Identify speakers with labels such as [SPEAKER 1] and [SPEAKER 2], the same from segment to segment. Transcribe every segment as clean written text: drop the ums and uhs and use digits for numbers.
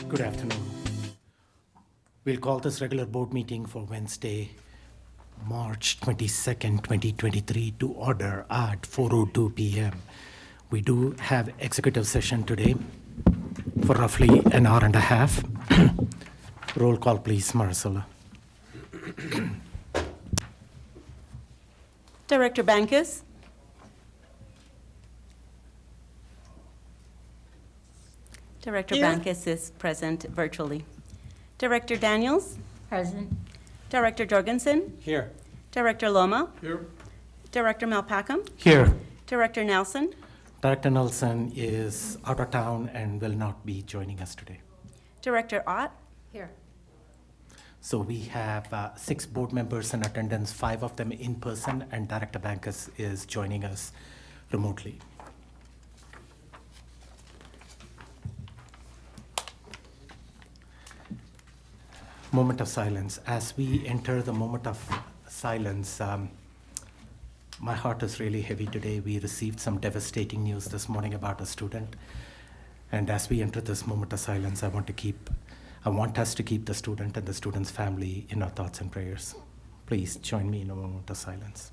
[SPEAKER 1] Good afternoon. We'll call this regular board meeting for Wednesday, March 22nd, 2023 to order at 4:02 p.m. We do have executive session today for roughly an hour and a half. Roll call, please, Marcella.
[SPEAKER 2] Director Bankus. Director
[SPEAKER 3] Here.
[SPEAKER 2] Bankus is present virtually. Director Daniels.
[SPEAKER 3] Present.
[SPEAKER 2] Director Jorgensen.
[SPEAKER 1] Here.
[SPEAKER 2] Director Loma.
[SPEAKER 1] Here.
[SPEAKER 2] Director Malpacum.
[SPEAKER 1] Here.
[SPEAKER 2] Director Nelson.
[SPEAKER 1] Director Nelson is out of town and will not be joining us today.
[SPEAKER 2] Director Ott.
[SPEAKER 3] Here.
[SPEAKER 1] So we have 6 board members in attendance, 5 of them in person, and Director Bankus is joining us remotely. Moment of silence. As we enter the moment of silence, my heart is really heavy today. We received some devastating news this morning about a student. And as we enter this moment of silence, I want us to keep the student and the student's family in our thoughts and prayers. Please join me in a moment of silence.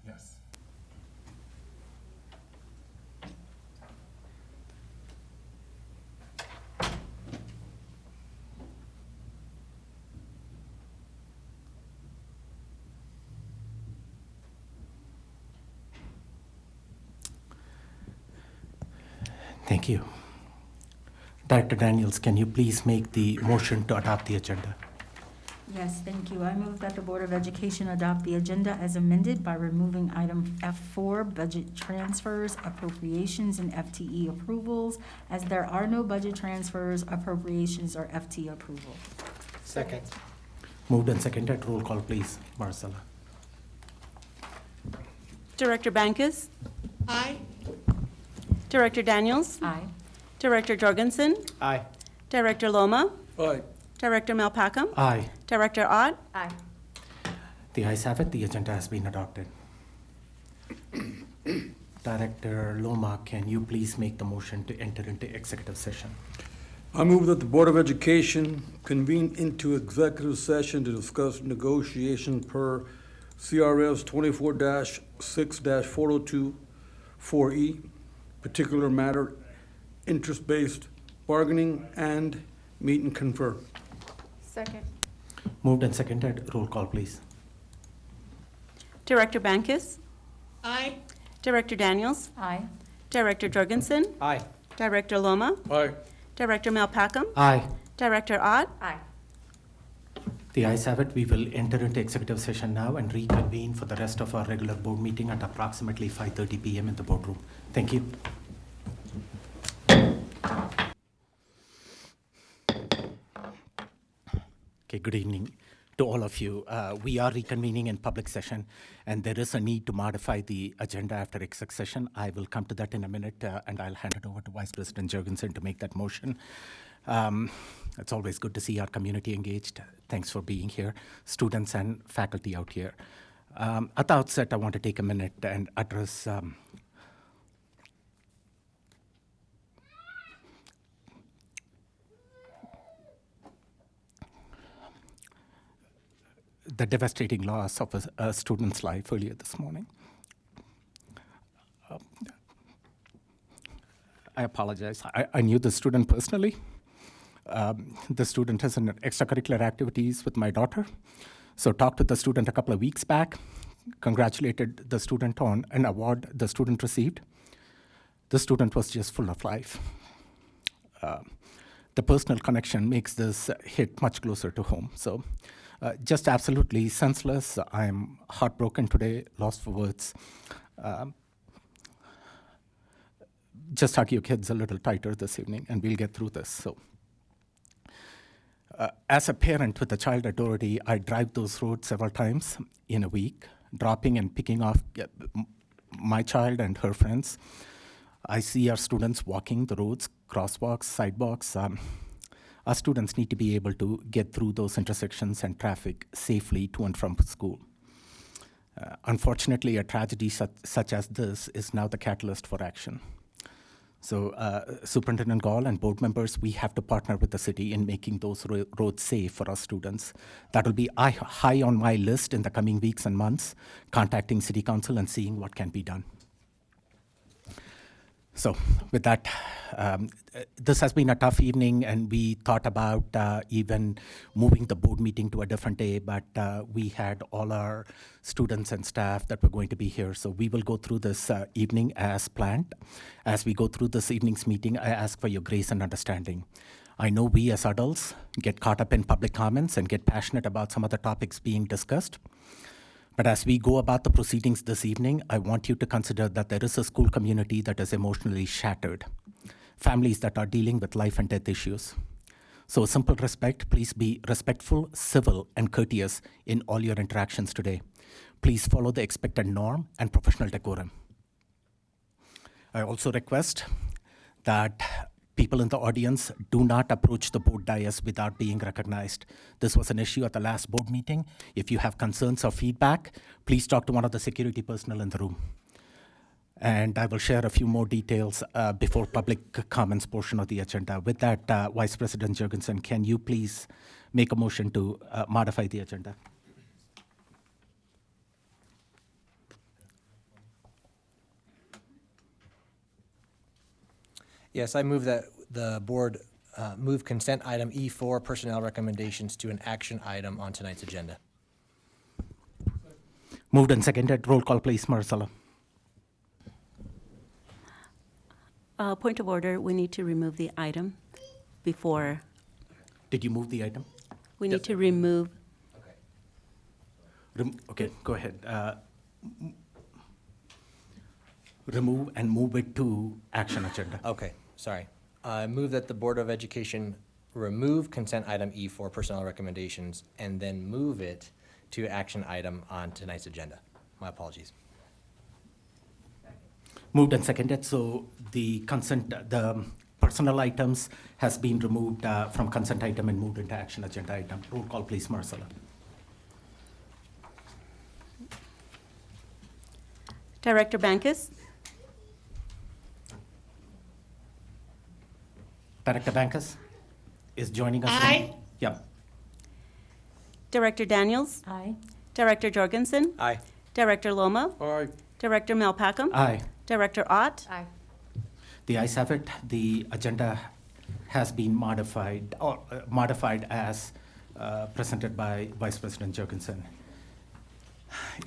[SPEAKER 1] Yes. Thank you. Director Daniels, can you please make the motion to adopt the agenda?
[SPEAKER 3] Yes, thank you. I move that the Board of Education adopt the agenda as amended by removing item F4, budget transfers, appropriations, and FTE approvals, as there are no budget transfers, appropriations, or FTE approval.
[SPEAKER 1] Second. Moved and seconded. Roll call, please. Marcella.
[SPEAKER 2] Director Bankus.
[SPEAKER 3] Aye.
[SPEAKER 2] Director Daniels.
[SPEAKER 3] Aye.
[SPEAKER 2] Director Jorgensen.
[SPEAKER 1] Aye.
[SPEAKER 2] Director Loma.
[SPEAKER 4] Aye.
[SPEAKER 2] Director Malpacum.
[SPEAKER 1] Aye.
[SPEAKER 2] Director Ott.
[SPEAKER 3] Aye.
[SPEAKER 1] The ayes have it. The agenda has been adopted. Director Loma, can you please make the motion to enter into executive session?
[SPEAKER 4] I move that the Board of Education convene into executive session to discuss negotiation per CRS 24-6-402 4E, particular matter, interest-based bargaining, and meet and confer.
[SPEAKER 3] Second.
[SPEAKER 1] Moved and seconded. Roll call, please.
[SPEAKER 2] Director Bankus.
[SPEAKER 3] Aye.
[SPEAKER 2] Director Daniels.
[SPEAKER 3] Aye.
[SPEAKER 2] Director Jorgensen.
[SPEAKER 1] Aye.
[SPEAKER 2] Director Loma.
[SPEAKER 4] Aye.
[SPEAKER 2] Director Malpacum.
[SPEAKER 1] Aye.
[SPEAKER 2] Director Ott.
[SPEAKER 3] Aye.
[SPEAKER 1] The ayes have it. We will enter into executive session now and reconvene for the rest of our regular board meeting at approximately 5:30 p.m. in the boardroom. Thank you. Okay, good evening to all of you. We are reconvening in public session, and there is a need to modify the agenda after exec session. I will come to that in a minute, and I'll hand it over to Vice President Jorgensen to make that motion. It's always good to see our community engaged. Thanks for being here, students and faculty out here. At the outset, I want to take a minute and address the devastating loss of a student's life earlier this morning. I apologize. I knew the student personally. The student is in extracurricular activities with my daughter. So talked with the student a couple of weeks back, congratulated the student on an award the student received. The student was just full of life. The personal connection makes this hit much closer to home. So just absolutely senseless. I'm heartbroken today, lost for words. Just hug your kids a little tighter this evening, and we'll get through this. So, as a parent with a child at Doherty, I drive those roads several times in a week, dropping and picking off my child and her friends. I see our students walking the roads, crosswalks, sidewalks. Our students need to be able to get through those intersections and traffic safely to and from school. Unfortunately, a tragedy such as this is now the catalyst for action. So Superintendent Gall and board members, we have to partner with the city in making those roads safe for our students. That will be high on my list in the coming weeks and months, contacting City Council and seeing what can be done. So with that, this has been a tough evening, and we thought about even moving the board meeting to a different day, but we had all our students and staff that were going to be here. So we will go through this evening as planned. As we go through this evening's meeting, I ask for your grace and understanding. I know we as adults get caught up in public comments and get passionate about some of the topics being discussed. But as we go about the proceedings this evening, I want you to consider that there is a school community that is emotionally shattered, families that are dealing with life and death issues. So simple respect, please be respectful, civil, and courteous in all your interactions today. Please follow the expected norm and professional decorum. I also request that people in the audience do not approach the board dais without being recognized. This was an issue at the last board meeting. If you have concerns or feedback, please talk to one of the security personnel in the room. And I will share a few more details before public comments portion of the agenda. With that, Vice President Jurgensen, can you please make a motion to modify the agenda?
[SPEAKER 5] Yes, I move that the board move consent item E4, personnel recommendations, to an action item on tonight's agenda.
[SPEAKER 1] Moved and seconded. Roll call, please, Marcella.
[SPEAKER 2] Point of order, we need to remove the item before,
[SPEAKER 1] Did you move the item?
[SPEAKER 2] we need to remove,
[SPEAKER 1] Okay, go ahead. Remove and move it to action agenda.
[SPEAKER 5] Okay, sorry. I move that the Board of Education remove consent item E4, personnel recommendations, and then move it to action item on tonight's agenda. My apologies.
[SPEAKER 1] Moved and seconded, so the personal items has been removed from consent item and moved into action agenda item. Roll call, please, Marcella.
[SPEAKER 2] Director Bankus,
[SPEAKER 1] Director Bankus is joining us.
[SPEAKER 6] Aye.
[SPEAKER 1] Yep.
[SPEAKER 2] Director Daniels,
[SPEAKER 3] Aye.
[SPEAKER 2] Director Jorgensen,
[SPEAKER 5] Aye.
[SPEAKER 2] Director Loma,
[SPEAKER 4] Aye.
[SPEAKER 2] Director Malpacum,
[SPEAKER 1] Aye.
[SPEAKER 2] Director Ott,
[SPEAKER 6] Aye.
[SPEAKER 1] The ayes have it. The agenda has been modified as presented by Vice President Jurgensen.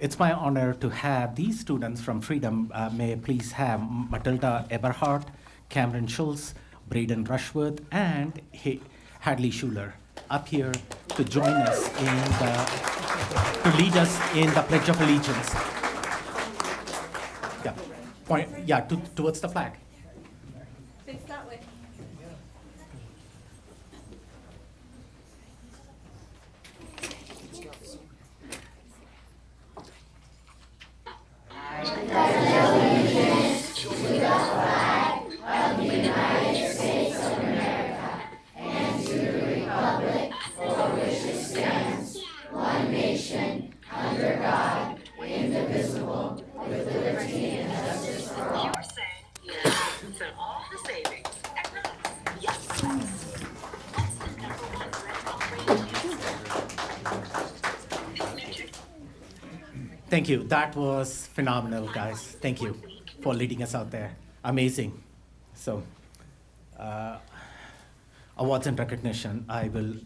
[SPEAKER 1] It's my honor to have these students from Freedom. May I please have Matilda Eberhardt, Cameron Schultz, Braden Rushworth, and Hadley Schuler up here to join us to lead us in the Pledge of Allegiance. Yeah, towards the flag.
[SPEAKER 6] You're saying yes to all the savings. Yes. That's the #1
[SPEAKER 1] Thank you. That was phenomenal, guys. Thank you for leading us out there. Amazing. So, awards and recognition.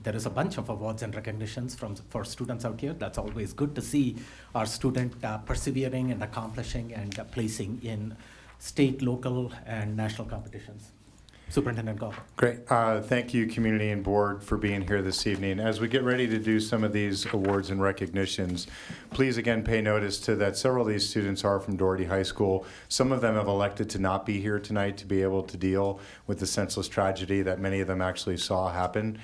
[SPEAKER 1] There is a bunch of awards and recognitions for students out here. That's always good to see our student persevering and accomplishing and placing in state, local, and national competitions. Superintendent Gall.
[SPEAKER 7] Great. Thank you, community and board, for being here this evening. As we get ready to do some of these awards and recognitions, please again pay notice to that several of these students are from Doherty High School. Some of them have elected to not be here tonight to be able to deal with the senseless tragedy that many of them actually saw happen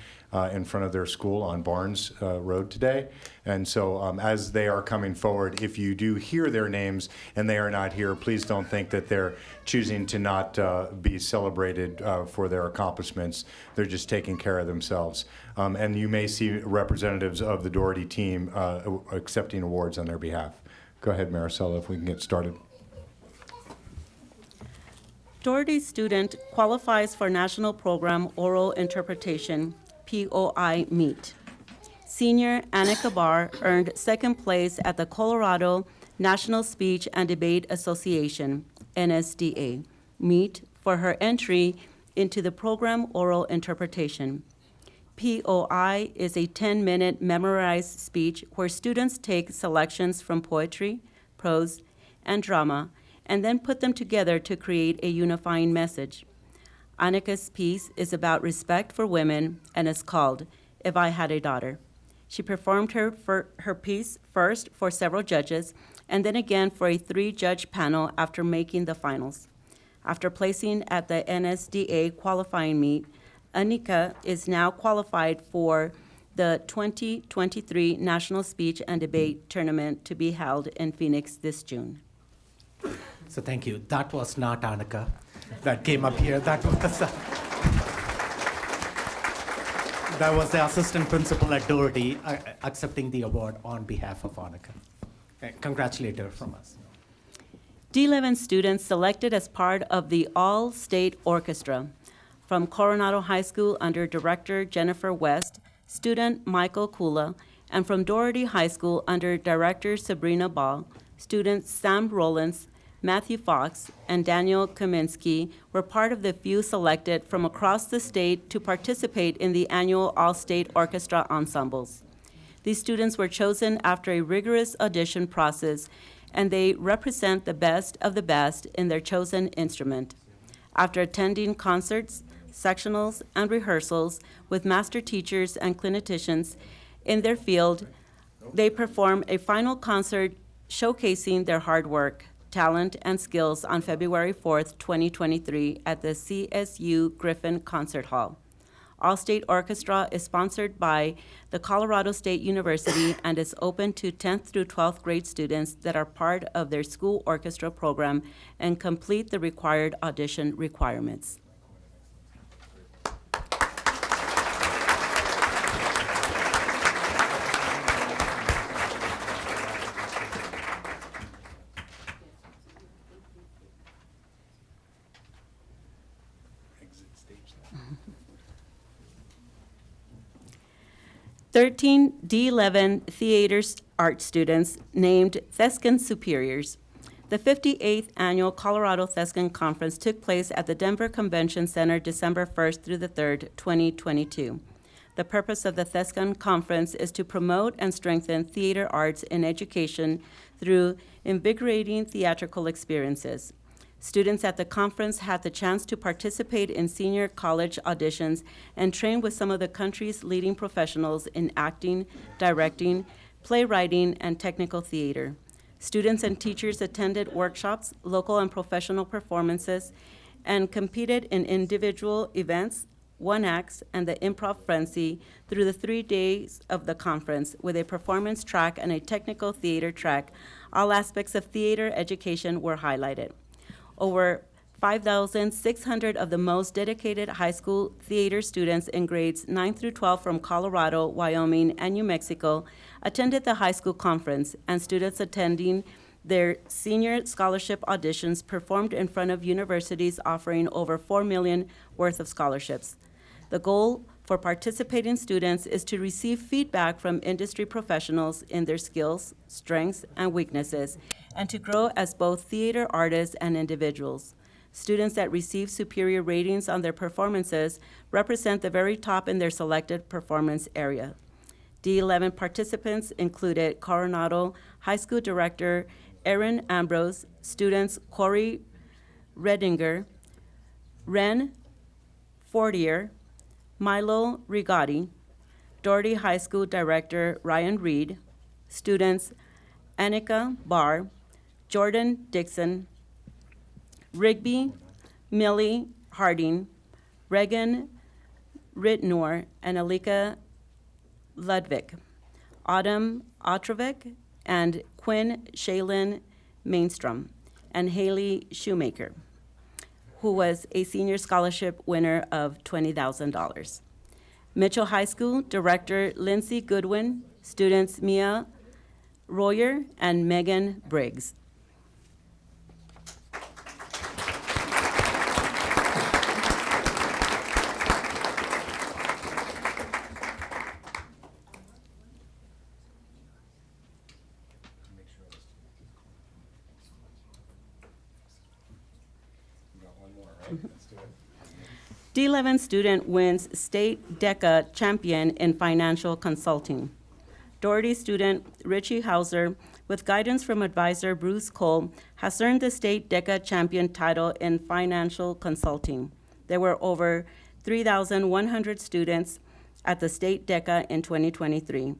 [SPEAKER 7] in front of their school on Barnes Road today. And so as they are coming forward, if you do hear their names and they are not here, please don't think that they're choosing to not be celebrated for their accomplishments. They're just taking care of themselves. And you may see representatives of the Doherty team accepting awards on their behalf. Go ahead, Maricela, if we can get started.
[SPEAKER 2] Doherty student qualifies for National Program Oral Interpretation, POI Meet. Senior Annika Barr earned second place at the Colorado National Speech and Debate Association, NSDA, Meet for her entry into the program Oral Interpretation. POI is a 10-minute memorized speech where students take selections from poetry, prose, and drama, and then put them together to create a unifying message. Annika's piece is about respect for women and is called If I Had a Daughter. She performed her piece first for several judges and then again for a 3-judge panel after making the finals. After placing at the NSDA qualifying meet, Annika is now qualified for the 2023 National Speech and Debate Tournament to be held in Phoenix this June.
[SPEAKER 1] So thank you. That was not Annika that came up here. That was the assistant principal at Doherty accepting the award on behalf of Annika. Congratulate her from us.
[SPEAKER 2] D11 students selected as part of the All-State Orchestra. From Coronado High School under Director Jennifer West, student Michael Kula, and from Doherty High School under Director Sabrina Ball, students Sam Rollins, Matthew Fox, and Daniel Kaminsky were part of the few selected from across the state to participate in the annual All-State Orchestra ensembles. These students were chosen after a rigorous audition process, and they represent the best of the best in their chosen instrument. After attending concerts, sectionals, and rehearsals with master teachers and clinicians in their field, they perform a final concert showcasing their hard work, talent, and skills on February 4th, 2023 at the CSU Griffin Concert Hall. All-State Orchestra is sponsored by the Colorado State University and is open to 10th through 12th grade students that are part of their school orchestra program and complete the required audition requirements. Thirteen D11 theater art students named Thescan Superiors. The 58th Annual Colorado Thescan Conference took place at the Denver Convention Center December 1st through the 3rd, 2022. The purpose of the Thescan Conference is to promote and strengthen theater arts in education through invigorating theatrical experiences. Students at the conference had the chance to participate in senior college auditions and train with some of the country's leading professionals in acting, directing, playwriting, and technical theater. Students and teachers attended workshops, local and professional performances, and competed in individual events, one-acts, and the improv frenzy through the 3 days of the conference with a performance track and a technical theater track. All aspects of theater education were highlighted. Over 5,600 of the most dedicated high school theater students in grades 9 through 12 from Colorado, Wyoming, and New Mexico attended the high school conference, and students attending their senior scholarship auditions performed in front of universities offering over $4 million worth of scholarships. The goal for participating students is to receive feedback from industry professionals in their skills, strengths, and weaknesses, and to grow as both theater artists and individuals. Students that receive superior ratings on their performances represent the very top in their selected performance area. D11 participants included Coronado High School Director Erin Ambrose, students Corey Redinger, Ren Fortier, Milo Rigotti, Doherty High School Director Ryan Reed, students Annika Barr, Jordan Dixon, Rigby Millie Harding, Regan Ritnor, and Alika Ludwig, Autumn Otrovik, and Quinn Shaylin Mainstrom, and Haley Shoemaker, who was a senior scholarship winner of $20,000. Mitchell High School Director Lindsay Goodwin, students Mia Royer and Megan Briggs. D11 student wins state DECA champion in financial consulting. Doherty student Richie Hauser, with guidance from advisor Bruce Cole, has earned the state DECA champion title in financial consulting. There were over 3,100 students at the state DECA in 2023.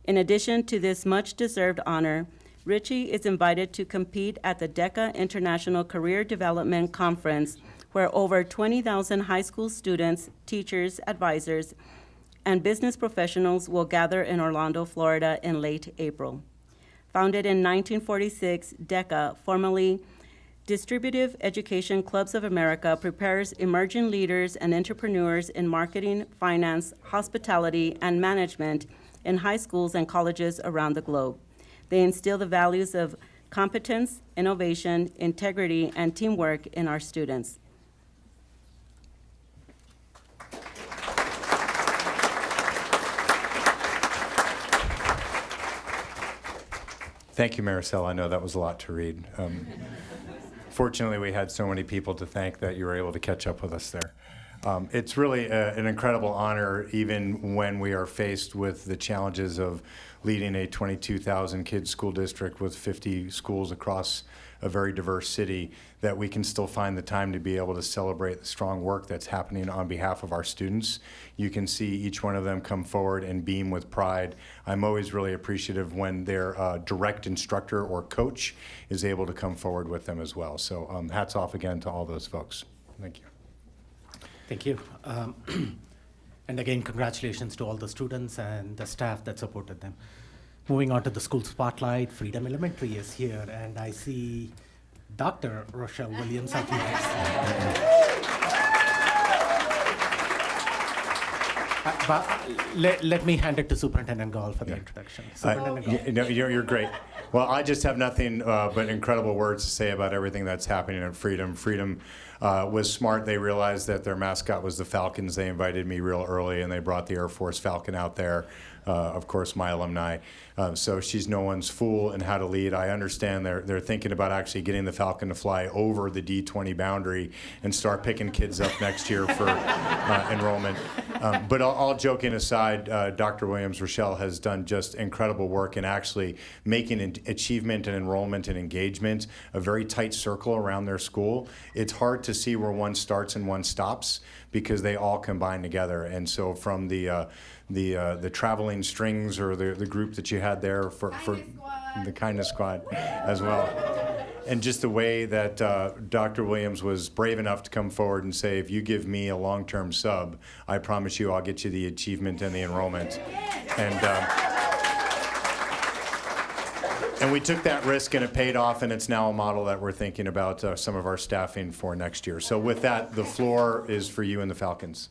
[SPEAKER 2] In addition to this much-deserved honor, Richie is invited to compete at the DECA International Career Development Conference, where over 20,000 high school students, teachers, advisors, and business professionals will gather in Orlando, Florida in late April. Founded in 1946, DECA, formerly Distributive Education Clubs of America, prepares emerging leaders and entrepreneurs in marketing, finance, hospitality, and management in high schools and colleges around the globe. They instill the values of competence, innovation, integrity, and teamwork in our students.
[SPEAKER 7] Thank you, Maricel. I know that was a lot to read. Fortunately, we had so many people to thank that you were able to catch up with us there. It's really an incredible honor, even when we are faced with the challenges of leading a 22,000 kid school district with 50 schools across a very diverse city, that we can still find the time to be able to celebrate the strong work that's happening on behalf of our students. You can see each one of them come forward and beam with pride. I'm always really appreciative when their direct instructor or coach is able to come forward with them as well. So hats off again to all those folks. Thank you.
[SPEAKER 1] Thank you. And again, congratulations to all the students and the staff that supported them. Moving on to the school spotlight, Freedom Elementary is here, and I see Dr. Rochelle Williams up next. But let me hand it to Superintendent Gall for the introduction. Superintendent Gall.
[SPEAKER 7] No, you're great. Well, I just have nothing but incredible words to say about everything that's happening at Freedom. Freedom was smart. They realized that their mascot was the Falcons. They invited me real early, and they brought the Air Force Falcon out there. Of course, my alumni. So she's no one's fool in how to lead. I understand they're thinking about actually getting the Falcon to fly over the D20 boundary and start picking kids up next year for enrollment. But all joking aside, Dr. Williams, Rochelle, has done just incredible work in actually making achievement and enrollment and engagement a very tight circle around their school. It's hard to see where one starts and one stops because they all combine together. And so from the traveling strings, or the group that you had there for the Kindness Squad as well. And just the way that Dr. Williams was brave enough to come forward and say, if you give me a long-term sub, I promise you I'll get you the achievement and the enrollment. And we took that risk, and it paid off, and it's now a model that we're thinking about some of our staffing for next year. So with that, the floor is for you and the Falcons.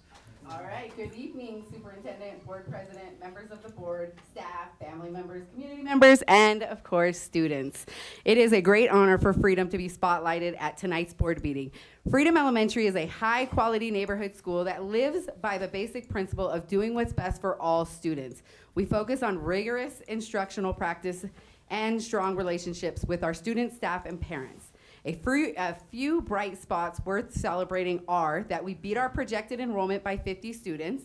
[SPEAKER 8] All right, good evening, Superintendent, Board President, members of the board, staff, family members, community members, and of course, students. It is a great honor for Freedom to be spotlighted at tonight's board meeting. Freedom Elementary is a high-quality neighborhood school that lives by the basic principle of doing what's best for all students. We focus on rigorous instructional practice and strong relationships with our students, staff, and parents. A few bright spots worth celebrating are that we beat our projected enrollment by 50 students,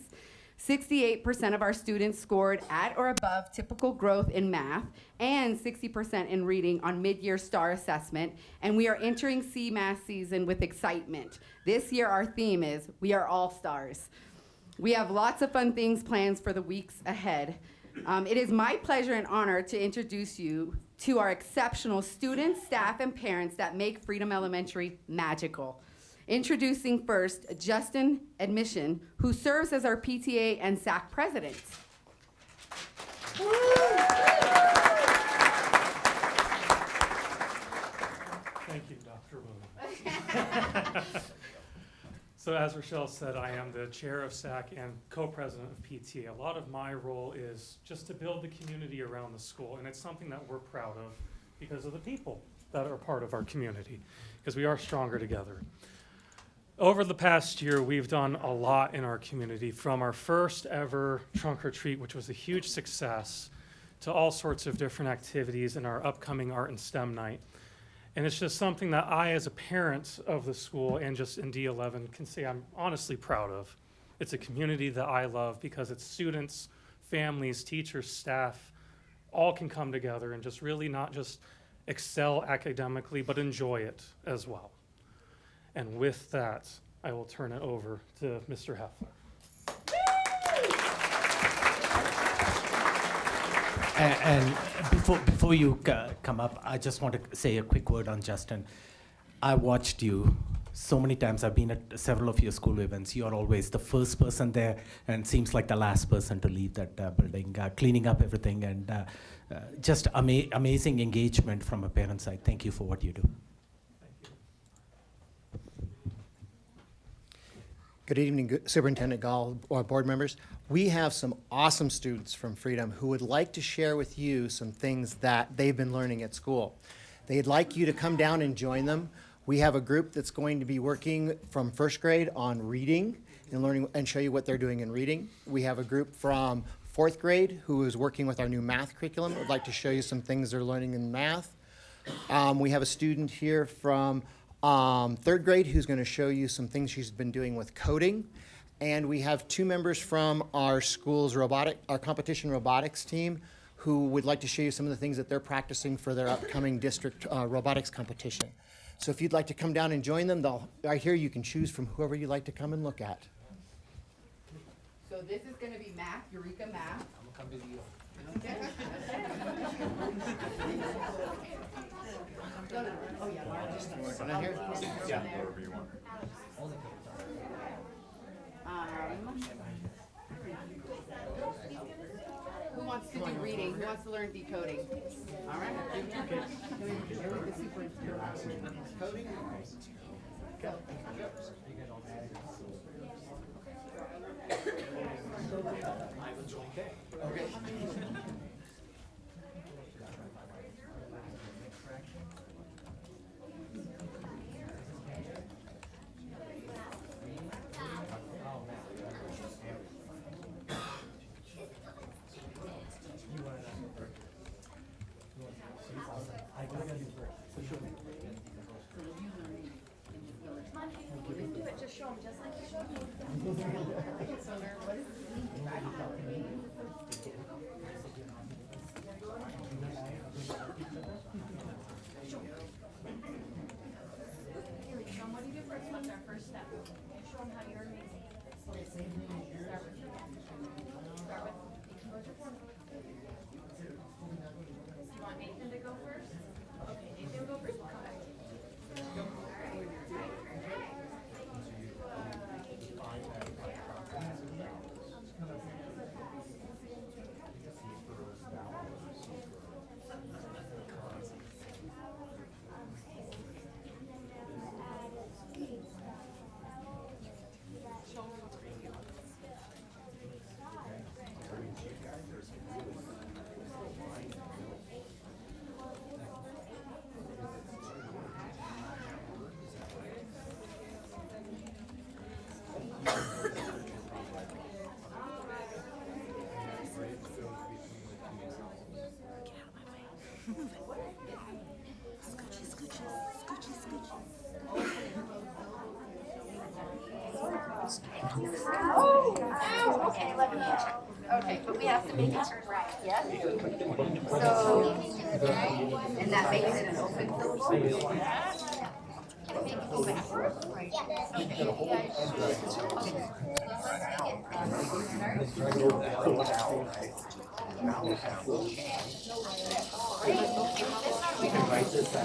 [SPEAKER 8] 68% of our students scored at or above typical growth in math, and 60% in reading on mid-year STAR assessment, and we are entering CMAS season with excitement. This year our theme is, we are all stars. We have lots of fun things planned for the weeks ahead. It is my pleasure and honor to introduce you to our exceptional students, staff, and parents that make Freedom Elementary magical. Introducing first, Justin Admission, who serves as our PTA and SAC president.
[SPEAKER 1] Thank you, Dr. Williams.
[SPEAKER 9] So as Rochelle said, I am the chair of SAC and co-president of PTA. A lot of my role is just to build the community around the school, and it's something that we're proud of because of the people that are part of our community, because we are stronger together. Over the past year, we've done a lot in our community, from our first ever trunk or treat, which was a huge success, to all sorts of different activities in our upcoming art and STEM night. And it's just something that I, as a parent of the school and just in D11, can say I'm honestly proud of. It's a community that I love because it's students, families, teachers, staff, all can come together and just really not just excel academically, but enjoy it as well. And with that, I will turn it over to Mr. Heffler.
[SPEAKER 1] And before you come up, I just want to say a quick word on Justin. I watched you so many times. I've been at several of your school events. You're always the first person there, and seems like the last person to leave that building, cleaning up everything, and just amazing engagement from a parent side. Thank you for what you do.
[SPEAKER 10] Good evening, Superintendent Gall, or board members. We have some awesome students from Freedom who would like to share with you some things that they've been learning at school. They'd like you to come down and join them. We have a group that's going to be working from first grade on reading and learning and show you what they're doing in reading. We have a group from fourth grade who is working with our new math curriculum. Would like to show you some things they're learning in math. We have a student here from third grade who's going to show you some things she's been doing with coding. And we have two members from our school's our competition robotics team who would like to show you some of the things that they're practicing for their upcoming district robotics competition. So if you'd like to come down and join them, right here you can choose from whoever you'd like to come and look at.
[SPEAKER 8] So this is going to be math, Eureka Math. I'm going to come to you. Okay. Oh, yeah. Who wants to do reading? Who wants to learn decoding? All right. Coding? Go. Okay. Okay, but we have to make it turn right, yeah? So, and that makes it an open syllable? Make it go backwards?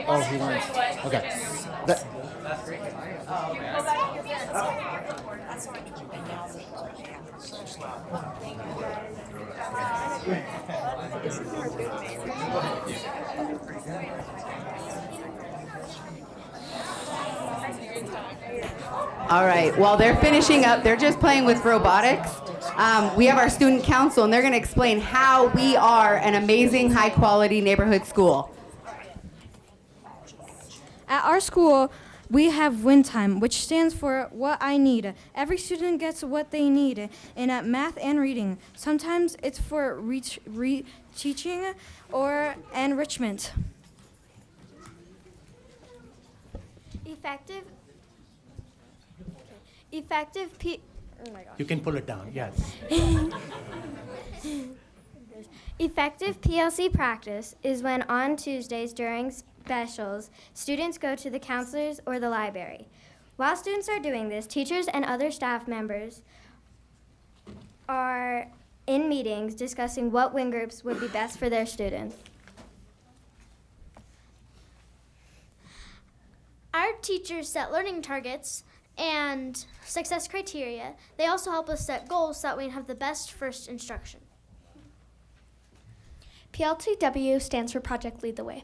[SPEAKER 10] Oh, he wants. Okay. That-
[SPEAKER 8] All right, while they're finishing up, they're just playing with robotics. We have our student council, and they're going to explain how we are an amazing, high-quality neighborhood school.
[SPEAKER 11] At our school, we have win time, which stands for what I need. Every student gets what they need in math and reading. Sometimes it's for teaching or enrichment.
[SPEAKER 1] You can pull it down, yes.
[SPEAKER 12] Effective PLC practice is when on Tuesdays during specials, students go to the counselors or the library. While students are doing this, teachers and other staff members are in meetings discussing what wing groups would be best for their students.
[SPEAKER 13] Our teachers set learning targets and success criteria. They also help us set goals so that we have the best first instruction. PLTW stands for Project Lead the Way.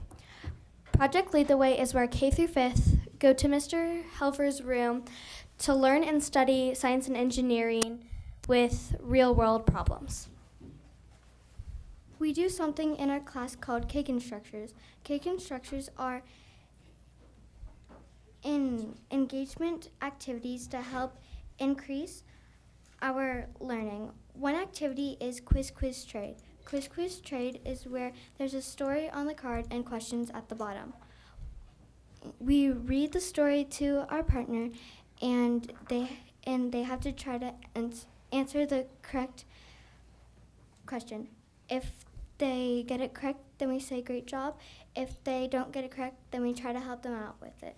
[SPEAKER 13] Project Lead the Way is where K through 5th go to Mr. Helfer's room to learn and study science and engineering with real-world problems. We do something in our class called Cake Structures. Cake Structures are engagement activities to help increase our learning. One activity is quiz trade. Quiz Trade is where there's a story on the card and questions at the bottom. We read the story to our partner, and they have to try to answer the correct question. If they get it correct, then we say great job. If they don't get it correct, then we try to help them out with it.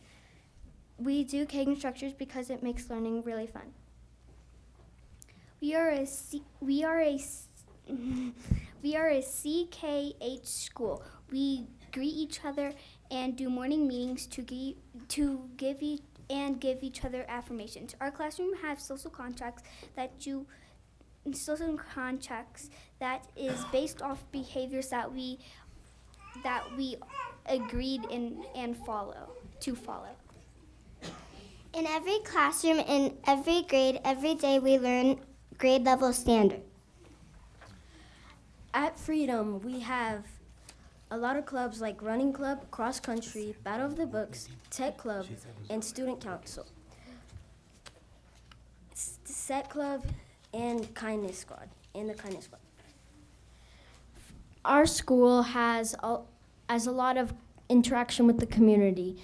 [SPEAKER 13] We do Kagan structures because it makes learning really fun. We are a CKH school. We greet each other and do morning meetings to give each other affirmations. Our classroom has social contracts that is based off behaviors that we agreed and follow.
[SPEAKER 12] In every classroom, in every grade, every day we learn grade level standard.
[SPEAKER 14] At Freedom, we have a lot of clubs like Running Club, Cross Country, Battle of the Books, Tech Club, and Student Council. Set Club and Kindness Squad, and the Kindness Squad. Our school has a lot of interaction with the community.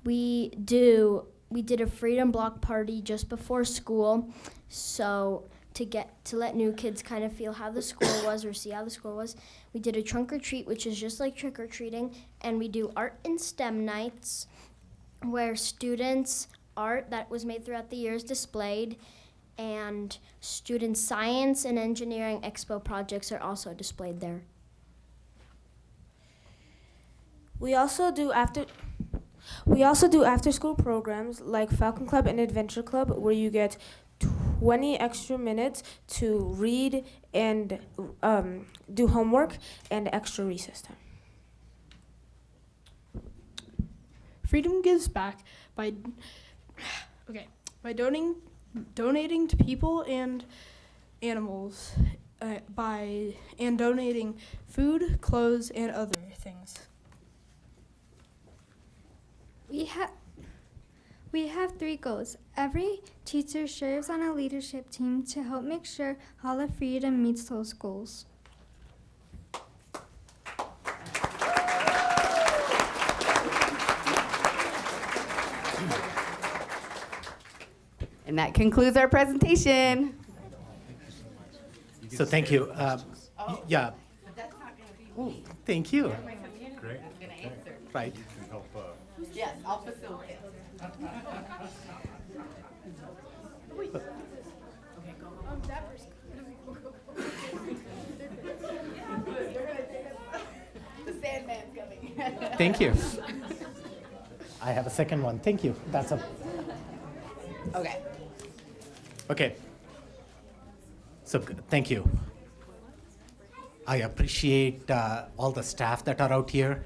[SPEAKER 14] We did a Freedom Block party just before school, so to let new kids kind of feel how the school was or see how the school was. We did a trunk or treat, which is just like trick or treating, and we do art and STEM nights where students' art that was made throughout the years displayed, and student science and engineering expo projects are also displayed there.
[SPEAKER 15] We also do after school programs like Falcon Club and Adventure Club, where you get 20 extra minutes to read and do homework and extra recess time.
[SPEAKER 16] Freedom gives back by donating to people and animals, and donating food, clothes, and other things.
[SPEAKER 11] We have 3 goals. Every teacher serves on a leadership team to help make sure all of Freedom meets those goals.
[SPEAKER 8] And that concludes our presentation.
[SPEAKER 1] So thank you. Yeah. Thank you.
[SPEAKER 7] Great.
[SPEAKER 1] Right.
[SPEAKER 8] Yes, I'll facilitate. The Sandman's coming.
[SPEAKER 1] Thank you. I have a second one. Thank you. That's a.
[SPEAKER 8] Okay.
[SPEAKER 1] Okay. So thank you. I appreciate all the staff that are out here,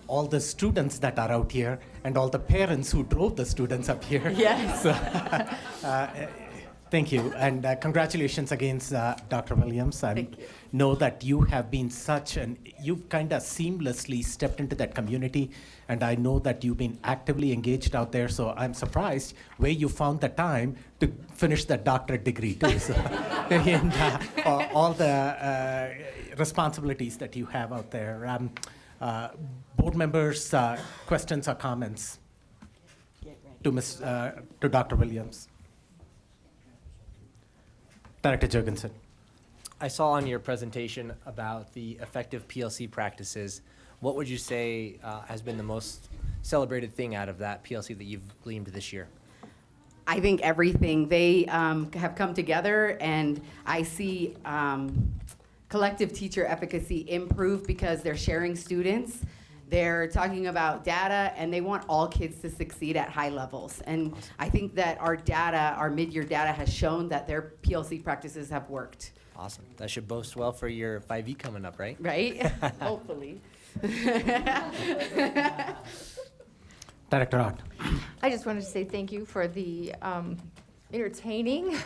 [SPEAKER 1] all the students that are out here, and all the parents who drove the students up here.
[SPEAKER 8] Yes.
[SPEAKER 1] So, thank you, and congratulations again, Dr. Williams. I know that you have been you've kind of seamlessly stepped into that community, and I know that you've been actively engaged out there, so I'm surprised where you found the time to finish that doctorate degree too. So, and all the responsibilities that you have out there. Board members, questions or comments to Dr. Williams? Director Jurgensen.
[SPEAKER 5] I saw on your presentation about the effective PLC practices. What would you say has been the most celebrated thing out of that PLC that you've gleaned this year?
[SPEAKER 8] I think everything. They have come together, and I see collective teacher efficacy improve because they're sharing students. They're talking about data, and they want all kids to succeed at high levels. And I think that our mid-year data has shown that their PLC practices have worked.
[SPEAKER 5] Awesome. That should boast well for your 5E coming up, right?
[SPEAKER 8] Right? Hopefully.
[SPEAKER 1] Director Ott.
[SPEAKER 17] I just wanted to say thank you for the entertaining,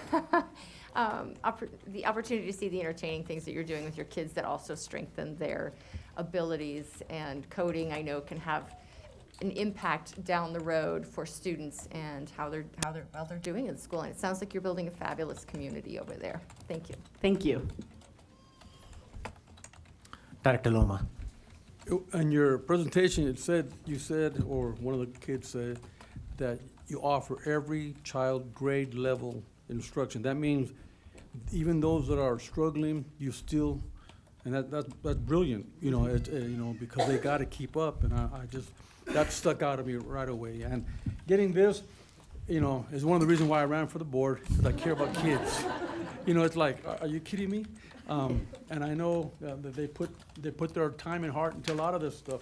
[SPEAKER 17] the opportunity to see the entertaining things that you're doing with your kids that also strengthen their abilities. And coding, I know, can have an impact down the road for students and how they're doing in school. And it sounds like you're building a fabulous community over there. Thank you.
[SPEAKER 8] Thank you.
[SPEAKER 1] Director Loma.
[SPEAKER 4] In your presentation, you said, or one of the kids said, that you offer every child grade level instruction. That means even those that are struggling, you still, and that's brilliant, because they got to keep up, and I just, that stuck out of me right away. And getting this, is one of the reasons why I ran for the board, because I care about kids. It's like, are you kidding me? And I know that they put their time and heart into a lot of this stuff.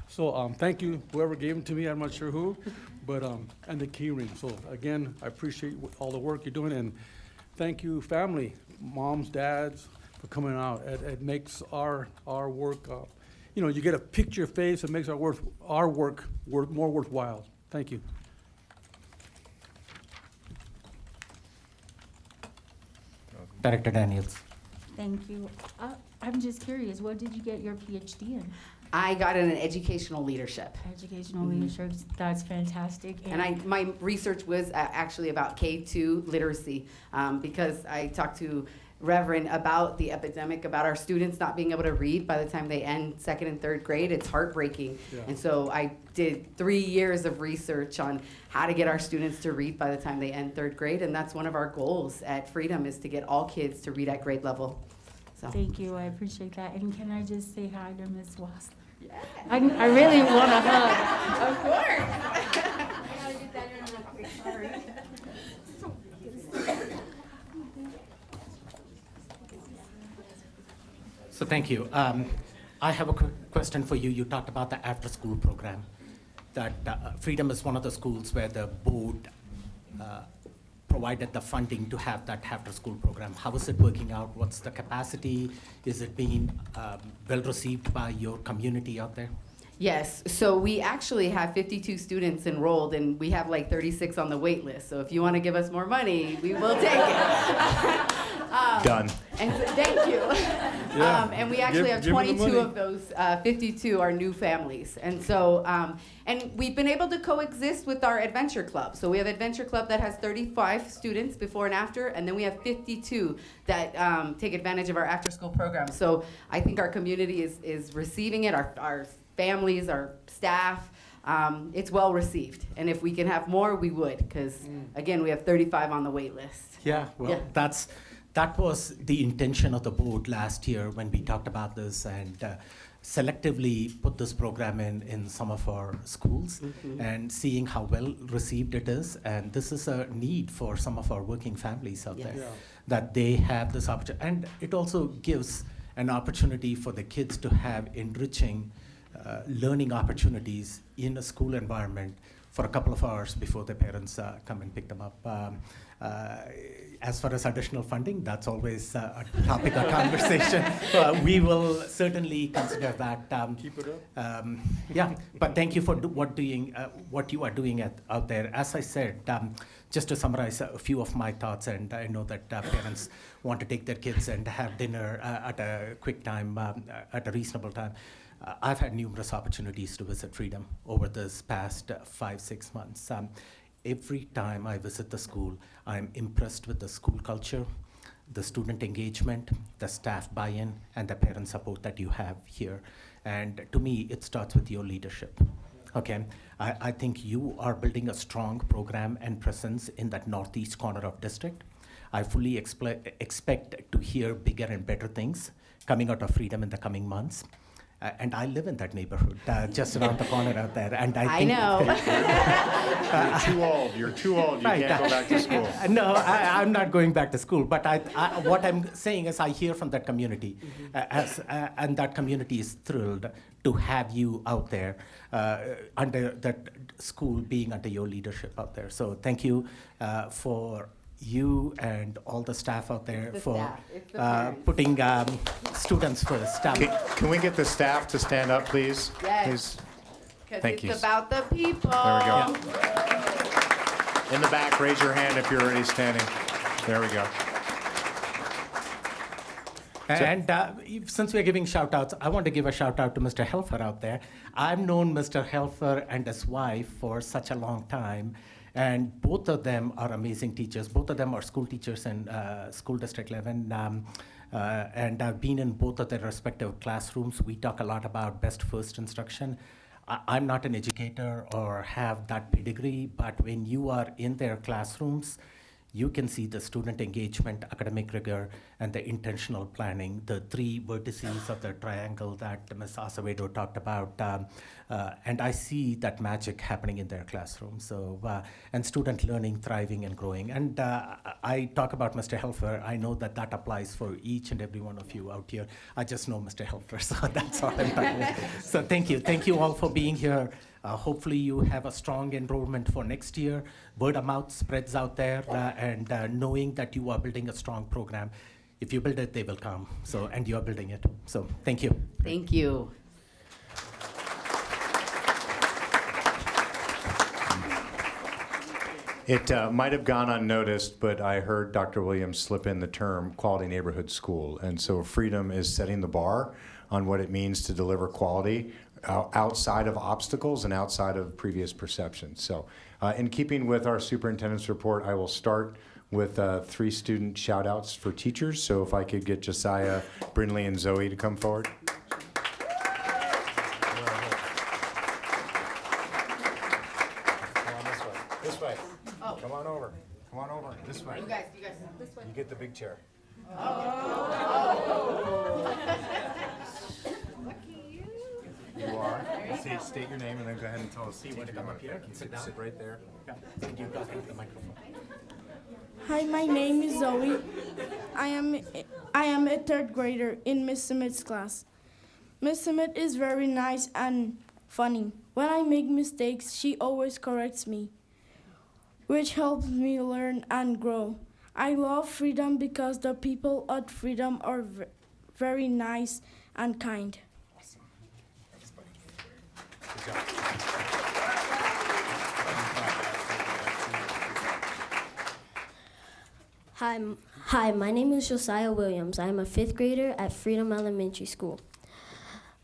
[SPEAKER 4] So thank you, whoever gave them to me, I'm not sure who, but, and the key ring. So again, I appreciate all the work you're doing, and thank you, family, moms, dads, for coming out. It makes our work, you get a picture face, it makes our work more worthwhile. Thank you.
[SPEAKER 1] Director Daniels.
[SPEAKER 3] Thank you. I'm just curious, what did you get your PhD in?
[SPEAKER 8] I got it in educational leadership.
[SPEAKER 3] Educational leadership, that's fantastic.
[SPEAKER 8] And my research was actually about K-2 literacy, because I talked to Reverend about the epidemic, about our students not being able to read by the time they end 2nd and 3rd grade. It's heartbreaking. Yeah. And so I did 3 years of research on how to get our students to read by the time they end 3rd grade, and that's one of our goals at Freedom, is to get all kids to read at grade level. So.
[SPEAKER 3] Thank you, I appreciate that. And can I just say hi to Ms. Wassler? Yeah. I really want a hug.
[SPEAKER 8] Of course.
[SPEAKER 3] Sorry.
[SPEAKER 1] So thank you. I have a quick question for you. You talked about the after-school program. That Freedom is one of the schools where the board provided the funding to have that after-school program. How is it working out? What's the capacity? Is it being well received by your community out there?
[SPEAKER 8] Yes, so we actually have 52 students enrolled, and we have like 36 on the wait list. So if you want to give us more money, we will take it.
[SPEAKER 7] Done.
[SPEAKER 8] And thank you.
[SPEAKER 4] Yeah.
[SPEAKER 8] And we actually have
[SPEAKER 4] Give me the
[SPEAKER 8] 22
[SPEAKER 4] money.
[SPEAKER 8] of those 52 are new families. And so, and we've been able to coexist with our adventure club. So we have adventure club that has 35 students before and after, and then we have 52 that take advantage of our after-school program. So I think our community is receiving it, our families, our staff. It's well received. And if we can have more, we would, because again, we have 35 on the wait list.
[SPEAKER 1] Yeah, well, that was the intention of the board last year when we talked about this, and selectively put this program in some of our schools, and seeing how well received it is. And this is a need for some of our working families out there, that they have this opportunity. And it also gives an opportunity for the kids to have enriching learning opportunities in a school environment for a couple of hours before their parents come and pick them up. As far as additional funding, that's always a topic of conversation. We will certainly consider that.
[SPEAKER 4] Keep it up.
[SPEAKER 1] Yeah, but thank you for what you are doing out there. As I said, just to summarize a few of my thoughts, and I know that parents want to take their kids and have dinner at a quick time, at a reasonable time. I've had numerous opportunities to visit Freedom over this past 5-6 months. Every time I visit the school, I'm impressed with the school culture, the student engagement, the staff buy-in, and the parent support that you have here. And to me, it starts with your leadership. Okay, I think you are building a strong program and presence in that northeast corner of district. I fully expect to hear bigger and better things coming out of Freedom in the coming months. And I live in that neighborhood, just around the corner out there. And I think
[SPEAKER 8] know.
[SPEAKER 7] You're too old. You're too old. You can't go back to school.
[SPEAKER 1] No, I'm not going back to school. But what I'm saying is I hear from that community, and that community is thrilled to have you out there under that school being under your leadership out there. So thank you for you and all the staff out there for putting students first.
[SPEAKER 7] Can we get the staff to stand up, please?
[SPEAKER 8] Yes.
[SPEAKER 7] Please. Thank you.
[SPEAKER 8] It's about the people.
[SPEAKER 7] There we go. In the back, raise your hand if you're already standing. There we go.
[SPEAKER 1] And since we're giving shout-outs, I want to give a shout-out to Mr. Helfer out there. I've known Mr. Helfer and his wife for such a long time, and both of them are amazing teachers. Both of them are school teachers in School District 11. And I've been in both of their respective classrooms. We talk a lot about best first instruction. I'm not an educator or have that pedigree, but when you are in their classrooms, you can see the student engagement, academic rigor, and the intentional planning, the three vertices of the triangle that Ms. Acevedo talked about. And I see that magic happening in their classroom. So, and student learning, thriving, and growing. And I talk about Mr. Helfer. I know that that applies for each and every one of you out here. I just know Mr. Helfer, so that's all I'm talking about. So thank you. Thank you all for being here. Hopefully you have a strong enrollment for next year. Word of mouth spreads out there, and knowing that you are building a strong program. If you build it, they will come. So, and you are building it. So thank you.
[SPEAKER 2] Thank you.
[SPEAKER 7] It might have gone unnoticed, but I heard Dr. Williams slip in the term quality neighborhood school. And so Freedom is setting the bar on what it means to deliver quality outside of obstacles and outside of previous perceptions. So in keeping with our superintendent's report, I will start with 3 student shout outs for teachers. So if I could get Josiah, Brinley, and Zoe to come forward. This way. Oh. Come on over. Come on over. This way.
[SPEAKER 2] You guys, this way.
[SPEAKER 7] You get the big chair. You are. State your name and then go ahead and tell us.
[SPEAKER 1] You want to come up here? Sit down.
[SPEAKER 7] Sit right there.
[SPEAKER 1] Yeah. And you talk into the microphone.
[SPEAKER 18] Hi, my name is Zoe. I am a 3rd grader in Miss Summit's class. Miss Summit is very nice and funny. When I make mistakes, she always corrects me, which helps me learn and grow. I love Freedom because the people at Freedom are very nice and kind.
[SPEAKER 7] Awesome. Thanks, buddy. Good job.
[SPEAKER 14] Hi, my name is Josiah Williams. I am a 5th grader at Freedom Elementary School.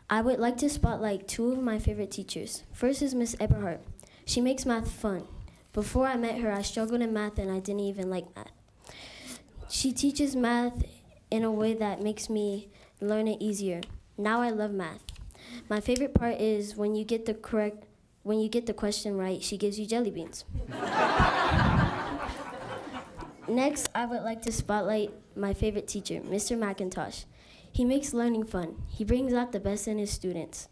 [SPEAKER 14] I would like to spotlight 2 of my favorite teachers. First is Miss Eberhardt. She makes math fun. Before I met her, I struggled in math and I didn't even like math. She teaches math in a way that makes me learn it easier. Now I love math. My favorite part is when you get the question right, she gives you jelly beans. Next, I would like to spotlight my favorite teacher, Mr. McIntosh. He makes learning fun. He brings out the best in his students.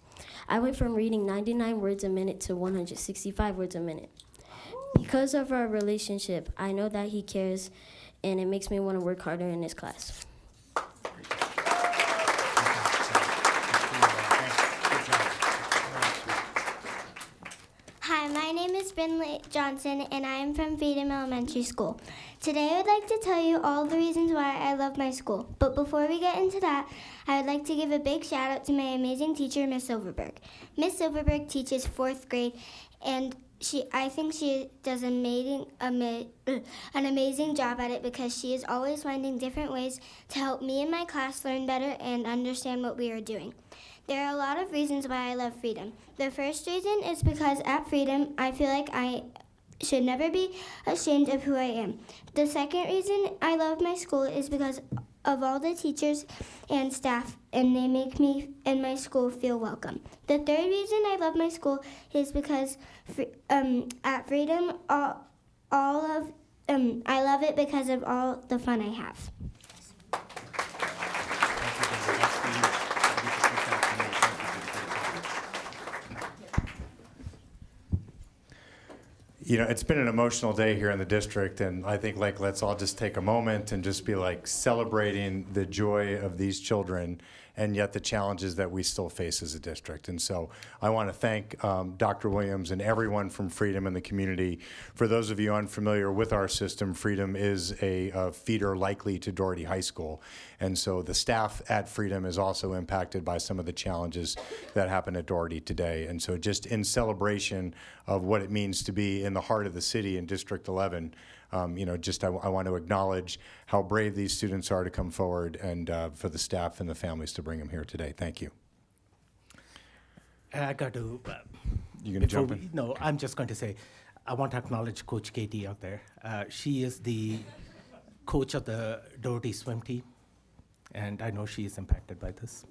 [SPEAKER 14] I went from reading 99 words a minute to 165 words a minute. Because of our relationship, I know that he cares, and it makes me want to work harder in his class.
[SPEAKER 12] Hi, my name is Brinley Johnson, and I am from Freedom Elementary School. Today I would like to tell you all the reasons why I love my school. But before we get into that, I would like to give a big shout out to my amazing teacher, Miss Silverberg. Miss Silverberg teaches 4th grade, and I think she does an amazing job at it because she is always finding different ways to help me and my class learn better and understand what we are doing. There are a lot of reasons why I love Freedom. The first reason is because at Freedom, I feel like I should never be ashamed of who I am. The second reason I love my school is because of all the teachers and staff, and they make me and my school feel welcome. The third reason I love my school is because at Freedom, I love it because of all the fun I have.
[SPEAKER 7] You know, it's been an emotional day here in the district, and I think let's all just take a moment and just be celebrating the joy of these children and yet the challenges that we still face as a district. And so I want to thank Dr. Williams and everyone from Freedom in the community. For those of you unfamiliar with our system, Freedom is a feeder likely to Doherty High School. And so the staff at Freedom is also impacted by some of the challenges that happen at Doherty today. And so just in celebration of what it means to be in the heart of the city in District 11, I want to acknowledge how brave these students are to come forward, and for the staff and the families to bring them here today. Thank you.
[SPEAKER 1] I got to.
[SPEAKER 7] You gonna jump in?
[SPEAKER 1] No, I'm just going to say, I want to acknowledge Coach Katie out there. She is the coach of the Doherty swim team, and I know she is impacted by this.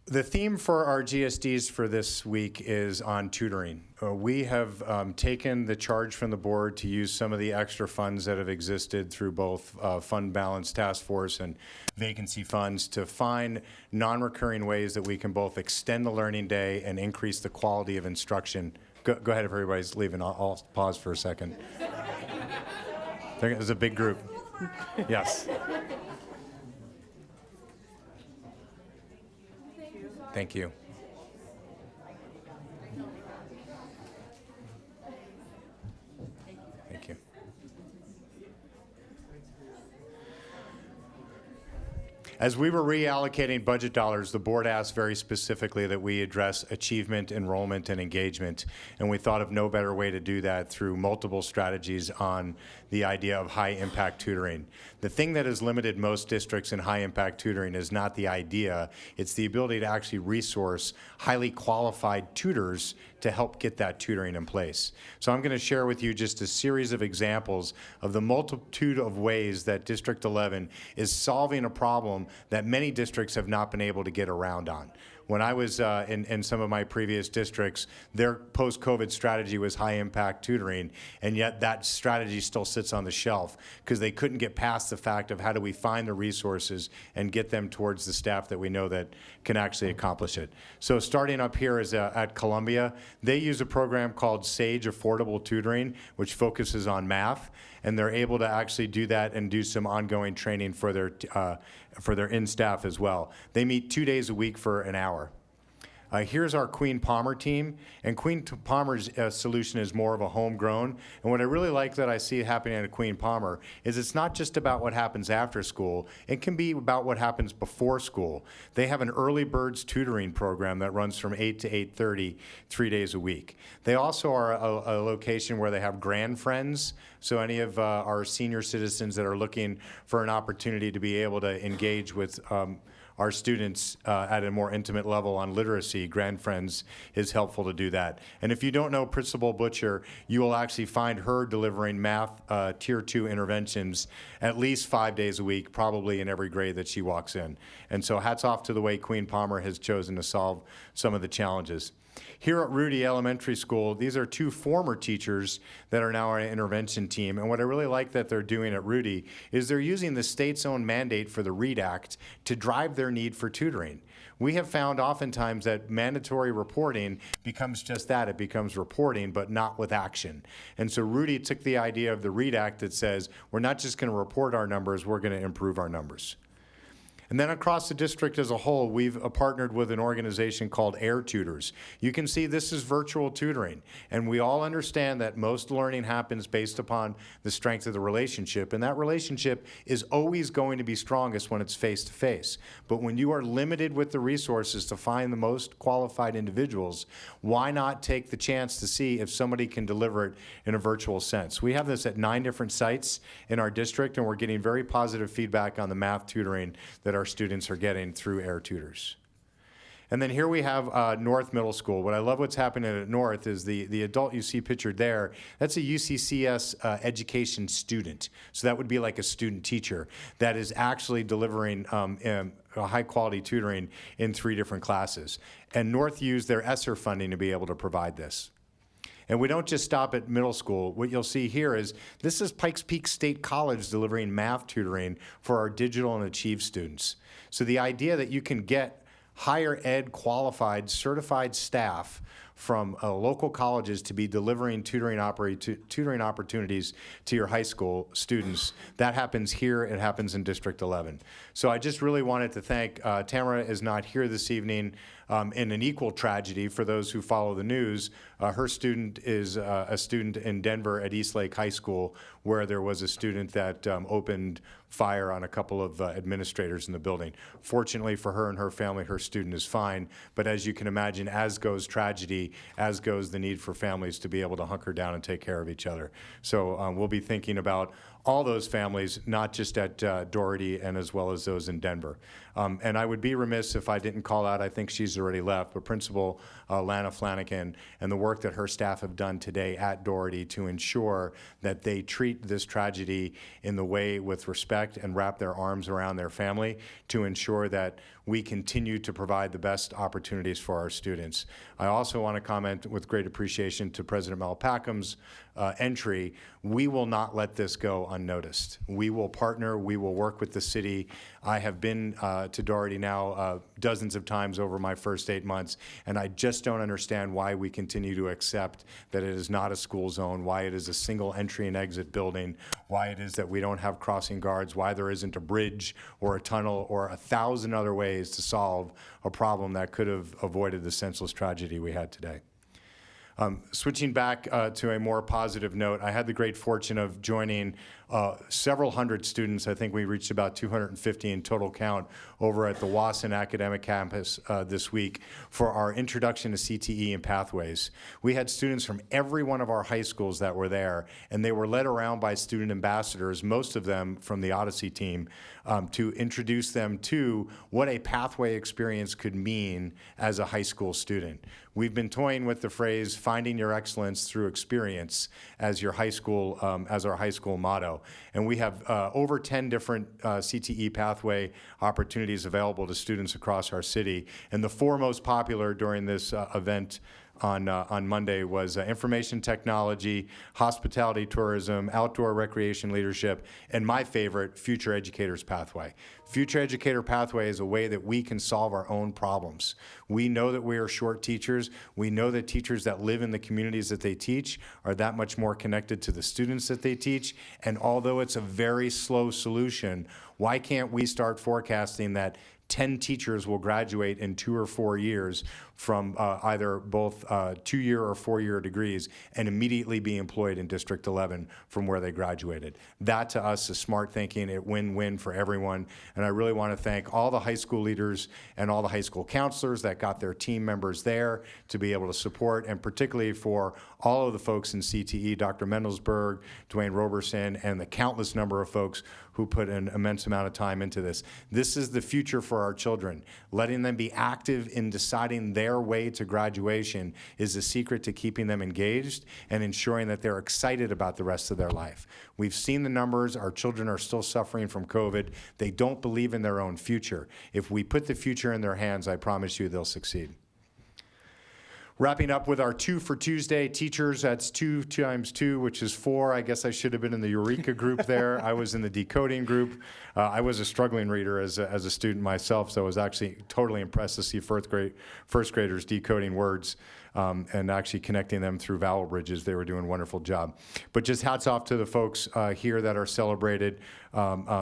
[SPEAKER 7] The theme for our GSDs for this week is on tutoring. We have taken the charge from the board to use some of the extra funds that have existed through both Fund Balance Task Force and vacancy funds to find non-recurring ways that we can both extend the learning day and increase the quality of instruction. Go ahead if everybody's leaving. I'll pause for a second. There's a big group. Yes. Thank you. Thank you. As we were reallocating budget dollars, the board asked very specifically that we address achievement, enrollment, and engagement, and we thought of no better way to do that through multiple strategies on the idea of high-impact tutoring. The thing that has limited most districts in high-impact tutoring is not the idea, it's the ability to actually resource highly qualified tutors to help get that tutoring in place. So I'm going to share with you just a series of examples of the multitude of ways that District 11 is solving a problem that many districts have not been able to get around on. When I was in some of my previous districts, their post-COVID strategy was high-impact tutoring, and yet that strategy still sits on the shelf because they couldn't get past the fact of how do we find the resources and get them towards the staff that we know that can actually accomplish it. So starting up here is at Columbia, they use a program called SAGE Affordable Tutoring, which focuses on math, and they're able to actually do that and do some ongoing training for their in-staff as well. They meet 2 days a week for an hour. Here's our Queen Palmer team, and Queen Palmer's solution is more of a homegrown. And what I really like that I see happening at Queen Palmer is it's not just about what happens after school, it can be about what happens before school. They have an early birds tutoring program that runs from 8 to 8:30, 3 days a week. They also are a location where they have grand friends, so any of our senior citizens that are looking for an opportunity to be able to engage with our students at a more intimate level on literacy, Grand Friends is helpful to do that. And if you don't know Principal Butcher, you will actually find her delivering math Tier 2 interventions at least 5 days a week, probably in every grade that she walks in. And so hats off to the way Queen Palmer has chosen to solve some of the challenges. Here at Rudy Elementary School, these are two former teachers that are now on an intervention team. And what I really like that they're doing at Rudy is they're using the state's own mandate for the READ Act to drive their need for tutoring. We have found oftentimes that mandatory reporting becomes just that, it becomes reporting, but not with action. And so Rudy took the idea of the READ Act that says, we're not just going to report our numbers, we're going to improve our numbers. And then across the district as a whole, we've partnered with an organization called Air Tutors. You can see this is virtual tutoring, and we all understand that most learning happens based upon the strength of the relationship, and that relationship is always going to be strongest when it's face-to-face. But when you are limited with the resources to find the most qualified individuals, why not take the chance to see if somebody can deliver it in a virtual sense? We have this at 9 different sites in our district, and we're getting very positive feedback on the math tutoring that our students are getting through Air Tutors. And then here we have North Middle School. What I love what's happening at North is the adult you see pictured there, that's a UCCS education student. So that would be like a student teacher that is actually delivering high quality tutoring in 3 different classes. And North used their ESSER funding to be able to provide this. And we don't just stop at middle school. What you'll see here is this is Pikes Peak State College delivering math tutoring for our digital and achieve students. So the idea that you can get higher ed qualified, certified staff from local colleges to be delivering tutoring opportunities to your high school students. That happens here, it happens in District 11. So I just really wanted to thank, Tamara is not here this evening in an equal tragedy for those who follow the news. Her student is a student in Denver at Eastlake High School where there was a student that opened fire on a couple of administrators in the building. Fortunately for her and her family, her student is fine, but as you can imagine, as goes tragedy, as goes the need for families to be able to hunker down and take care of each other. So we'll be thinking about all those families, not just at Doherty and as well as those in Denver. And I would be remiss if I didn't call out, I think she's already left, but Principal Lana Flanagan and the work that her staff have done today at Doherty to ensure that they treat this tragedy in the way with respect and wrap their arms around their family to ensure that we continue to provide the best opportunities for our students. I also want to comment with great appreciation to President Malpackham's entry. We will not let this go unnoticed. We will partner, we will work with the city. I have been to Doherty now dozens of times over my first 8 months, and I just don't understand why we continue to accept that it is not a school zone, why it is a single entry and exit building, why it is that we don't have crossing guards, why there isn't a bridge or a tunnel or 1,000 other ways to solve a problem that could have avoided the senseless tragedy we had today. Switching back to a more positive note, I had the great fortune of joining several hundred students. I think we reached about 250 in total count over at the Wasson Academic Campus this week for our Introduction to CTE and Pathways. We had students from every one of our high schools that were there, and they were led around by student ambassadors, most of them from the Odyssey team, to introduce them to what a pathway experience could mean as a high school student. We've been toying with the phrase "finding your excellence through experience" as your high school, as our high school motto. And we have over 10 different CTE pathway opportunities available to students across our city. And the four most popular during this event on Monday was information technology, hospitality tourism, outdoor recreation leadership, and my favorite, Future Educators Pathway. Future Educator Pathway is a way that we can solve our own problems. We know that we are short teachers. We know that teachers that live in the communities that they teach are that much more connected to the students that they teach. And although it's a very slow solution, why can't we start forecasting that 10 teachers will graduate in 2 or 4 years from either both 2-year or 4-year degrees and immediately be employed in District 11 from where they graduated. That to us is smart thinking, it win-win for everyone. And I really want to thank all the high school leaders and all the high school counselors that got their team members there to be able to support, and particularly for all of the folks in CTE, Dr. Mendelsberg, Dwayne Roberson, and the countless number of folks who put an immense amount of time into this. This is the future for our children. Letting them be active in deciding their way to graduation is the secret to keeping them engaged and ensuring that they're excited about the rest of their life. We've seen the numbers. Our children are still suffering from COVID. They don't believe in their own future. If we put the future in their hands, I promise you they'll succeed. Wrapping up with our 2 for Tuesday teachers, that's 2 times 2, which is 4. I guess I should have been in the Eureka group there. I was in the decoding group. I was a struggling reader as a student myself, so I was actually totally impressed to see first graders decoding words and actually connecting them through vowel bridges. They were doing a wonderful job. But just hats off to the folks here that are celebrated,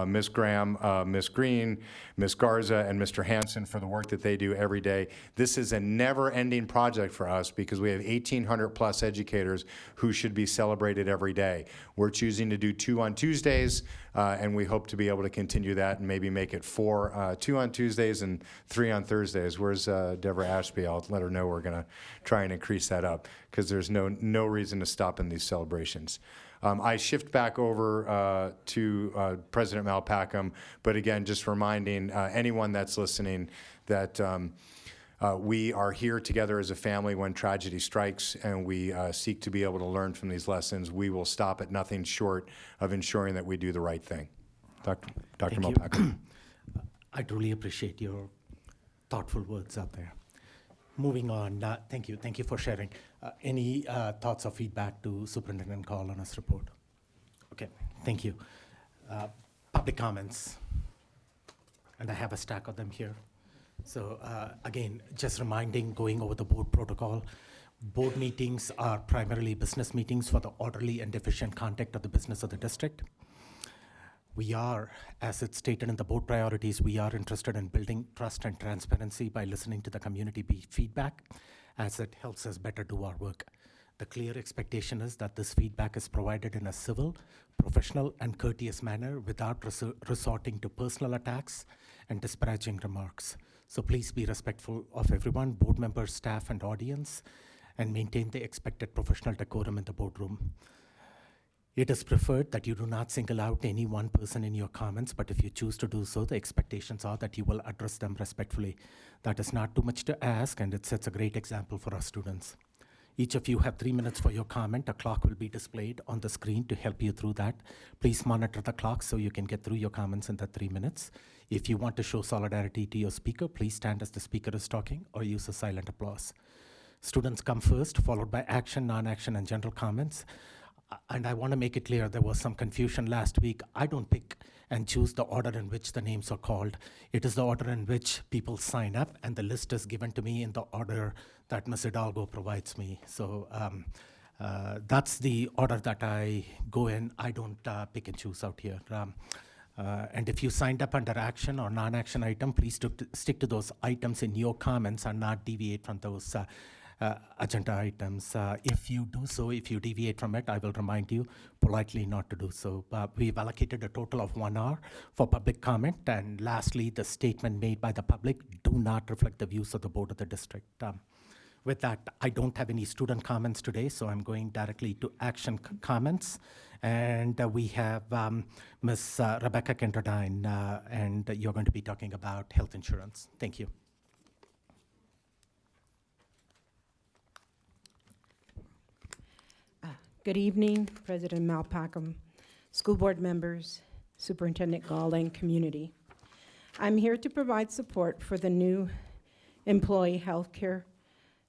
[SPEAKER 7] Miss Graham, Miss Green, Miss Garza, and Mr. Hansen for the work that they do every day. This is a never-ending project for us because we have 1,800 plus educators who should be celebrated every day. We're choosing to do 2 on Tuesdays, and we hope to be able to continue that and maybe make it 4, 2 on Tuesdays and 3 on Thursdays. Where's Deborah Ashby? I'll let her know we're going to try and increase that up because there's no reason to stop in these celebrations. I shift back over to President Malpackham, but again, just reminding anyone that's listening that we are here together as a family when tragedy strikes, and we seek to be able to learn from these lessons. We will stop at nothing short of ensuring that we do the right thing. Dr. Malpackham.
[SPEAKER 1] I truly appreciate your thoughtful words out there. Moving on, thank you for sharing. Any thoughts or feedback to Superintendent Gall on his report? Okay, thank you. Public comments, and I have a stack of them here. So again, just reminding, going over the board protocol, board meetings are primarily business meetings for the orderly and efficient conduct of the business of the district. We are, as it's stated in the board priorities, we are interested in building trust and transparency by listening to the community feedback, as it helps us better do our work. The clear expectation is that this feedback is provided in a civil, professional, and courteous manner without resorting to personal attacks and disparaging remarks. So please be respectful of everyone, board members, staff, and audience, and maintain the expected professional decorum in the boardroom. It is preferred that you do not single out any one person in your comments, but if you choose to do so, the expectations are that you will address them respectfully. That is not too much to ask, and it sets a great example for our students. Each of you have 3 minutes for your comment. A clock will be displayed on the screen to help you through that. Please monitor the clock so you can get through your comments in the 3 minutes. If you want to show solidarity to your speaker, please stand as the speaker is talking or use a silent applause. Students come first, followed by action, non-action, and general comments. And I want to make it clear, there was some confusion last week. I don't pick and choose the order in which the names are called. It is the order in which people sign up, and the list is given to me in the order that Ms. Hidalgo provides me. So that's the order that I go in. I don't pick and choose out here. And if you signed up under action or non-action item, please stick to those items in your comments and not deviate from those agenda items. If you do so, if you deviate from it, I will remind you politely not to do so. We've allocated a total of 1 hour for public comment. And lastly, the statement made by the public do not reflect the views of the board of the district. With that, I don't have any student comments today, so I'm going directly to action comments. And we have Ms. Rebecca Kenderdine, and you're going to be talking about health insurance. Thank you.
[SPEAKER 19] Good evening, President Malpacum, school board members, Superintendent Gall, and community. I'm here to provide support for the new employee health care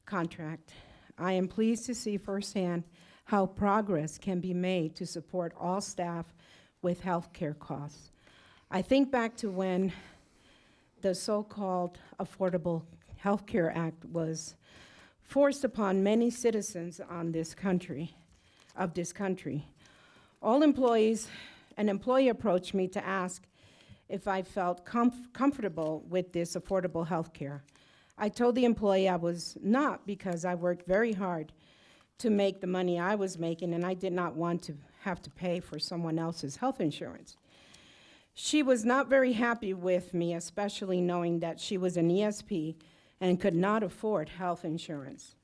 [SPEAKER 19] contract. I am pleased to see firsthand how progress can be made to support all staff with health care costs. I think back to when the so-called Affordable Health Care Act was forced upon many citizens on this country. All employees, an employee approached me to ask if I felt comfortable with this affordable health care. I told the employee I was not, because I worked very hard to make the money I was making, and I did not want to have to pay for someone else's health insurance. She was not very happy with me, especially knowing that she was an ESP and could not afford health insurance.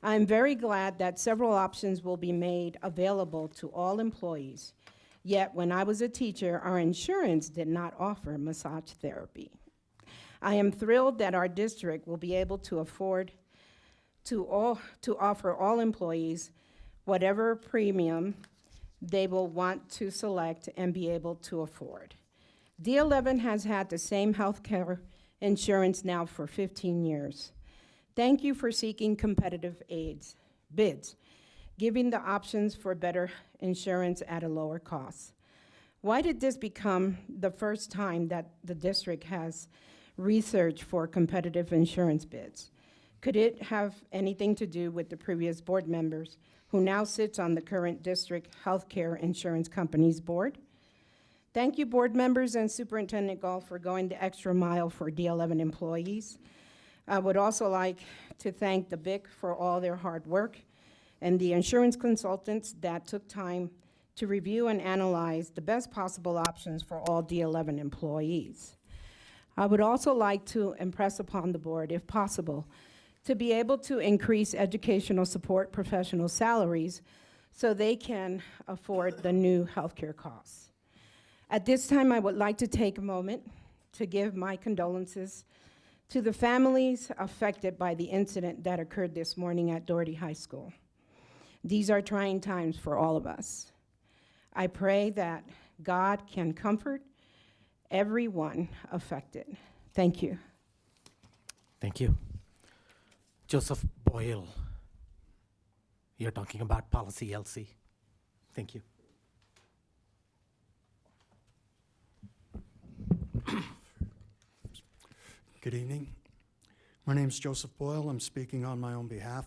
[SPEAKER 19] I'm very glad that several options will be made available to all employees. Yet, when I was a teacher, our insurance did not offer massage therapy. I am thrilled that our district will be able to afford to offer all employees whatever premium they will want to select and be able to afford. D11 has had the same health care insurance now for 15 years. Thank you for seeking competitive bids, giving the options for better insurance at a lower cost. Why did this become the first time that the district has researched for competitive insurance bids? Could it have anything to do with the previous board members who now sits on the current district healthcare insurance company's board? Thank you, board members and Superintendent Gall, for going the extra mile for D11 employees. I would also like to thank the BIC for all their hard work and the insurance consultants that took time to review and analyze the best possible options for all D11 employees. I would also like to impress upon the board, if possible, to be able to increase educational support professional salaries so they can afford the new healthcare costs. At this time, I would like to take a moment to give my condolences to the families affected by the incident that occurred this morning at Doherty High School. These are trying times for all of us. I pray that God can comfort everyone affected. Thank you.
[SPEAKER 1] Thank you. Joseph Boyle, you're talking about policy LC. Thank you.
[SPEAKER 20] Good evening. My name is Joseph Boyle. I'm speaking on my own behalf.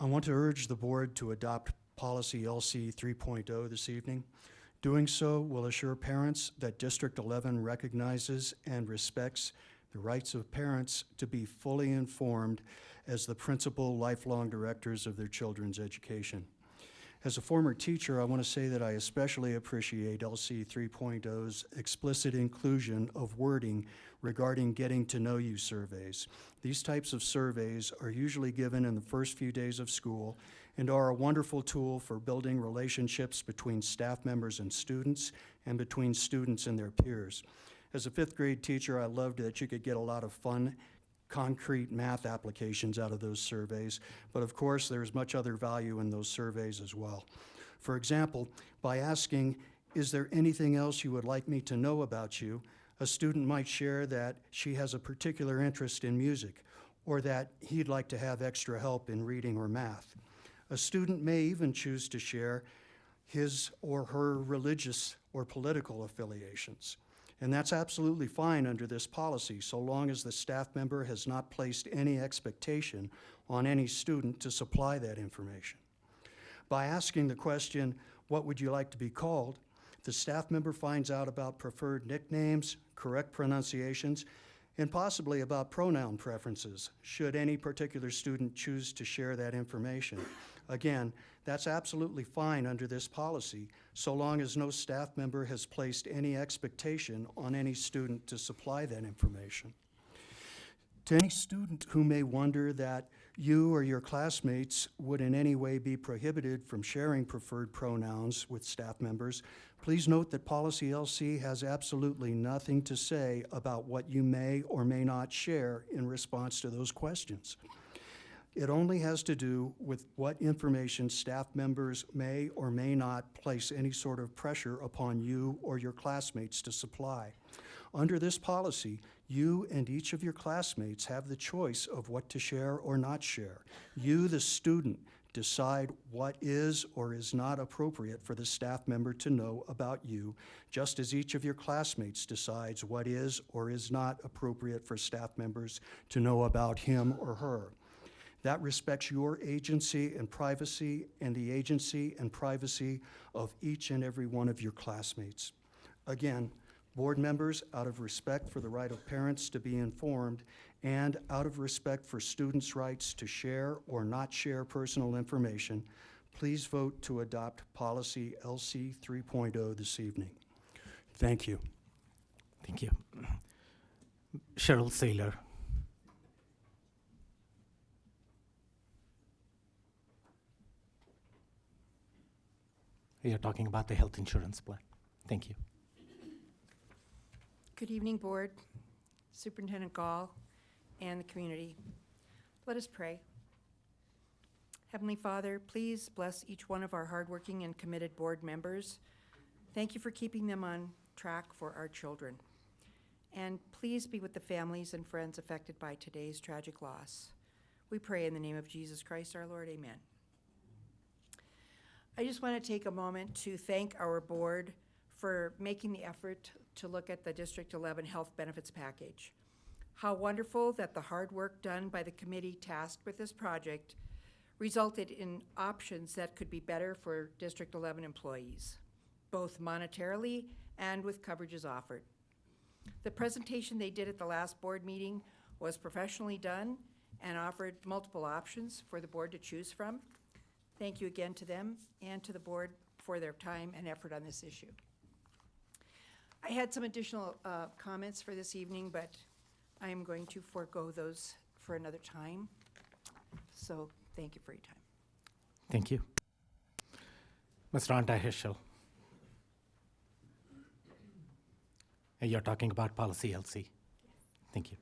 [SPEAKER 20] I want to urge the board to adopt policy LC 3.0 this evening. Doing so will assure parents that District 11 recognizes and respects the rights of parents to be fully informed as the principal lifelong directors of their children's education. As a former teacher, I want to say that I especially appreciate LC 3.0's explicit inclusion of wording regarding getting to know you surveys. These types of surveys are usually given in the first few days of school and are a wonderful tool for building relationships between staff members and students and between students and their peers. As a fifth grade teacher, I loved that you could get a lot of fun, concrete math applications out of those surveys, but of course there's much other value in those surveys as well. For example, by asking, "Is there anything else you would like me to know about you?" a student might share that she has a particular interest in music, or that he'd like to have extra help in reading or math. A student may even choose to share his or her religious or political affiliations. And that's absolutely fine under this policy, so long as the staff member has not placed any expectation on any student to supply that information. By asking the question, "What would you like to be called?" the staff member finds out about preferred nicknames, correct pronunciations, and possibly about pronoun preferences, should any particular student choose to share that information. Again, that's absolutely fine under this policy, so long as no staff member has placed any expectation on any student to supply that information. To any student who may wonder that you or your classmates would in any way be prohibited from sharing preferred pronouns with staff members, please note that Policy LC has absolutely nothing to say about what you may or may not share in response to those questions. It only has to do with what information staff members may or may not place any sort of pressure upon you or your classmates to supply. Under this policy, you and each of your classmates have the choice of what to share or not share. You, the student, decide what is or is not appropriate for the staff member to know about you, just as each of your classmates decides what is or is not appropriate for staff members to know about him or her. That respects your agency and privacy and the agency and privacy of each and every one of your classmates. Again, board members, out of respect for the right of parents to be informed and out of respect for students' rights to share or not share personal information, please vote to adopt Policy LC 3.0 this evening. Thank you.
[SPEAKER 1] Thank you. Cheryl Saylor. You're talking about the health insurance plan. Thank you.
[SPEAKER 21] Good evening, Board, Superintendent Gall, and the community. Let us pray. Heavenly Father, please bless each one of our hardworking and committed board members. Thank you for keeping them on track for our children. And please be with the families and friends affected by today's tragic loss. We pray in the name of Jesus Christ, our Lord. Amen. I just want to take a moment to thank our board for making the effort to look at the District 11 health benefits package. How wonderful that the hard work done by the committee tasked with this project resulted in options that could be better for District 11 employees, both monetarily and with coverages offered. The presentation they did at the last board meeting was professionally done and offered multiple options for the board to choose from. Thank you again to them and to the board for their time and effort on this issue. I had some additional comments for this evening, but I am going to forego those for another time. So thank you for your time.
[SPEAKER 1] Thank you. Ms. Rhonda Heschel. And you're talking about Policy LC. Thank you.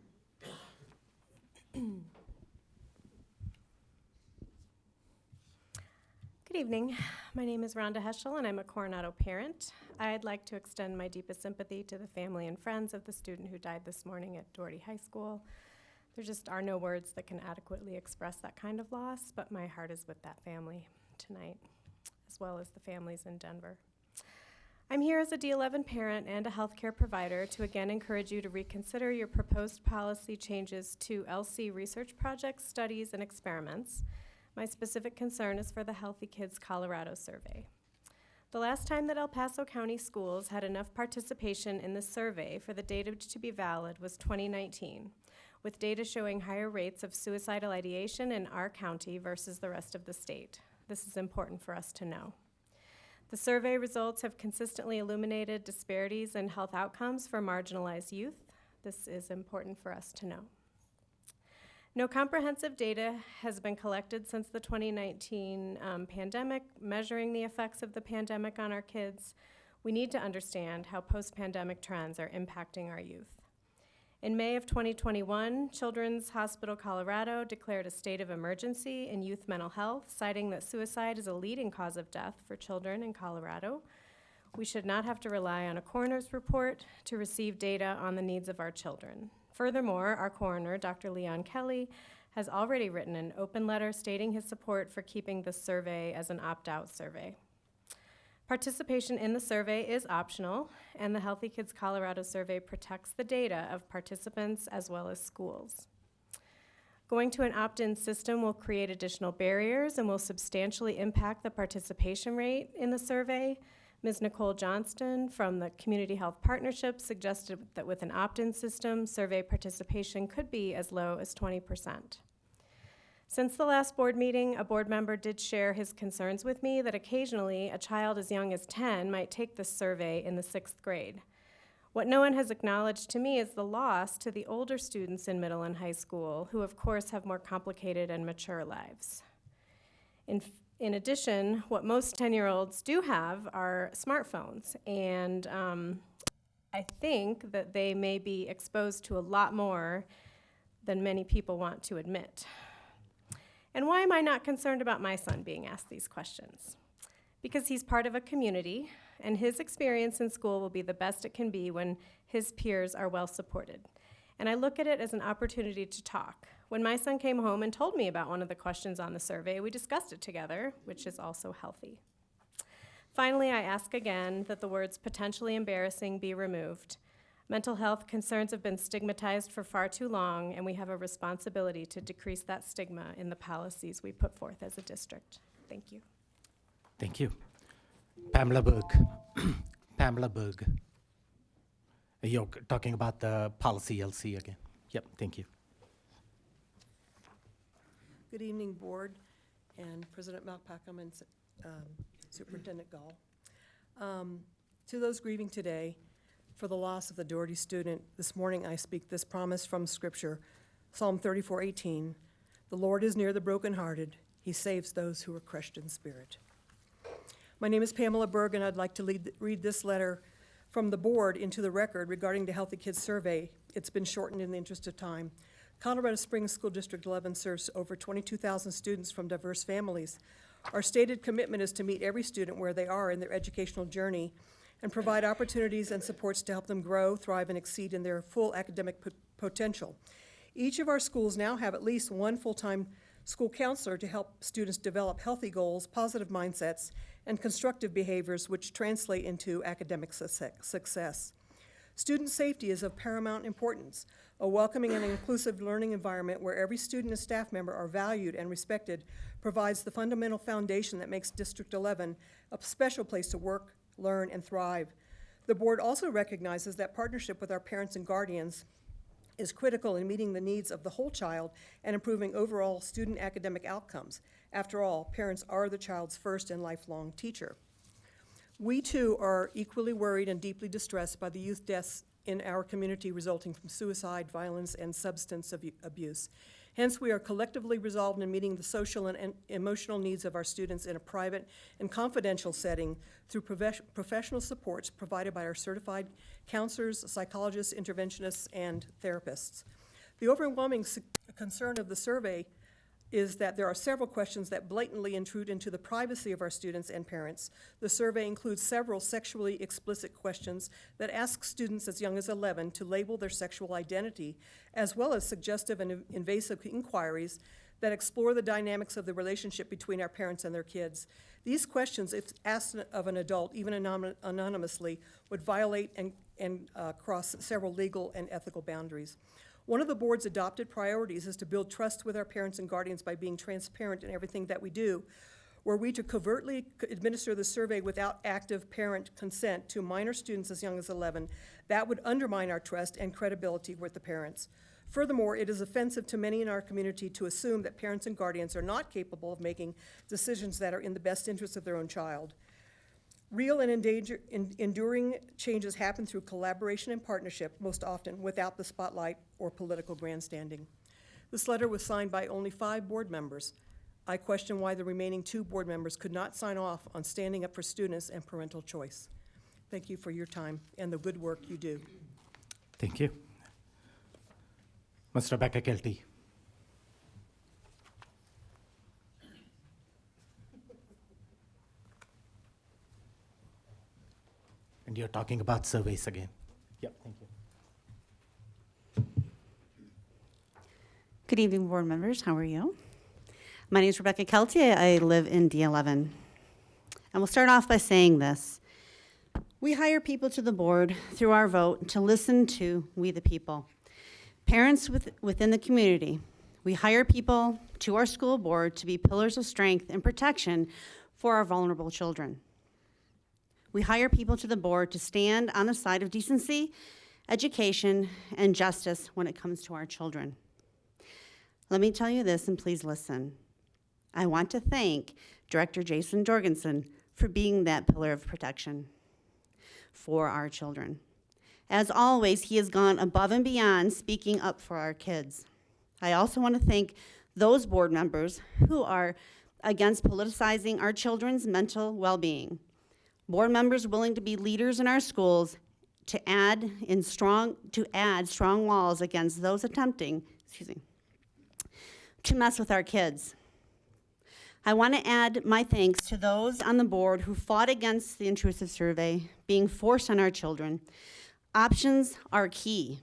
[SPEAKER 22] Good evening. My name is Rhonda Heschel, and I'm a Coronado parent. I'd like to extend my deepest sympathy to the family and friends of the student who died this morning at Doherty High School. There just are no words that can adequately express that kind of loss, but my heart is with that family tonight, as well as the families in Denver. I'm here as a D11 parent and a healthcare provider to again encourage you to reconsider your proposed policy changes to LC research projects, studies, and experiments. My specific concern is for the Healthy Kids Colorado survey. The last time that El Paso County schools had enough participation in the survey for the data to be valid was 2019, with data showing higher rates of suicidal ideation in our county versus the rest of the state. This is important for us to know. The survey results have consistently illuminated disparities in health outcomes for marginalized youth. This is important for us to know. No comprehensive data has been collected since the 2019 pandemic, measuring the effects of the pandemic on our kids. We need to understand how post-pandemic trends are impacting our youth. In May of 2021, Children's Hospital Colorado declared a state of emergency in youth mental health, citing that suicide is a leading cause of death for children in Colorado. We should not have to rely on a coroner's report to receive data on the needs of our children. Furthermore, our coroner, Dr. Leon Kelly, has already written an open letter stating his support for keeping the survey as an opt-out survey. Participation in the survey is optional, and the Healthy Kids Colorado survey protects the data of participants as well as schools. Going to an opt-in system will create additional barriers and will substantially impact the participation rate in the survey. Ms. Nicole Johnston from the Community Health Partnership suggested that with an opt-in system, survey participation could be as low as 20%. Since the last board meeting, a board member did share his concerns with me that occasionally a child as young as 10 might take this survey in the 6th grade. What no one has acknowledged to me is the loss to the older students in middle and high school, who of course have more complicated and mature lives. In addition, what most 10-year-olds do have are smartphones, and I think that they may be exposed to a lot more than many people want to admit. And why am I not concerned about my son being asked these questions? Because he's part of a community, and his experience in school will be the best it can be when his peers are well supported. And I look at it as an opportunity to talk. When my son came home and told me about one of the questions on the survey, we discussed it together, which is also healthy. Finally, I ask again that the words potentially embarrassing be removed. Mental health concerns have been stigmatized for far too long, and we have a responsibility to decrease that stigma in the policies we put forth as a district. Thank you.
[SPEAKER 1] Thank you. Pamela Berg. Pamela Berg. You're talking about the policy LC again. Yep, thank you.
[SPEAKER 6] Good evening, Board and President Malpacum and Superintendent Gall. To those grieving today for the loss of the Doherty student, this morning I speak this promise from Scripture, Psalm 34:18. The Lord is near the brokenhearted. He saves those who are crushed in spirit. My name is Pamela Berg, and I'd like to read this letter from the board into the record regarding the Healthy Kids Survey. It's been shortened in the interest of time. Colorado Springs School District 11 serves over 22,000 students from diverse families. Our stated commitment is to meet every student where they are in their educational journey and provide opportunities and supports to help them grow, thrive, and exceed in their full academic potential. Each of our schools now have at least one full-time school counselor to help students develop healthy goals, positive mindsets, and constructive behaviors which translate into academic success. Student safety is of paramount importance. A welcoming and inclusive learning environment where every student and staff member are valued and respected provides the fundamental foundation that makes District 11 a special place to work, learn, and thrive. The board also recognizes that partnership with our parents and guardians is critical in meeting the needs of the whole child and improving overall student academic outcomes. After all, parents are the child's first and lifelong teacher. We too are equally worried and deeply distressed by the youth deaths in our community resulting from suicide, violence, and substance abuse. Hence, we are collectively resolved in meeting the social and emotional needs of our students in a private and confidential setting through professional supports provided by our certified counselors, psychologists, interventionists, and therapists. The overwhelming concern of the survey is that there are several questions that blatantly intrude into the privacy of our students and parents. The survey includes several sexually explicit questions that ask students as young as 11 to label their sexual identity, as well as suggestive and invasive inquiries that explore the dynamics of the relationship between our parents and their kids. These questions, if asked of an adult, even anonymously, would violate and cross several legal and ethical boundaries. One of the board's adopted priorities is to build trust with our parents and guardians by being transparent in everything that we do. Were we to covertly administer the survey without active parent consent to minor students as young as 11, that would undermine our trust and credibility with the parents. Furthermore, it is offensive to many in our community to assume that parents and guardians are not capable of making decisions that are in the best interest of their own child. Real and enduring changes happen through collaboration and partnership, most often without the spotlight or political grandstanding. This letter was signed by only 5 board members. I question why the remaining 2 board members could not sign off on standing up for students and parental choice. Thank you for your time and the good work you do.
[SPEAKER 1] Thank you. Mr. Baccalaurette. And you're talking about surveys again. Yep, thank you.
[SPEAKER 9] Good evening, board members. How are you? My name is Rebecca Kelty. I live in D11. And we'll start off by saying this. We hire people to the board through our vote to listen to we the people. Parents within the community. We hire people to our school board to be pillars of strength and protection for our vulnerable children. We hire people to the board to stand on the side of decency, education, and justice when it comes to our children. Let me tell you this, and please listen. I want to thank Director Jason Jorgensen for being that pillar of protection for our children. As always, he has gone above and beyond speaking up for our kids. I also want to thank those board members who are against politicizing our children's mental well-being. Board members willing to be leaders in our schools to add strong walls against those attempting, to mess with our kids. I want to add my thanks to those on the board who fought against the intrusive survey being forced on our children. Options are key.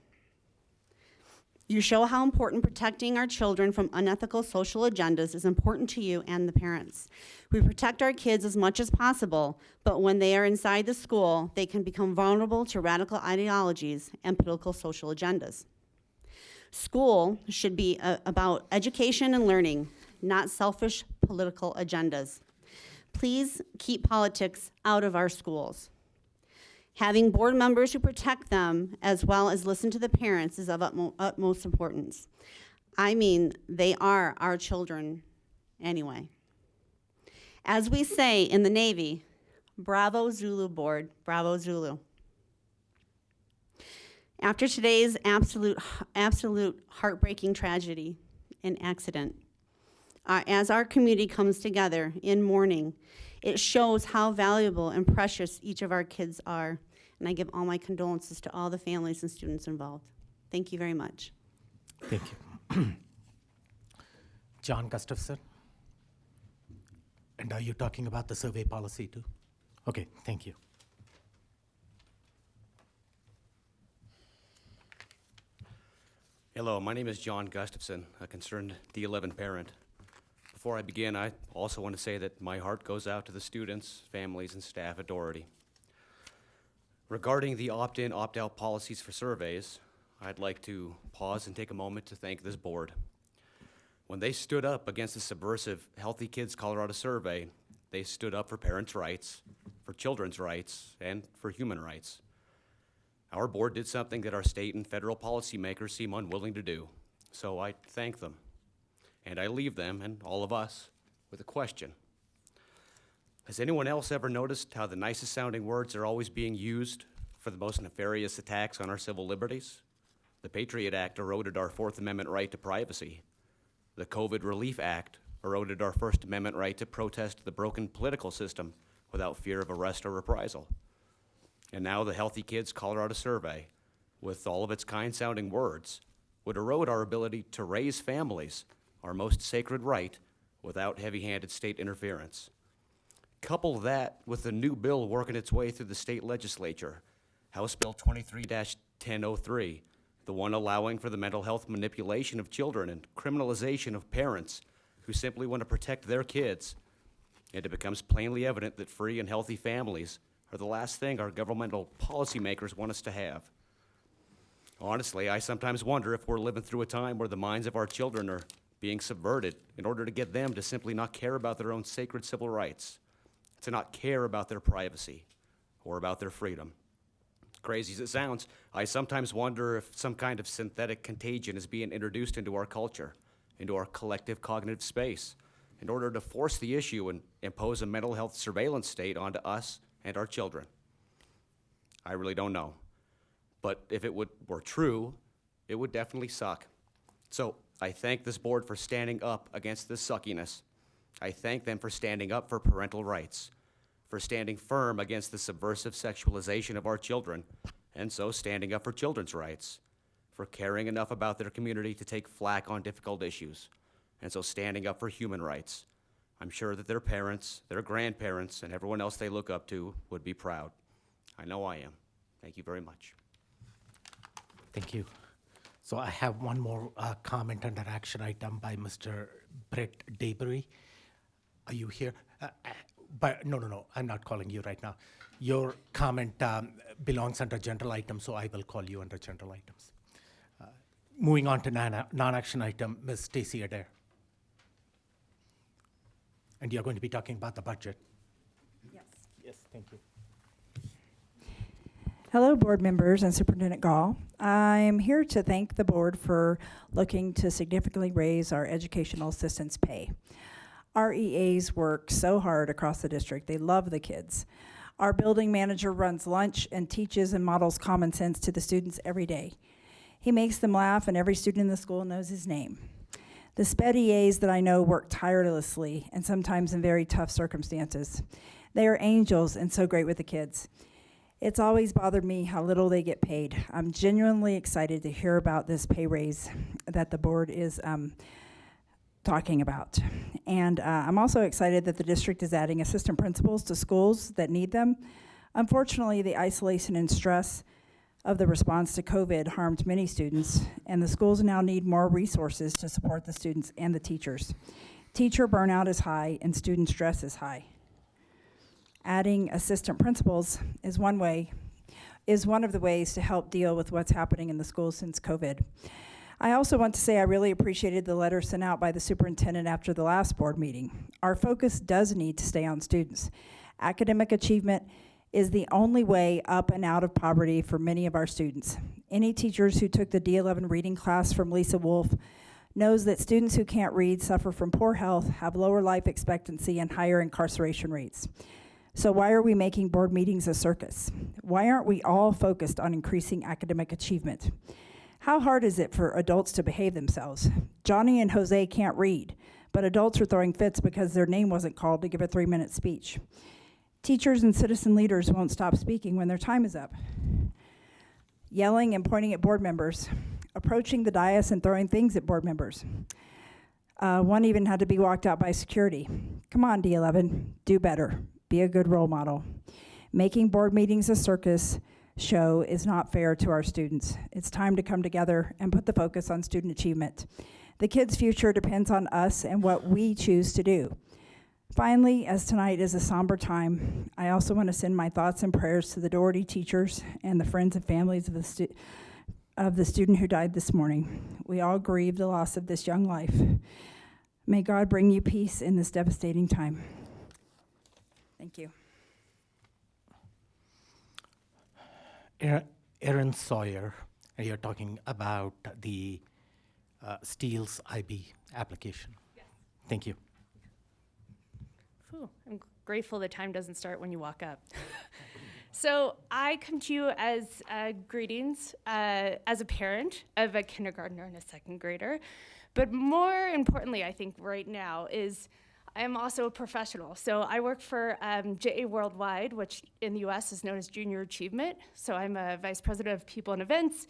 [SPEAKER 9] You show how important protecting our children from unethical social agendas is important to you and the parents. We protect our kids as much as possible, but when they are inside the school, they can become vulnerable to radical ideologies and political social agendas. School should be about education and learning, not selfish political agendas. Please keep politics out of our schools. Having board members who protect them as well as listen to the parents is of utmost importance. I mean, they are our children anyway. As we say in the Navy, bravo Zulu board, bravo Zulu. After today's absolute heartbreaking tragedy and accident, as our community comes together in mourning, it shows how valuable and precious each of our kids are. And I give all my condolences to all the families and students involved. Thank you very much.
[SPEAKER 1] Thank you. John Gustafson. And are you talking about the survey policy too? Okay, thank you.
[SPEAKER 10] Hello, my name is John Gustafson, a concerned D11 parent. Before I begin, I also want to say that my heart goes out to the students, families, and staff at Doherty. Regarding the opt-in, opt-out policies for surveys, I'd like to pause and take a moment to thank this board. When they stood up against the subversive Healthy Kids Colorado survey, they stood up for parents' rights, for children's rights, and for human rights. Our board did something that our state and federal policymakers seem unwilling to do, so I thank them. And I leave them, and all of us, with a question. Has anyone else ever noticed how the nicest sounding words are always being used for the most nefarious attacks on our civil liberties? The Patriot Act eroded our Fourth Amendment right to privacy. The COVID Relief Act eroded our First Amendment right to protest the broken political system without fear of arrest or reprisal. And now the Healthy Kids Colorado survey, with all of its kind-sounding words, would erode our ability to raise families, our most sacred right, without heavy-handed state interference. Couple that with the new bill working its way through the state legislature, House Bill 23-1003, the one allowing for the mental health manipulation of children and criminalization of parents who simply want to protect their kids, and it becomes plainly evident that free and healthy families are the last thing our governmental policymakers want us to have. Honestly, I sometimes wonder if we're living through a time where the minds of our children are being subverted in order to get them to simply not care about their own sacred civil rights, to not care about their privacy or about their freedom. crazy as it sounds, I sometimes wonder if some kind of synthetic contagion is being introduced into our culture, into our collective cognitive space, in order to force the issue and impose a mental health surveillance state onto us and our children. I really don't know. But if it were true, it would definitely suck. So I thank this board for standing up against this suckiness. I thank them for standing up for parental rights, for standing firm against the subversive sexualization of our children, and so standing up for children's rights, for caring enough about their community to take flack on difficult issues, and so standing up for human rights. I'm sure that their parents, their grandparents, and everyone else they look up to would be proud. I know I am. Thank you very much.
[SPEAKER 1] Thank you. So I have one more comment under action item by Mr. Brett Daybury. Are you here? But no, I'm not calling you right now. Your comment belongs under general items, so I will call you under general items. Moving on to non-action item, Ms. Stacy Adair. And you're going to be talking about the budget.
[SPEAKER 3] Yes.
[SPEAKER 1] Yes, thank you.
[SPEAKER 13] Hello, board members and Superintendent Gall. I'm here to thank the board for looking to significantly raise our educational assistants' pay. Our EAs work so hard across the district. They love the kids. Our building manager runs lunch and teaches and models common sense to the students every day. He makes them laugh, and every student in the school knows his name. The SPED EAs that I know work tirelessly and sometimes in very tough circumstances. They are angels and so great with the kids. It's always bothered me how little they get paid. I'm genuinely excited to hear about this pay raise that the board is talking about. And I'm also excited that the district is adding assistant principals to schools that need them. Unfortunately, the isolation and stress of the response to COVID harmed many students, and the schools now need more resources to support the students and the teachers. Teacher burnout is high and student stress is high. Adding assistant principals is one of the ways to help deal with what's happening in the schools since COVID. I also want to say I really appreciated the letter sent out by the superintendent after the last board meeting. Our focus does need to stay on students. Academic achievement is the only way up and out of poverty for many of our students. Any teachers who took the D11 reading class from Lisa Wolf knows that students who can't read suffer from poor health, have lower life expectancy, and higher incarceration rates. So why are we making board meetings a circus? Why aren't we all focused on increasing academic achievement? How hard is it for adults to behave themselves? Johnny and Jose can't read, but adults are throwing fits because their name wasn't called to give a 3-minute speech. Teachers and citizen leaders won't stop speaking when their time is up. Yelling and pointing at board members, approaching the dais and throwing things at board members. One even had to be walked out by security. Come on, D11, do better. Be a good role model. Making board meetings a circus show is not fair to our students. It's time to come together and put the focus on student achievement. The kids' future depends on us and what we choose to do. Finally, as tonight is a somber time, I also want to send my thoughts and prayers to the Doherty teachers and the friends and families of the student who died this morning. We all grieve the loss of this young life. May God bring you peace in this devastating time. Thank you.
[SPEAKER 1] Erin Sawyer, and you're talking about the Steele's IB application.
[SPEAKER 15] Yes.
[SPEAKER 1] Thank you.
[SPEAKER 15] Whew, I'm grateful that time doesn't start when you walk up. So I come to you as greetings as a parent of a kindergartner and a second grader. But more importantly, I think right now is I am also a professional. So I work for JA Worldwide, which in the US is known as Junior Achievement. So I'm a vice president of people and events.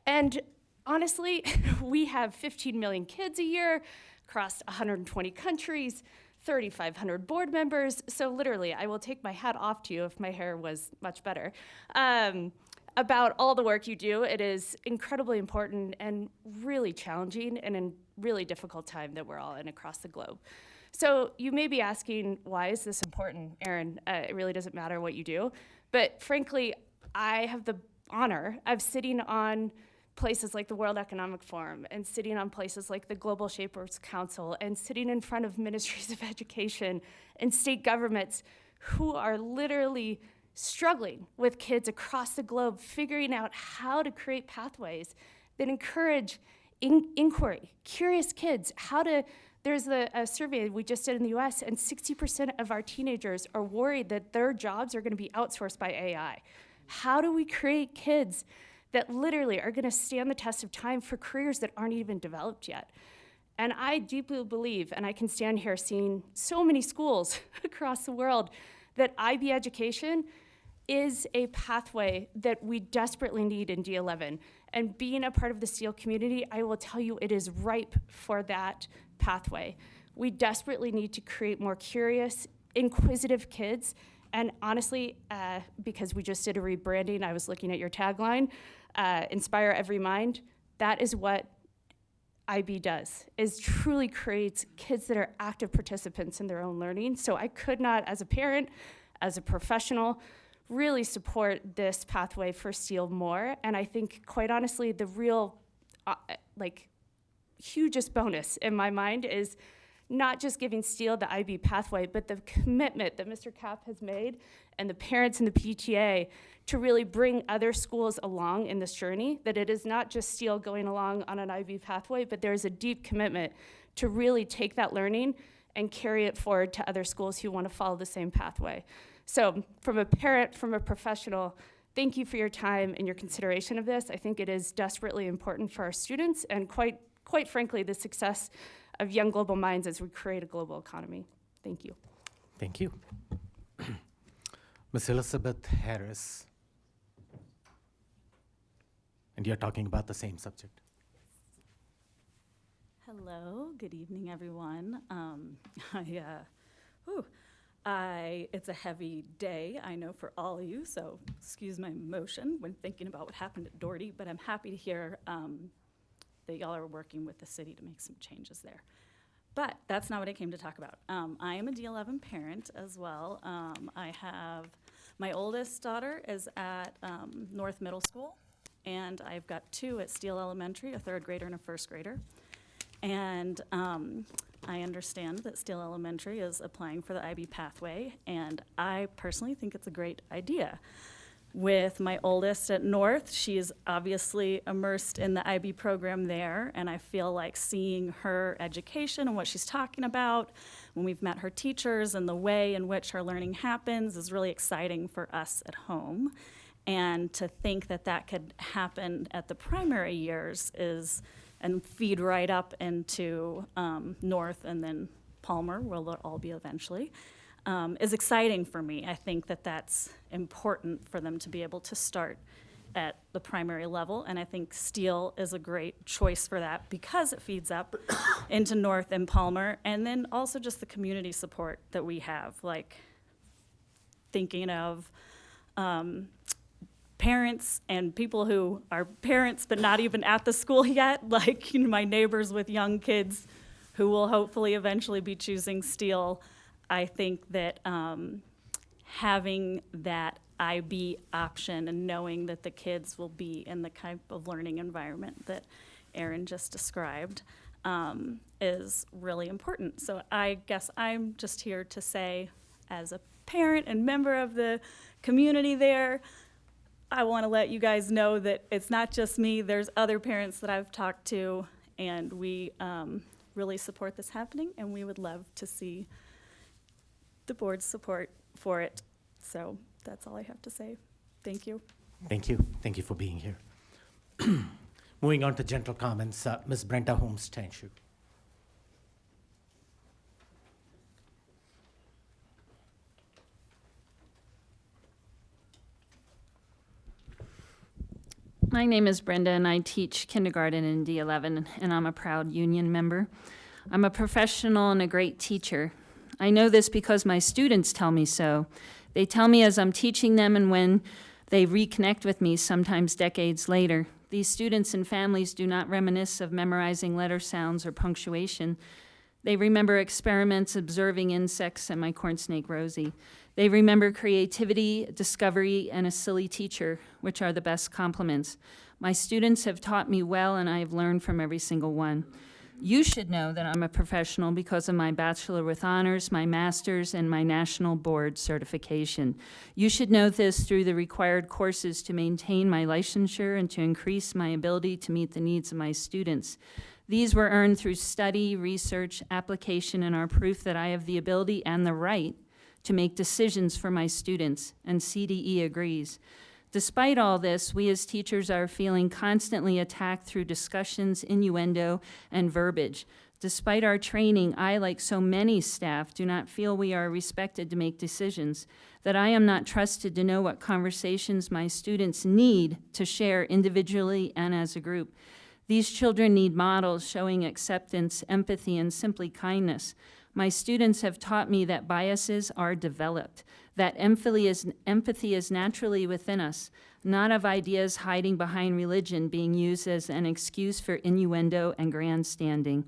[SPEAKER 15] And honestly, we have 15 million kids a year across 120 countries, 3,500 board members. So literally, I will take my hat off to you if my hair was much better. About all the work you do. It is incredibly important and really challenging and a really difficult time that we're all in across the globe. So you may be asking, why is this important, Erin? It really doesn't matter what you do. But frankly, I have the honor of sitting on places like the World Economic Forum and sitting on places like the Global Shapers Council and sitting in front of ministries of education and state governments who are literally struggling with kids across the globe, figuring out how to create pathways that encourage inquiry, curious kids, there's a survey we just did in the US, and 60% of our teenagers are worried that their jobs are gonna be outsourced by AI. How do we create kids that literally are gonna stand the test of time for careers that aren't even developed yet? And I deeply believe, and I can stand here seeing so many schools across the world, that IB education is a pathway that we desperately need in D11. And being a part of the SEAL community, I will tell you it is ripe for that pathway. We desperately need to create more curious, inquisitive kids. And honestly, because we just did a rebranding, I was looking at your tagline, inspire every mind. That is what IB does, is truly creates kids that are active participants in their own learning. So I could not, as a parent, as a professional, really support this pathway for SEAL more. And I think, quite honestly, the real, hugest bonus in my mind is not just giving SEAL the IB pathway, but the commitment that Mr. Kapp has made and the parents and the PTA to really bring other schools along in this journey, that it is not just SEAL going along on an IB pathway, but there's a deep commitment to really take that learning and carry it forward to other schools who want to follow the same pathway. So from a parent, from a professional, thank you for your time and your consideration of this. I think it is desperately important for our students and quite frankly, the success of young global minds as we create a global economy. Thank you.
[SPEAKER 1] Thank you. Ms. Elizabeth Harris. And you're talking about the same subject.
[SPEAKER 11] Hello, good evening, everyone. It's a heavy day, I know, for all of you, so excuse my emotion when thinking about what happened at Doherty, but I'm happy to hear that y'all are working with the city to make some changes there. But that's not what I came to talk about. I am a D11 parent as well. I have, my oldest daughter is at North Middle School, and I've got two at Steele Elementary, a third grader and a first grader. And I understand that Steele Elementary is applying for the IB pathway, and I personally think it's a great idea. With my oldest at North, she is obviously immersed in the IB program there, and I feel like seeing her education and what she's talking about when we've met her teachers and the way in which her learning happens is really exciting for us at home. And to think that that could happen at the primary years and feed right up into North and then Palmer, where they'll all be eventually, is exciting for me. I think that that's important for them to be able to start at the primary level, and I think Steele is a great choice for that because it feeds up into North and Palmer, and then also just the community support that we have, like thinking of parents and people who are parents but not even at the school yet, like my neighbors with young kids who will hopefully eventually be choosing Steele. I think that having that IB option and knowing that the kids will be in the type of learning environment that Erin just described is really important. So I guess I'm just here to say, as a parent and member of the community there, I want to let you guys know that it's not just me. There's other parents that I've talked to, and we really support this happening, and we would love to see the board's support for it. So that's all I have to say. Thank you.
[SPEAKER 1] Thank you. Thank you for being here. Moving on to general comments, Ms. Brenda Holmes-Tanshu.
[SPEAKER 16] My name is Brenda, and I teach kindergarten in D11, and I'm a proud union member. I'm a professional and a great teacher. I know this because my students tell me so. They tell me as I'm teaching them and when they reconnect with me, sometimes decades later. These students and families do not reminisce of memorizing letter sounds or punctuation. They remember experiments observing insects and my corn snake Rosie. They remember creativity, discovery, and a silly teacher, which are the best compliments. My students have taught me well, and I have learned from every single one. You should know that I'm a professional because of my Bachelor with Honors, my Master's, and my National Board certification. You should know this through the required courses to maintain my licensure and to increase my ability to meet the needs of my students. These were earned through study, research, application, and are proof that I have the ability and the right to make decisions for my students, and CDE agrees. Despite all this, we as teachers are feeling constantly attacked through discussions, innuendo, and verbiage. Despite our training, I, like so many staff, do not feel we are respected to make decisions, that I am not trusted to know what conversations my students need to share individually and as a group. These children need models showing acceptance, empathy, and simply kindness. My students have taught me that biases are developed, that empathy is naturally within us, not of ideas hiding behind religion being used as an excuse for innuendo and grandstanding.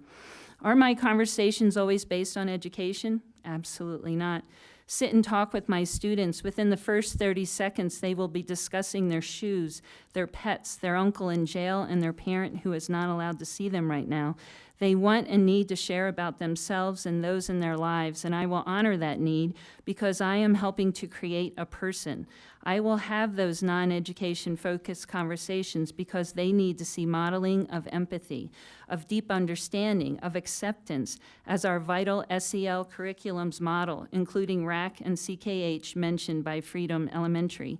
[SPEAKER 16] Are my conversations always based on education? Absolutely not. Sit and talk with my students. Within the first 30 seconds, they will be discussing their shoes, their pets, their uncle in jail, and their parent who is not allowed to see them right now. They want and need to share about themselves and those in their lives, and I will honor that need because I am helping to create a person. I will have those non-education focused conversations because they need to see modeling of empathy, of deep understanding, of acceptance as our vital SEL curriculums model, including RAC and CKH mentioned by Freedom Elementary.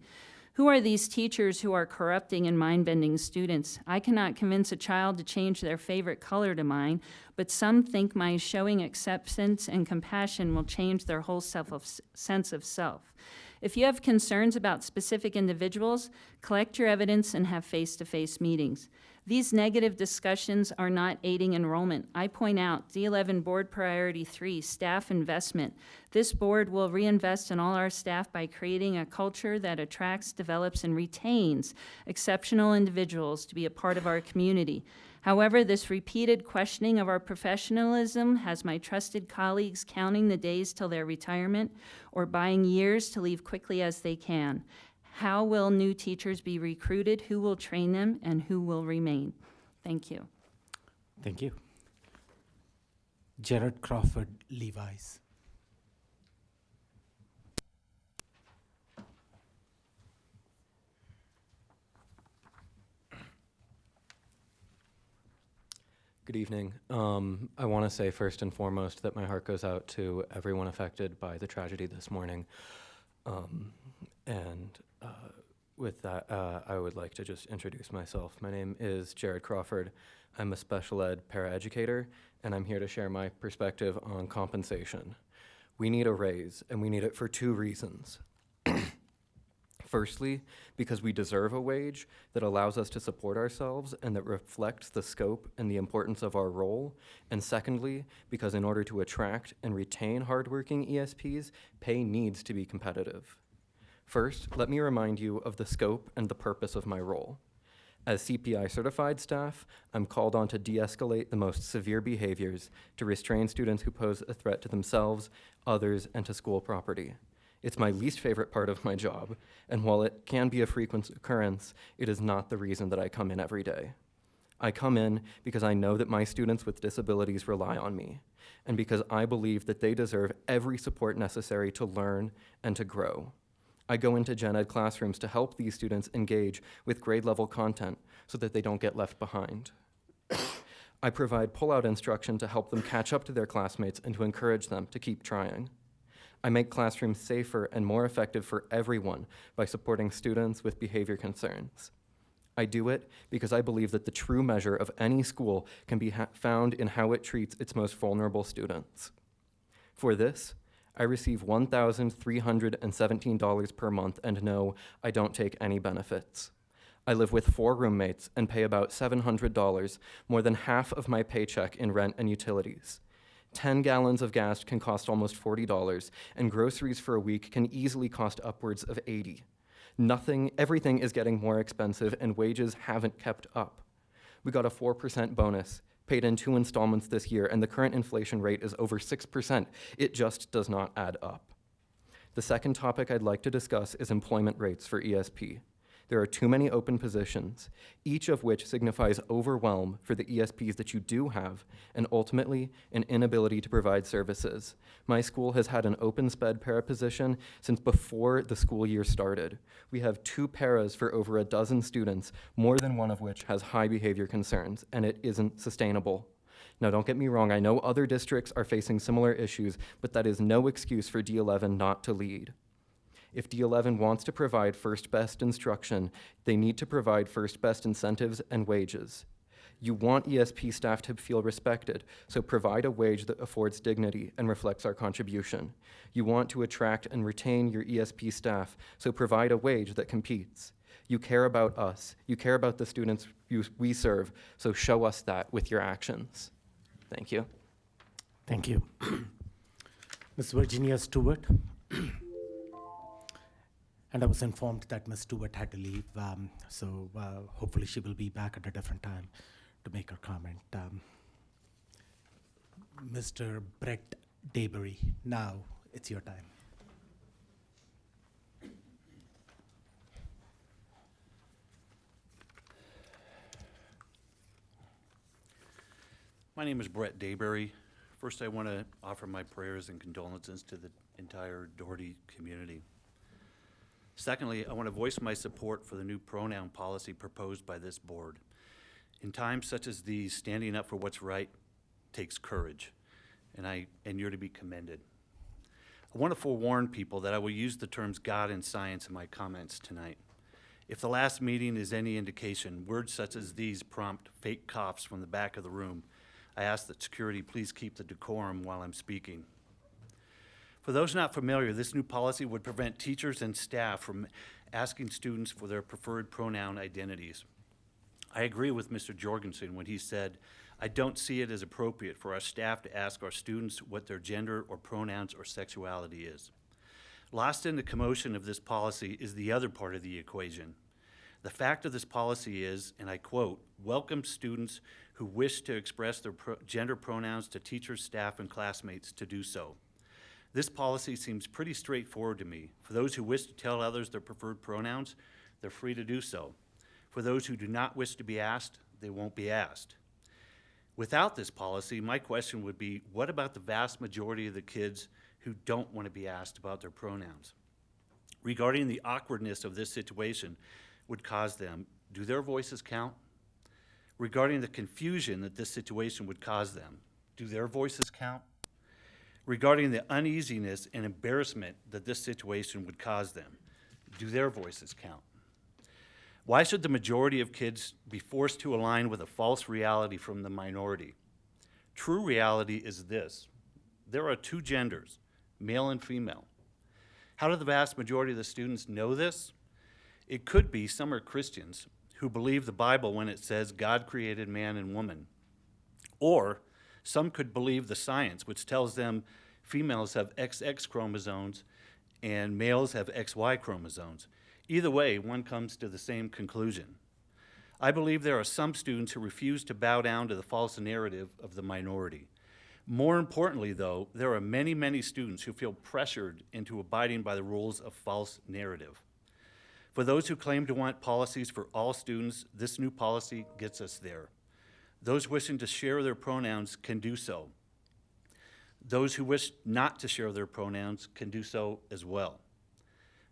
[SPEAKER 16] Who are these teachers who are corrupting and mind-bending students? I cannot convince a child to change their favorite color to mine, but some think my showing acceptance and compassion will change their whole sense of self. If you have concerns about specific individuals, collect your evidence and have face-to-face meetings. These negative discussions are not aiding enrollment. I point out D11 Board Priority 3, staff investment. This board will reinvest in all our staff by creating a culture that attracts, develops, and retains exceptional individuals to be a part of our community. However, this repeated questioning of our professionalism has my trusted colleagues counting the days till their retirement or buying years to leave quickly as they can. How will new teachers be recruited? Who will train them? And who will remain? Thank you.
[SPEAKER 1] Thank you. Jared Crawford, Levi's.
[SPEAKER 5] Good evening. I want to say first and foremost that my heart goes out to everyone affected by the tragedy this morning. With that, I would like to just introduce myself. My name is Jared Crawford. I'm a special ed paraeducator, and I'm here to share my perspective on compensation. We need a raise, and we need it for two reasons. Firstly, because we deserve a wage that allows us to support ourselves and that reflects the scope and the importance of our role. And secondly, because in order to attract and retain hardworking ESPs, pay needs to be competitive. First, let me remind you of the scope and the purpose of my role. As CPI certified staff, I'm called on to de-escalate the most severe behaviors to restrain students who pose a threat to themselves, others, and to school property. It's my least favorite part of my job, and while it can be a frequent occurrence, it is not the reason that I come in every day. I come in because I know that my students with disabilities rely on me, and because I believe that they deserve every support necessary to learn and to grow. I go into gen ed classrooms to help these students engage with grade level content so that they don't get left behind. I provide pull-out instruction to help them catch up to their classmates and to encourage them to keep trying. I make classrooms safer and more effective for everyone by supporting students with behavior concerns. I do it because I believe that the true measure of any school can be found in how it treats its most vulnerable students. For this, I receive $1,317 per month, and no, I don't take any benefits. I live with 4 roommates and pay about $700, more than half of my paycheck in rent and utilities. 10 gallons of gas can cost almost $40, and groceries for a week can easily cost upwards of $80. Everything is getting more expensive, and wages haven't kept up. We got a 4% bonus, paid in 2 installments this year, and the current inflation rate is over 6%. It just does not add up. The second topic I'd like to discuss is employment rates for ESP. There are too many open positions, each of which signifies overwhelm for the ESPs that you do have, and ultimately, an inability to provide services. My school has had an open sped para position since before the school year started. We have 2 paras for over a dozen students, more than one of which has high behavior concerns, and it isn't sustainable. Now, don't get me wrong, I know other districts are facing similar issues, but that is no excuse for D11 not to lead. If D11 wants to provide first best instruction, they need to provide first best incentives and wages. You want ESP staff to feel respected, so provide a wage that affords dignity and reflects our contribution. You want to attract and retain your ESP staff, so provide a wage that competes. You care about us, you care about the students we serve, so show us that with your actions. Thank you.
[SPEAKER 1] Thank you. Ms. Virginia Stewart. And I was informed that Ms. Stewart had to leave, so hopefully she will be back at a different time to make her comment. Mr. Brett Daybury, now it's your time.
[SPEAKER 4] My name is Brett Daybury. First, I want to offer my prayers and condolences to the entire Doherty community. Secondly, I want to voice my support for the new pronoun policy proposed by this board. In times such as these, standing up for what's right takes courage, and you're to be commended. I want to forewarn people that I will use the terms God and science in my comments tonight. If the last meeting is any indication, words such as these prompt fake coughs from the back of the room. I ask that security please keep the decorum while I'm speaking. For those not familiar, this new policy would prevent teachers and staff from asking students for their preferred pronoun identities. I agree with Mr. Jorgensen when he said, I don't see it as appropriate for our staff to ask our students what their gender or pronouns or sexuality is. Lost in the commotion of this policy is the other part of the equation. The fact of this policy is, and I quote, welcome students who wish to express their gender pronouns to teachers, staff, and classmates to do so. This policy seems pretty straightforward to me. For those who wish to tell others their preferred pronouns, they're free to do so. For those who do not wish to be asked, they won't be asked. Without this policy, my question would be, what about the vast majority of the kids who don't want to be asked about their pronouns? Regarding the awkwardness of this situation would cause them, do their voices count? Regarding the confusion that this situation would cause them, do their voices count? Regarding the uneasiness and embarrassment that this situation would cause them, do their voices count? Why should the majority of kids be forced to align with a false reality from the minority? True reality is this: there are 2 genders, male and female. How do the vast majority of the students know this? It could be some are Christians who believe the Bible when it says God created man and woman. Or some could believe the science, which tells them females have XX chromosomes and males have XY chromosomes. Either way, one comes to the same conclusion. I believe there are some students who refuse to bow down to the false narrative of the minority. More importantly, though, there are many, many students who feel pressured into abiding by the rules of false narrative. For those who claim to want policies for all students, this new policy gets us there. Those wishing to share their pronouns can do so. Those who wish not to share their pronouns can do so as well.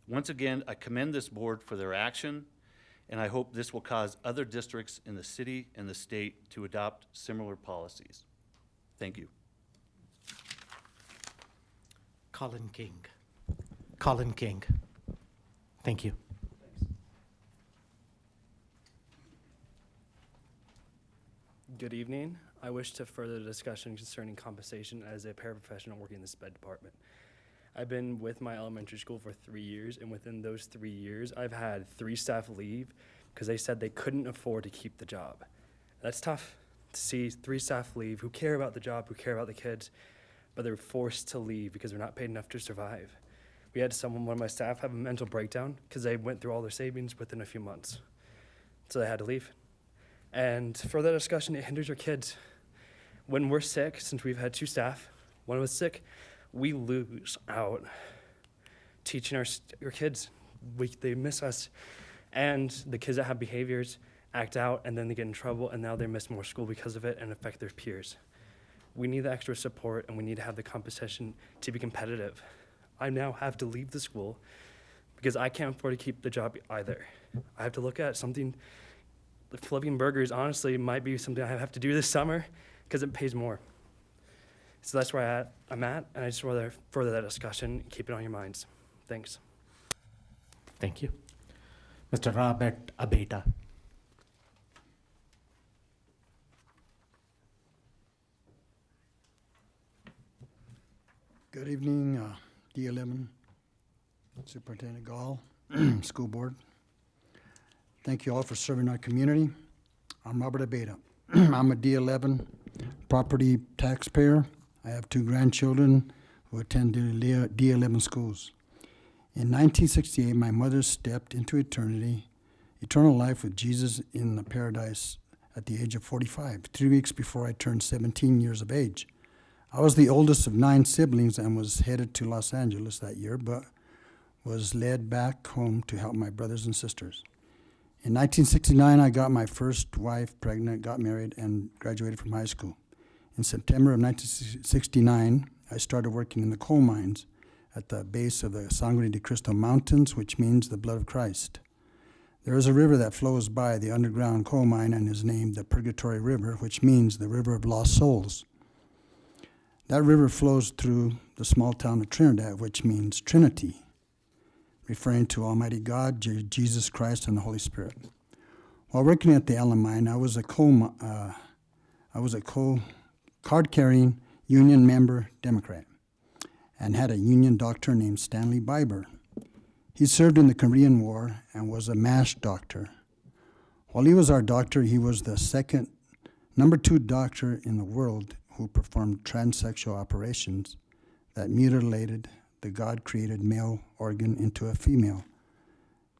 [SPEAKER 4] Once again, I commend this board for their action, and I hope this will cause other districts in the city and the state to adopt similar policies. Thank you.
[SPEAKER 1] Colin King. Colin King. Thank you.
[SPEAKER 17] Good evening. I wish to further the discussion concerning compensation as a paraprofessional working in the SPED department. I've been with my elementary school for 3 years, and within those 3 years, I've had 3 staff leave because they said they couldn't afford to keep the job. That's tough to see 3 staff leave who care about the job, who care about the kids, but they're forced to leave because they're not paid enough to survive. We had one of my staff have a mental breakdown because they went through all their savings within a few months. So they had to leave. And for that discussion, it hinders our kids. When we're sick, since we've had 2 staff, one of us sick, we lose out teaching our kids. They miss us. And the kids that have behaviors act out, and then they get in trouble, and now they miss more school because of it and affect their peers. We need the extra support, and we need to have the competition to be competitive. I now have to leave the school because I can't afford to keep the job either. I have to look at something, flipping burgers honestly might be something I have to do this summer because it pays more. So that's where I'm at, and I just want to further that discussion and keep it on your minds. Thanks.
[SPEAKER 1] Thank you. Mr. Robert Abeta.
[SPEAKER 2] Good evening, D11, Superintendent Gall, School Board. Thank you all for serving our community. I'm Robert Abeta. I'm a D11 property taxpayer. I have 2 grandchildren who attend D11 schools. In 1968, my mother stepped into eternal life with Jesus in the paradise at the age of 45, 3 weeks before I turned 17 years of age. I was the oldest of 9 siblings and was headed to Los Angeles that year, but was led back home to help my brothers and sisters. In 1969, I got my first wife pregnant, got married, and graduated from high school. In September of 1969, I started working in the coal mines at the base of the Sangre de Cristo Mountains, which means the blood of Christ. There is a river that flows by the underground coal mine and is named the Purgatory River, which means the river of lost souls. That river flows through the small town of Trinidad, which means Trinity, referring to Almighty God, Jesus Christ, and the Holy Spirit. While working at the Allen mine, I was a card-carrying union member Democrat and had a union doctor named Stanley Biber. He served in the Korean War and was a MASH doctor. While he was our doctor, he was the number 2 doctor in the world who performed transsexual operations that mutilated the God-created male organ into a female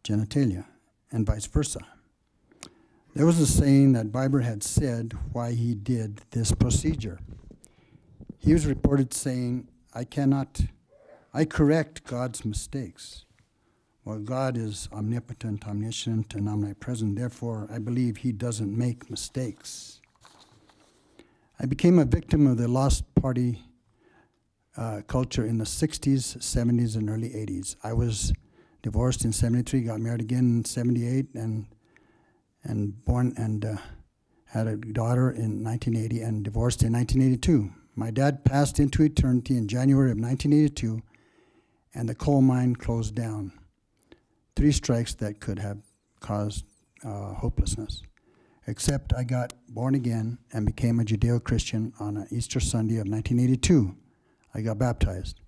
[SPEAKER 2] genitalia, and vice versa. There was a saying that Biber had said why he did this procedure. He was reported saying, I correct God's mistakes. Well, God is omnipotent, omniscient, and omnipresent. Therefore, I believe he doesn't make mistakes. I became a victim of the lost party culture in the 60s, 70s, and early 80s. I was divorced in 73, got married again in 78, and had a daughter in 1980 and divorced in 1982. My dad passed into eternity in January of 1982, and the coal mine closed down. 3 strikes that could have caused hopelessness. Except I got born again and became a Judeo-Christian on an Easter Sunday of 1982. I got baptized.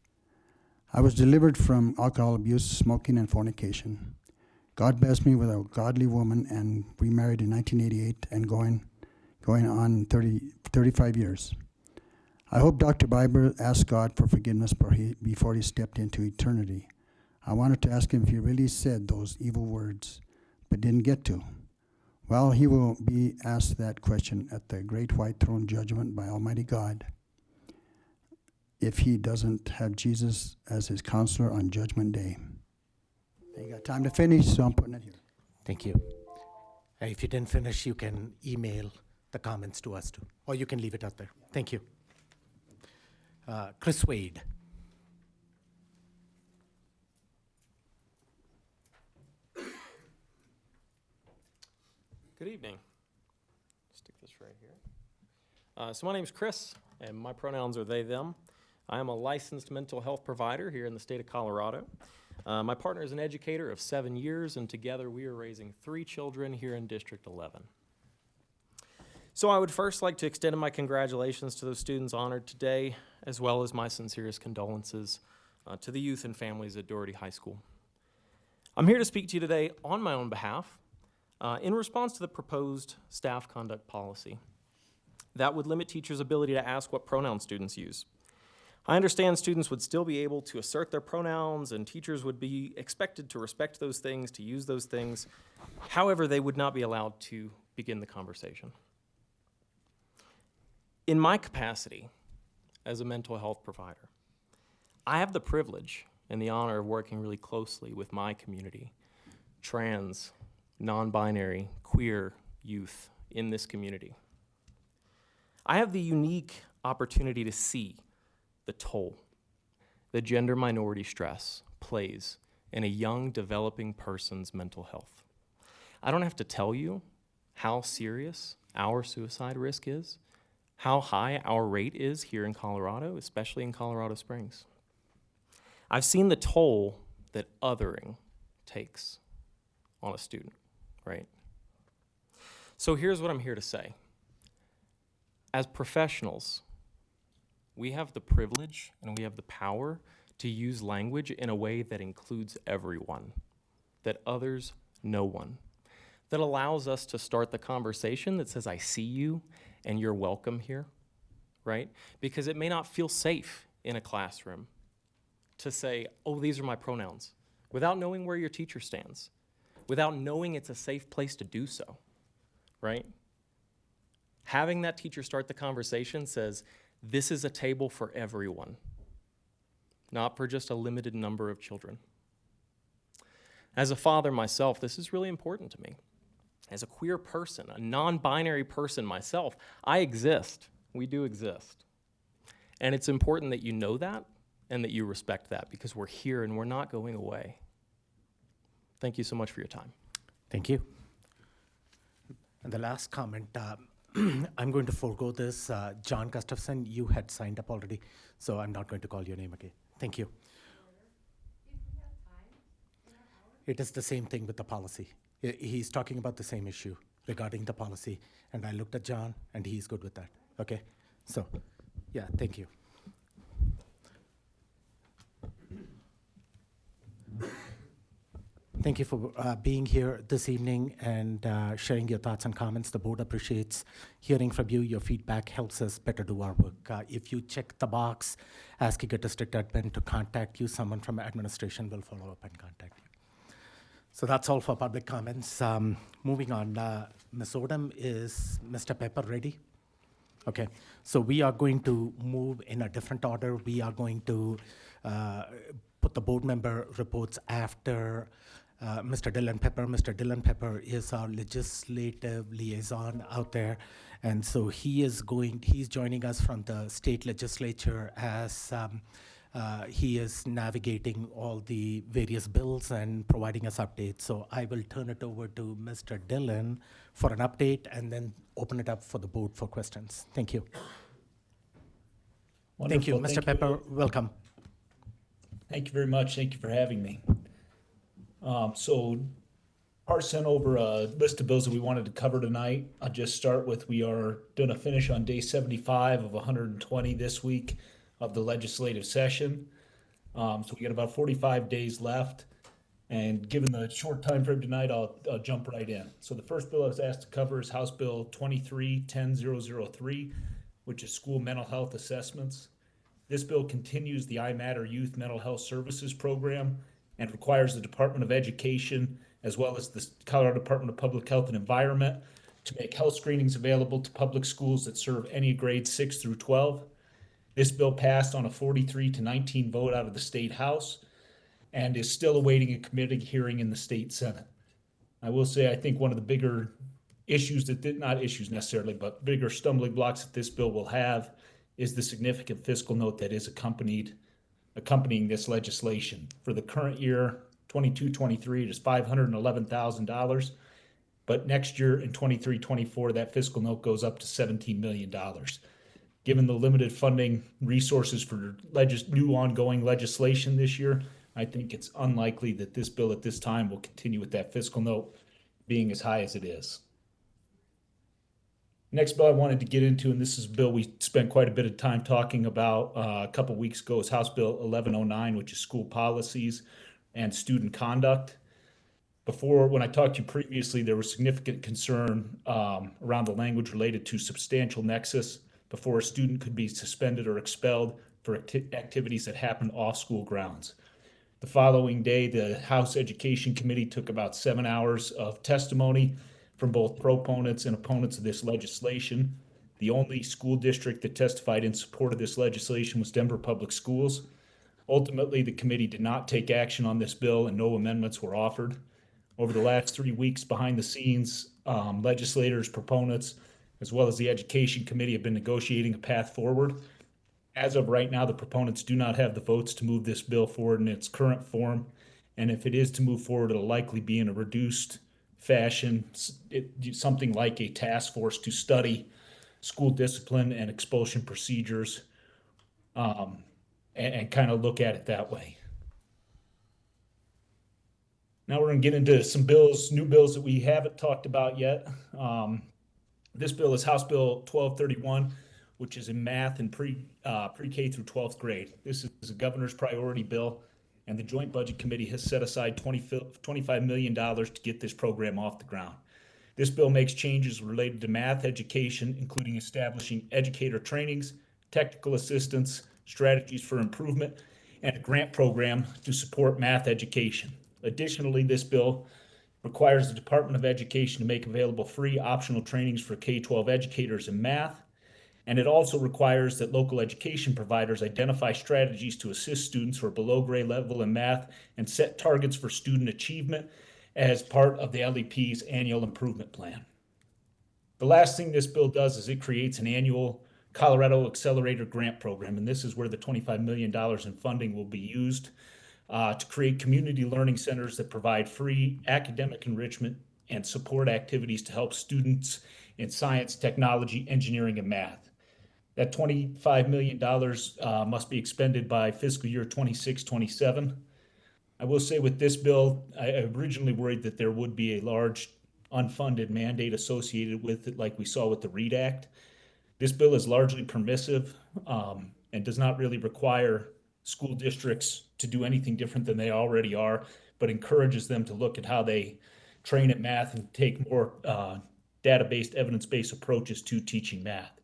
[SPEAKER 2] I was delivered from alcohol abuse, smoking, and fornication. God blessed me with a godly woman, and we married in 1988 and going on 35 years. I hope Dr. Biber asked God for forgiveness before he stepped into eternity. I wanted to ask him if he really said those evil words, but didn't get to. Well, he will be asked that question at the great white throne judgment by Almighty God if he doesn't have Jesus as his counselor on Judgment Day. You got time to finish, so I'm putting it here.
[SPEAKER 1] Thank you. If you didn't finish, you can email the comments to us too, or you can leave it out there. Thank you. Chris Wade.
[SPEAKER 8] Good evening. Stick this right here. So my name's Chris, and my pronouns are they, them. I am a licensed mental health provider here in the state of Colorado. My partner is an educator of 7 years, and together we are raising 3 children here in District 11. So I would first like to extend my congratulations to those students honored today, as well as my sincerest condolences to the youth and families at Doherty High School. I'm here to speak to you today on my own behalf in response to the proposed staff conduct policy that would limit teachers' ability to ask what pronouns students use. I understand students would still be able to assert their pronouns, and teachers would be expected to respect those things, to use those things. However, they would not be allowed to begin the conversation. In my capacity as a mental health provider, I have the privilege and the honor of working really closely with my community, trans, non-binary, queer youth in this community. I have the unique opportunity to see the toll that gender minority stress plays in a young, developing person's mental health. I don't have to tell you how serious our suicide risk is, how high our rate is here in Colorado, especially in Colorado Springs. I've seen the toll that othering takes on a student, right? So here's what I'm here to say. As professionals, we have the privilege and we have the power to use language in a way that includes everyone, that others no one, that allows us to start the conversation that says, I see you and you're welcome here, right? Because it may not feel safe in a classroom to say, oh, these are my pronouns, without knowing where your teacher stands, without knowing it's a safe place to do so, right? Having that teacher start the conversation says, this is a table for everyone, not for just a limited number of children. As a father myself, this is really important to me. As a queer person, a non-binary person myself, I exist. We do exist. And it's important that you know that and that you respect that, because we're here and we're not going away. Thank you so much for your time.
[SPEAKER 1] Thank you. And the last comment, I'm going to forego this. John Gustafson, you had signed up already, so I'm not going to call your name again. Thank you. It is the same thing with the policy. He's talking about the same issue regarding the policy, and I looked at John, and he's good with that. Okay? So, yeah, thank you. Thank you for being here this evening and sharing your thoughts and comments. The board appreciates hearing from you. Your feedback helps us better do our work. If you check the box asking a district admin to contact you, someone from administration will follow up and contact you. So that's all for public comments. Moving on, Ms. Odom, is Mr. Pepper ready? Okay, so we are going to move in a different order. We are going to put the board member reports after Mr. Dylan Pepper. Mr. Dylan Pepper is our legislative liaison out there, and so he's joining us from the state legislature as he is navigating all the various bills and providing us updates. So I will turn it over to Mr. Dylan for an update and then open it up for the board for questions. Thank you.
[SPEAKER 14] Wonderful.
[SPEAKER 1] Thank you, Mr. Pepper. Welcome.
[SPEAKER 14] Thank you very much. Thank you for having me. So Art sent over a list of bills that we wanted to cover tonight. I'll just start with, we are going to finish on day 75 of 120 this week of the legislative session. So we got about 45 days left. And given the short time frame tonight, I'll jump right in. So the first bill I was asked to cover is House Bill 23-10003, which is school mental health assessments. This bill continues the I Matter Youth Mental Health Services Program and requires the Department of Education, as well as the Colorado Department of Public Health and Environment, to make health screenings available to public schools that serve any grades 6 through 12. This bill passed on a 43-19 vote out of the State House and is still awaiting a committee hearing in the State Senate. I will say, I think one of the bigger issues not issues necessarily, but bigger stumbling blocks that this bill will have is the significant fiscal note that is accompanying this legislation. For the current year, 22-23, it is $511,000. But next year in 23-24, that fiscal note goes up to $17 million. Given the limited funding resources for new ongoing legislation this year, I think it's unlikely that this bill at this time will continue with that fiscal note being as high as it is. Next bill I wanted to get into, and this is a bill we spent quite a bit of time talking about a couple weeks ago, is House Bill 1109, which is school policies and student conduct. Before, when I talked to you previously, there was significant concern around the language related to substantial nexus before a student could be suspended or expelled for activities that happen off school grounds. The following day, the House Education Committee took about 7 hours of testimony from both proponents and opponents of this legislation. The only school district that testified in support of this legislation was Denver Public Schools. Ultimately, the committee did not take action on this bill and no amendments were offered. Over the last 3 weeks behind the scenes, legislators, proponents, as well as the Education Committee have been negotiating a path forward. As of right now, the proponents do not have the votes to move this bill forward in its current form. And if it is to move forward, it'll likely be in a reduced fashion, something like a task force to study school discipline and expulsion procedures, and kind of look at it that way. Now we're going to get into some bills, new bills that we haven't talked about yet. This bill is House Bill 1231, which is in math and pre-K through 12th grade. This is a governor's priority bill, and the Joint Budget Committee has set aside $25 million to get this program off the ground. This bill makes changes related to math education, including establishing educator trainings, technical assistance, strategies for improvement, and a grant program to support math education. Additionally, this bill requires the Department of Education to make available free optional trainings for K-12 educators in math, and it also requires that local education providers identify strategies to assist students who are below grade level in math and set targets for student achievement as part of the LEP's annual improvement plan. The last thing this bill does is it creates an annual Colorado Accelerator Grant Program, and this is where the $25 million in funding will be used to create community learning centers that provide free academic enrichment and support activities to help students in science, technology, engineering, and math. That $25 million must be expended by fiscal year 26-27. I will say with this bill, I originally worried that there would be a large unfunded mandate associated with it, like we saw with the READ Act. This bill is largely permissive and does not really require school districts to do anything different than they already are, but encourages them to look at how they train at math and take more data-based, evidence-based approaches to teaching math.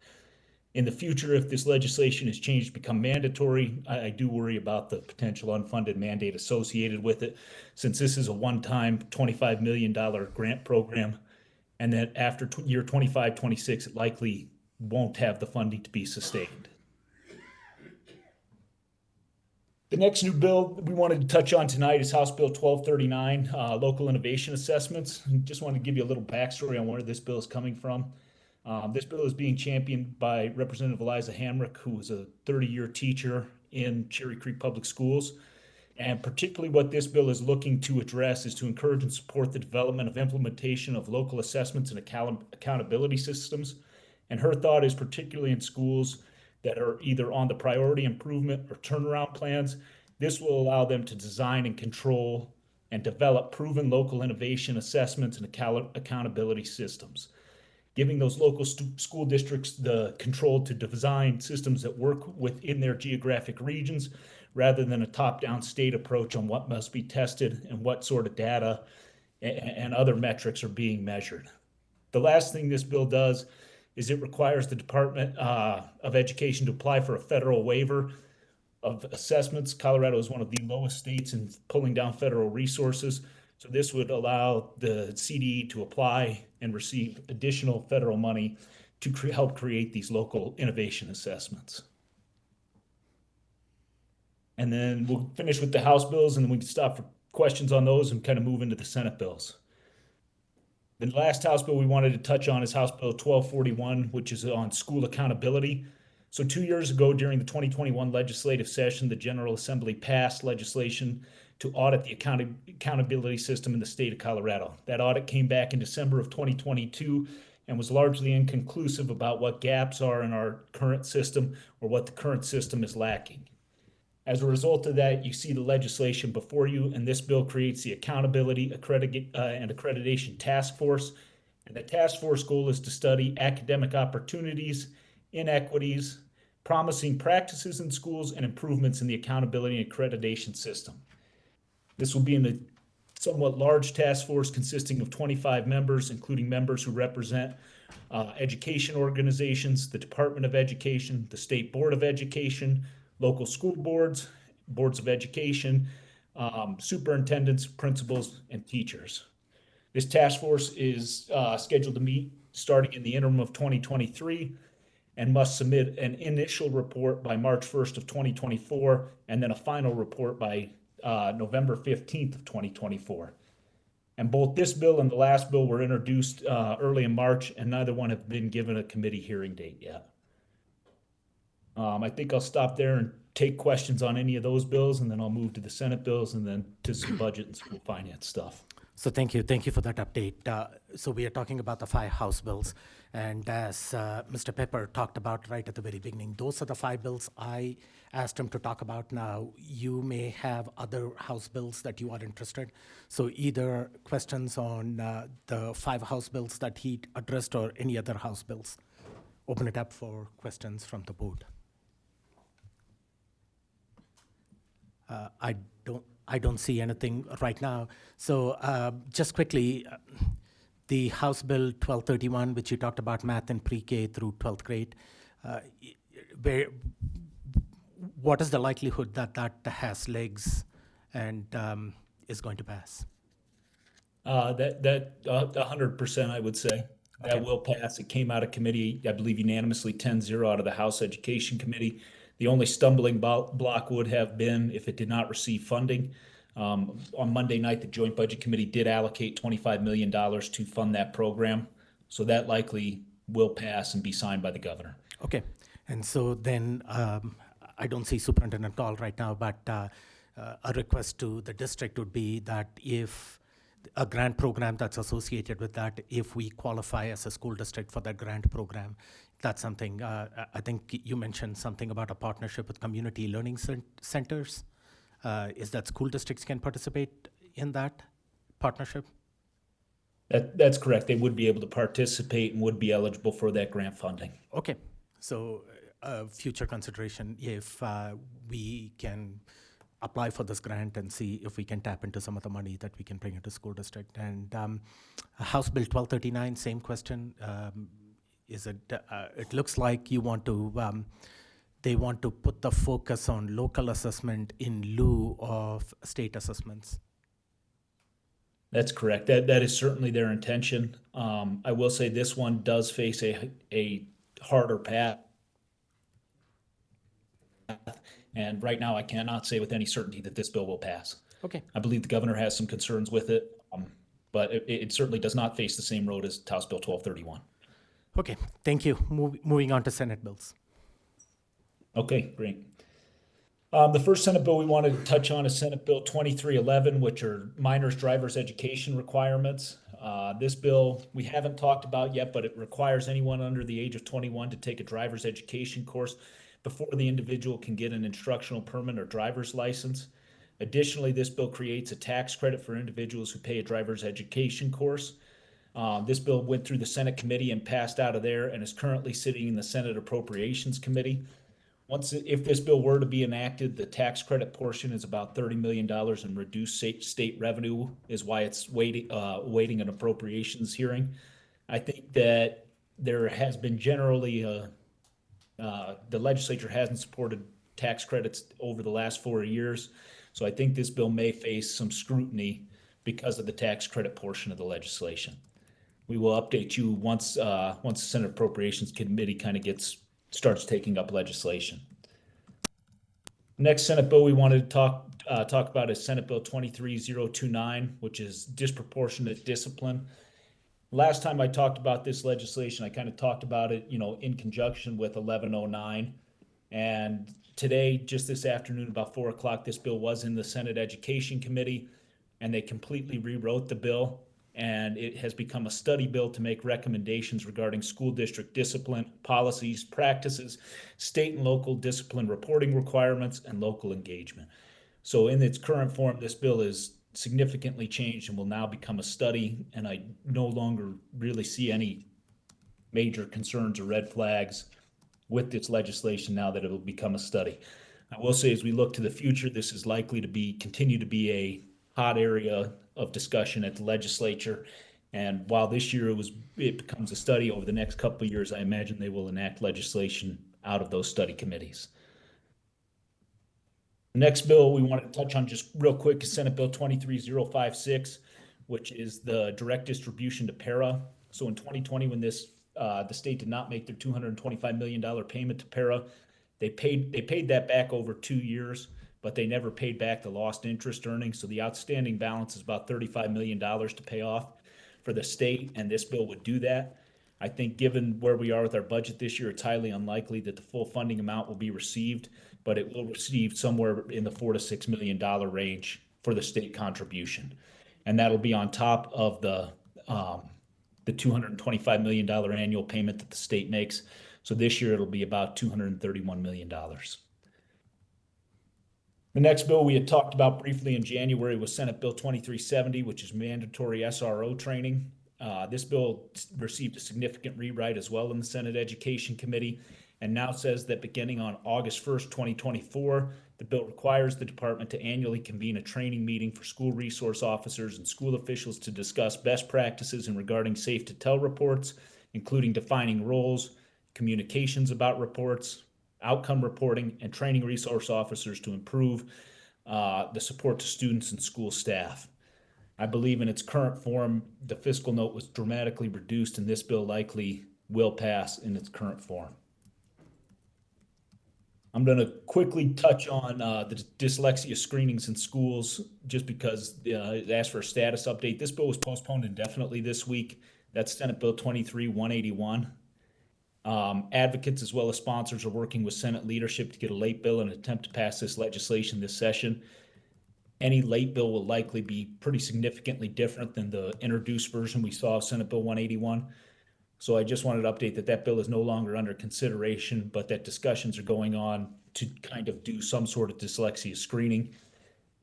[SPEAKER 14] In the future, if this legislation is changed to become mandatory, I do worry about the potential unfunded mandate associated with it, since this is a one-time $25 million grant program, and that after year 25-26, it likely won't have the funding to be sustained. The next new bill we wanted to touch on tonight is House Bill 1239, Local Innovation Assessments. Just wanted to give you a little backstory on where this bill is coming from. This bill is being championed by Representative Eliza Hamrick, who was a 30-year teacher in Cherry Creek Public Schools. And particularly what this bill is looking to address is to encourage and support the development of implementation of local assessments and accountability systems. And her thought is particularly in schools that are either on the priority improvement or turnaround plans. This will allow them to design and control and develop proven local innovation assessments and accountability systems, giving those local school districts the control to design systems that work within their geographic regions rather than a top-down state approach on what must be tested and what sort of data and other metrics are being measured. The last thing this bill does is it requires the Department of Education to apply for a federal waiver of assessments. Colorado is one of the lowest states in pulling down federal resources. So this would allow the CDE to apply and receive additional federal money to help create these local innovation assessments. And then we'll finish with the House bills, and then we can stop for questions on those and kind of move into the Senate bills. The last House bill we wanted to touch on is House Bill 1241, which is on school accountability. So 2 years ago, during the 2021 legislative session, the General Assembly passed legislation to audit the accountability system in the state of Colorado. That audit came back in December of 2022 and was largely inconclusive about what gaps are in our current system or what the current system is lacking. As a result of that, you see the legislation before you, and this bill creates the Accountability and Accreditation Task Force. And the task force goal is to study academic opportunities, inequities, promising practices in schools, and improvements in the accountability and accreditation system. This will be in a somewhat large task force consisting of 25 members, including members who represent education organizations, the Department of Education, the State Board of Education, local school boards, boards of education, superintendents, principals, and teachers. This task force is scheduled to meet starting in the interim of 2023 and must submit an initial report by March 1st of 2024 and then a final report by November 15th of 2024. And both this bill and the last bill were introduced early in March, and neither one have been given a committee hearing date yet. I think I'll stop there and take questions on any of those bills, and then I'll move to the Senate bills and then to some budget and school finance stuff.
[SPEAKER 1] So thank you for that update. So we are talking about the 5 House bills, and as Mr. Pepper talked about right at the very beginning, those are the 5 bills I asked him to talk about. Now, you may have other House bills that you are interested. So either questions on the 5 House bills that he addressed or any other House bills. Open it up for questions from the board. I don't see anything right now. So just quickly, the House Bill 1231, which you talked about, math in pre-K through 12th grade, what is the likelihood that that has legs and is going to pass?
[SPEAKER 14] That 100%, I would say. That will pass. It came out of committee, I believe unanimously 10-0 out of the House Education Committee. The only stumbling block would have been if it did not receive funding. On Monday night, the Joint Budget Committee did allocate $25 million to fund that program. So that likely will pass and be signed by the governor.
[SPEAKER 1] Okay. And so then I don't see Superintendent Gall right now, but a request to the district would be that if a grant program that's associated with that, if we qualify as a school district for that grant program, that's something, I think you mentioned something about a partnership with community learning centers. Is that school districts can participate in that partnership?
[SPEAKER 14] That's correct. They would be able to participate and would be eligible for that grant funding.
[SPEAKER 1] Okay. So future consideration if we can apply for this grant and see if we can tap into some of the money that we can bring into school district. And House Bill 1239, same question. Is it? It looks like you want to. They want to put the focus on local assessment in lieu of state assessments.
[SPEAKER 14] That's correct. That is certainly their intention. I will say this one does face a harder path. And right now, I cannot say with any certainty that this bill will pass.
[SPEAKER 1] Okay.
[SPEAKER 14] I believe the governor has some concerns with it, but it certainly does not face the same road as House Bill 1231.
[SPEAKER 1] Okay, thank you. Moving on to Senate bills.
[SPEAKER 14] Okay, great. The first Senate bill we wanted to touch on is Senate Bill 2311, which are minors driver's education requirements. This bill we haven't talked about yet, but it requires anyone under the age of 21 to take a driver's education course before the individual can get an instructional permit or driver's license. Additionally, this bill creates a tax credit for individuals who pay a driver's education course. This bill went through the Senate committee and passed out of there and is currently sitting in the Senate Appropriations Committee. If this bill were to be enacted, the tax credit portion is about $30 million in reduced state revenue, is why it's waiting an appropriations hearing. I think that there has been generally the legislature hasn't supported tax credits over the last 4 years. So I think this bill may face some scrutiny because of the tax credit portion of the legislation. We will update you once the Senate Appropriations Committee kind of starts taking up legislation. Next Senate bill we wanted to talk about is Senate Bill 23029, which is disproportionate discipline. Last time I talked about this legislation, I kind of talked about it, in conjunction with 1109. And today, just this afternoon, about 4 o'clock, this bill was in the Senate Education Committee, and they completely rewrote the bill. And it has become a study bill to make recommendations regarding school district discipline, policies, practices, state and local discipline reporting requirements, and local engagement. So in its current form, this bill is significantly changed and will now become a study, and I no longer really see any major concerns or red flags with this legislation now that it will become a study. I will say, as we look to the future, this is likely to continue to be a hot area of discussion at the legislature. And while this year it becomes a study, over the next couple of years, I imagine they will enact legislation out of those study committees. The next bill we want to touch on just real quick is Senate Bill 23056, which is the direct distribution to para. So in 2020, when the state did not make their $225 million payment to para, they paid that back over 2 years. but they never paid back the lost interest earnings. So the outstanding balance is about $35 million to pay off for the state, and this bill would do that. I think given where we are with our budget this year, it's highly unlikely that the full funding amount will be received, but it will receive somewhere in the $4 to $6 million range for the state contribution. And that'll be on top of the $225 million annual payment that the state makes. So this year it'll be about $231 million. The next bill we had talked about briefly in January was Senate Bill 2370, which is mandatory SRO training. This bill received a significant rewrite as well in the Senate Education Committee, and now says that beginning on August 1st, 2024, the bill requires the department to annually convene a training meeting for school resource officers and school officials to discuss best practices in regarding safe-to-tell reports, including defining roles, communications about reports, outcome reporting, and training resource officers to improve the support to students and school staff. I believe in its current form, the fiscal note was dramatically reduced, and this bill likely will pass in its current form. I'm going to quickly touch on the dyslexia screenings in schools just because it asked for a status update. This bill was postponed indefinitely this week. That's Senate Bill 23-181. Advocates as well as sponsors are working with Senate leadership to get a late bill and attempt to pass this legislation this session. Any late bill will likely be pretty significantly different than the introduced version we saw of Senate Bill 181. So I just wanted to update that that bill is no longer under consideration, but that discussions are going on to kind of do some sort of dyslexia screening.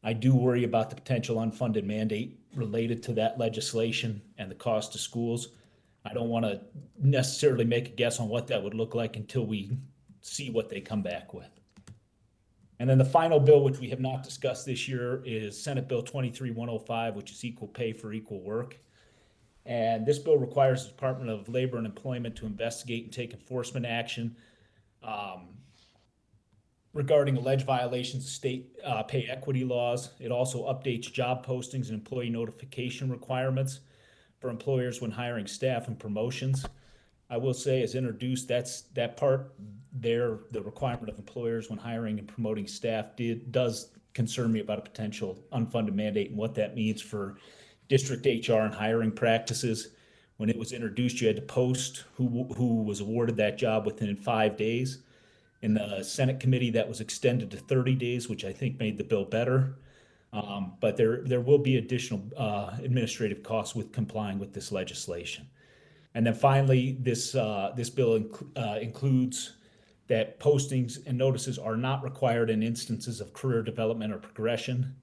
[SPEAKER 14] I do worry about the potential unfunded mandate related to that legislation and the cost to schools. I don't want to necessarily make a guess on what that would look like until we see what they come back with. And then the final bill, which we have not discussed this year, is Senate Bill 23-105, which is equal pay for equal work. And this bill requires the Department of Labor and Employment to investigate and take enforcement action regarding alleged violations of state pay equity laws. It also updates job postings and employee notification requirements for employers when hiring staff and promotions. I will say, as introduced, that part there, the requirement of employers when hiring and promoting staff does concern me about a potential unfunded mandate and what that means for district HR and hiring practices. When it was introduced, you had to post who was awarded that job within 5 days. In the Senate committee, that was extended to 30 days, which I think made the bill better. But there will be additional administrative costs with complying with this legislation. And then finally, this bill includes that postings and notices are not required in instances of career development or progression.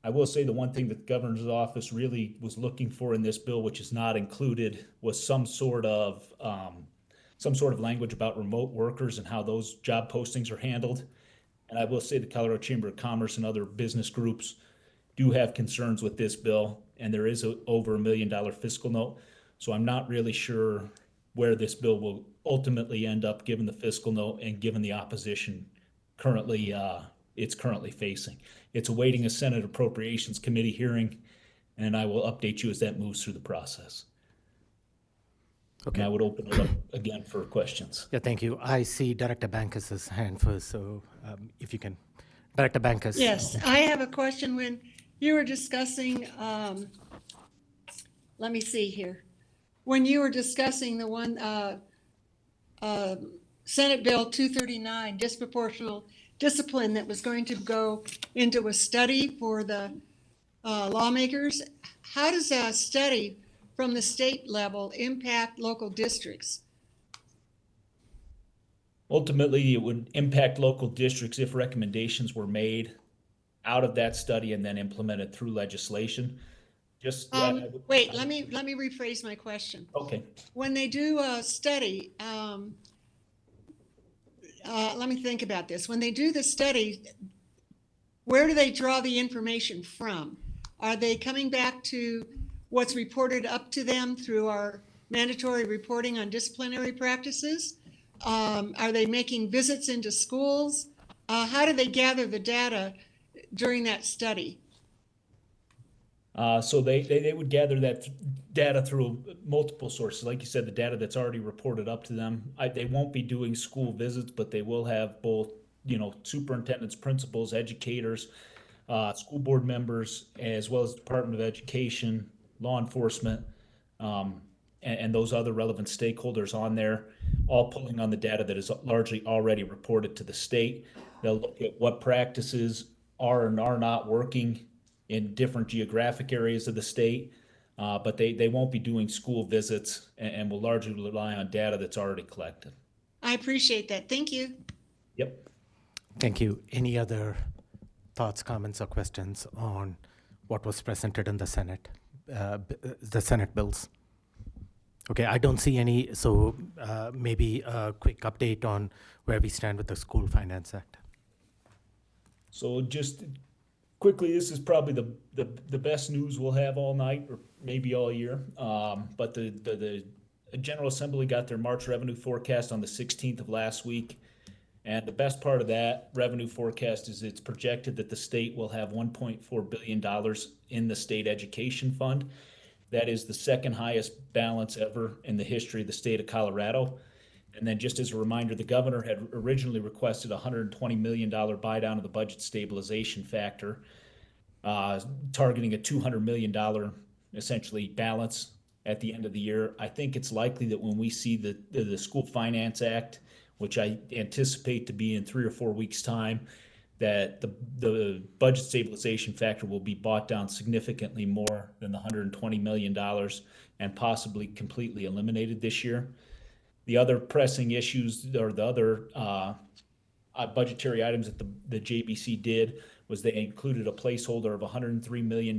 [SPEAKER 14] I will say the one thing that the governor's office really was looking for in this bill, which is not included, was some sort of language about remote workers and how those job postings are handled. And I will say the Colorado Chamber of Commerce and other business groups do have concerns with this bill, and there is over $1 million fiscal note. So I'm not really sure where this bill will ultimately end up given the fiscal note and given the opposition it's currently facing. It's awaiting a Senate Appropriations Committee hearing, and I will update you as that moves through the process. Okay. And I would open it up again for questions.
[SPEAKER 1] Yeah, thank you. I see Director Bankus's hand first, so if you can. Director Bankus.
[SPEAKER 12] Yes, I have a question. When you were discussing, let me see here. When you were discussing the one, Senate Bill 239, disproportional discipline that was going to go into a study for the lawmakers, how does a study from the state level impact local districts?
[SPEAKER 14] Ultimately, it would impact local districts if recommendations were made out of that study and then implemented through legislation.
[SPEAKER 12] Wait, let me rephrase my question.
[SPEAKER 14] Okay.
[SPEAKER 12] When they do a study, let me think about this. When they do the study, where do they draw the information from? Are they coming back to what's reported up to them through our mandatory reporting on disciplinary practices? Are they making visits into schools? How do they gather the data during that study?
[SPEAKER 14] So they would gather that data through multiple sources. Like you said, the data that's already reported up to them. They won't be doing school visits, but they will have both superintendents, principals, educators, school board members, as well as Department of Education, law enforcement, and those other relevant stakeholders on there, all pulling on the data that is largely already reported to the state. They'll look at what practices are and are not working in different geographic areas of the state, but they won't be doing school visits and will largely rely on data that's already collected.
[SPEAKER 12] I appreciate that. Thank you.
[SPEAKER 14] Yep.
[SPEAKER 1] Thank you. Any other thoughts, comments, or questions on what was presented in the Senate bills? Okay, I don't see any, so maybe a quick update on where we stand with the School Finance Act.
[SPEAKER 14] So just quickly, this is probably the best news we'll have all night, or maybe all year. But the General Assembly got their March revenue forecast on the 16th of last week. And the best part of that revenue forecast is it's projected that the state will have $1.4 billion in the state education fund. That is the second highest balance ever in the history of the state of Colorado. And then just as a reminder, the governor had originally requested a $120 million buy down of the budget stabilization factor, targeting a $200 million essentially balance at the end of the year. I think it's likely that when we see the School Finance Act, which I anticipate to be in 3 or 4 weeks' time, that the budget stabilization factor will be bought down significantly more than the $120 million and possibly completely eliminated this year. The other pressing issues, or the other budgetary items that the JBC did, was they included a placeholder of $103 million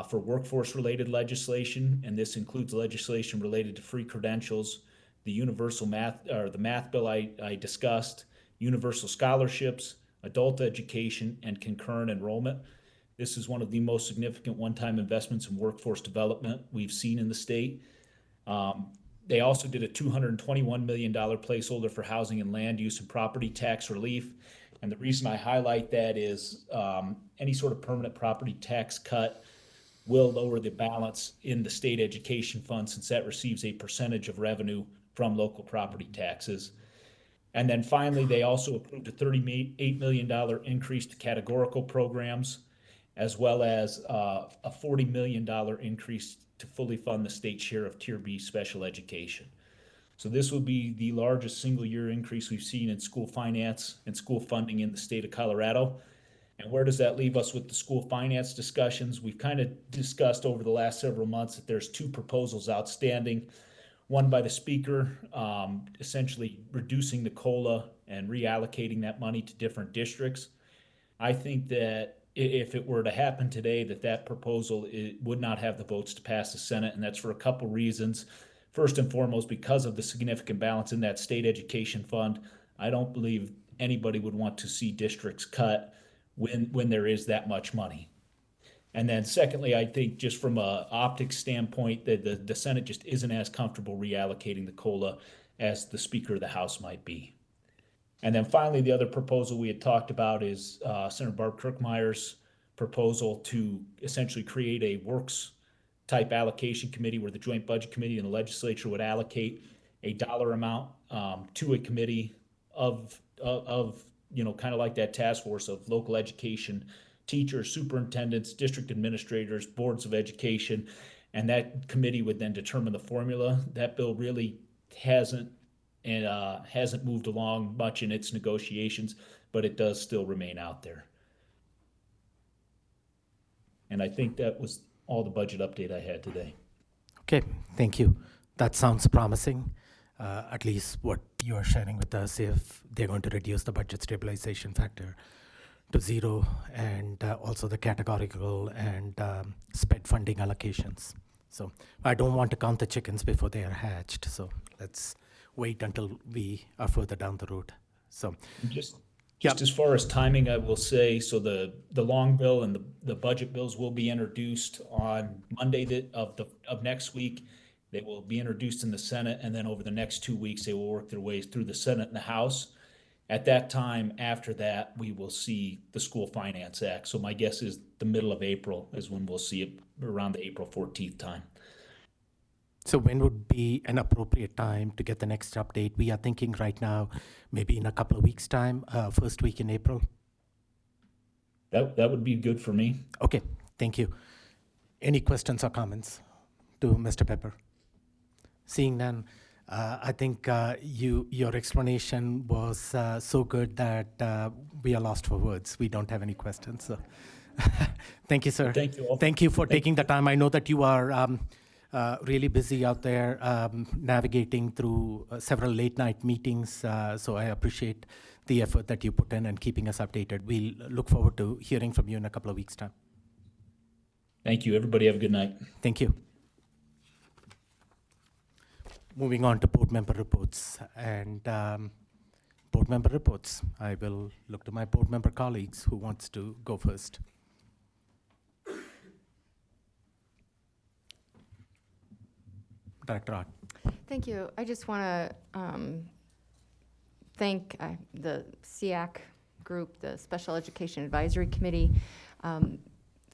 [SPEAKER 14] for workforce-related legislation, and this includes legislation related to free credentials, the universal math, or the math bill I discussed, universal scholarships, adult education, and concurrent enrollment. This is one of the most significant one-time investments in workforce development we've seen in the state. They also did a $221 million placeholder for housing and land use and property tax relief. And the reason I highlight that is any sort of permanent property tax cut will lower the balance in the state education fund, since that receives a percentage of revenue from local property taxes. And then finally, they also approved a $38 million increase to categorical programs, as well as a $40 million increase to fully fund the state share of Tier B special education. So this will be the largest single-year increase we've seen in school finance and school funding in the state of Colorado. And where does that leave us with the school finance discussions? We've kind of discussed over the last several months that there's 2 proposals outstanding. One by the speaker, essentially reducing the COLA and reallocating that money to different districts. I think that if it were to happen today, that proposal would not have the votes to pass the Senate, and that's for a couple reasons. First and foremost, because of the significant balance in that state education fund, I don't believe anybody would want to see districts cut when there is that much money. And then secondly, I think just from a optics standpoint, that the Senate just isn't as comfortable reallocating the COLA as the Speaker of the House might be. And then finally, the other proposal we had talked about is Senator Barb Kirkmeyer's proposal to essentially create a works type allocation committee where the Joint Budget Committee and the legislature would allocate a dollar amount to a committee of kind of like that task force of local education teachers, superintendents, district administrators, boards of education, and that committee would then determine the formula. That bill really hasn't moved along much in its negotiations, but it does still remain out there. And I think that was all the budget update I had today.
[SPEAKER 1] Okay, thank you. That sounds promising, at least what you are sharing with us, if they're going to reduce the budget stabilization factor to 0, and also the categorical and SPED funding allocations. So I don't want to count the chickens before they are hatched, so let's wait until we are further down the road. So
[SPEAKER 14] just as far as timing, I will say, so the long bill and the budget bills will be introduced on Monday of next week. They will be introduced in the Senate, and then over the next 2 weeks, they will work their way through the Senate and the House. At that time, after that, we will see the School Finance Act. So my guess is the middle of April is when we'll see it, around the April 14th time.
[SPEAKER 1] So when would be an appropriate time to get the next update? We are thinking right now, maybe in a couple of weeks' time, first week in April.
[SPEAKER 14] That would be good for me.
[SPEAKER 1] Okay, thank you. Any questions or comments to Mr. Pepper? Seeing none, I think your explanation was so good that we are lost for words. We don't have any questions. So. Thank you, sir.
[SPEAKER 14] Thank you all.
[SPEAKER 1] Thank you for taking the time. I know that you are really busy out there navigating through several late night meetings. So I appreciate the effort that you put in and keeping us updated. We'll look forward to hearing from you in a couple of weeks' time.
[SPEAKER 14] Thank you. Everybody have a good night.
[SPEAKER 1] Thank you. Moving on to board member reports. And board member reports. I will look to my board member colleagues who wants to go first. Director Ott.
[SPEAKER 7] Thank you. I just want to thank the SEAC group, the Special Education Advisory Committee.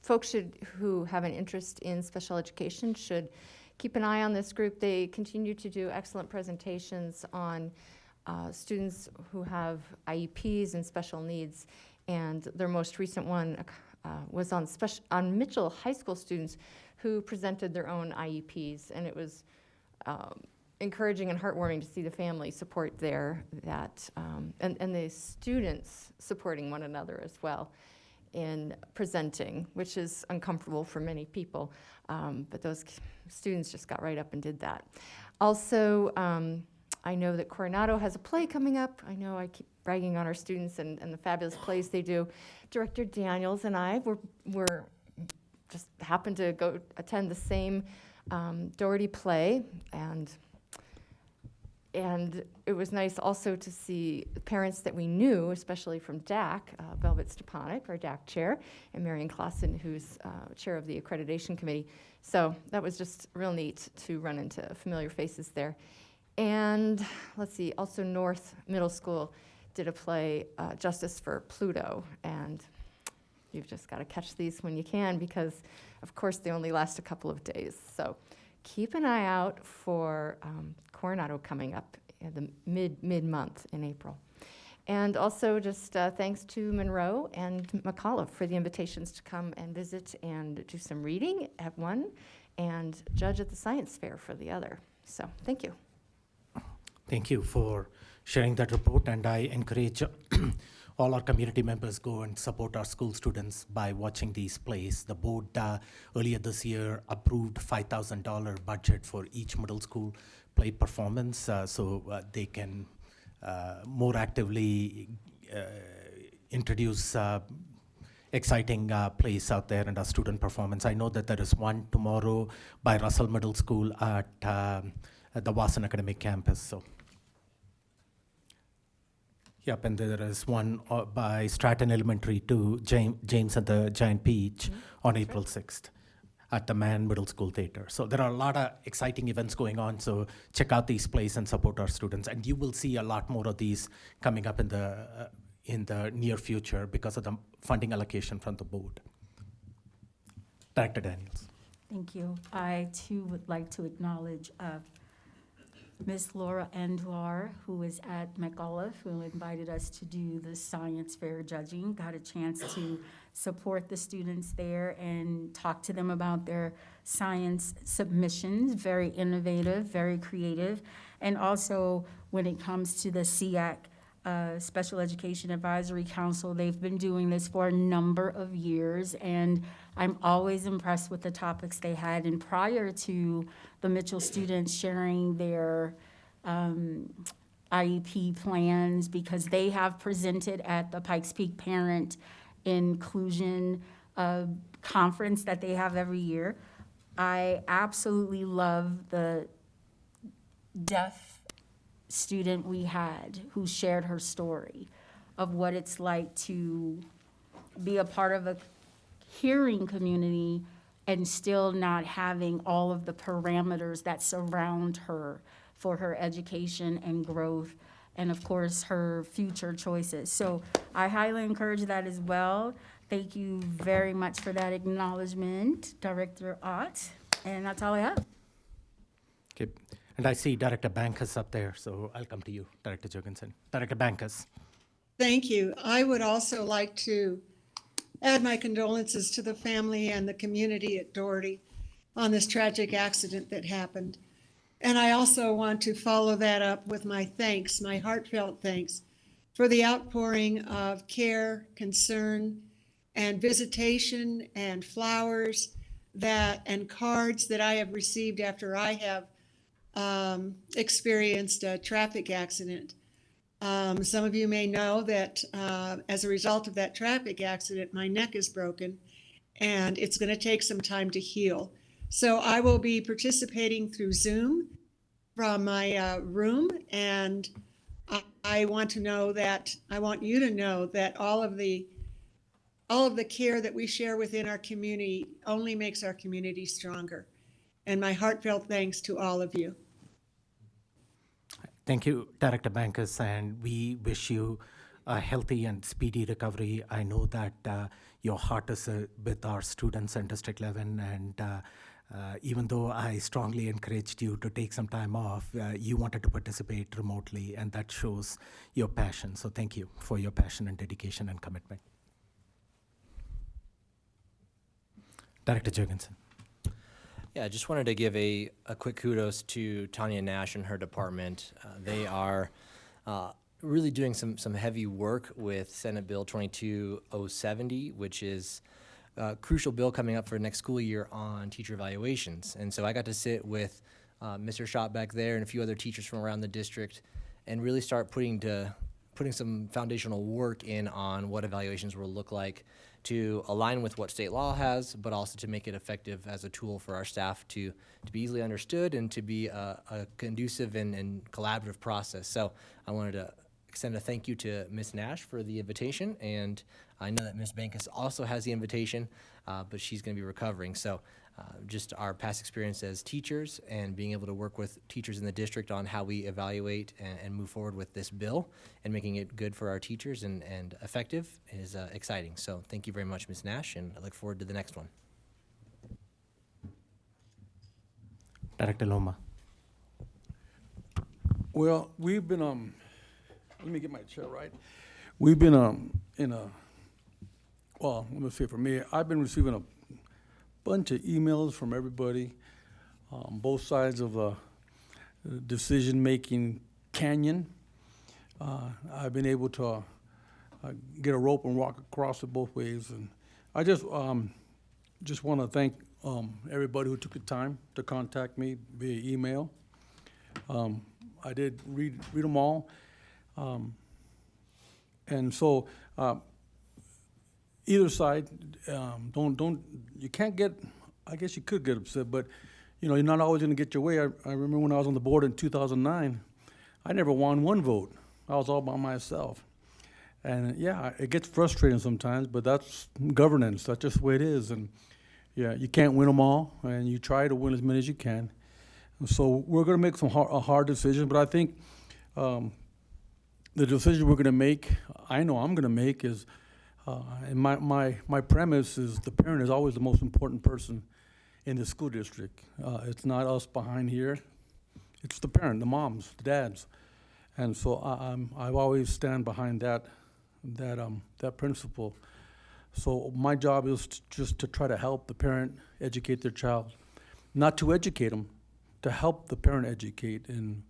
[SPEAKER 7] Folks who have an interest in special education should keep an eye on this group. They continue to do excellent presentations on students who have IEPs and special needs. And their most recent one was on Mitchell High School students who presented their own IEPs. And it was encouraging and heartwarming to see the family support there, and the students supporting one another as well in presenting, which is uncomfortable for many people, but those students just got right up and did that. Also, I know that Coronado has a play coming up. I know I keep bragging on our students and the fabulous plays they do. Director Daniels and I were just happened to go attend the same Doherty play, and it was nice also to see parents that we knew, especially from DAC, Velvet Stepanek, our DAC chair, and Marion Clausen, who's chair of the accreditation committee. So that was just real neat to run into familiar faces there. And let's see, also North Middle School did a play, Justice for Pluto, and you've just got to catch these when you can because, of course, they only last a couple of days. So keep an eye out for Coronado coming up in the mid-month in April. And also just thanks to Monroe and McAuliffe for the invitations to come and visit and do some reading at one and judge at the science fair for the other. So thank you.
[SPEAKER 1] Thank you for sharing that report, and I encourage all our community members go and support our school students by watching these plays. The board earlier this year approved $5,000 budget for each middle school play performance so they can more actively introduce exciting plays out there in our student performance. I know that there is one tomorrow by Russell Middle School at the Wasson Academic Campus. So. Yep, and there is one by Stratton Elementary to James and the Giant Peach on April 6th at the Mann Middle School Theater. So there are a lot of exciting events going on, so check out these plays and support our students. And you will see a lot more of these coming up in the near future because of the funding allocation from the board. Director Daniels.
[SPEAKER 3] Thank you. I, too, would like to acknowledge Ms. Laura Andlar, who is at McAuliffe, who invited us to do the science fair judging. Got a chance to support the students there and talk to them about their science submissions. Very innovative, very creative. And also, when it comes to the SEAC, Special Education Advisory Council, they've been doing this for a number of years, and I'm always impressed with the topics they had. And prior to the Mitchell students sharing their IEP plans, because they have presented at the Pikes Peak Parent Inclusion Conference that they have every year, I absolutely love the deaf student we had who shared her story of what it's like to be a part of a hearing community and still not having all of the parameters that surround her for her education and growth and, of course, her future choices. So I highly encourage that as well. Thank you very much for that acknowledgement, Director Ott. And that's all I have.
[SPEAKER 1] Okay. And I see Director Bankus up there, so I'll come to you, Director Jorgensen. Director Bankus.
[SPEAKER 12] Thank you. I would also like to add my condolences to the family and the community at Doherty on this tragic accident that happened. And I also want to follow that up with my thanks, my heartfelt thanks, for the outpouring of care, concern, and visitation and flowers and cards that I have received after I have experienced a traffic accident. Some of you may know that as a result of that traffic accident, my neck is broken and it's going to take some time to heal. So I will be participating through Zoom from my room, and I want you to know that all of the care that we share within our community only makes our community stronger. And my heartfelt thanks to all of you.
[SPEAKER 1] Thank you, Director Bankus, and we wish you a healthy and speedy recovery. I know that your heart is with our students in District 11, and even though I strongly encouraged you to take some time off, you wanted to participate remotely, and that shows your passion. So thank you for your passion and dedication and commitment. Director Jorgensen.
[SPEAKER 18] Yeah, I just wanted to give a quick kudos to Tanya Nash and her department. They are really doing some heavy work with Senate Bill 22070, which is a crucial bill coming up for next school year on teacher evaluations. And so I got to sit with Mr. Schott back there and a few other teachers from around the district and really start putting some foundational work in on what evaluations will look like to align with what state law has, but also to make it effective as a tool for our staff to be easily understood and to be a conducive and collaborative process. So I wanted to extend a thank you to Ms. Nash for the invitation, and I know that Ms. Bankus also has the invitation, but she's going to be recovering. So just our past experience as teachers and being able to work with teachers in the district on how we evaluate and move forward with this bill and making it good for our teachers and effective is exciting. So thank you very much, Ms. Nash, and I look forward to the next one.
[SPEAKER 1] Director Loma.
[SPEAKER 19] Well, we've been, let me get my chair right. We've been well, let me say for me, I've been receiving a bunch of emails from everybody, both sides of the decision-making canyon. I've been able to get a rope and walk across it both ways, and I just want to thank everybody who took the time to contact me via email. I did read them all, and so either side, you can't get, I guess you could get upset, but you know, you're not always going to get your way. I remember when I was on the board in 2009, I never won one vote. I was all by myself. And yeah, it gets frustrating sometimes, but that's governance. That's just the way it is. And yeah, you can't win them all, and you try to win as many as you can. And so we're going to make some hard decisions, but I think the decision we're going to make, I know I'm going to make, is and my premise is the parent is always the most important person in the school district. It's not us behind here. It's the parent, the moms, the dads. And so I've always stand behind that principle. So my job is just to try to help the parent educate their child. Not to educate them, to help the parent educate. And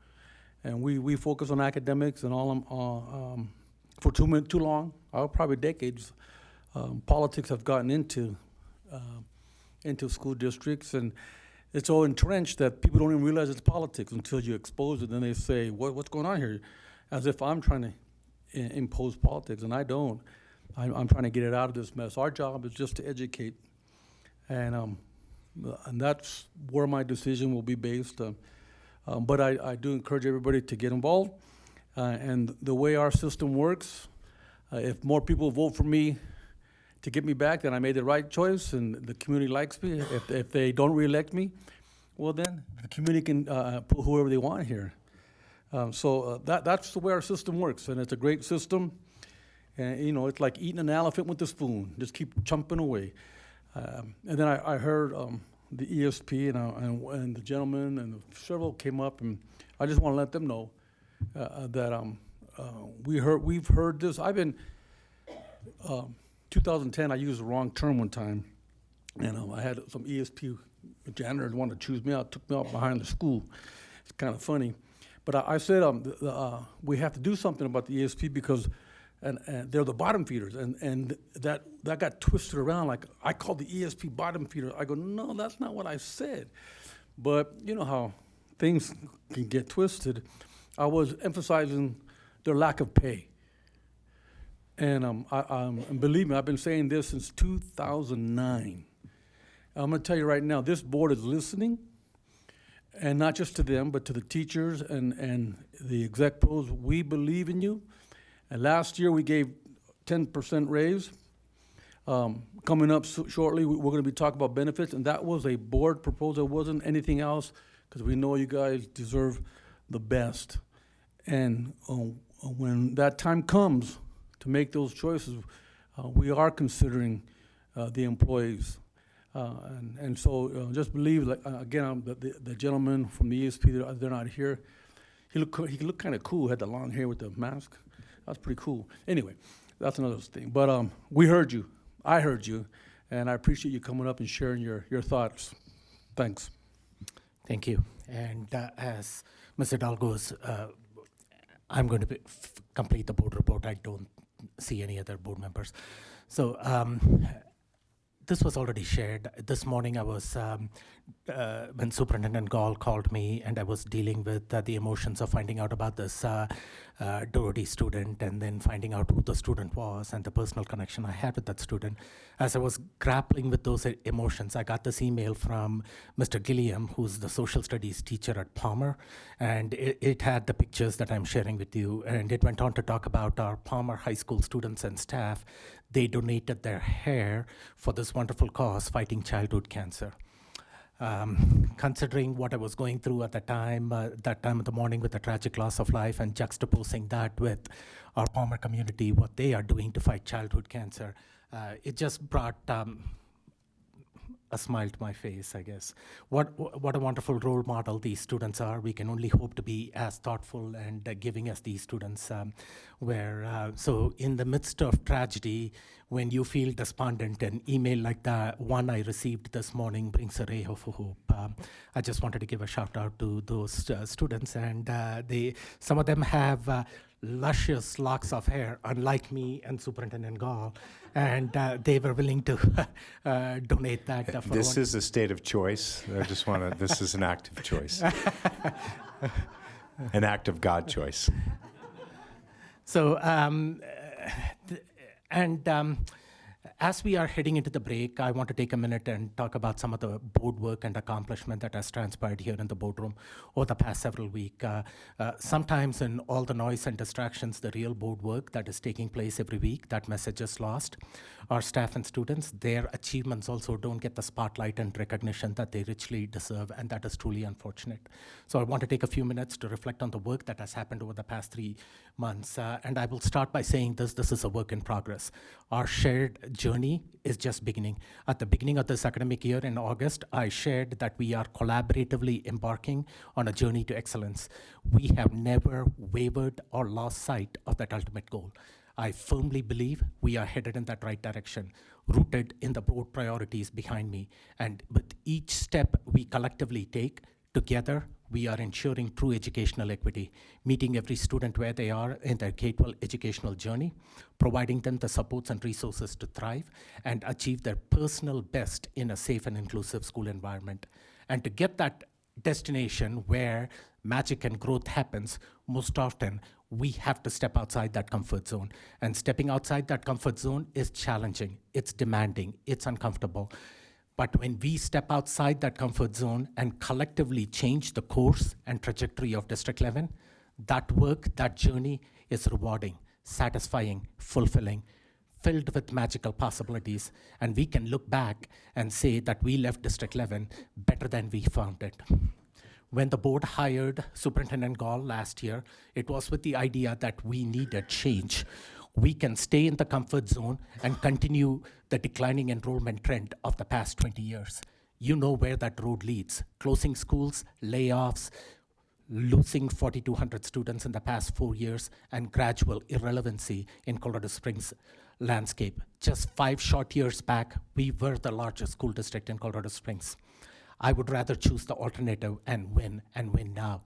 [SPEAKER 19] we focus on academics and all for too long, probably decades. Politics have gotten into school districts, and it's all entrenched that people don't even realize it's politics until you expose it. Then they say, what's going on here? As if I'm trying to impose politics, and I don't. I'm trying to get it out of this mess. Our job is just to educate, and that's where my decision will be based. But I do encourage everybody to get involved. And the way our system works, if more people vote for me to get me back, then I made the right choice and the community likes me. If they don't reelect me, well then the community can put whoever they want here. So that's the way our system works, and it's a great system. And you know, it's like eating an elephant with a spoon. Just keep chumping away. And then I heard the ESP and the gentleman and several came up, and I just want to let them know that we've heard this. I've been 2010. I used the wrong term one time, and I had some ESP janitors want to choose me out, took me out behind the school. It's kind of funny, but I said we have to do something about the ESP because. And they're the bottom feeders, and that got twisted around. Like I called the ESP bottom feeder. I go, no, that's not what I said. But you know how things can get twisted. I was emphasizing their lack of pay, and and believe me, I've been saying this since 2009. I'm going to tell you right now, this board is listening, and not just to them, but to the teachers and the exec pros. We believe in you. And last year we gave 10% raise. Coming up shortly, we're going to be talking about benefits, and that was a board proposal. It wasn't anything else because we know you guys deserve the best. And when that time comes to make those choices, we are considering the employees. And so just believe, like, again, the gentleman from the ESP, they're not here. He looked kind of cool, had the long hair with the mask. That's pretty cool. Anyway, that's another thing. But we heard you. I heard you. And I appreciate you coming up and sharing your thoughts. Thanks.
[SPEAKER 1] Thank you. And as Mr. Dahl goes, I'm going to complete the board report. I don't see any other board members. So this was already shared. This morning I was, when Superintendent Gall called me and I was dealing with the emotions of finding out about this Doherty student and then finding out who the student was and the personal connection I had with that student. As I was grappling with those emotions, I got this email from Mr. Gilliam, who's the social studies teacher at Palmer, and it had the pictures that I'm sharing with you, and it went on to talk about our Palmer High School students and staff. They donated their hair for this wonderful cause, fighting childhood cancer. Considering what I was going through at that time of the morning with the tragic loss of life, and juxtaposing that with our Palmer community, what they are doing to fight childhood cancer, it just brought a smile to my face, I guess. What a wonderful role model these students are. We can only hope to be as thoughtful and giving as these students were. So in the midst of tragedy, when you feel despondent, an email like the one I received this morning brings a ray of hope. I just wanted to give a shout out to those students, and some of them have luscious locks of hair, unlike me and Superintendent Gall, and they were willing to donate that.
[SPEAKER 20] This is a state of choice. I just want to, this is an act of choice. An act of God choice.
[SPEAKER 1] So, as we are heading into the break, I want to take a minute and talk about some of the board work and accomplishment that has transpired here in the boardroom over the past several weeks. Sometimes in all the noise and distractions, the real board work that is taking place every week, that message is lost. Our staff and students, their achievements also don't get the spotlight and recognition that they richly deserve, and that is truly unfortunate. So I want to take a few minutes to reflect on the work that has happened over the past 3 months. And I will start by saying this is a work in progress. Our shared journey is just beginning. At the beginning of this academic year in August, I shared that we are collaboratively embarking on a journey to excellence. We have never wavered or lost sight of that ultimate goal. I firmly believe we are headed in that right direction, rooted in the board priorities behind me. And with each step we collectively take, together, we are ensuring true educational equity, meeting every student where they are in their K-12 educational journey, providing them the supports and resources to thrive and achieve their personal best in a safe and inclusive school environment. And to get that destination where magic and growth happens, most often we have to step outside that comfort zone. And stepping outside that comfort zone is challenging, it's demanding, it's uncomfortable. But when we step outside that comfort zone and collectively change the course and trajectory of District 11, that work, that journey is rewarding, satisfying, fulfilling, filled with magical possibilities. And we can look back and say that we left District 11 better than we found it. When the board hired Superintendent Gall last year, it was with the idea that we needed change. We can stay in the comfort zone and continue the declining enrollment trend of the past 20 years. You know where that road leads. Closing schools, layoffs, losing 4,200 students in the past 4 years, and gradual irrelevancy in Colorado Springs landscape. Just 5 short years back, we were the largest school district in Colorado Springs. I would rather choose the alternative and win now.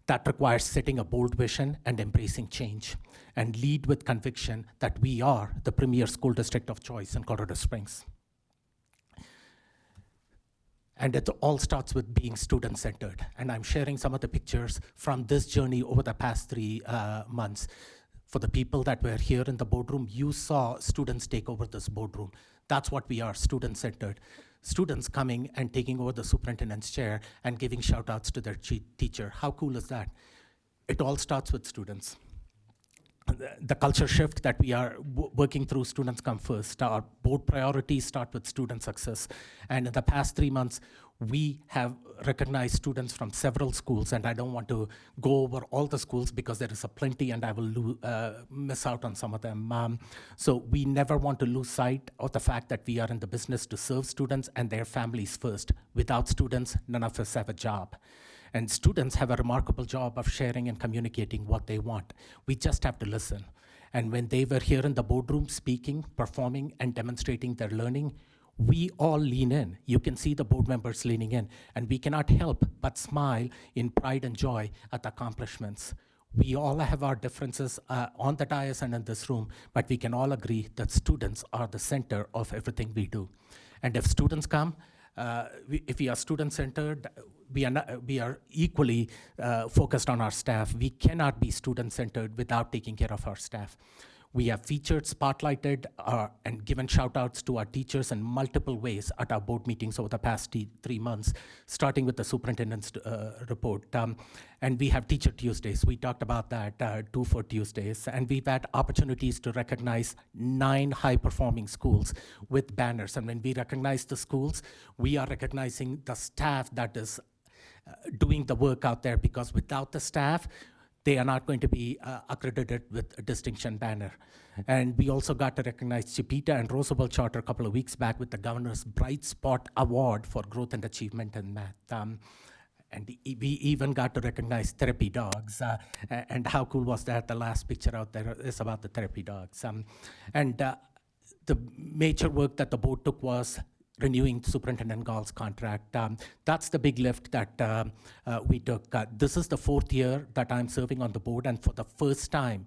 [SPEAKER 1] That requires setting a bold vision and embracing change, and lead with conviction that we are the premier school district of choice in Colorado Springs. And it all starts with being student-centered. And I'm sharing some of the pictures from this journey over the past 3 months. For the people that were here in the boardroom, you saw students take over this boardroom. That's what we are, student-centered. Students coming and taking over the superintendent's chair and giving shout-outs to their teacher. How cool is that? It all starts with students. The culture shift that we are working through, students come first. Our board priorities start with student success. And in the past 3 months, we have recognized students from several schools, and I don't want to go over all the schools because there is a plenty and I will miss out on some of them. So we never want to lose sight of the fact that we are in the business to serve students and their families first. Without students, none of us have a job. And students have a remarkable job of sharing and communicating what they want. We just have to listen. And when they were here in the boardroom speaking, performing, and demonstrating their learning, we all lean in. You can see the board members leaning in, and we cannot help but smile in pride and joy at the accomplishments. We all have our differences on the dais and in this room, but we can all agree that students are the center of everything we do. And if students come, if we are student-centered, we are equally focused on our staff. We cannot be student-centered without taking care of our staff. We have featured, spotlighted, and given shout-outs to our teachers in multiple ways at our board meetings over the past 3 months, starting with the superintendent's report. And we have Teacher Tuesdays. We talked about that, 2 for Tuesdays. And we've had opportunities to recognize 9 high-performing schools with banners. And when we recognize the schools, we are recognizing the staff that is doing the work out there, because without the staff, they are not going to be accredited with a distinction banner. And we also got to recognize Chipeta and Roosevelt Charter a couple of weeks back with the Governor's Bright Spot Award for Growth and Achievement in Math. And we even got to recognize therapy dogs. And how cool was that? The last picture out there is about the therapy dogs. The major work that the board took was renewing Superintendent Gall's contract. That's the big lift that we took. This is the 4th year that I'm serving on the board, and for the first time,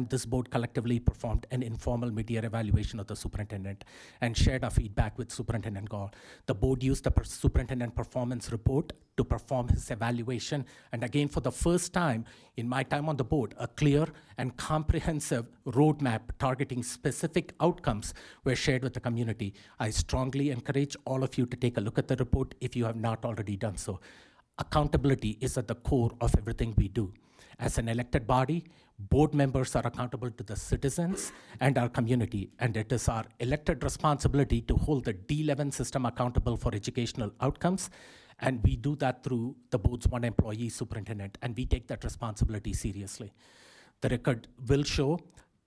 [SPEAKER 1] this board collectively performed an informal mid-year evaluation of the superintendent and shared our feedback with Superintendent Gall. The board used the superintendent performance report to perform his evaluation, and again, for the first time in my time on the board, a clear and comprehensive roadmap targeting specific outcomes were shared with the community. I strongly encourage all of you to take a look at the report if you have not already done so. Accountability is at the core of everything we do. As an elected body, board members are accountable to the citizens and our community, and it is our elected responsibility to hold the D11 system accountable for educational outcomes, and we do that through the board's one employee superintendent, and we take that responsibility seriously. The record will show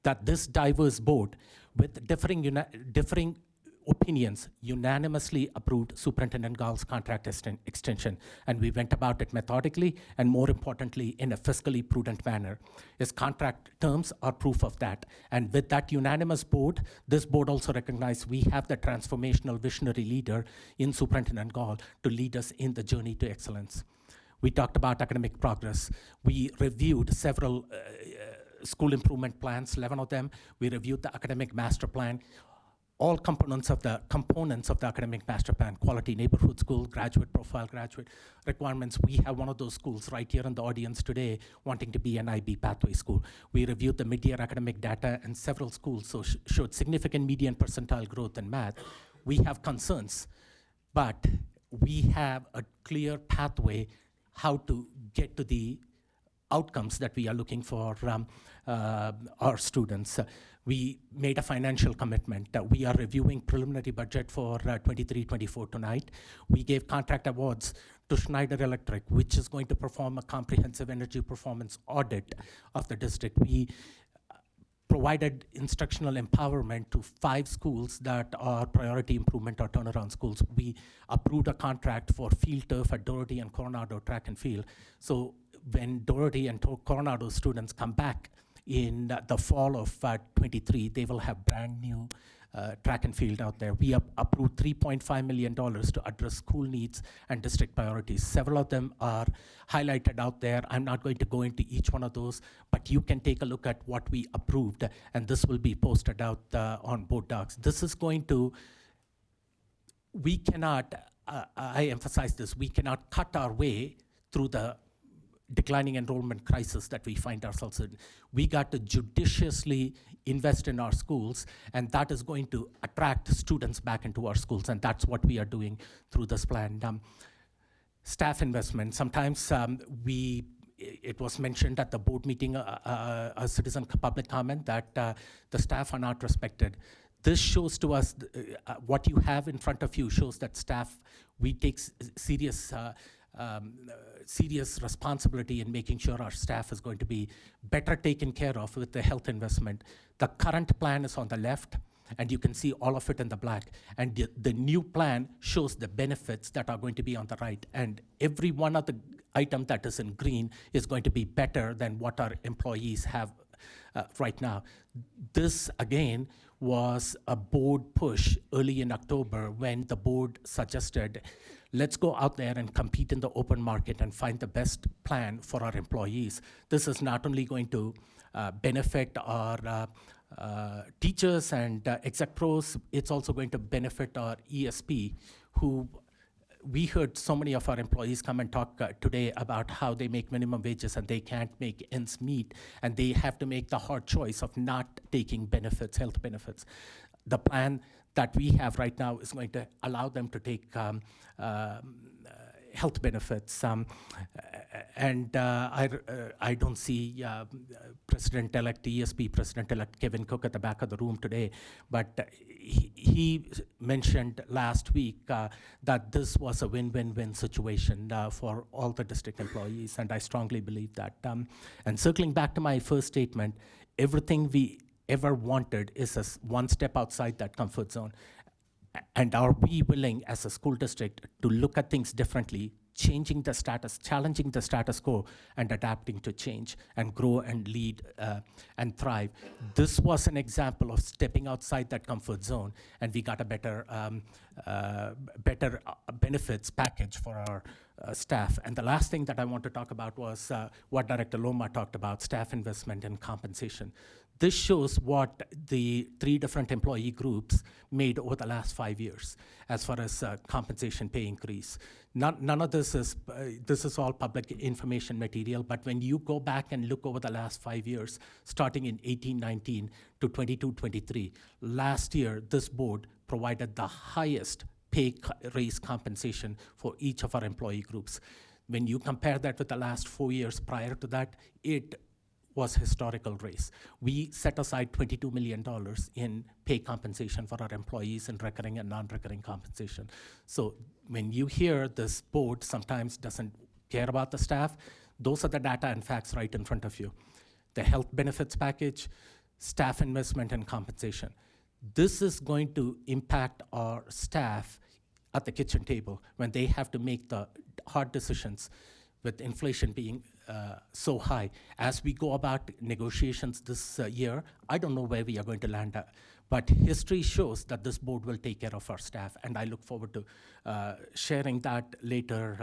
[SPEAKER 1] that this diverse board, with differing opinions, unanimously approved Superintendent Gall's contract extension, and we went about it methodically and, more importantly, in a fiscally prudent manner. His contract terms are proof of that, and with that unanimous board, this board also recognized we have the transformational visionary leader in Superintendent Gall to lead us in the journey to excellence. We talked about academic progress. We reviewed several school improvement plans, 11 of them. We reviewed the academic master plan. All components of the academic master plan: quality neighborhood school, graduate profile, graduate requirements. We have one of those schools right here in the audience today wanting to be an IB pathway school. We reviewed the mid-year academic data, and several schools showed significant median percentile growth in math. We have concerns, but we have a clear pathway how to get to the outcomes that we are looking for our students. We made a financial commitment. We are reviewing preliminary budget for 23-24 tonight. We gave contract awards to Schneider Electric, which is going to perform a comprehensive energy performance audit of the district. We provided instructional empowerment to 5 schools that are priority improvement or turnaround schools. We approved a contract for field turf at Doherty and Coronado track and field. So when Doherty and Coronado students come back in the fall of 23, they will have brand new track and field out there. We approved $3.5 million to address school needs and district priorities. Several of them are highlighted out there. I'm not going to go into each one of those, but you can take a look at what we approved, and this will be posted out on board docs. This is going to, we cannot, I emphasize this, we cannot cut our way through the declining enrollment crisis that we find ourselves in. We got to judiciously invest in our schools, and that is going to attract students back into our schools, and that's what we are doing through this plan. Staff investment, sometimes it was mentioned at the board meeting, a citizen public comment that the staff are not respected. This shows to us, what you have in front of you shows that staff, we take serious responsibility in making sure our staff is going to be better taken care of with the health investment. The current plan is on the left, and you can see all of it in the black. And the new plan shows the benefits that are going to be on the right. And every one of the item that is in green is going to be better than what our employees have right now. This, again, was a board push early in October when the board suggested, let's go out there and compete in the open market and find the best plan for our employees. This is not only going to benefit our teachers and exec pros, it's also going to benefit our ESP, who we heard so many of our employees come and talk today about how they make minimum wages and they can't make ends meet, and they have to make the hard choice of not taking benefits, health benefits. The plan that we have right now is going to allow them to take health benefits. I don't see President-elect, ESP President-elect Kevin Cook at the back of the room today, but he mentioned last week that this was a win-win-win situation for all the district employees, and I strongly believe that. And circling back to my first statement, everything we ever wanted is one step outside that comfort zone. And are we willing as a school district to look at things differently, changing the status, challenging the status quo, and adapting to change and grow and lead and thrive? This was an example of stepping outside that comfort zone, and we got a better benefits package for our staff. And the last thing that I want to talk about was what Director Loma talked about, staff investment and compensation. This shows what the 3 different employee groups made over the last 5 years as far as compensation pay increase. None of this is all public information material, but when you go back and look over the last 5 years, starting in 18-19 to 22-23, last year this board provided the highest pay raise compensation for each of our employee groups. When you compare that with the last 4 years prior to that, it was historical raise. We set aside $22 million in pay compensation for our employees in recurring and non-recurring compensation. So when you hear this board sometimes doesn't care about the staff, those are the data and facts right in front of you. The health benefits package, staff investment and compensation. This is going to impact our staff at the kitchen table when they have to make the hard decisions with inflation being so high. As we go about negotiations this year, I don't know where we are going to land at, but history shows that this board will take care of our staff, and I look forward to sharing that later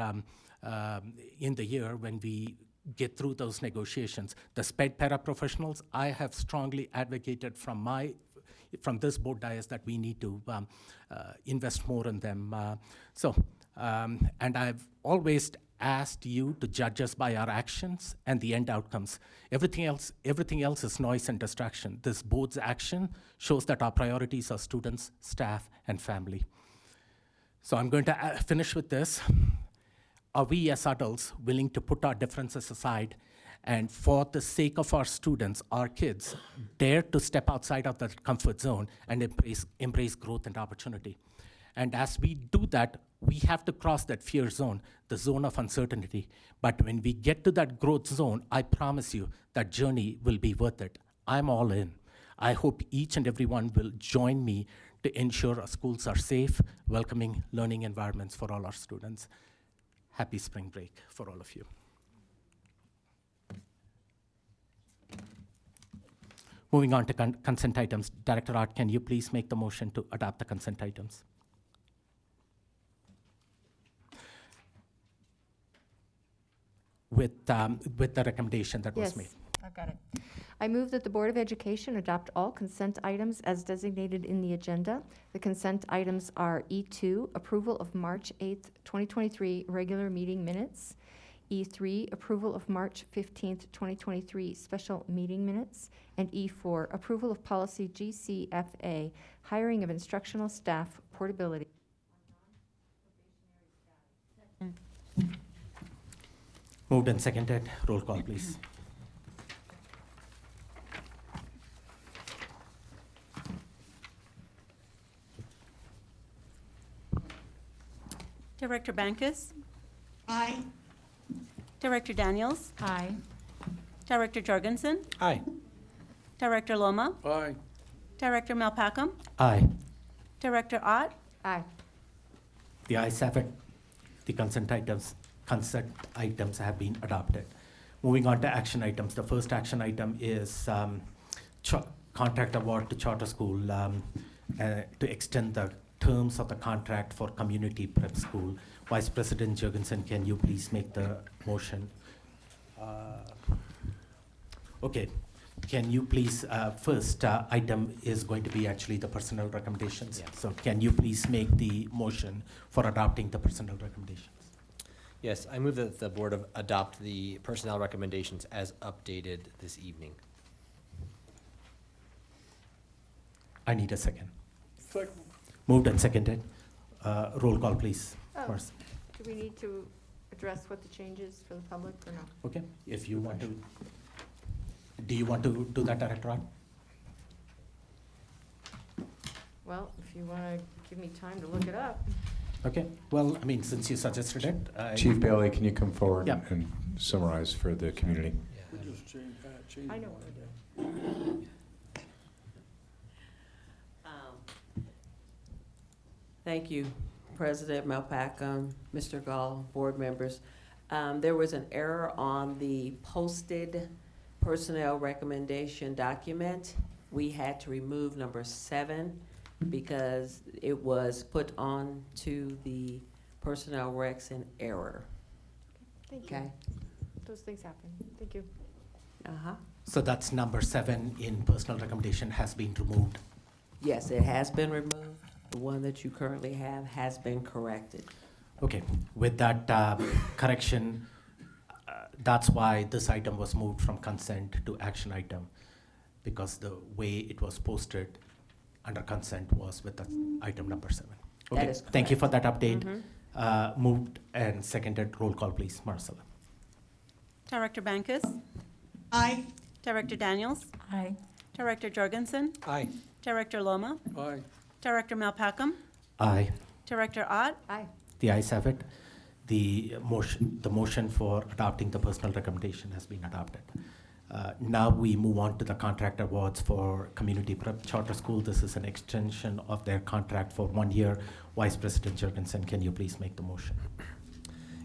[SPEAKER 1] in the year when we get through those negotiations. The SPED paraprofessionals, I have strongly advocated from this board dais that we need to invest more in them. And I've always asked you to judge us by our actions and the end outcomes. Everything else is noise and distraction. This board's action shows that our priorities are students, staff, and family. So I'm going to finish with this. Are we as adults willing to put our differences aside and for the sake of our students, our kids, dare to step outside of that comfort zone and embrace growth and opportunity? And as we do that, we have to cross that fear zone, the zone of uncertainty. But when we get to that growth zone, I promise you that journey will be worth it. I'm all in. I hope each and everyone will join me to ensure our schools are safe, welcoming learning environments for all our students. Happy spring break for all of you. Moving on to consent items. Director Art, can you please make the motion to adopt the consent items? With the recommendation that was made.
[SPEAKER 7] Yes, I've got it. I move that the Board of Education adopt all consent items as designated in the agenda. The consent items are E2, approval of March 8th, 2023 regular meeting minutes. E3, approval of March 15th, 2023 special meeting minutes. And E4, approval of policy GCFA, hiring of instructional staff portability.
[SPEAKER 1] Moved and seconded. Roll call, please.
[SPEAKER 9] Director Bankus?
[SPEAKER 12] Aye.
[SPEAKER 9] Director Daniels?
[SPEAKER 3] Aye.
[SPEAKER 9] Director Jorgensen?
[SPEAKER 18] Aye.
[SPEAKER 9] Director Loma?
[SPEAKER 19] Aye.
[SPEAKER 9] Director Malpacum?
[SPEAKER 1] Aye.
[SPEAKER 9] Director Ott?
[SPEAKER 7] Aye.
[SPEAKER 1] The ayes have it. The consent items have been adopted. Moving on to action items. The first action item is contract award to charter school to extend the terms of the contract for community prep school. Vice President Jorgensen, can you please make the motion? Okay. Can you please, first item is going to be actually the personnel recommendations.
[SPEAKER 18] Yeah.
[SPEAKER 1] So can you please make the motion for adopting the personnel recommendations?
[SPEAKER 18] Yes, I move that the board adopt the personnel recommendations as updated this evening.
[SPEAKER 1] I need a second.
[SPEAKER 19] Second.
[SPEAKER 1] Moved and seconded. Roll call, please.
[SPEAKER 7] Oh,
[SPEAKER 1] First.
[SPEAKER 7] do we need to address what the change is for the public or no?
[SPEAKER 1] Okay, if you want to. Do you want to do that, Director Art?
[SPEAKER 7] Well, if you want to give me time to look it up.
[SPEAKER 1] Okay, well, I mean, since you suggested it.
[SPEAKER 20] Chief Bailey, can you come forward
[SPEAKER 1] Yeah.
[SPEAKER 20] and summarize for the community?
[SPEAKER 19] We just changed
[SPEAKER 7] I know.
[SPEAKER 21] Thank you, President Malpacum, Mr. Gall, board members. There was an error on the posted personnel recommendation document. We had to remove number 7 because it was put on to the personnel recs in error.
[SPEAKER 7] Thank you.
[SPEAKER 21] Okay?
[SPEAKER 7] Those things happen. Thank you.
[SPEAKER 21] Uh-huh.
[SPEAKER 1] So that's number 7 in personal recommendation has been removed.
[SPEAKER 21] Yes, it has been removed. The one that you currently have has been corrected.
[SPEAKER 1] Okay, with that correction, that's why this item was moved from consent to action item, because the way it was posted under consent was with the item number 7.
[SPEAKER 21] That
[SPEAKER 1] Okay,
[SPEAKER 21] is
[SPEAKER 1] thank you for
[SPEAKER 21] correct.
[SPEAKER 1] that update. Moved and seconded. Roll call, please. Marcella.
[SPEAKER 9] Director Bankus?
[SPEAKER 12] Aye.
[SPEAKER 9] Director Daniels?
[SPEAKER 3] Aye.
[SPEAKER 9] Director Jorgensen?
[SPEAKER 18] Aye.
[SPEAKER 9] Director Loma?
[SPEAKER 19] Aye.
[SPEAKER 9] Director Malpacum?
[SPEAKER 1] Aye.
[SPEAKER 9] Director Ott?
[SPEAKER 7] Aye.
[SPEAKER 1] The ayes have it. The motion for adopting the personal recommendation has been adopted. Now we move on to the contract awards for Community Prep Charter School. This is an extension of their contract for 1 year. Vice President Jorgensen, can you please make the motion?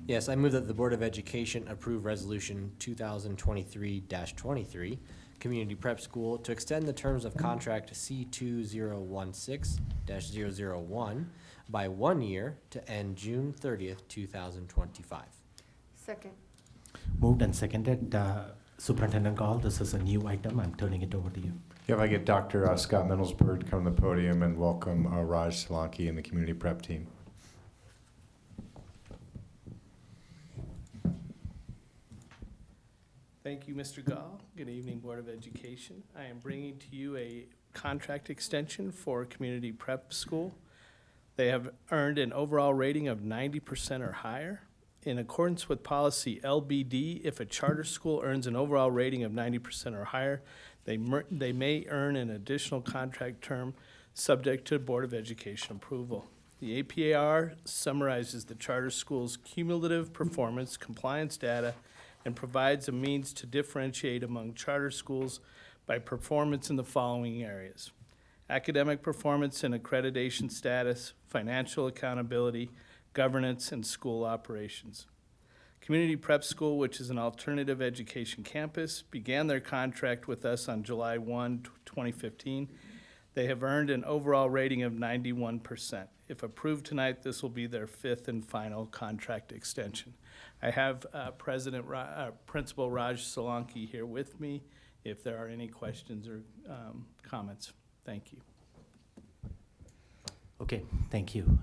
[SPEAKER 18] Yes, I move that the Board of Education approve Resolution 2023-23, Community Prep School, to extend the terms of contract C2016-001 by 1 year to end June 30th, 2025.
[SPEAKER 7] Second.
[SPEAKER 1] Moved and seconded. Superintendent Gall, this is a new item. I'm turning it over to you.
[SPEAKER 20] Yeah, if I get Dr. Scott Mendelsberg to come to the podium and welcome Raj Solanki and the community prep team.
[SPEAKER 22] Thank you, Mr. Gall. Good evening, Board of Education. I am bringing to you a contract extension for Community Prep School. They have earned an overall rating of 90% or higher. In accordance with policy LBD, if a charter school earns an overall rating of 90% or higher, they may earn an additional contract term subject to Board of Education approval. The APAR summarizes the charter school's cumulative performance compliance data and provides a means to differentiate among charter schools by performance in the following areas: academic performance and accreditation status, financial accountability, governance, and school operations. Community Prep School, which is an alternative education campus, began their contract with us on July 1, 2015. They have earned an overall rating of 91%. If approved tonight, this will be their 5th and final contract extension. I have Principal Raj Solanki here with me if there are any questions or comments. Thank you.
[SPEAKER 1] Okay, thank you.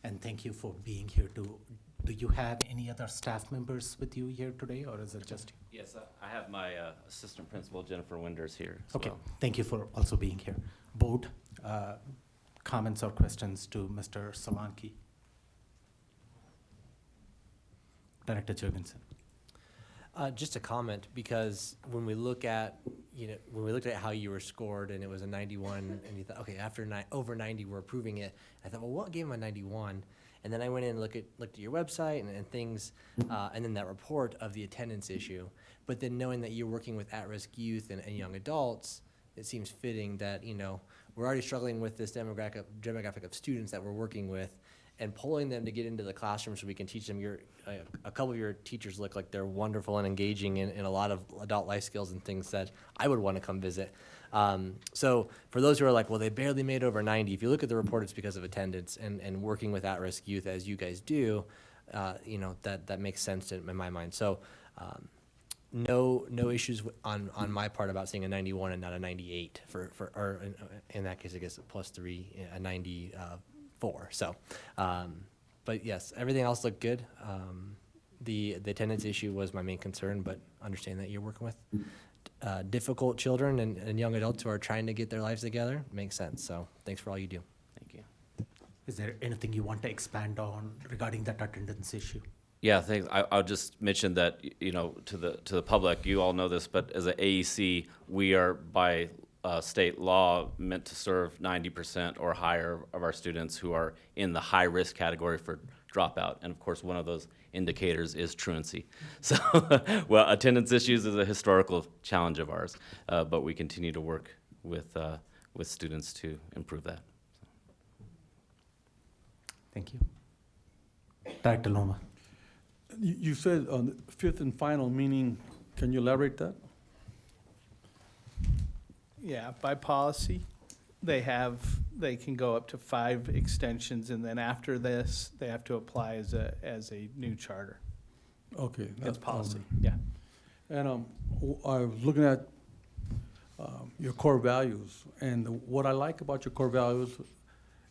[SPEAKER 1] And thank you for being here too. Do you have any other staff members with you here today, or is it just you?
[SPEAKER 6] Yes, I have my assistant principal, Jennifer Winders, here as
[SPEAKER 1] Okay,
[SPEAKER 6] well.
[SPEAKER 1] thank you for also being here. Board, comments or questions to Mr. Solanki? Director Jurgensen.
[SPEAKER 18] Just a comment, because when we look at, when we looked at how you were scored and it was a 91, and you thought, okay, after over 90, we're approving it. I thought, well, what gave him a 91? And then I went in and looked at your website and things, and then that report of the attendance issue. But then knowing that you're working with at-risk youth and young adults, it seems fitting that, we're already struggling with this demographic of students that we're working with, and pulling them to get into the classroom so we can teach them. A couple of your teachers look like they're wonderful and engaging in a lot of adult life skills and things that I would want to come visit. So for those who are like, well, they barely made over 90, if you look at the report, it's because of attendance and working with at-risk youth as you guys do, that makes sense in my mind. So no issues on my part about seeing a 91 and not a 98 or in that case, I guess a +3, a 94. So, but yes, everything else looked good. The attendance issue was my main concern, but understand that you're working with difficult children and young adults who are trying to get their lives together. Makes sense. So thanks for all you do.
[SPEAKER 1] Thank you. Is there anything you want to expand on regarding that attendance issue?
[SPEAKER 6] Yeah, thanks. I'll just mention that, to the public, you all know this, but as an AEC, we are by state law meant to serve 90% or higher of our students who are in the high-risk category for dropout. And of course, one of those indicators is truancy. So, well, attendance issues is a historical challenge of ours, but we continue to work with students to improve that.
[SPEAKER 1] Thank you. Director Loma.
[SPEAKER 19] You said on the 5th and final, meaning, can you elaborate that?
[SPEAKER 22] Yeah, by policy, they can go up to 5 extensions, and then after this, they have to apply as a new charter.
[SPEAKER 19] Okay.
[SPEAKER 22] It's policy, yeah.
[SPEAKER 19] And I was looking at your core values, and what I like about your core values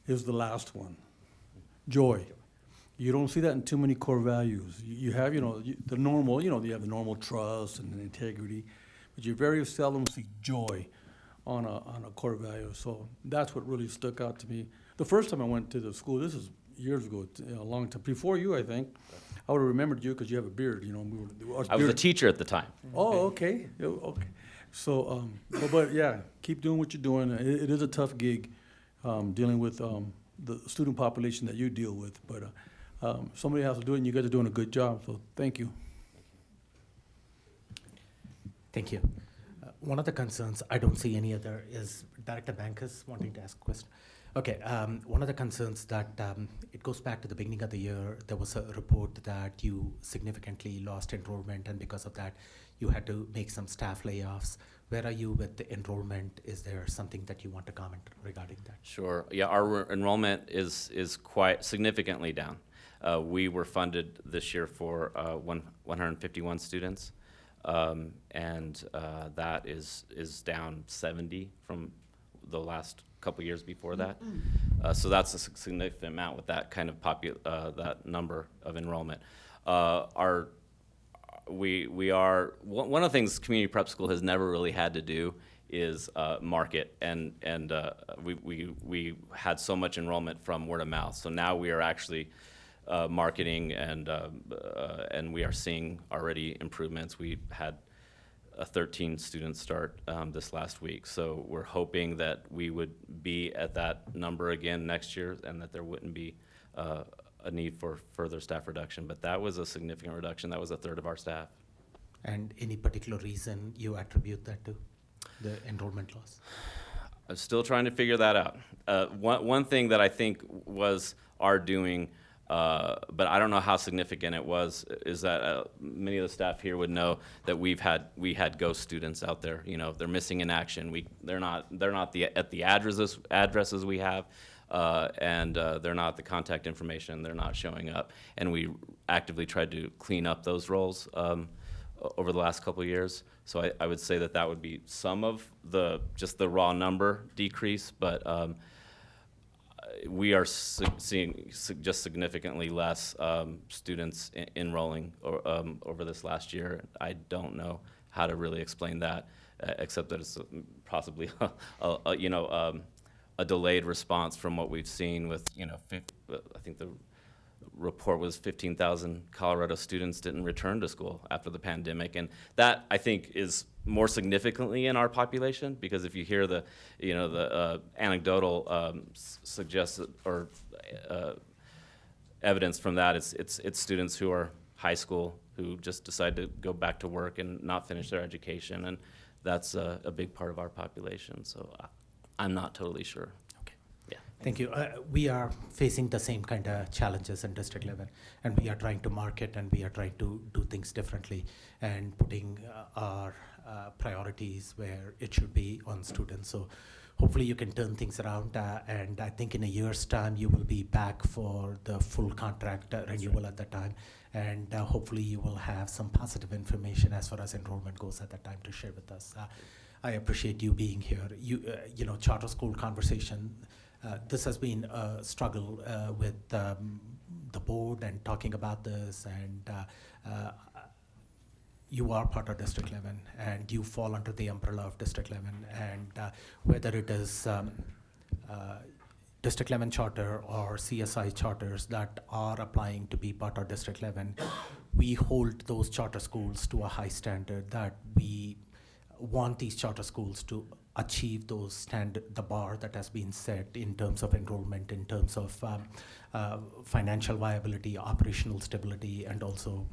[SPEAKER 19] is the last one, joy. You don't see that in too many core values. You have, the normal, you have the normal trust and integrity, but you very seldom see joy on a core value. So that's what really stuck out to me. The first time I went to the school, this is years ago, a long time, before you, I think, I would have remembered you because you have a beard,
[SPEAKER 6] I was a teacher at the time.
[SPEAKER 19] Oh, okay, okay. So, but yeah, keep doing what you're doing. It is a tough gig, dealing with the student population that you deal with, but somebody has to do it, and you guys are doing a good job, so thank you.
[SPEAKER 1] Thank you. One of the concerns, I don't see any other, is Director Bankus wanting to ask a question. Okay, one of the concerns that it goes back to the beginning of the year, there was a report that you significantly lost enrollment, and because of that, you had to make some staff layoffs. Where are you with the enrollment? Is there something that you want to comment regarding that?
[SPEAKER 6] Sure. Yeah, our enrollment is quite significantly down. We were funded this year for 151 students. And that is down 70 from the last couple years before that. So that's a significant amount with that kind of that number of enrollment. We are one of the things community prep school has never really had to do is market, and we had so much enrollment from word of mouth. So now we are actually marketing, and we are seeing already improvements. We had 13 students start this last week, so we're hoping that we would be at that number again next year, and that there wouldn't be a need for further staff reduction. But that was a significant reduction. That was 1/3 of our staff.
[SPEAKER 1] And any particular reason you attribute that to? the enrollment loss?
[SPEAKER 6] I'm still trying to figure that out. One thing that I think was our doing, but I don't know how significant it was, is that many of the staff here would know that we had ghost students out there. You know, they're missing in action. They're not at the addresses we have, and they're not the contact information. They're not showing up, and we actively tried to clean up those roles over the last couple of years. So I would say that would be some of just the raw number decrease, but we are seeing just significantly less students enrolling over this last year. I don't know how to really explain that, except that it's possibly a delayed response from what we've seen with, I think the report was 15,000 Colorado students didn't return to school after the pandemic, and that I think is more significantly in our population, because if you hear the anecdotal suggested or evidence from that, it's students who are high school who just decide to go back to work and not finish their education, and that's a big part of our population. So I'm not totally sure.
[SPEAKER 1] Thank you. We are facing the same kind of challenges in District 11, and we are trying to market and we are trying to do things differently and putting our priorities where it should be on students. So hopefully you can turn things around, and I think in a year's time you will be back for the full contract renewal at that time, and hopefully you will have some positive information as far as enrollment goes at that time to share with us. I appreciate you being here. Charter school conversation. This has been a struggle with the board and talking about this, and you are part of District 11, and you fall under the umbrella of District 11, and whether it is District 11 charter or CSI charters that are applying to be part of District 11, we hold those charter schools to a high standard that we want these charter schools to achieve the bar that has been set in terms of enrollment, in terms of financial viability, operational stability, and also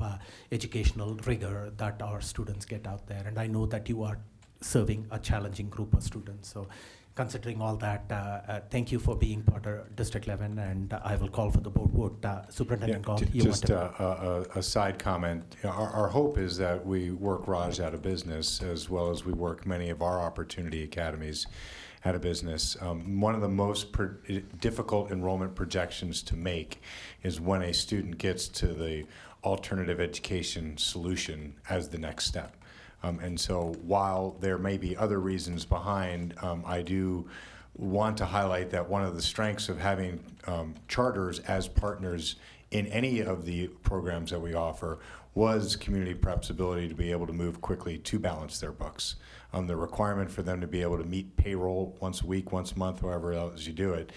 [SPEAKER 1] educational rigor that our students get out there. And I know that you are serving a challenging group of students. So considering all that, thank you for being part of District 11, and I will call for the board vote. Superintendent Gall,
[SPEAKER 20] Just a side comment. Our hope is that we work Raj out of business, as well as we work many of our opportunity academies out of business. One of the most difficult enrollment projections to make is when a student gets to the alternative education solution as the next step. And so while there may be other reasons behind, I do want to highlight that one of the strengths of having charters as partners in any of the programs that we offer was Community Prep's ability to be able to move quickly to balance their books. The requirement for them to be able to meet payroll once a week, once a month, however else you do it,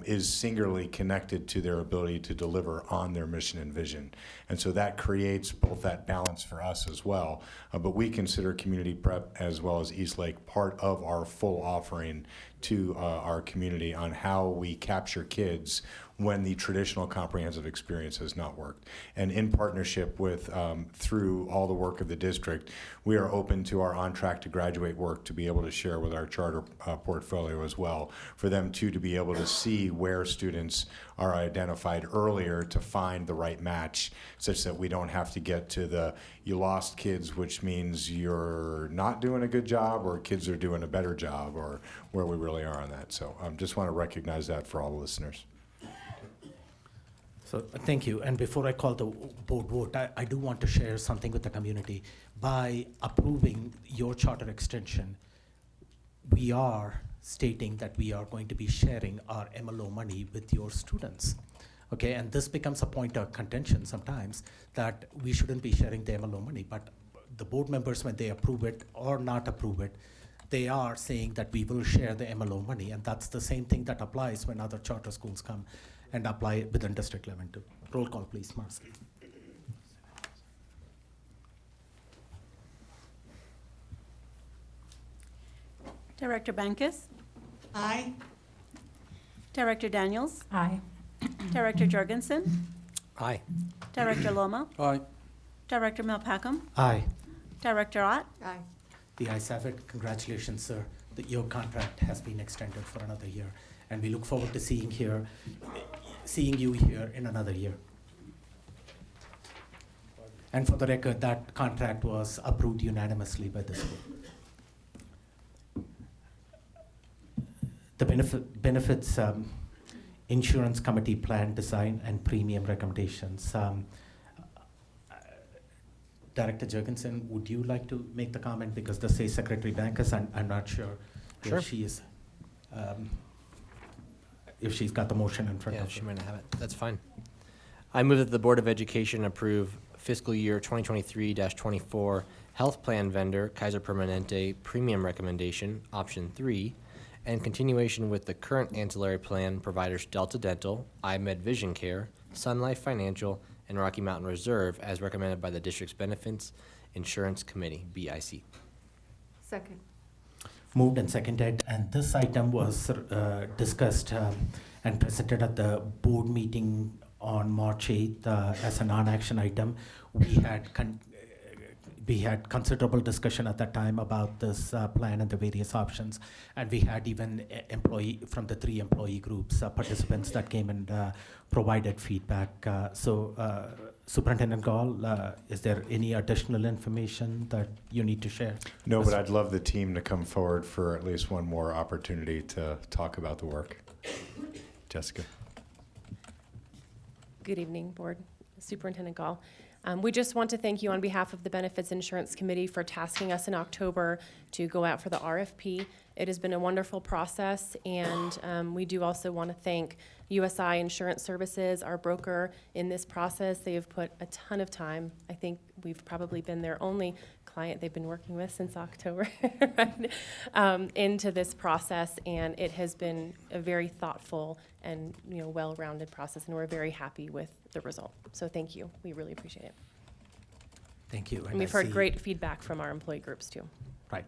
[SPEAKER 20] is singularly connected to their ability to deliver on their mission and vision. And so that creates both that balance for us as well. But we consider Community Prep as well as Eastlake part of our full offering to our community on how we capture kids when the traditional comprehensive experience has not worked. And in partnership with, through all the work of the district, we are open to our On Track to Graduate work to be able to share with our charter portfolio as well, for them too to be able to see where students are identified earlier to find the right match, such that we don't have to get to the you lost kids, which means you're not doing a good job, or kids are doing a better job, or where we really are on that. So just want to recognize that for all the listeners.
[SPEAKER 1] So thank you. And before I call the board vote, I do want to share something with the community. By approving your charter extension, we are stating that we are going to be sharing our MLO money with your students. Okay, and this becomes a point of contention sometimes that we shouldn't be sharing the MLO money, but the board members, when they approve it or not approve it, they are saying that we will share the MLO money, and that's the same thing that applies when other charter schools come and apply it within District 11 too. Roll call, please, Marcy.
[SPEAKER 10] Director Bankus?
[SPEAKER 12] Aye.
[SPEAKER 10] Director Daniels?
[SPEAKER 3] Aye.
[SPEAKER 10] Director Jorgensen?
[SPEAKER 18] Aye.
[SPEAKER 10] Director Loma?
[SPEAKER 19] Aye.
[SPEAKER 10] Director Malpacum?
[SPEAKER 1] Aye.
[SPEAKER 10] Director Ott?
[SPEAKER 7] Aye.
[SPEAKER 1] The ayes have it. Congratulations, sir. Your contract has been extended for another year, and we look forward to seeing you here in another year. And for the record, that contract was approved unanimously by this board. The benefits insurance committee plan design and premium recommendations. Director Jurgensen, would you like to make the comment? Because this says Secretary Bankus, and I'm not sure
[SPEAKER 18] Sure.
[SPEAKER 1] if she is, if she's got the motion in front
[SPEAKER 18] Yeah,
[SPEAKER 1] of
[SPEAKER 18] she
[SPEAKER 1] her.
[SPEAKER 18] might not have it. That's fine. I move that the Board of Education approve fiscal year 2023-24 health plan vendor Kaiser Permanente premium recommendation, option 3, and continuation with the current ancillary plan providers Delta Dental, iMed Vision Care, Sun Life Financial, and Rocky Mountain Reserve as recommended by the district's Benefits Insurance Committee, BIC.
[SPEAKER 7] Second.
[SPEAKER 1] Moved and seconded, and this item was discussed and presented at the board meeting on March 8th as a non-action item. We had considerable discussion at that time about this plan and the various options, and we had even employee from the 3 employee groups, participants that came and provided feedback. Superintendent Gall, is there any additional information that you need to share?
[SPEAKER 20] No, but I'd love the team to come forward for at least one more opportunity to talk about the work. Jessica.
[SPEAKER 13] Good evening, Board. Superintendent Gall. We just want to thank you on behalf of the Benefits Insurance Committee for tasking us in October to go out for the RFP. It has been a wonderful process, and we do also want to thank USI Insurance Services, our broker in this process. They have put a ton of time. I think we've probably been their only client they've been working with since October, right? Into this process, and it has been a very thoughtful and well-rounded process, and we're very happy with the result. So thank you. We really appreciate it.
[SPEAKER 1] Thank you.
[SPEAKER 13] And we've heard great feedback from our employee groups too.
[SPEAKER 1] Right.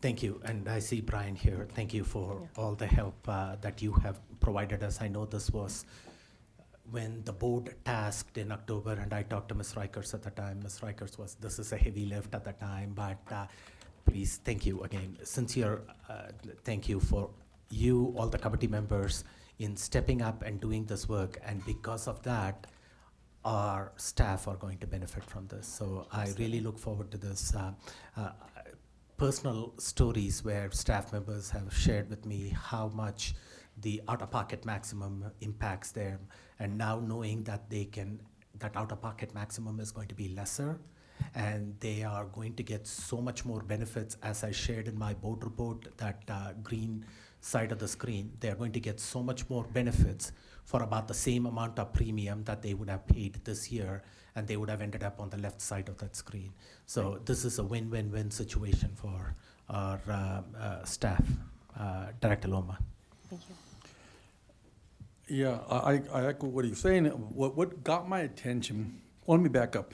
[SPEAKER 1] Thank you. And I see Brian here. Thank you for all the help that you have provided us. I know this was when the board tasked in October, and I talked to Ms. Rikers at the time. Ms. Rikers was, this is a heavy lift at the time, but please, thank you again. Sincere thank you for you, all the committee members, in stepping up and doing this work. And because of that, our staff are going to benefit from this. So I really look forward to this. Personal stories where staff members have shared with me how much the out-of-pocket maximum impacts them, and now knowing that that out-of-pocket maximum is going to be lesser, and they are going to get so much more benefits, as I shared in my board report, that green side of the screen. They are going to get so much more benefits for about the same amount of premium that they would have paid this year, and they would have ended up on the left side of that screen. So this is a win-win-win situation for our staff. Director Loma.
[SPEAKER 13] Thank you.
[SPEAKER 19] Yeah, I echo what he's saying. What got my attention, well, let me back up.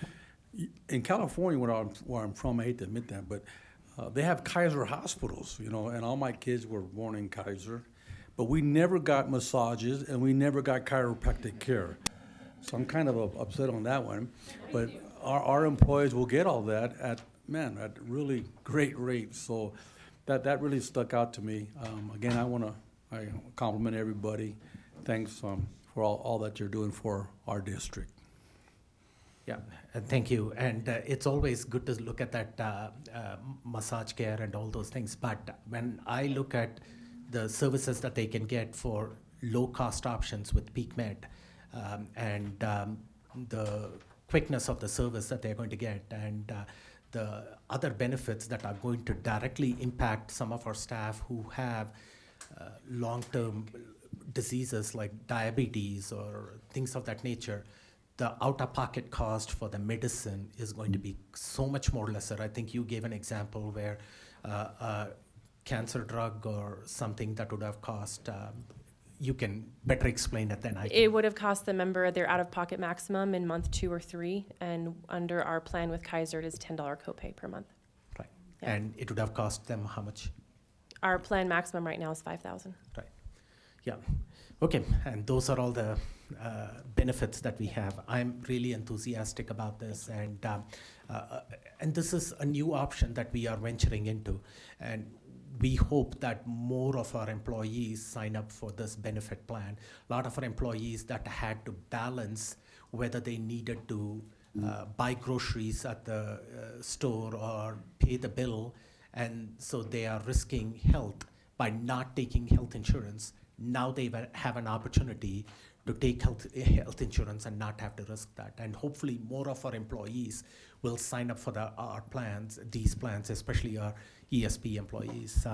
[SPEAKER 19] In California, where I'm from, I hate to admit that, but they have Kaiser hospitals, and all my kids were born in Kaiser, but we never got massages and we never got chiropractic care. So I'm kind of upset on that one, but our employees will get all that at really great rates. So that really stuck out to me. Again, I compliment everybody. Thanks for all that you're doing for our district.
[SPEAKER 1] Yeah, and thank you. And it's always good to look at that massage care and all those things. But when I look at the services that they can get for low-cost options with PeakMed, and the quickness of the service that they're going to get, and the other benefits that are going to directly impact some of our staff who have long-term diseases like diabetes or things of that nature, the out-of-pocket cost for the medicine is going to be so much more lesser. I think you gave an example where a cancer drug or something that would have cost, you can better explain it than I can.
[SPEAKER 13] It would have cost the member their out-of-pocket maximum in month 2 or 3, and under our plan with Kaiser, it is $10 copay per month.
[SPEAKER 1] Right.
[SPEAKER 13] Yeah.
[SPEAKER 1] And it would have cost them how much?
[SPEAKER 13] Our plan maximum right now is $5,000.
[SPEAKER 1] Right. Yeah. Okay, and those are all the benefits that we have. I'm really enthusiastic about this, and this is a new option that we are venturing into, and we hope that more of our employees sign up for this benefit plan. A lot of our employees that had to balance whether they needed to buy groceries at the store or pay the bill, and so they are risking health by not taking health insurance. Now they have an opportunity to take health insurance and not have to risk that. And hopefully more of our employees will sign up for our plans, these plans, especially our ESP employees.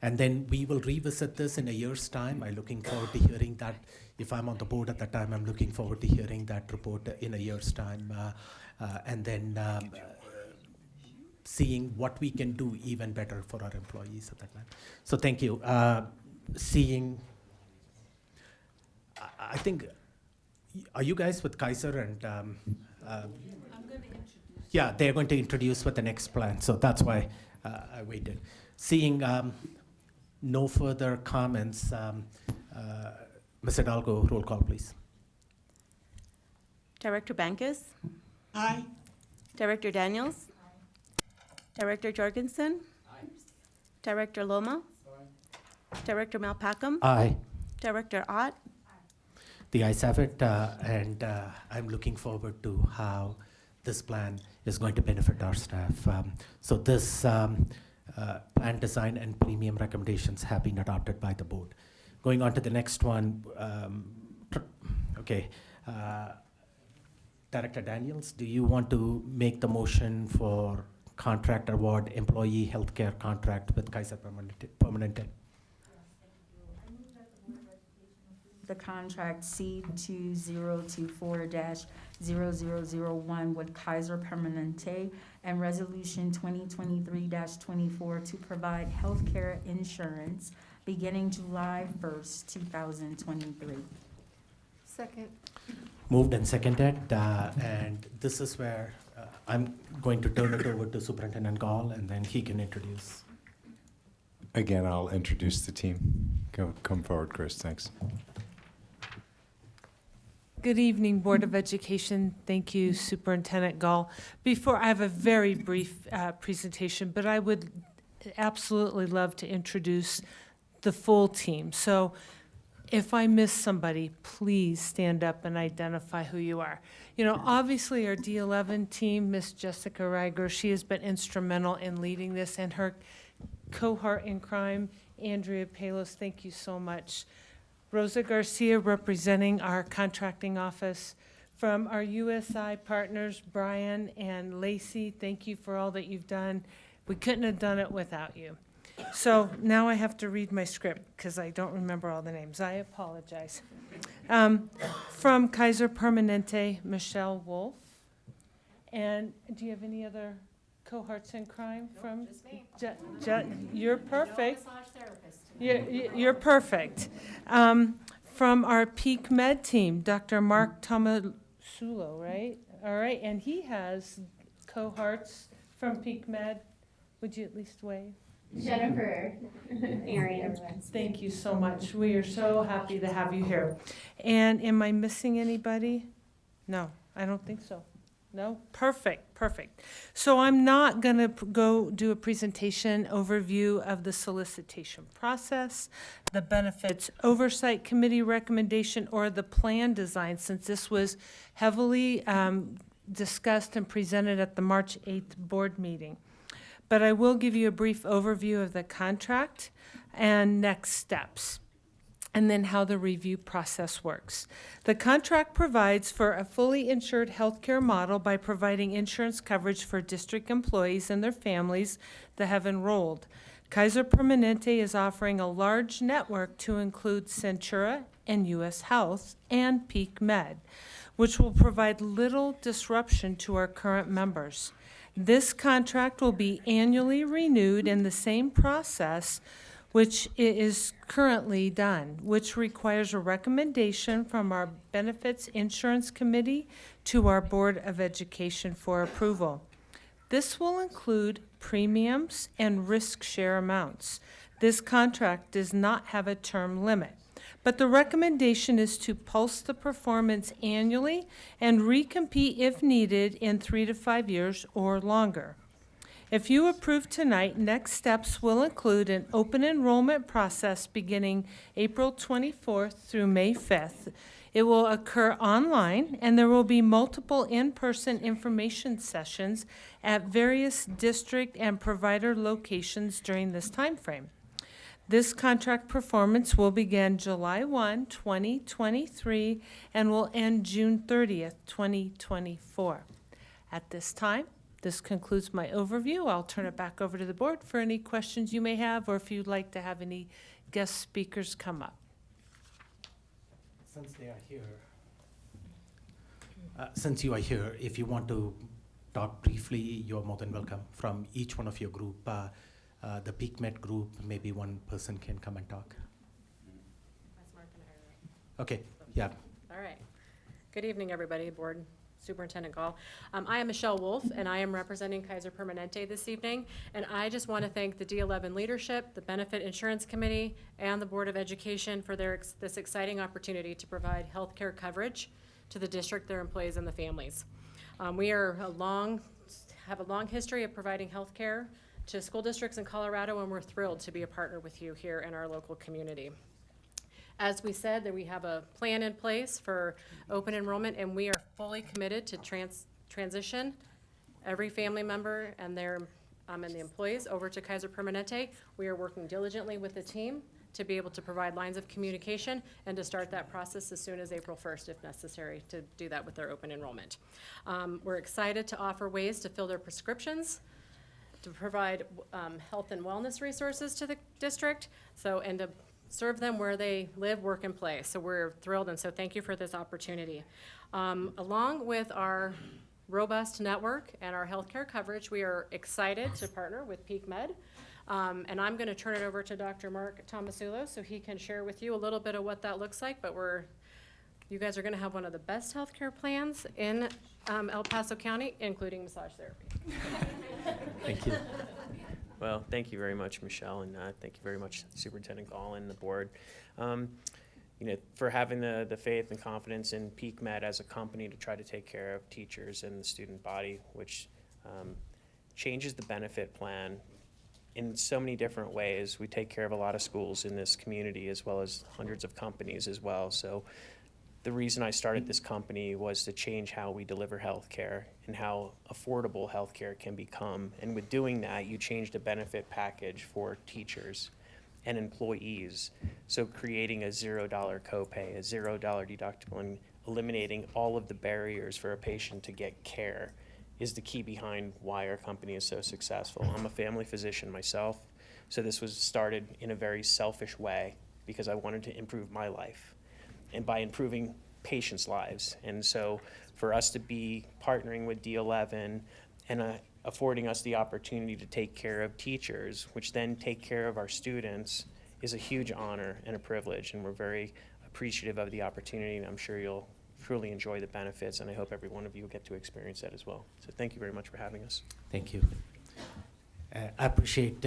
[SPEAKER 1] And then we will revisit this in a year's time. I'm looking forward to hearing that. If I'm on the board at that time, I'm looking forward to hearing that report in a year's time. And then seeing what we can do even better for our employees at that time. So thank you. I think, are you guys with Kaiser and? I'm going to introduce. Yeah, they're going to introduce with the next plan, so that's why I waited. Seeing no further comments, Ms. Hidalgo, roll call, please.
[SPEAKER 10] Director Bankus?
[SPEAKER 12] Aye.
[SPEAKER 10] Director Daniels? Director Jorgensen? Director Loma? Director Malpacum?
[SPEAKER 1] Aye.
[SPEAKER 10] Director Ott?
[SPEAKER 1] The ayes have it, and I'm looking forward to how this plan is going to benefit our staff. So this plan design and premium recommendations have been adopted by the board. Going on to the next one, okay. Director Daniels, do you want to make the motion for contract award employee healthcare contract with Kaiser Permanente?
[SPEAKER 3] The contract C2024-0001 with Kaiser Permanente and Resolution 2023-24 to provide healthcare insurance beginning July 1st, 2023.
[SPEAKER 7] Second.
[SPEAKER 1] Moved and seconded, and this is where I'm going to turn it over to Superintendent Gall, and then he can introduce.
[SPEAKER 20] Again, I'll introduce the team. Come forward, Chris, thanks.
[SPEAKER 11] Good evening, Board of Education. Thank you, Superintendent Gall. I have a very brief presentation, but I would absolutely love to introduce the full team. So if I miss somebody, please stand up and identify who you are. You know, obviously our D11 team, Miss Jessica Reiger, she has been instrumental in leading this, and her cohort in crime, Andrea Palos, thank you so much. Rosa Garcia representing our contracting office. From our USI partners, Brian and Lacey, thank you for all that you've done. We couldn't have done it without you. So now I have to read my script because I don't remember all the names. I apologize. From Kaiser Permanente, Michelle Wolf. And do you have any other cohorts in crime from? Just me. You're perfect. You're perfect. From our Peak Med team, Dr. Mark Tomasulo, right? All right, and he has cohorts from Peak Med. Would you at least wave?
[SPEAKER 15] Jennifer, Aaron.
[SPEAKER 11] Thank you so much. We are so happy to have you here. And am I missing anybody? No, I don't think so. No? Perfect, perfect. So I'm not going to go do a presentation overview of the solicitation process, the Benefits Oversight Committee recommendation, or the plan design, since this was heavily discussed and presented at the March 8th board meeting. But I will give you a brief overview of the contract and next steps, and then how the review process works. The contract provides for a fully insured healthcare model by providing insurance coverage for district employees and their families that have enrolled. Kaiser Permanente is offering a large network to include Centura and US Health and Peak Med, which will provide little disruption to our current members. This contract will be annually renewed in the same process which is currently done, which requires a recommendation from our Benefits Insurance Committee to our Board of Education for approval. This will include premiums and risk share amounts. This contract does not have a term limit, but the recommendation is to post the performance annually and recompete if needed in 3 to 5 years or longer. If you approve tonight, next steps will include an open enrollment process beginning April 24th through May 5th. It will occur online, and there will be multiple in-person information sessions at various district and provider locations during this time frame. This contract performance will begin July 1, 2023, and will end June 30th, 2024. At this time, this concludes my overview. I'll turn it back over to the board for any questions you may have, or if you'd like to have any guest speakers come up.
[SPEAKER 1] Since they are here, since you are here, if you want to talk briefly, you're more than welcome from each one of your group. The PeakMed group, maybe one person can come and talk. Okay, yeah.
[SPEAKER 5] All right. Good evening, everybody, board, Superintendent Gall. I am Michelle Wolf, and I am representing Kaiser Permanente this evening. And I just want to thank the D11 leadership, the Benefit Insurance Committee, and the Board of Education for this exciting opportunity to provide health care coverage to the district, their employees, and the families. We have a long history of providing health care to school districts in Colorado, and we're thrilled to be a partner with you here in our local community. As we said, that we have a plan in place for open enrollment, and we are fully committed to transition every family member and their and the employees over to Kaiser Permanente. We are working diligently with the team to be able to provide lines of communication and to start that process as soon as April 1st, if necessary, to do that with their open enrollment. We're excited to offer ways to fill their prescriptions, to provide health and wellness resources to the district, and to serve them where they live, work, and play. So we're thrilled, and so thank you for this opportunity. Along with our robust network and our healthcare coverage, we are excited to partner with PeakMed. And I'm going to turn it over to Dr. Mark Tomasulo so he can share with you a little bit of what that looks like. But you guys are going to have one of the best healthcare plans in El Paso County, including massage therapy.
[SPEAKER 1] Thank you.
[SPEAKER 17] Well, thank you very much, Michelle, and thank you very much, Superintendent Gall and the board. For having the faith and confidence in PeakMed as a company to try to take care of teachers and the student body, which changes the benefit plan in so many different ways. We take care of a lot of schools in this community as well as hundreds of companies as well. So the reason I started this company was to change how we deliver healthcare and how affordable healthcare can become. And with doing that, you change the benefit package for teachers and employees. So creating a $0 copay, a $0 deductible, and eliminating all of the barriers for a patient to get care is the key behind why our company is so successful. I'm a family physician myself, so this was started in a very selfish way because I wanted to improve my life, and by improving patients' lives. And so for us to be partnering with D11 and affording us the opportunity to take care of teachers, which then take care of our students, is a huge honor and a privilege, and we're very appreciative of the opportunity, and I'm sure you'll truly enjoy the benefits, and I hope every one of you will get to experience that as well. So thank you very much for having us.
[SPEAKER 1] Thank you. I appreciate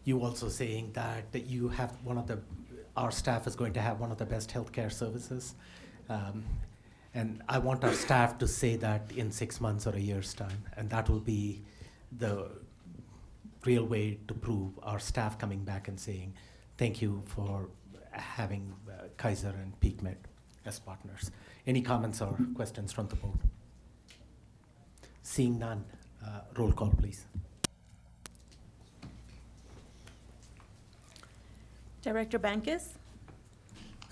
[SPEAKER 1] you also saying that you have our staff is going to have one of the best healthcare services. And I want our staff to say that in 6 months or a year's time, and that will be the real way to prove our staff coming back and saying, thank you for having Kaiser and PeakMed as partners. Any comments or questions from the board? Seeing none, roll call, please.
[SPEAKER 10] Director Bankus?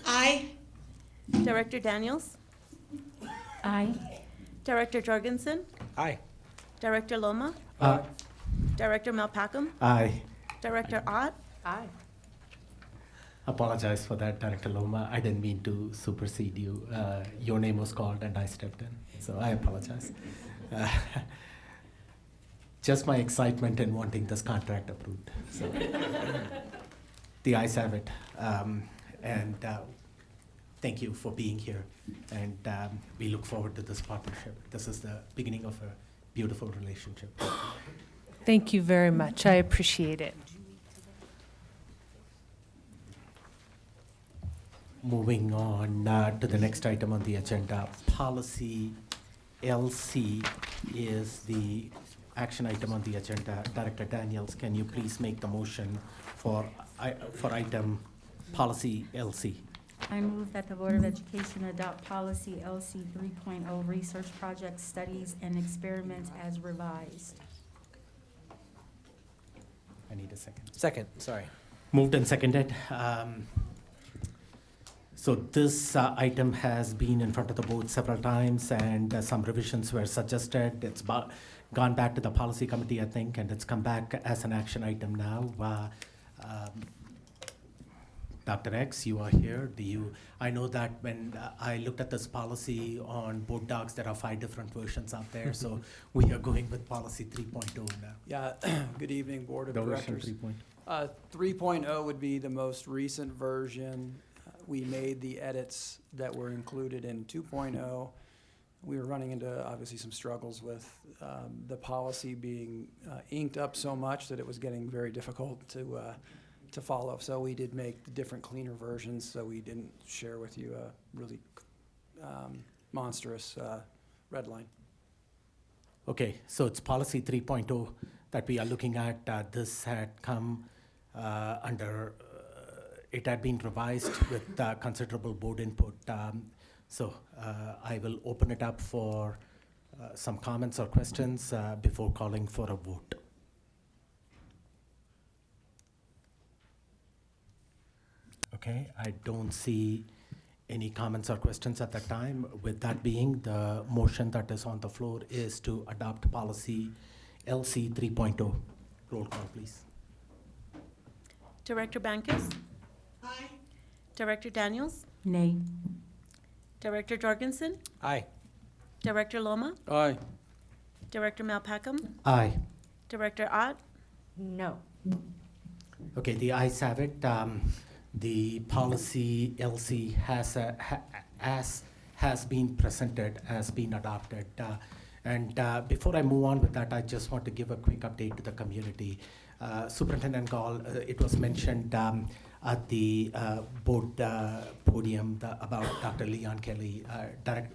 [SPEAKER 12] Aye.
[SPEAKER 10] Director Daniels?
[SPEAKER 3] Aye.
[SPEAKER 10] Director Jorgensen?
[SPEAKER 18] Aye.
[SPEAKER 10] Director Loma?
[SPEAKER 1] Aye.
[SPEAKER 10] Director Malpacum?
[SPEAKER 1] Aye.
[SPEAKER 10] Director Ott?
[SPEAKER 5] Aye.
[SPEAKER 1] Apologize for that, Director Loma. I didn't mean to supersede you. Your name was called and I stepped in, so I apologize. Just my excitement in wanting this contract approved. So the ayes have it. And thank you for being here. And we look forward to this partnership. This is the beginning of a beautiful relationship.
[SPEAKER 11] Thank you very much. I appreciate it.
[SPEAKER 1] Moving on to the next item on the agenda, policy LC is the action item on the agenda. Director Daniels, can you please make the motion for item policy LC?
[SPEAKER 3] I move that the Board of Education adopt policy LC 3.0 research projects, studies, and experiments as revised.
[SPEAKER 1] I need a second.
[SPEAKER 18] Second, sorry.
[SPEAKER 1] Moved and seconded. So this item has been in front of the board several times, and some revisions were suggested. It's gone back to the policy committee, I think, and it's come back as an action item now. Dr. X, you are here. I know that when I looked at this policy on board docs, there are 5 different versions out there, so we are going with policy 3.0 now.
[SPEAKER 4] Yeah, good evening, Board of
[SPEAKER 1] The version
[SPEAKER 4] Directors.
[SPEAKER 1] 3.0.
[SPEAKER 4] 3.0 would be the most recent version. We made the edits that were included in 2.0. We were running into, obviously, some struggles with the policy being inked up so much that it was getting very difficult to follow. So we did make the different cleaner versions, so we didn't share with you a really monstrous red line.
[SPEAKER 1] Okay, so it's policy 3.0 that we are looking at. This had come under, it had been revised with considerable board input. So I will open it up for some comments or questions before calling for a vote. Okay, I don't see any comments or questions at that time. With that being, the motion that is on the floor is to adopt policy LC 3.0. Roll call, please.
[SPEAKER 10] Director Bankus?
[SPEAKER 12] Aye.
[SPEAKER 10] Director Daniels?
[SPEAKER 3] Nay.
[SPEAKER 10] Director Jorgensen?
[SPEAKER 18] Aye.
[SPEAKER 10] Director Loma?
[SPEAKER 19] Aye.
[SPEAKER 10] Director Malpacum?
[SPEAKER 1] Aye.
[SPEAKER 10] Director Ott?
[SPEAKER 3] No.
[SPEAKER 1] Okay, the ayes have it. The policy LC has been presented, has been adopted. And before I move on with that, I just want to give a quick update to the community. Superintendent Gall, it was mentioned at the board podium about Dr. Leon Kelly.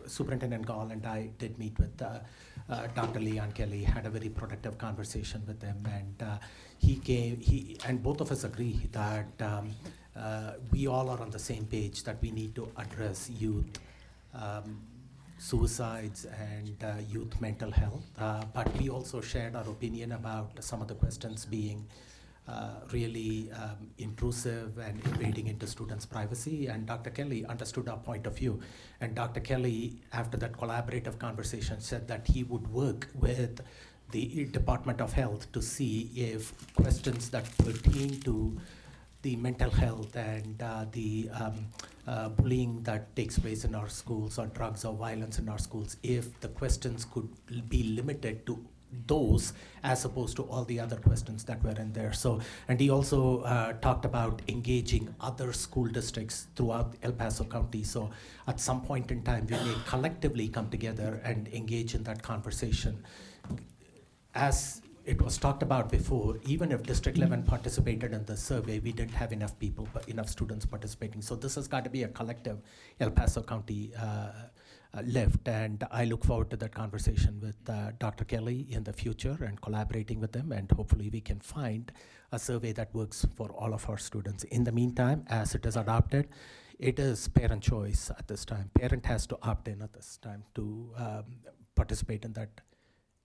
[SPEAKER 1] Superintendent Gall and I did meet with Dr. Leon Kelly, had a very productive conversation with him, and he and both of us agree that we all are on the same page that we need to address youth suicides and youth mental health. But we also shared our opinion about some of the questions being really intrusive and invading into students' privacy. And Dr. Kelly understood our point of view. And Dr. Kelly, after that collaborative conversation, said that he would work with the Department of Health to see if questions that pertain to the mental health and the bullying that takes place in our schools, or drugs or violence in our schools, if the questions could be limited to those as opposed to all the other questions that were in there. So, and he also talked about engaging other school districts throughout El Paso County. So at some point in time, we may collectively come together and engage in that conversation. As it was talked about before, even if District 11 participated in the survey, we didn't have enough people, enough students participating. So this has got to be a collective El Paso County lift, and I look forward to that conversation with Dr. Kelly in the future and collaborating with them, and hopefully we can find a survey that works for all of our students. In the meantime, as it is adopted, it is parent choice at this time. Parent has to opt in at this time to participate in that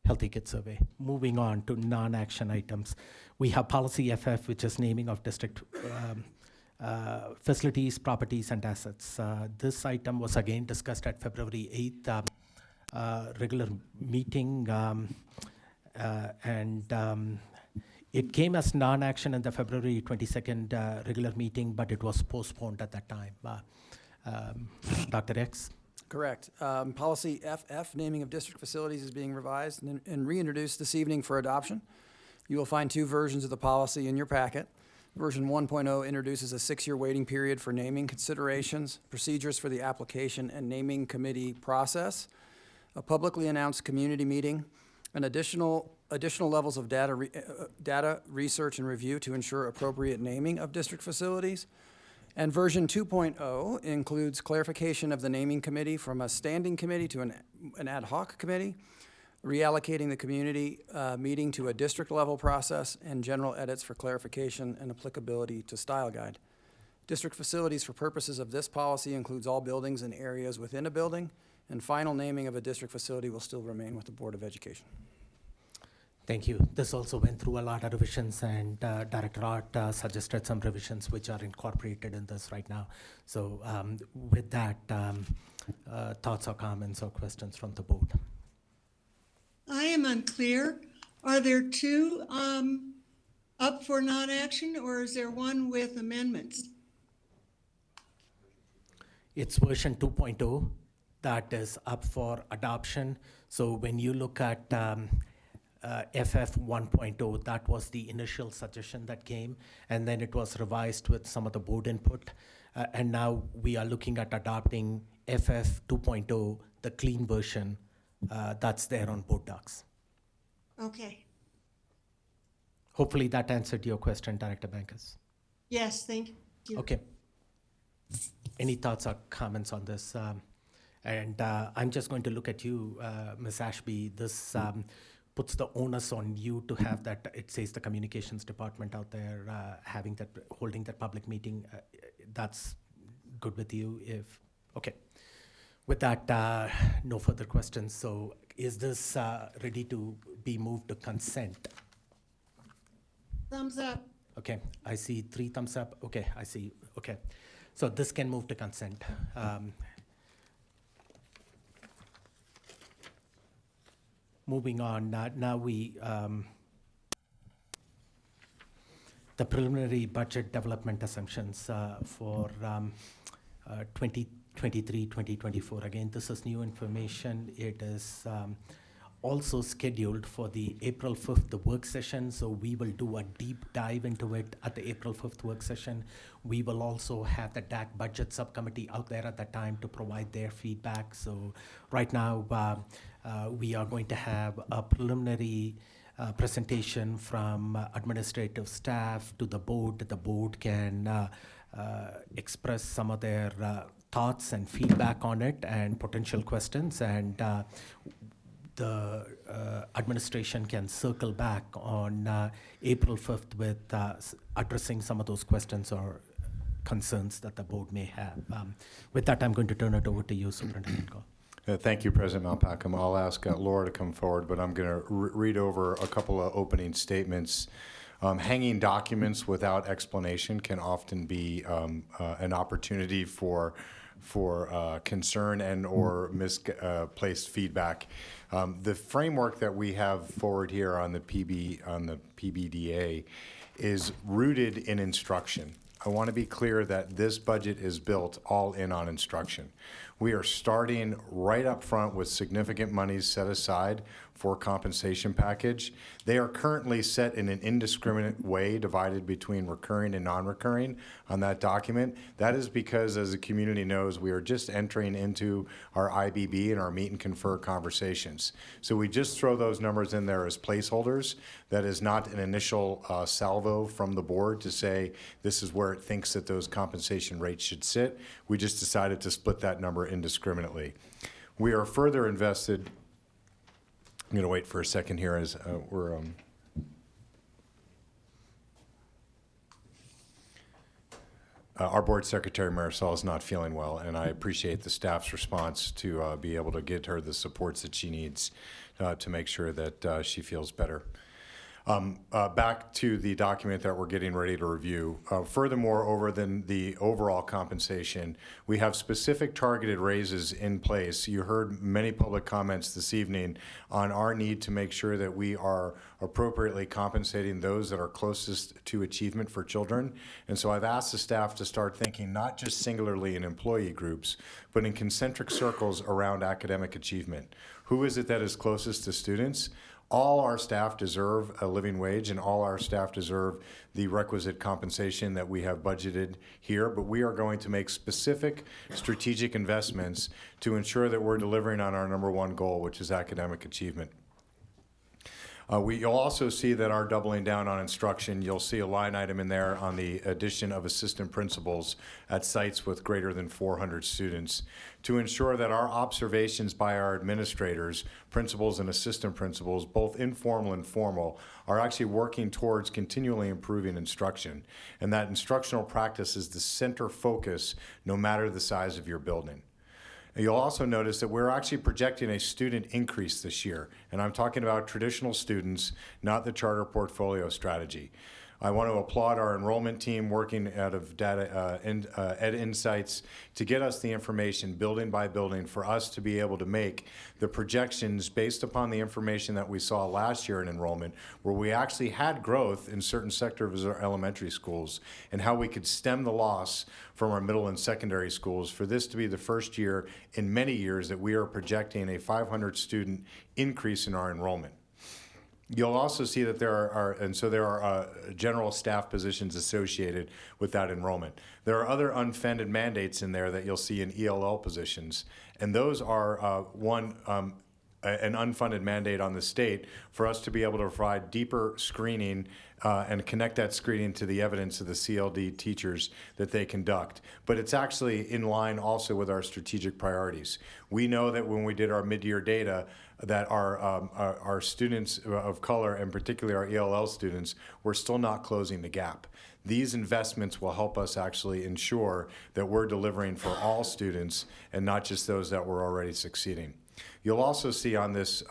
[SPEAKER 1] Healthy Kids Survey. Moving on to non-action items. We have policy FF, which is naming of district facilities, properties, and assets. This item was again discussed at February 8th regular meeting, and it came as non-action in the February 22nd regular meeting, but it was postponed at that time. Dr. X?
[SPEAKER 4] Correct. Policy FF, naming of district facilities, is being revised and reintroduced this evening for adoption. You will find 2 versions of the policy in your packet. Version 1.0 introduces a 6-year waiting period for naming considerations, procedures for the application and naming committee process, a publicly announced community meeting, and additional levels of data research and review to ensure appropriate naming of district facilities. And version 2.0 includes clarification of the naming committee from a standing committee to an ad hoc committee, reallocating the community meeting to a district-level process, and general edits for clarification and applicability to style guide. District facilities for purposes of this policy includes all buildings and areas within a building, and final naming of a district facility will still remain with the Board of Education.
[SPEAKER 1] Thank you. This also went through a lot of revisions, and Director Art suggested some revisions which are incorporated in this right now. So with that, thoughts or comments or questions from the board?
[SPEAKER 12] I am unclear. Are there two up for non-action, or is there one with amendments?
[SPEAKER 1] It's version 2.0 that is up for adoption. So when you look at FF 1.0, that was the initial suggestion that came, and then it was revised with some of the board input. And now we are looking at adopting FF 2.0, the clean version that's there on board docs.
[SPEAKER 12] Okay.
[SPEAKER 1] Hopefully that answered your question, Director Bankus.
[SPEAKER 12] Yes, thank you.
[SPEAKER 1] Okay. Any thoughts or comments on this? And I'm just going to look at you, Ms. Ashby. This puts the onus on you to have that, it says the communications department out there holding that public meeting. That's good with you okay. With that, no further questions. So is this ready to be moved to consent?
[SPEAKER 12] Thumbs up.
[SPEAKER 1] Okay, I see 3 thumbs up. Okay, I see. Okay, so this can move to consent. Moving on, now we, the preliminary budget development assumptions for 2023, 2024. Again, this is new information. It is also scheduled for the April 5th the work session, so we will do a deep dive into it at the April 5th work session. We will also have the DAC budget subcommittee out there at that time to provide their feedback. So right now, we are going to have a preliminary presentation from administrative staff to the board. The board can express some of their thoughts and feedback on it and potential questions, and the administration can circle back on April 5th with addressing some of those questions or concerns that the board may have. With that, I'm going to turn it over to you, Superintendent Gall.
[SPEAKER 20] Thank you, President Malpacum. I'll ask Laura to come forward, but I'm going to read over a couple of opening statements. Hanging documents without explanation can often be an opportunity for concern and or misplaced feedback. The framework that we have forward here on the PBDA is rooted in instruction. I want to be clear that this budget is built all in on instruction. We are starting right up front with significant monies set aside for compensation package. They are currently set in an indiscriminate way divided between recurring and non-recurring on that document. That is because, as the community knows, we are just entering into our IBB and our meet and confer conversations. So we just throw those numbers in there as placeholders. That is not an initial salvo from the board to say this is where it thinks that those compensation rates should sit. We just decided to split that number indiscriminately. We are further invested. I'm going to wait for a second here as we're our board secretary Marisol is not feeling well, and I appreciate the staff's response to be able to get her the supports that she needs to make sure that she feels better. Back to the document that we're getting ready to review. Furthermore, over than the overall compensation, we have specific targeted raises in place. You heard many public comments this evening on our need to make sure that we are appropriately compensating those that are closest to achievement for children. And so I've asked the staff to start thinking not just singularly in employee groups, but in concentric circles around academic achievement. Who is it that is closest to students? All our staff deserve a living wage, and all our staff deserve the requisite compensation that we have budgeted here, but we are going to make specific strategic investments to ensure that we're delivering on our #1 goal, which is academic achievement. You'll also see that our doubling down on instruction, you'll see a line item in there on the addition of assistant principals at sites with greater than 400 students to ensure that our observations by our administrators, principals and assistant principals, both informal and formal, are actually working towards continually improving instruction. And that instructional practice is the center focus no matter the size of your building. You'll also notice that we're actually projecting a student increase this year, and I'm talking about traditional students, not the charter portfolio strategy. I want to applaud our enrollment team working out of Ed Insights to get us the information building by building for us to be able to make the projections based upon the information that we saw last year in enrollment, where we actually had growth in certain sectors of our elementary schools, and how we could stem the loss from our middle and secondary schools for this to be the first year in many years that we are projecting a 500 student increase in our enrollment. You'll also see that there are general staff positions associated with that enrollment. There are other unfunded mandates in there that you'll see in ELL positions, and those are an unfunded mandate on the state for us to be able to provide deeper screening and connect that screening to the evidence of the CLD teachers that they conduct. But it's actually in line also with our strategic priorities. We know that when we did our mid-year data, that our students of color, and particularly our ELL students, were still not closing the gap. These investments will help us actually ensure that we're delivering for all students and not just those that were already succeeding. You'll also see on this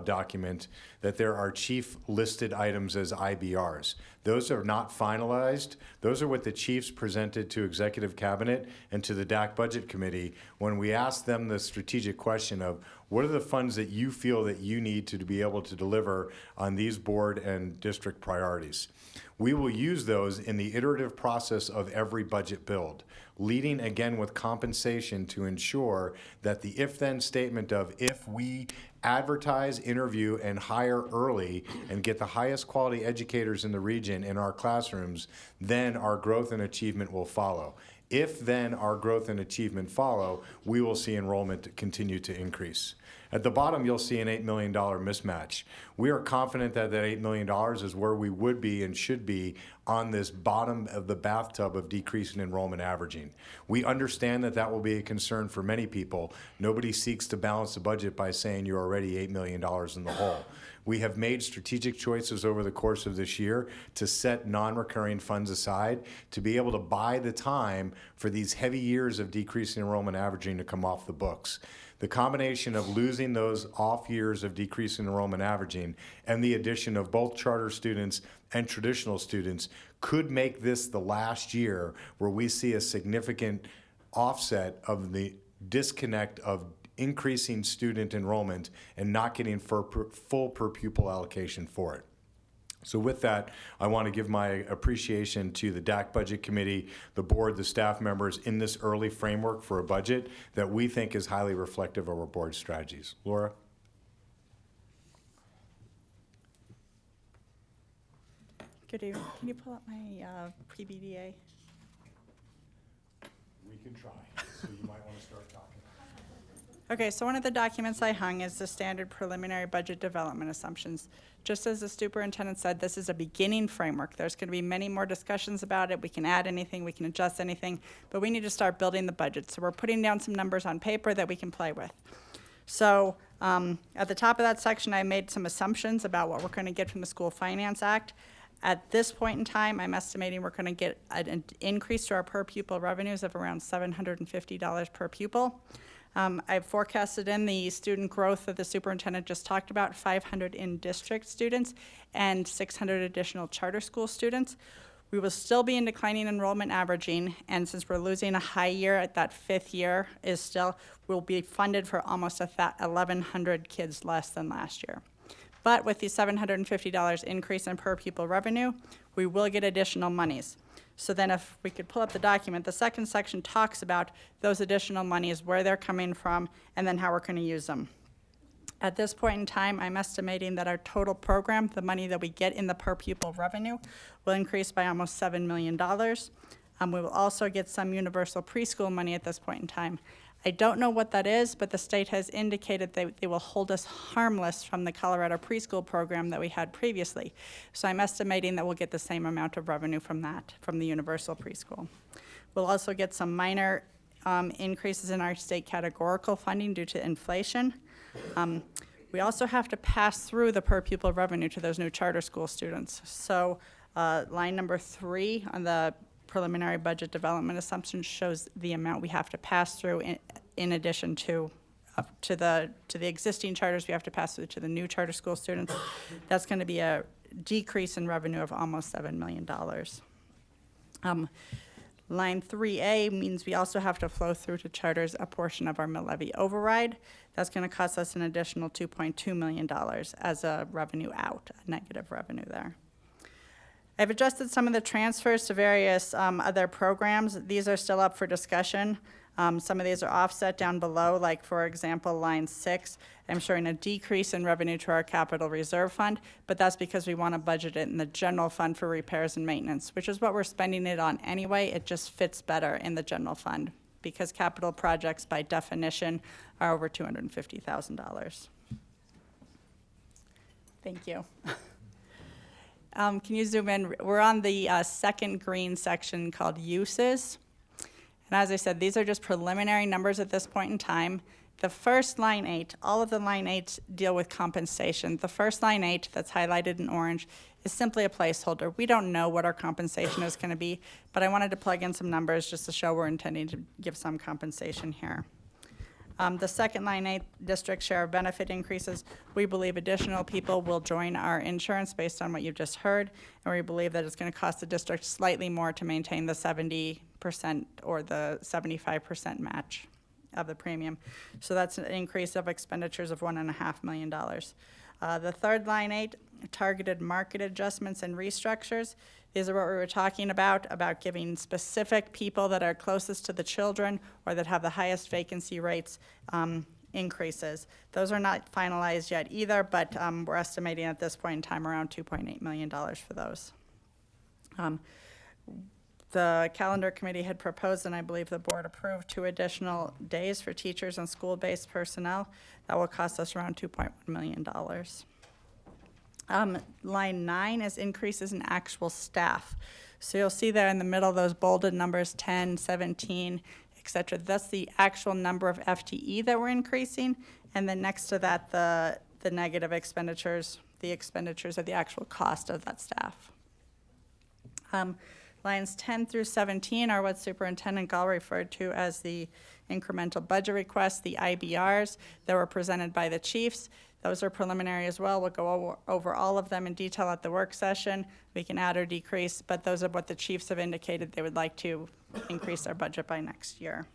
[SPEAKER 20] document that there are chief listed items as IBRs. Those are not finalized. Those are what the chiefs presented to Executive Cabinet and to the DAC Budget Committee when we asked them the strategic question of what are the funds that you feel that you need to be able to deliver on these board and district priorities. We will use those in the iterative process of every budget build, leading again with compensation to ensure that the if-then statement of if we advertise, interview, and hire early and get the highest quality educators in the region in our classrooms, then our growth and achievement will follow. If then our growth and achievement follow, we will see enrollment continue to increase. At the bottom, you'll see an $8 million mismatch. We are confident that that $8 million is where we would be and should be on this bottom of the bathtub of decreasing enrollment averaging. We understand that that will be a concern for many people. Nobody seeks to balance the budget by saying you're already $8 million in the hole. We have made strategic choices over the course of this year to set non-recurring funds aside to be able to buy the time for these heavy years of decreasing enrollment averaging to come off the books. The combination of losing those off years of decreasing enrollment averaging and the addition of both charter students and traditional students could make this the last year where we see a significant offset of the disconnect of increasing student enrollment and not getting full per pupil allocation for it. So with that, I want to give my appreciation to the DAC Budget Committee, the board, the staff members in this early framework for a budget that we think is highly reflective of our board strategies. Laura?
[SPEAKER 2] Good evening. Can you pull up my PBDA?
[SPEAKER 20] We can try, so you might want to start talking.
[SPEAKER 2] Okay, so one of the documents I hung is the standard preliminary budget development assumptions. Just as the superintendent said, this is a beginning framework. There's going to be many more discussions about it. We can add anything, we can adjust anything, but we need to start building the budget. So we're putting down some numbers on paper that we can play with. So at the top of that section, I made some assumptions about what we're going to get from the School Finance Act. At this point in time, I'm estimating we're going to get an increase to our per pupil revenues of around $750 per pupil. I've forecasted in the student growth that the superintendent just talked about, 500 in-district students and 600 additional charter school students. We will still be in declining enrollment averaging, and since we're losing a high year at that fifth year, we'll be funded for almost 1,100 kids less than last year. But with the $750 increase in per pupil revenue, we will get additional monies. So then if we could pull up the document, the second section talks about those additional monies, where they're coming from, and then how we're going to use them. At this point in time, I'm estimating that our total program, the money that we get in the per pupil revenue, will increase by almost $7 million. We will also get some universal preschool money at this point in time. I don't know what that is, but the state has indicated they will hold us harmless from the Colorado preschool program that we had previously. So I'm estimating that we'll get the same amount of revenue from that, from the universal preschool. We'll also get some minor increases in our state categorical funding due to inflation. We also have to pass through the per pupil revenue to those new charter school students. So line number 3 on the preliminary budget development assumption shows the amount we have to pass through in addition to the existing charters we have to pass through to the new charter school students. That's going to be a decrease in revenue of almost $7 million. Line 3A means we also have to flow through to charters a portion of our mill levy override. That's going to cost us an additional $2.2 million as a revenue out, a negative revenue there. I've adjusted some of the transfers to various other programs. These are still up for discussion. Some of these are offset down below, like for example, line 6, I'm showing a decrease in revenue to our capital reserve fund, but that's because we want to budget it in the general fund for repairs and maintenance, which is what we're spending it on anyway. It just fits better in the general fund because capital projects by definition are over $250,000. Thank you. Can you zoom in? We're on the second green section called uses. And as I said, these are just preliminary numbers at this point in time. The first line 8, all of the line 8s deal with compensation. The first line 8 that's highlighted in orange is simply a placeholder. We don't know what our compensation is going to be, but I wanted to plug in some numbers just to show we're intending to give some compensation here. The second line 8, district share of benefit increases. We believe additional people will join our insurance based on what you've just heard, and we believe that it's going to cost the district slightly more to maintain the 70% or the 75% match of the premium. So that's an increase of expenditures of $1.5 million. The third line 8, targeted market adjustments and restructures. These are what we were talking about giving specific people that are closest to the children or that have the highest vacancy rates increases. Those are not finalized yet either, but we're estimating at this point in time around $2.8 million for those. The calendar committee had proposed, and I believe the board approved, 2 additional days for teachers and school-based personnel. That will cost us around $2.1 million. Line 9 is increases in actual staff. So you'll see there in the middle, those bolded numbers, 10, 17, et cetera. That's the actual number of FTE that we're increasing. And then next to that, the negative expenditures, the expenditures are the actual cost of that staff. Lines 10 through 17 are what Superintendent Gall referred to as the incremental budget requests, the IBRs that were presented by the chiefs. Those are preliminary as well. We'll go over all of them in detail at the work session. We can add or decrease, but those are what the chiefs have indicated they would like to increase their budget by next year.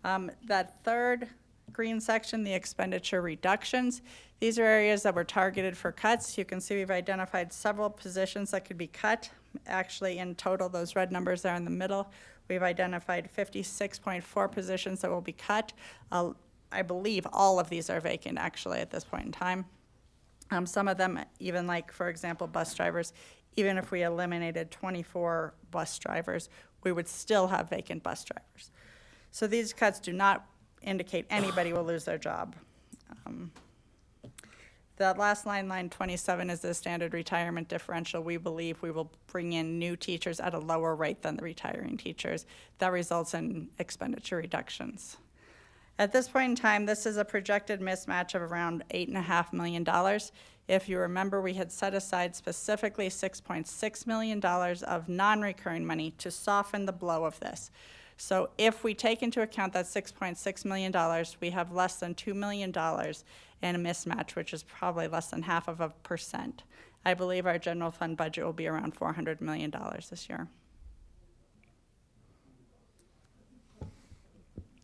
[SPEAKER 2] That third green section, the expenditure reductions, these are areas that were targeted for cuts. You can see we've identified several positions that could be cut. Actually, in total, those red numbers are in the middle. We've identified 56.4 positions that will be cut. I believe all of these are vacant, actually, at this point in time. Some of them, even like, for example, bus drivers, even if we eliminated 24 bus drivers, we would still have vacant bus drivers. So these cuts do not indicate anybody will lose their job. The last line, line 27, is the standard retirement differential. We believe we will bring in new teachers at a lower rate than the retiring teachers. That results in expenditure reductions. At this point in time, this is a projected mismatch of around $8.5 million. If you remember, we had set aside specifically $6.6 million of non-recurring money to soften the blow of this. So if we take into account that $6.6 million, we have less than $2 million in a mismatch, which is probably less than 0.5%. I believe our general fund budget will be around $400 million this year.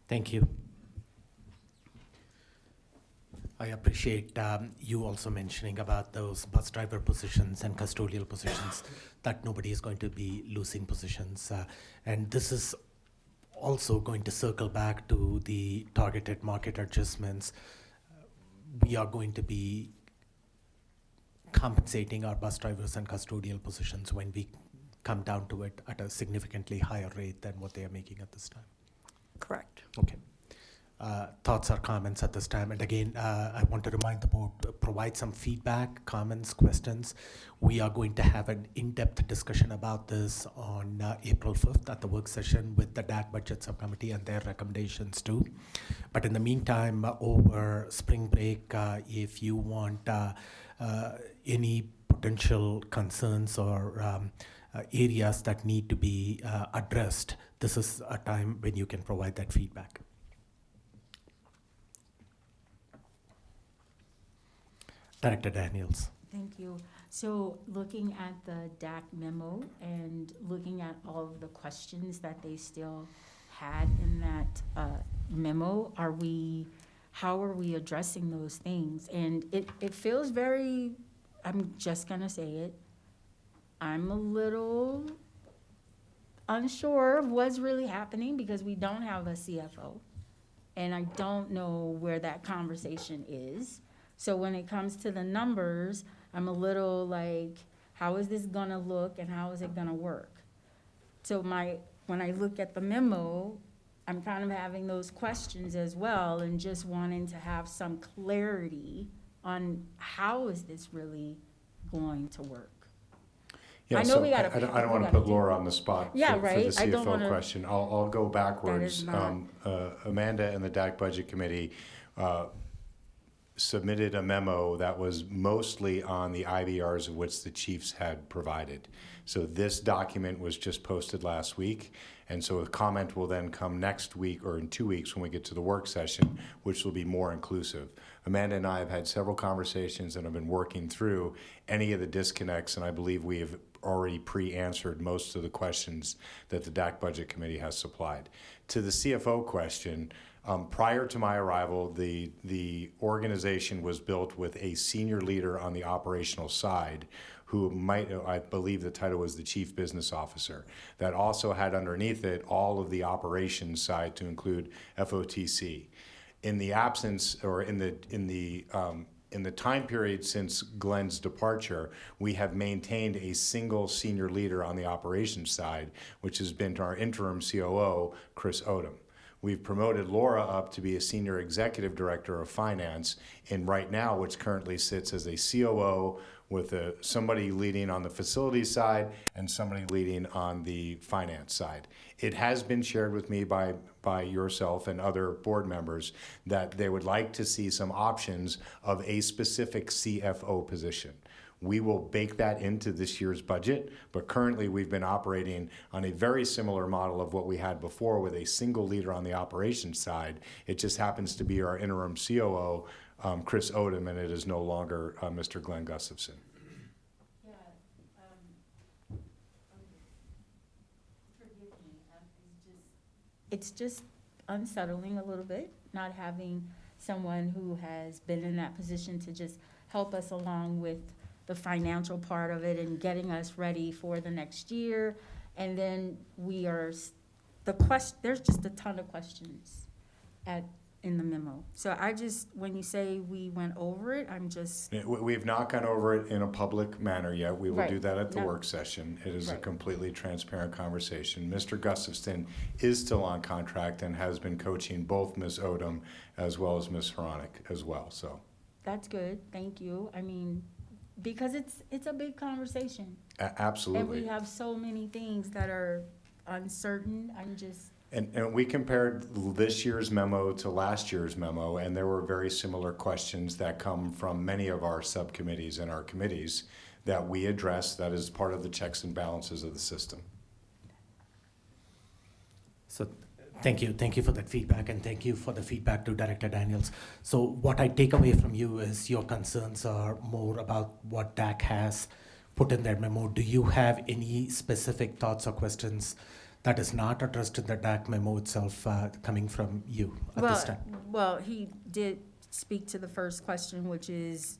[SPEAKER 1] Thank you. I appreciate you also mentioning about those bus driver positions and custodial positions, that nobody is going to be losing positions. And this is also going to circle back to the targeted market adjustments. We are going to be compensating our bus drivers and custodial positions when we come down to it at a significantly higher rate than what they are making at this time.
[SPEAKER 2] Correct.
[SPEAKER 1] Okay, thoughts or comments at this time. And again, I want to remind the board, provide some feedback, comments, questions. We are going to have an in-depth discussion about this on April 5th at the work session with the DAC Budget Subcommittee and their recommendations too. But in the meantime, over spring break, if you want any potential concerns or areas that need to be addressed, this is a time when you can provide that feedback. Director Daniels.
[SPEAKER 3] Thank you. So looking at the DAC memo and looking at all of the questions that they still had in that memo, how are we addressing those things? And it feels very, I'm just gonna say it, I'm a little unsure of what's really happening because we don't have a CFO. And I don't know where that conversation is. So when it comes to the numbers, I'm a little like, how is this gonna look and how is it gonna work? So when I look at the memo, I'm kind of having those questions as well and just wanting to have some clarity on how is this really going to work?
[SPEAKER 20] Yeah,
[SPEAKER 3] I know
[SPEAKER 20] so
[SPEAKER 3] we gotta.
[SPEAKER 20] I don't want to put Laura on the spot
[SPEAKER 3] Yeah,
[SPEAKER 20] for
[SPEAKER 3] right.
[SPEAKER 20] the
[SPEAKER 3] I don't
[SPEAKER 20] CFO
[SPEAKER 3] wanna-
[SPEAKER 20] question. I'll go backwards.
[SPEAKER 3] not-
[SPEAKER 20] Amanda and the DAC Budget Committee submitted a memo that was mostly on the IBRs of which the chiefs had provided. So this document was just posted last week, and so a comment will then come next week or in 2 weeks when we get to the work session, which will be more inclusive. Amanda and I have had several conversations and have been working through any of the disconnects, and I believe we have already pre-answered most of the questions that the DAC Budget Committee has supplied. To the CFO question, prior to my arrival, the organization was built with a senior leader on the operational side who I believe the title was the Chief Business Officer, that also had underneath it all of the operations side to include FOTC. In the absence or in the time period since Glenn's departure, we have maintained a single senior leader on the operations side, which has been our interim COO, Chris Odom. We've promoted Laura up to be a senior executive director of finance, and right now, which currently sits as a COO with somebody leading on the facilities side and somebody leading on the finance side. It has been shared with me by yourself and other board members that they would like to see some options of a specific CFO position. We will bake that into this year's budget, but currently we've been operating on a very similar model of what we had before with a single leader on the operations side. It just happens to be our interim COO, Chris Odom, and it is no longer Mr. Glenn Gustafson.
[SPEAKER 3] It's just unsettling a little bit, not having someone who has been in that position to just help us along with the financial part of it and getting us ready for the next year. And then there's just a ton of questions in the memo. So when you say we went over it,
[SPEAKER 20] We've not gone over it in a public manner yet. We will
[SPEAKER 3] Right.
[SPEAKER 20] do that at the
[SPEAKER 3] No.
[SPEAKER 20] work session. It is a
[SPEAKER 3] Right.
[SPEAKER 20] completely transparent conversation. Mr. Gustafson is still on contract and has been coaching both Ms. Odom as well as Ms. Hronik as well, so.
[SPEAKER 3] That's good, thank you. I mean, because it's a big conversation.
[SPEAKER 20] Absolutely.
[SPEAKER 3] And we have so many things that are uncertain,
[SPEAKER 20] And we compared this year's memo to last year's memo, and there were very similar questions that come from many of our subcommittees and our committees that we address. That is part of the checks and balances of the system.
[SPEAKER 1] So thank you for that feedback, and thank you for the feedback to Director Daniels. So what I take away from you is your concerns are more about what DAC has put in their memo. Do you have any specific thoughts or questions that is not addressed in the DAC memo itself coming from you at this time?
[SPEAKER 3] Well, he did speak to the first question, which is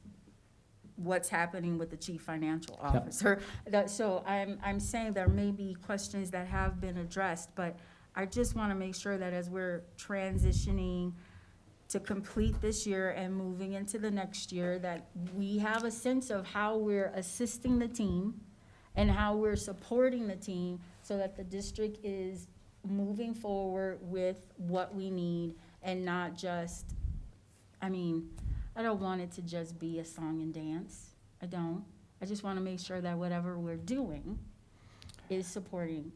[SPEAKER 3] what's happening with the chief financial officer. So I'm saying there may be questions that have been addressed, but I just want to make sure that as we're transitioning to complete this year and moving into the next year, that we have a sense of how we're assisting the team and how we're supporting the team so that the district is moving forward with what we need and not just, I mean, I don't want it to just be a song and dance. I don't. I just want to make sure that whatever we're doing is supporting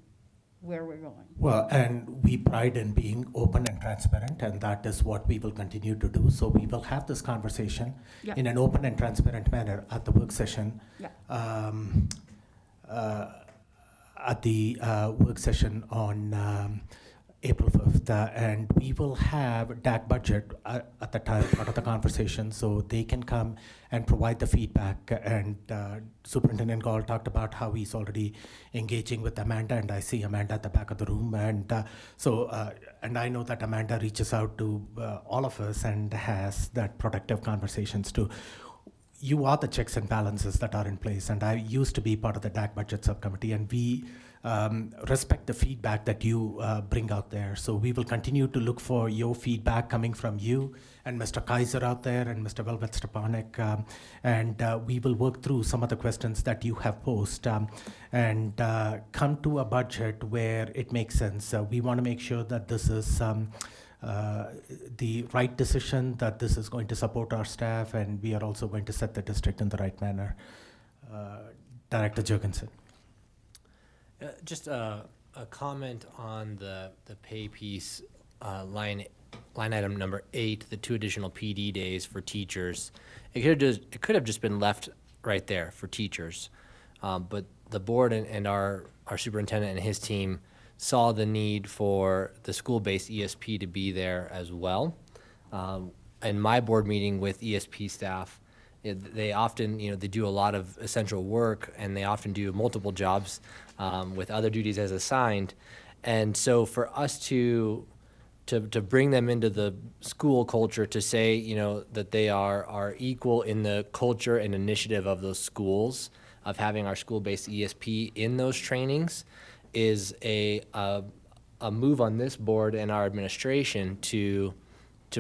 [SPEAKER 3] where we're going.
[SPEAKER 1] Well, and we pride in being open and transparent, and that is what we will continue to do. So we will have this conversation
[SPEAKER 3] Yeah.
[SPEAKER 1] in an open and transparent manner at the work session.
[SPEAKER 3] Yeah.
[SPEAKER 1] At the work session on April 5th, and we will have DAC budget at the time, part of the conversation, so they can come and provide the feedback. And Superintendent Gall talked about how he's already engaging with Amanda, and I see Amanda at the back of the room. And and I know that Amanda reaches out to all of us and has that productive conversations too. You are the checks and balances that are in place, and I used to be part of the DAC budget subcommittee, and we respect the feedback that you bring out there. So we will continue to look for your feedback coming from you and Mr. Kaiser out there and Mr. Velvet Stepanek, and we will work through some of the questions that you have posed and come to a budget where it makes sense. We want to make sure that this is the right decision, that this is going to support our staff, and we are also going to set the district in the right manner. Director Jurgensen.
[SPEAKER 18] Just a comment on the pay piece, line item number 8, the 2 additional PD days for teachers. It could have just been left right there for teachers, but the board and our superintendent and his team saw the need for the school-based ESP to be there as well. In my board meeting with ESP staff, they often, they do a lot of essential work, and they often do multiple jobs with other duties as assigned. And so for us to bring them into the school culture, to say, that they are equal in the culture and initiative of those schools, of having our school-based ESP in those trainings, is a move on this board and our administration to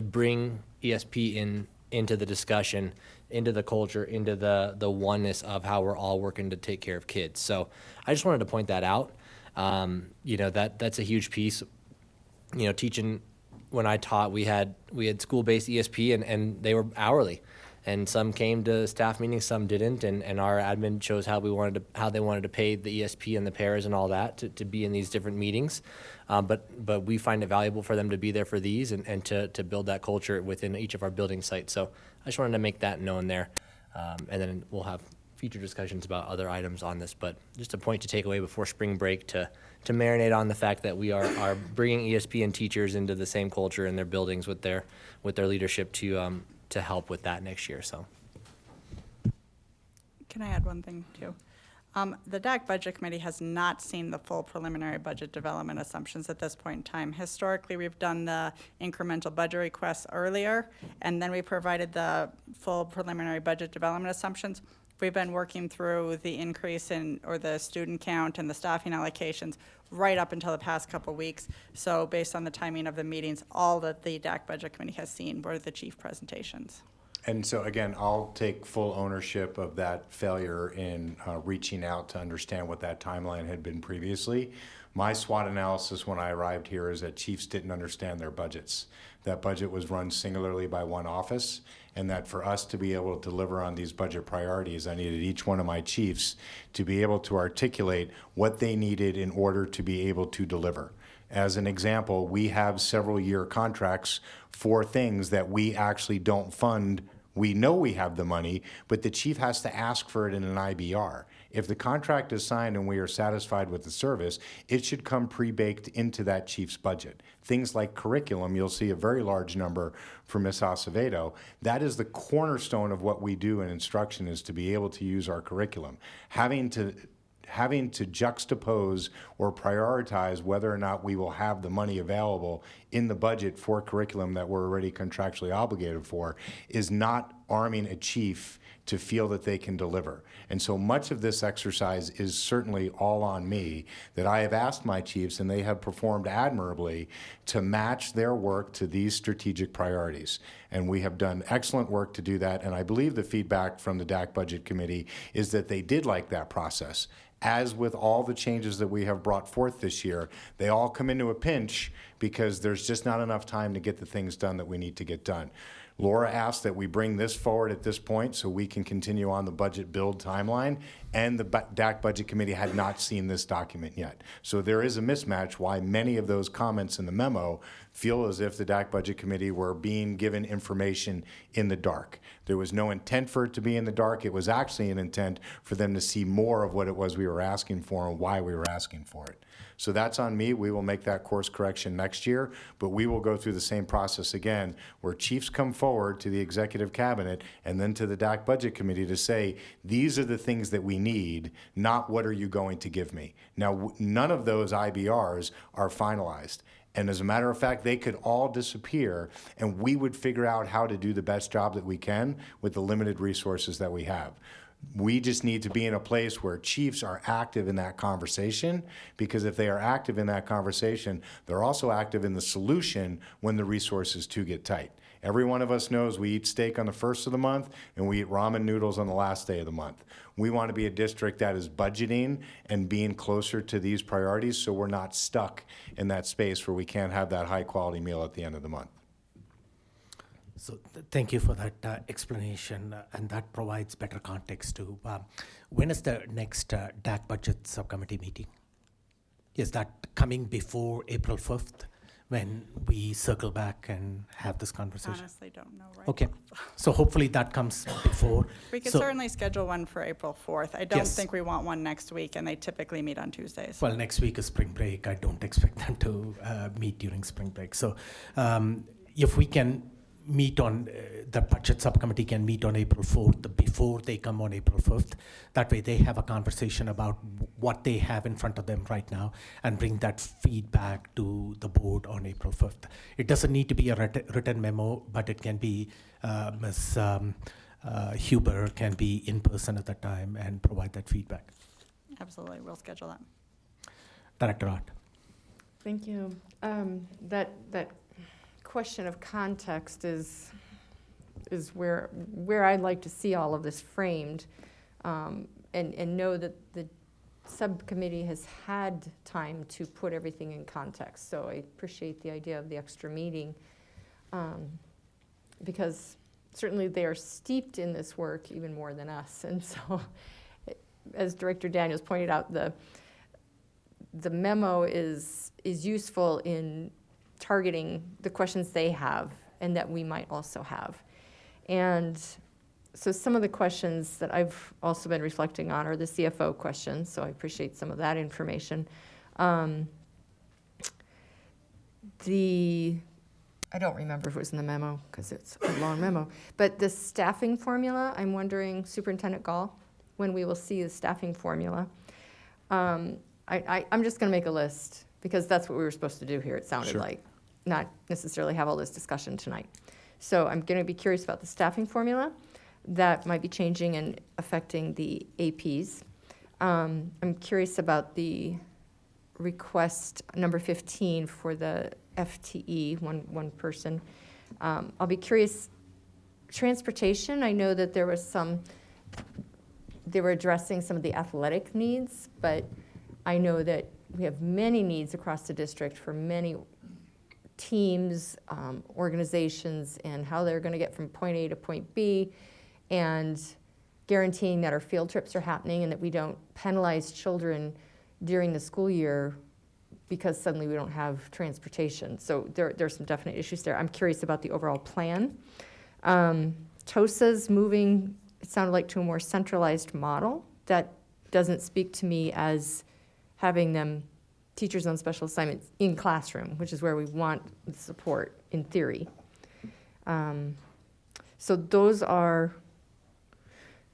[SPEAKER 18] bring ESP into the discussion, into the culture, into the oneness of how we're all working to take care of kids. So I just wanted to point that out. That's a huge piece. Teaching, when I taught, we had school-based ESP, and they were hourly. And some came to staff meetings, some didn't, and our admin chose how they wanted to pay the ESP and the pairs and all that to be in these different meetings. But we find it valuable for them to be there for these and to build that culture within each of our building sites. So I just wanted to make that known there, and then we'll have future discussions about other items on this. But just a point to take away before spring break to marinate on the fact that we are bringing ESP and teachers into the same culture in their buildings with their leadership to help with that next year. So,
[SPEAKER 2] Can I add one thing too? The DAC Budget Committee has not seen the full preliminary budget development assumptions at this point in time. Historically, we've done the incremental budget requests earlier, and then we provided the full preliminary budget development assumptions. We've been working through the increase or the student count and the staffing allocations right up until the past couple weeks. So based on the timing of the meetings, all that the DAC Budget Committee has seen were the chief presentations.
[SPEAKER 20] And so again, I'll take full ownership of that failure in reaching out to understand what that timeline had been previously. My SWOT analysis when I arrived here is that chiefs didn't understand their budgets. That budget was run singularly by one office, and that for us to be able to deliver on these budget priorities, I needed each one of my chiefs to be able to articulate what they needed in order to be able to deliver. As an example, we have several year contracts for things that we actually don't fund. We know we have the money, but the chief has to ask for it in an IBR. If the contract is signed and we are satisfied with the service, it should come pre-baked into that chief's budget. Things like curriculum, you'll see a very large number for Ms. Acevedo. That is the cornerstone of what we do in instruction, is to be able to use our curriculum. Having to juxtapose or prioritize whether or not we will have the money available in the budget for curriculum that we're already contractually obligated for is not arming a chief to feel that they can deliver. And so much of this exercise is certainly all on me, that I have asked my chiefs, and they have performed admirably, to match their work to these strategic priorities. And we have done excellent work to do that, and I believe the feedback from the DAC Budget Committee is that they did like that process. As with all the changes that we have brought forth this year, they all come into a pinch because there's just not enough time to get the things done that we need to get done. Laura asked that we bring this forward at this point so we can continue on the budget build timeline, and the DAC Budget Committee had not seen this document yet. So there is a mismatch why many of those comments in the memo feel as if the DAC Budget Committee were being given information in the dark. There was no intent for it to be in the dark. It was actually an intent for them to see more of what it was we were asking for and why we were asking for it. So that's on me. We will make that course correction next year, but we will go through the same process again, where chiefs come forward to the executive cabinet and then to the DAC Budget Committee to say, these are the things that we need, not what are you going to give me. Now, none of those IBRs are finalized. And as a matter of fact, they could all disappear, and we would figure out how to do the best job that we can with the limited resources that we have. We just need to be in a place where chiefs are active in that conversation, because if they are active in that conversation, they're also active in the solution when the resources do get tight. Every one of us knows we eat steak on the first of the month and we eat ramen noodles on the last day of the month. We want to be a district that is budgeting and being closer to these priorities so we're not stuck in that space where we can't have that high quality meal at the end of the month.
[SPEAKER 1] So thank you for that explanation, and that provides better context too. When is the next DAC budget subcommittee meeting? Is that coming before April 5th, when we circle back and have this conversation?
[SPEAKER 2] Honestly, don't know right
[SPEAKER 1] Okay, so hopefully that comes before.
[SPEAKER 2] We could
[SPEAKER 1] So-
[SPEAKER 2] certainly schedule one for April 4th. I don't
[SPEAKER 1] Yes.
[SPEAKER 2] think we want one next week, and they typically meet on Tuesdays.
[SPEAKER 1] Well, next week is spring break. I don't expect them to meet during spring break. So if we can meet on, the budget subcommittee can meet on April 4th before they come on April 5th. That way they have a conversation about what they have in front of them right now and bring that feedback to the board on April 5th. It doesn't need to be a written memo, but it can be Ms. Huber can be in person at that time and provide that feedback.
[SPEAKER 2] Absolutely, we'll schedule that.
[SPEAKER 1] Director Ott.
[SPEAKER 7] Thank you. That question of context is where I'd like to see all of this framed, and know that the subcommittee has had time to put everything in context. So I appreciate the idea of the extra meeting, because certainly they are steeped in this work even more than us. And so, as Director Daniels pointed out, the memo is useful in targeting the questions they have and that we might also have. And so some of the questions that I've also been reflecting on are the CFO questions, so I appreciate some of that information. I don't remember if it was in the memo because it's a long memo, but the staffing formula, I'm wondering, Superintendent Gall, when we will see the staffing formula. I'm just going to make a list because that's what we were supposed to do here, it sounded
[SPEAKER 20] Sure.
[SPEAKER 7] like, not necessarily have all this discussion tonight. So I'm going to be curious about the staffing formula that might be changing and affecting the APs. I'm curious about the request number 15 for the FTE, one person. I'll be curious, transportation, I know that there was they were addressing some of the athletic needs, but I know that we have many needs across the district for many teams, organizations, and how they're going to get from point A to point B, and guaranteeing that our field trips are happening and that we don't penalize children during the school year because suddenly we don't have transportation. So there's some definite issues there. I'm curious about the overall plan. TOSA's moving, it sounded like, to a more centralized model. That doesn't speak to me as having them teachers on special assignments in classroom, which is where we want the support in theory. So those are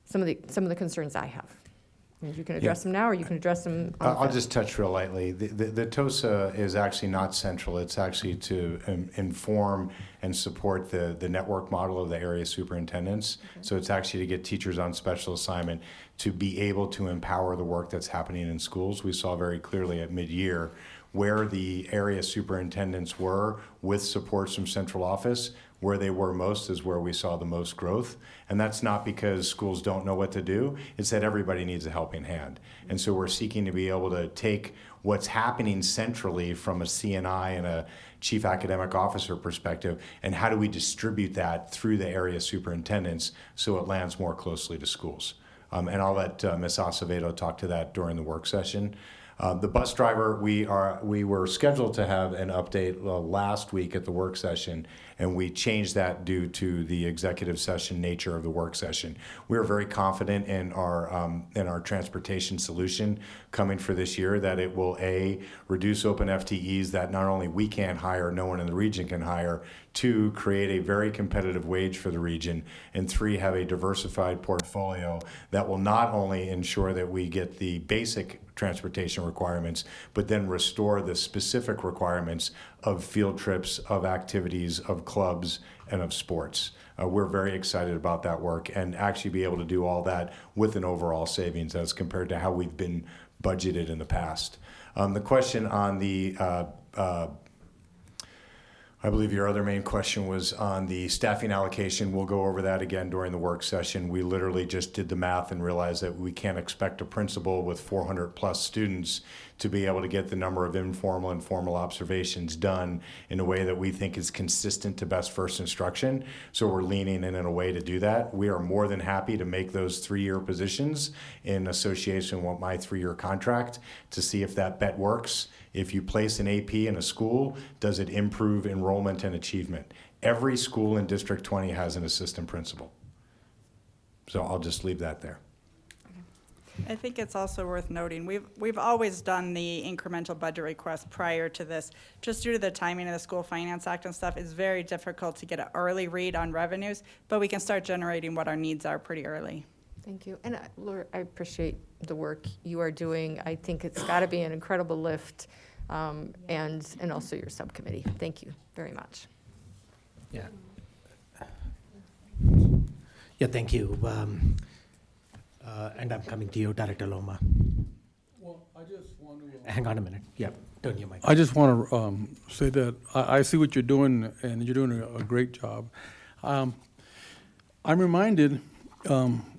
[SPEAKER 7] some of the concerns I have. And you can address them now, or you can address them on the
[SPEAKER 20] I'll
[SPEAKER 7] fifth.
[SPEAKER 20] just touch real lightly. The TOSA is actually not central. It's actually to inform and support the network model of the area superintendents. So it's actually to get teachers on special assignment to be able to empower the work that's happening in schools. We saw very clearly at mid-year where the area superintendents were with supports from central office. Where they were most is where we saw the most growth. And that's not because schools don't know what to do, it's that everybody needs a helping hand. And so we're seeking to be able to take what's happening centrally from a CNI and a chief academic officer perspective, and how do we distribute that through the area superintendents so it lands more closely to schools. And I'll let Ms. Acevedo talk to that during the work session. The bus driver, we were scheduled to have an update last week at the work session, and we changed that due to the executive session nature of the work session. We are very confident in our transportation solution coming for this year, that it will reduce open FTEs that not only we can't hire, no one in the region can hire, 2, create a very competitive wage for the region, and 3, have a diversified portfolio that will not only ensure that we get the basic transportation requirements, but then restore the specific requirements of field trips, of activities, of clubs, and of sports. We're very excited about that work and actually be able to do all that with an overall savings as compared to how we've been budgeted in the past. The question on the I believe your other main question was on the staffing allocation. We'll go over that again during the work session. We literally just did the math and realized that we can't expect a principal with 400 plus students to be able to get the number of informal and formal observations done in a way that we think is consistent to best first instruction. So we're leaning in a way to do that. We are more than happy to make those 3-year positions in association with my 3-year contract to see if that bet works. If you place an AP in a school, does it improve enrollment and achievement? Every school in District 20 has an assistant principal. So I'll just leave that there.
[SPEAKER 2] I think it's also worth noting, we've always done the incremental budget request prior to this. Just due to the timing of the School Finance Act and stuff, it's very difficult to get an early read on revenues, but we can start generating what our needs are pretty early.
[SPEAKER 7] Thank you. And Laura, I appreciate the work you are doing. I think it's got to be an incredible lift, and also your subcommittee. Thank you very much.
[SPEAKER 1] Yeah. Yeah, thank you. And I'm coming to you, Director Loma.
[SPEAKER 19] Well, I just want to...
[SPEAKER 1] Hang on a minute. Yeah, turn your mic.
[SPEAKER 19] I just want to say that I see what you're doing, and you're doing a great job. I'm reminded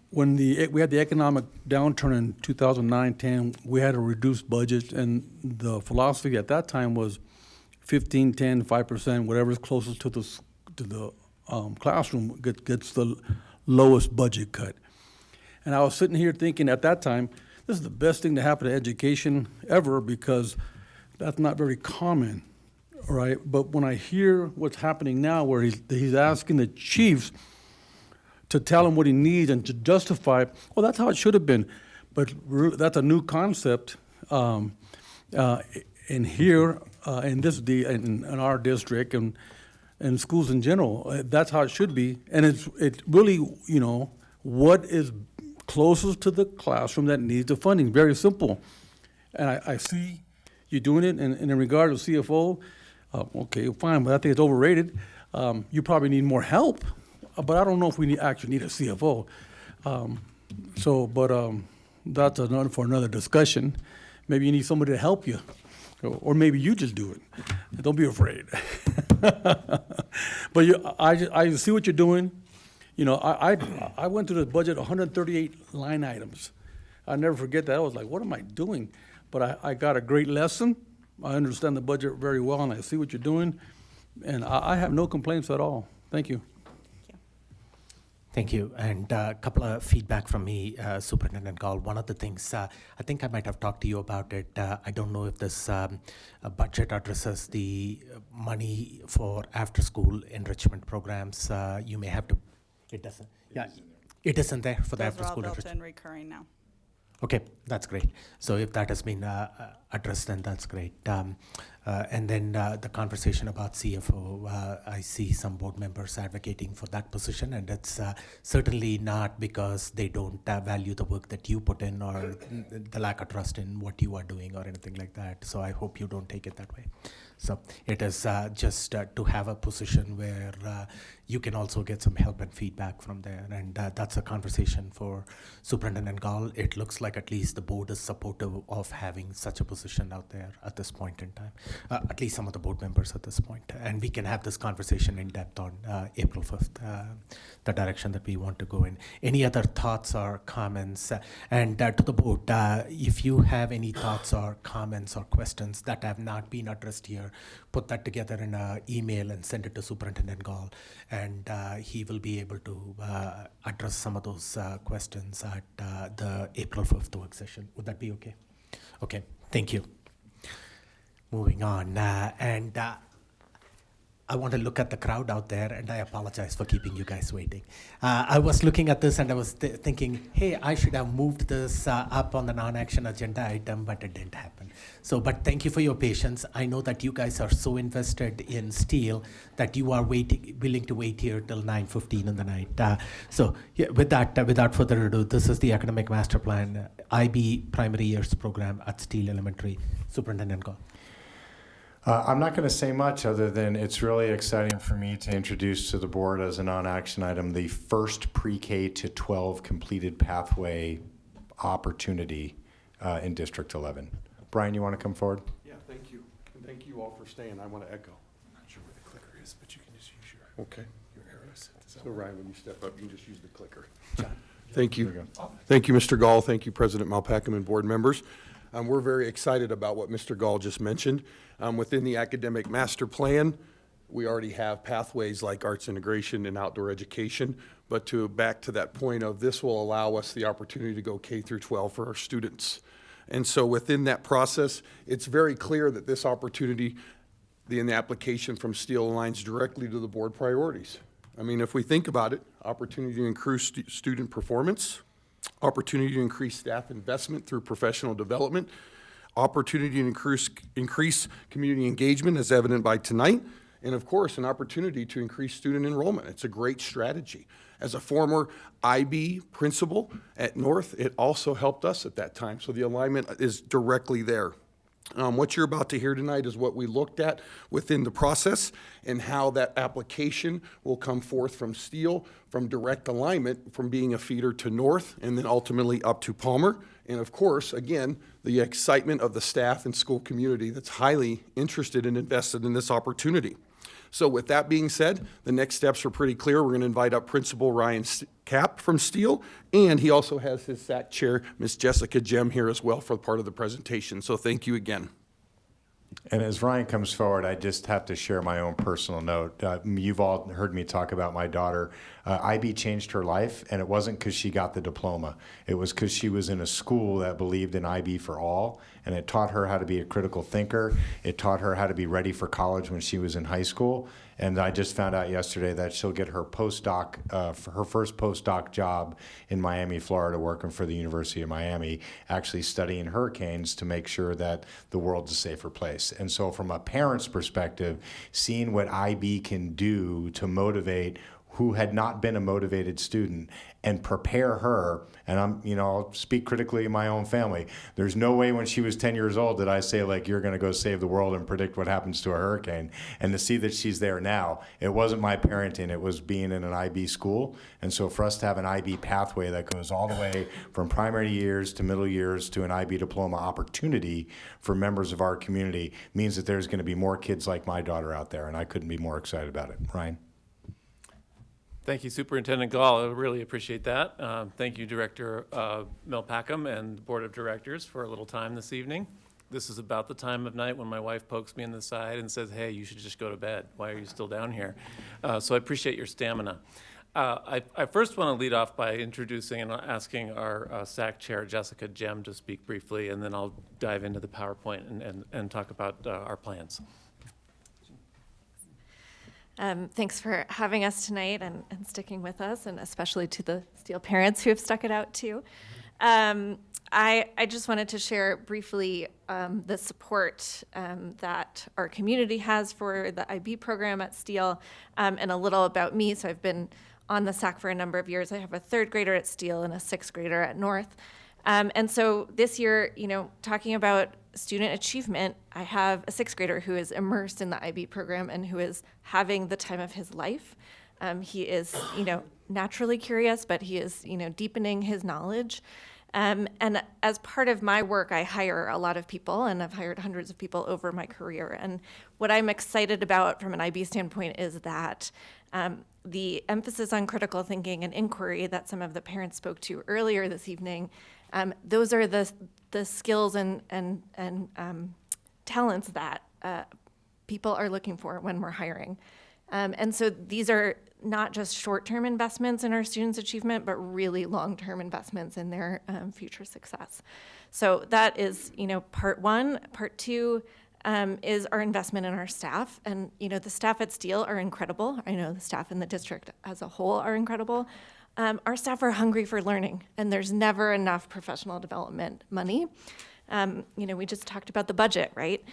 [SPEAKER 19] when we had the economic downturn in 2009-10, we had a reduced budget, and the philosophy at that time was 15, 10, 5%, whatever's closest to the classroom gets the lowest budget cut. And I was sitting here thinking at that time, this is the best thing to happen to education ever, because that's not very common, right? But when I hear what's happening now, where he's asking the chiefs to tell him what he needs and to justify, well, that's how it should have been. But that's a new concept in here, in our district and schools in general. That's how it should be. And it's really, what is closest to the classroom that needs the funding. Very simple. And I see you doing it, and in regard to CFO, okay, fine, but I think it's overrated. You probably need more help, but I don't know if we actually need a CFO. That's for another discussion. Maybe you need somebody to help you, or maybe you just do it. Don't be afraid. But I see what you're doing. I went through this budget, 138 line items. I never forget that. I was like, what am I doing? But I got a great lesson. I understand the budget very well, and I see what you're doing. And I have no complaints at all. Thank you.
[SPEAKER 1] Thank you. And a couple of feedback from me, Superintendent Gall. One of the things, I think I might have talked to you about it. I don't know if this budget addresses the money for after-school enrichment programs. You may have to. It doesn't. Yeah, it isn't there for the
[SPEAKER 2] Those are all
[SPEAKER 1] after-school
[SPEAKER 2] built
[SPEAKER 1] enrichment.
[SPEAKER 2] in recurring now.
[SPEAKER 1] Okay, that's great. So if that has been addressed, then that's great. And then the conversation about CFO, I see some board members advocating for that position, and it's certainly not because they don't value the work that you put in or the lack of trust in what you are doing or anything like that. So I hope you don't take it that way. So it is just to have a position where you can also get some help and feedback from there. And that's a conversation for Superintendent Gall. It looks like at least the board is supportive of having such a position out there at this point in time, at least some of the board members at this point. And we can have this conversation in depth on April 5th, the direction that we want to go in. Any other thoughts or comments? And to the board, if you have any thoughts or comments or questions that have not been addressed here, put that together in an email and send it to Superintendent Gall, and he will be able to address some of those questions at the April 5th work session. Would that be okay? Okay, thank you. Moving on, and I want to look at the crowd out there, and I apologize for keeping you guys waiting. I was looking at this and I was thinking, hey, I should have moved this up on the non-action agenda item, but it didn't happen. So, but thank you for your patience. I know that you guys are so invested in steel that you are willing to wait here till 9:15 in the night. So yeah, with that, without further ado, this is the Academic Master Plan, IB Primary Years Program at Steele Elementary. Superintendent Gall.
[SPEAKER 20] I'm not going to say much other than it's really exciting for me to introduce to the board as a non-action item the first pre-K to 12 completed pathway opportunity in District 11. Brian, you want to come forward?
[SPEAKER 8] Yeah, thank you. And thank you all for staying. I want to echo. I'm not sure where the clicker is, but you can just use your arrows. So Ryan, when you step up, you can just use the clicker. Thank you. Thank you, Mr. Gall. Thank you, President Malpacum and board members. We're very excited about what Mr. Gall just mentioned. Within the Academic Master Plan, we already have pathways like arts integration and outdoor education, but back to that point of this will allow us the opportunity to go K through 12 for our students. And so within that process, it's very clear that this opportunity in the application from Steele aligns directly to the board priorities. I mean, if we think about it, opportunity to increase student performance, opportunity to increase staff investment through professional development, opportunity to increase community engagement as evident by tonight, and of course, an opportunity to increase student enrollment. It's a great strategy. As a former IB principal at North, it also helped us at that time, so the alignment is directly there. What you're about to hear tonight is what we looked at within the process and how that application will come forth from Steele, from direct alignment, from being a feeder to North, and then ultimately up to Palmer. And of course, again, the excitement of the staff and school community that's highly interested and invested in this opportunity. So with that being said, the next steps are pretty clear. We're going to invite up Principal Ryan Kapp from Steele, and he also has his SAC chair, Ms. Jessica Jem, here as well for part of the presentation. So thank you again.
[SPEAKER 20] And as Ryan comes forward, I just have to share my own personal note. You've all heard me talk about my daughter. IB changed her life, and it wasn't because she got the diploma. It was because she was in a school that believed in IB for all, and it taught her how to be a critical thinker. It taught her how to be ready for college when she was in high school. And I just found out yesterday that she'll get her postdoc, for her first postdoc job in Miami, Florida, working for the University of Miami, actually studying hurricanes to make sure that the world's a safer place. And so from a parent's perspective, seeing what IB can do to motivate who had not been a motivated student and prepare her, and I'll speak critically of my own family. There's no way when she was 10 years old did I say, like, you're gonna go save the world and predict what happens to a hurricane. And to see that she's there now, it wasn't my parenting, it was being in an IB school. And so for us to have an IB pathway that goes all the way from primary years to middle years to an IB diploma opportunity for members of our community means that there's gonna be more kids like my daughter out there, and I couldn't be more excited about it. Ryan?
[SPEAKER 16] Thank you, Superintendent Gall. I really appreciate that. Thank you, Director Malpacum and the Board of Directors for a little time this evening. This is about the time of night when my wife pokes me in the side and says, hey, you should just go to bed. Why are you still down here? So I appreciate your stamina. I first want to lead off by introducing and asking our SAC Chair, Jessica Jem, to speak briefly, and then I'll dive into the PowerPoint and talk about our plans.
[SPEAKER 23] Thanks for having us tonight and sticking with us, and especially to the Steele parents who have stuck it out too. I just wanted to share briefly the support that our community has for the IB program at Steele, and a little about me. So I've been on the SAC for a number of years. I have a 3rd grader at Steele and a 6th grader at North. And so this year, talking about student achievement, I have a 6th grader who is immersed in the IB program and who is having the time of his life. He is, naturally curious, but he is, deepening his knowledge. And as part of my work, I hire a lot of people, and I've hired hundreds of people over my career. And what I'm excited about from an IB standpoint is that the emphasis on critical thinking and inquiry that some of the parents spoke to earlier this evening, those are the skills and talents that people are looking for when we're hiring. And so these are not just short-term investments in our students' achievement, but really long-term investments in their future success. So that is, part one. Part two is our investment in our staff. And, the staff at Steele are incredible. I know the staff in the district as a whole are incredible. Our staff are hungry for learning, and there's never enough professional development money. We just talked about the budget, right?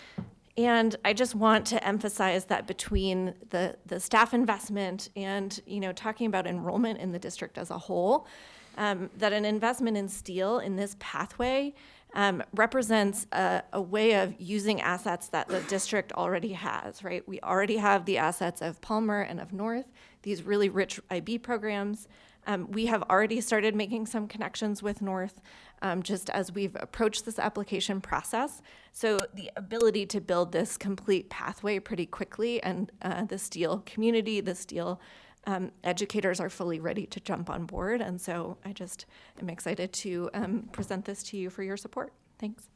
[SPEAKER 23] And I just want to emphasize that between the staff investment and, talking about enrollment in the district as a whole, that an investment in Steele in this pathway represents a way of using assets that the district already has, right? We already have the assets of Palmer and of North, these really rich IB programs. We have already started making some connections with North, just as we've approached this application process. So the ability to build this complete pathway pretty quickly, and the Steele community, the Steele educators are fully ready to jump on board. And so I just am excited to present this to you for your support. Thanks.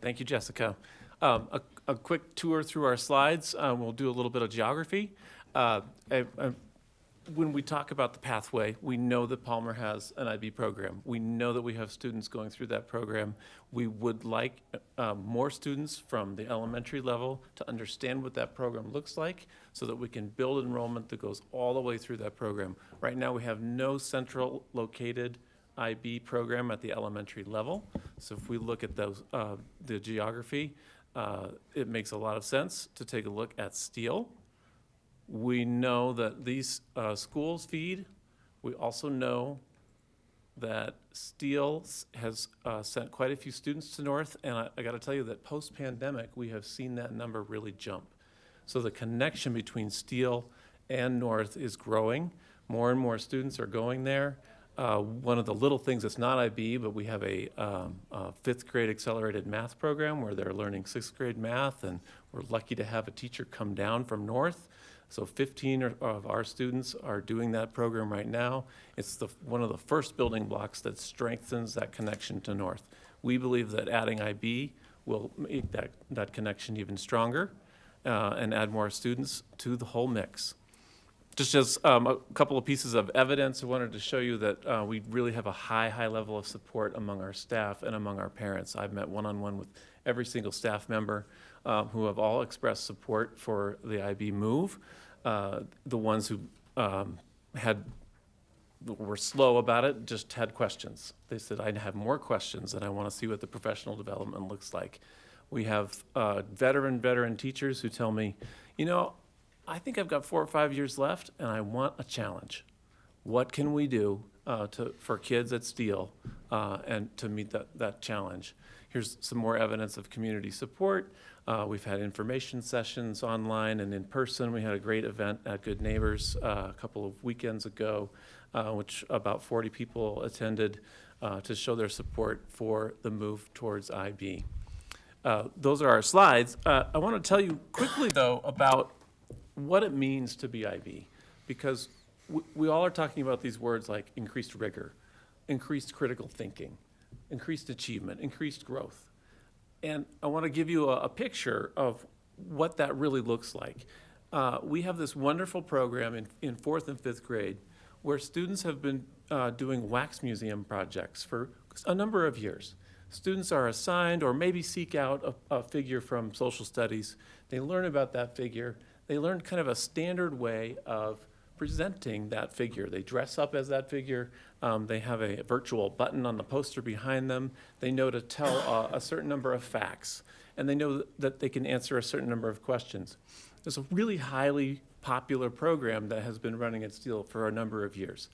[SPEAKER 16] Thank you, Jessica. A quick tour through our slides. We'll do a little bit of geography. When we talk about the pathway, we know that Palmer has an IB program. We know that we have students going through that program. We would like more students from the elementary level to understand what that program looks like so that we can build enrollment that goes all the way through that program. Right now, we have no central located IB program at the elementary level. So if we look at those, the geography, it makes a lot of sense to take a look at Steele. We know that these schools feed. We also know that Steele has sent quite a few students to North, and I got to tell you that post-pandemic, we have seen that number really jump. So the connection between Steele and North is growing. More and more students are going there. One of the little things that's not IB, but we have a 5th grade accelerated math program where they're learning 6th grade math, and we're lucky to have a teacher come down from North. So 15 of our students are doing that program right now. It's one of the first building blocks that strengthens that connection to North. We believe that adding IB will make that connection even stronger and add more students to the whole mix. Just as a couple of pieces of evidence, I wanted to show you that we really have a high level of support among our staff and among our parents. I've met one-on-one with every single staff member who have all expressed support for the IB move. The ones who were slow about it just had questions. They said, I have more questions and I want to see what the professional development looks like. We have veteran teachers who tell me, I think I've got 4 or 5 years left and I want a challenge. What can we do for kids at Steele and to meet that challenge? Here's some more evidence of community support. We've had information sessions online and in person. We had a great event at Good Neighbors a couple of weekends ago, which about 40 people attended to show their support for the move towards IB. Those are our slides. I want to tell you quickly, though, about what it means to be IB, because we all are talking about these words like increased rigor, increased critical thinking, increased achievement, increased growth. And I want to give you a picture of what that really looks like. We have this wonderful program in 4th and 5th grade where students have been doing wax museum projects for a number of years. Students are assigned or maybe seek out a figure from social studies. They learn about that figure. They learn kind of a standard way of representing that figure. They dress up as that figure. They have a virtual button on the poster behind them. They know to tell a certain number of facts, and they know that they can answer a certain number of questions. It's a really highly popular program that has been running at Steele for a number of years.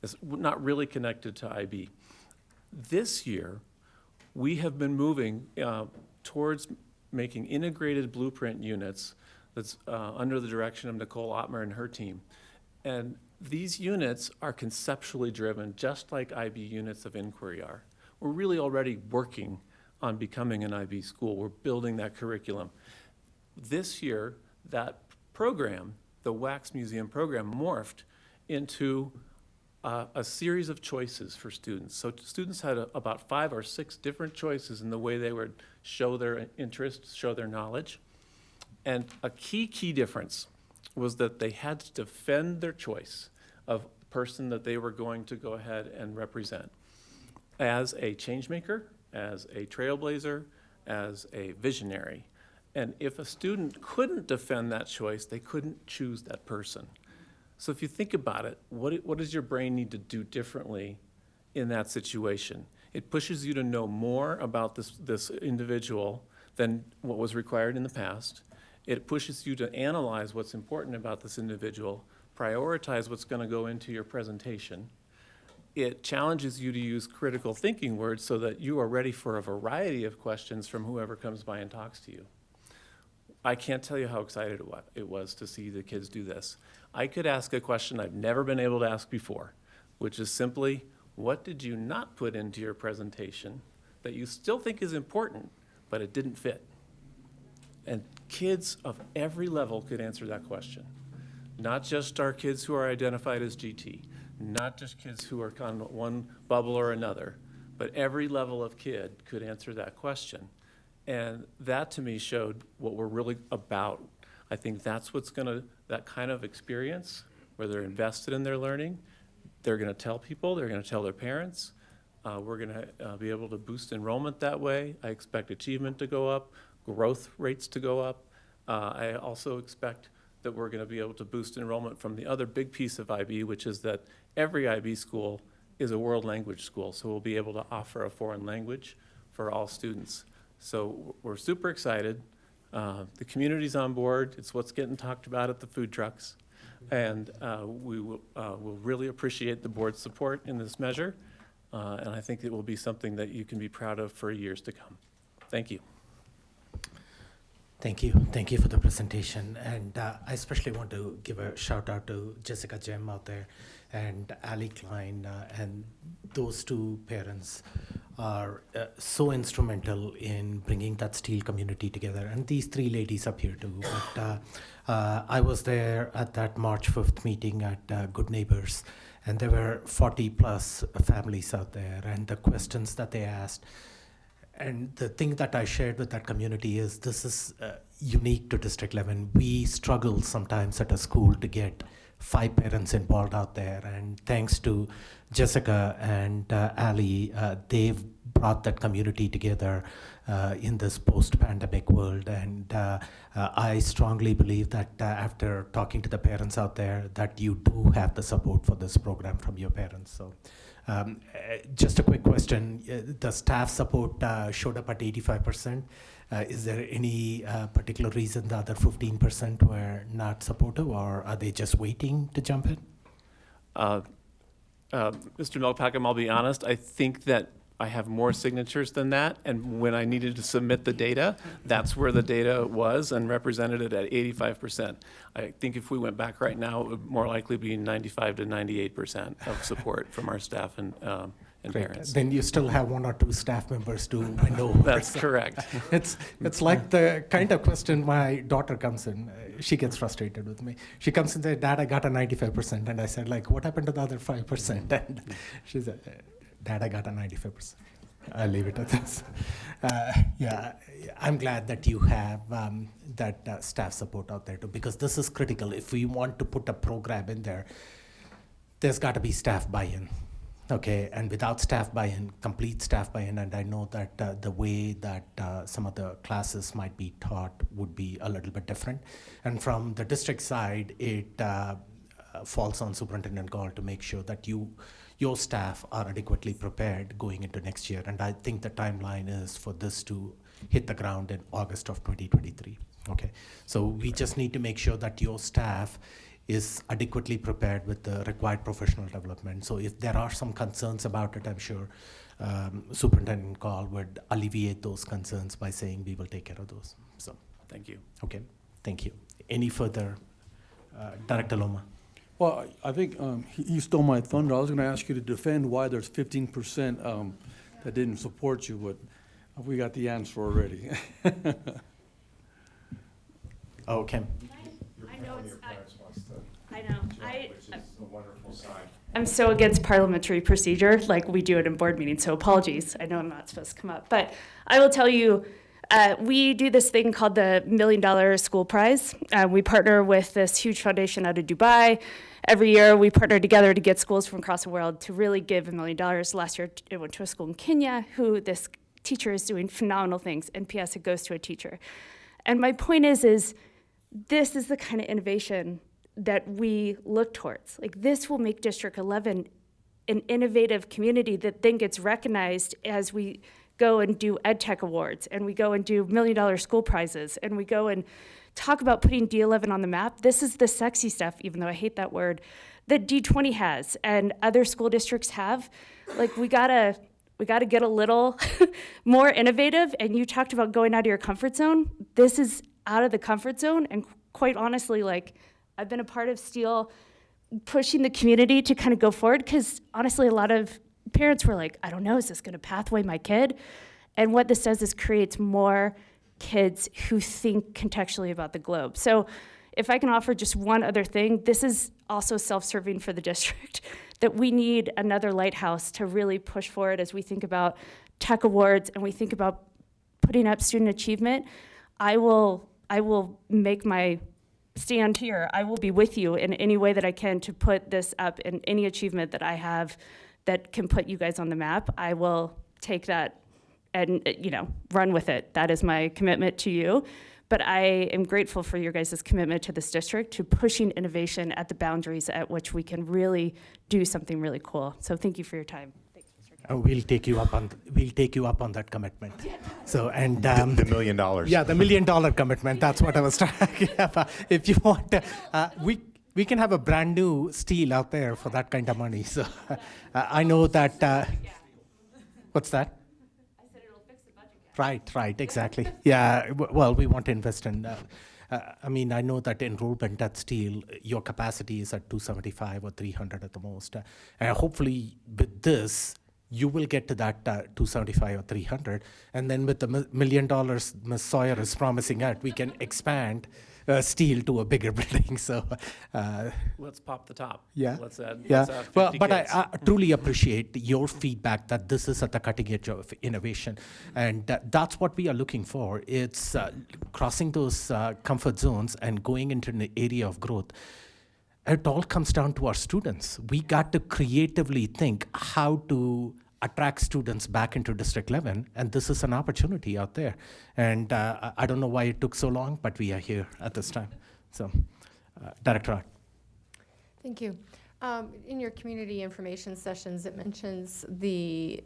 [SPEAKER 16] It's not really connected to IB. This year, we have been moving towards making integrated blueprint units that's under the direction of Nicole Ottmer and her team. And these units are conceptually driven, just like IB units of inquiry are. We're really already working on becoming an IB school. We're building that curriculum. This year, that program, the Wax Museum program, morphed into a series of choices for students. So students had about 5 or 6 different choices in the way they would show their interests, show their knowledge. And a key difference was that they had to defend their choice of person that they were going to go ahead and represent as a change maker, as a trailblazer, as a visionary. And if a student couldn't defend that choice, they couldn't choose that person. So if you think about it, what does your brain need to do differently in that situation? It pushes you to know more about this individual than what was required in the past. It pushes you to analyze what's important about this individual, prioritize what's going to go into your presentation. It challenges you to use critical thinking words so that you are ready for a variety of questions from whoever comes by and talks to you. I can't tell you how excited it was to see the kids do this. I could ask a question I've never been able to ask before, which is simply, what did you not put into your presentation that you still think is important, but it didn't fit? And kids of every level could answer that question. Not just our kids who are identified as GT, not just kids who are kind of one bubble or another, but every level of kid could answer that question. And that to me showed what we're really about. I think that's what's that kind of experience where they're invested in their learning, they're gonna tell people, they're gonna tell their parents, we're gonna be able to boost enrollment that way. I expect achievement to go up, growth rates to go up. I also expect that we're gonna be able to boost enrollment from the other big piece of IB, which is that every IB school is a world language school. So we'll be able to offer a foreign language for all students. So we're super excited. The community's on board. It's what's getting talked about at the food trucks. And we will really appreciate the board's support in this measure. And I think it will be something that you can be proud of for years to come. Thank you.
[SPEAKER 1] Thank you. Thank you for the presentation. And I especially want to give a shout out to Jessica Jem out there and Ali Klein and those two parents are so instrumental in bringing that Steele community together. And these 3 ladies up here too. But I was there at that March 5th meeting at Good Neighbors, and there were 40 plus families out there, and the questions that they asked. And the thing that I shared with that community is this is unique to District 11. We struggle sometimes at a school to get 5 parents involved out there. And thanks to Jessica and Ali, they've brought that community together in this post-pandemic world. And I strongly believe that after talking to the parents out there, that you do have the support for this program from your parents. So. Just a quick question. The staff support showed up at 85%. Is there any particular reason the other 15% were not supportive, or are they just waiting to jump in?
[SPEAKER 16] Mr. Melpackham, I'll be honest, I think that I have more signatures than that, and when I needed to submit the data, that's where the data was and represented it at 85%. I think if we went back right now, it would more likely be 95 to 98% of support from our staff and parents.
[SPEAKER 1] Then you still have 1 or 2 staff members to win over.
[SPEAKER 16] That's correct.
[SPEAKER 1] It's like the kind of question my daughter comes in. She gets frustrated with me. She comes and says, "Dad, I got a 95%." And I said, like, what happened to the other 5%? And she said, "Dad, I got a 95%. I'll leave it at this. Yeah, I'm glad that you have that staff support out there too, because this is critical. If we want to put a program in there, there's got to be staff buy-in. Okay, and without staff buy-in, complete staff buy-in, and I know that the way that some of the classes might be taught would be a little bit different. And from the district side, falls on Superintendent Gall to make sure that your staff are adequately prepared going into next year. And I think the timeline is for this to hit the ground in August of 2023. Okay, so we just need to make sure that your staff is adequately prepared with the required professional development. So if there are some concerns about it, I'm sure Superintendent Gall would alleviate those concerns by saying we will take care of those. So
[SPEAKER 16] Thank you.
[SPEAKER 1] okay, thank you. Any further, Director Loma?
[SPEAKER 19] Well, I think he stole my thunder. I was going to ask you to defend why there's 15% that didn't support you, but we got the answer already.
[SPEAKER 1] Okay.
[SPEAKER 15] I know I'm so against parliamentary procedure, like we do it in board meetings, so apologies. I know I'm not supposed to come up, but I will tell you, we do this thing called the $1 Million School Prize. We partner with this huge foundation out of Dubai. Every year we partner together to get schools from across the world to really give $1 million. Last year it went to a school in Kenya who this teacher is doing phenomenal things, and P.S. it goes to a teacher. And my point is this is the kind of innovation that we look towards. Like, this will make District 11 an innovative community that then gets recognized as we go and do EdTech awards, and we go and do $1 Million School Prizes, and we go and talk about putting D11 on the map. This is the sexy stuff, even though I hate that word, that D20 has and other school districts have. Like, we gotta get a little more innovative, and you talked about going out of your comfort zone. This is out of the comfort zone, and quite honestly, like, I've been a part of STEEL pushing the community to kind of go forward, because honestly, a lot of parents were like, I don't know, is this gonna pathway my kid? And what this does is creates more kids who think contextually about the globe. So if I can offer just one other thing, this is also self-serving for the district, that we need another lighthouse to really push forward as we think about tech awards and we think about putting up student achievement. I will make my stand here. I will be with you in any way that I can to put this up, in any achievement that I have that can put you guys on the map. I will take that and, run with it. That is my commitment to you. But I am grateful for your guys' commitment to this district, to pushing innovation at the boundaries at which we can really do something really cool. So thank you for your time. Thanks, Mr. Kaiser.
[SPEAKER 1] We'll take you up on that commitment. So, and
[SPEAKER 20] The $1 million.
[SPEAKER 1] yeah, the $1 million commitment. That's what I was trying. Yeah, if you want, we can have a brand new steel out there for that kind of money. So I know that. What's that? Right, exactly. Yeah, well, we want to invest in, I know that enrollment at Steel, your capacity is at 275 or 300 at the most. Hopefully with this, you will get to that 275 or 300. And then with the $1 million Ms. Sawyer is promising out, we can expand Steel to a bigger building. So
[SPEAKER 16] Let's pop the top.
[SPEAKER 1] yeah.
[SPEAKER 16] Let's add 50
[SPEAKER 1] Well, but
[SPEAKER 16] kids.
[SPEAKER 1] I truly appreciate your feedback that this is at the cutting edge of innovation, and that's what we are looking for. It's crossing those comfort zones and going into an area of growth. It all comes down to our students. We got to creatively think how to attract students back into District 11, and this is an opportunity out there. And I don't know why it took so long, but we are here at this time. So, Director Art.
[SPEAKER 7] Thank you. In your community information sessions, it mentions the,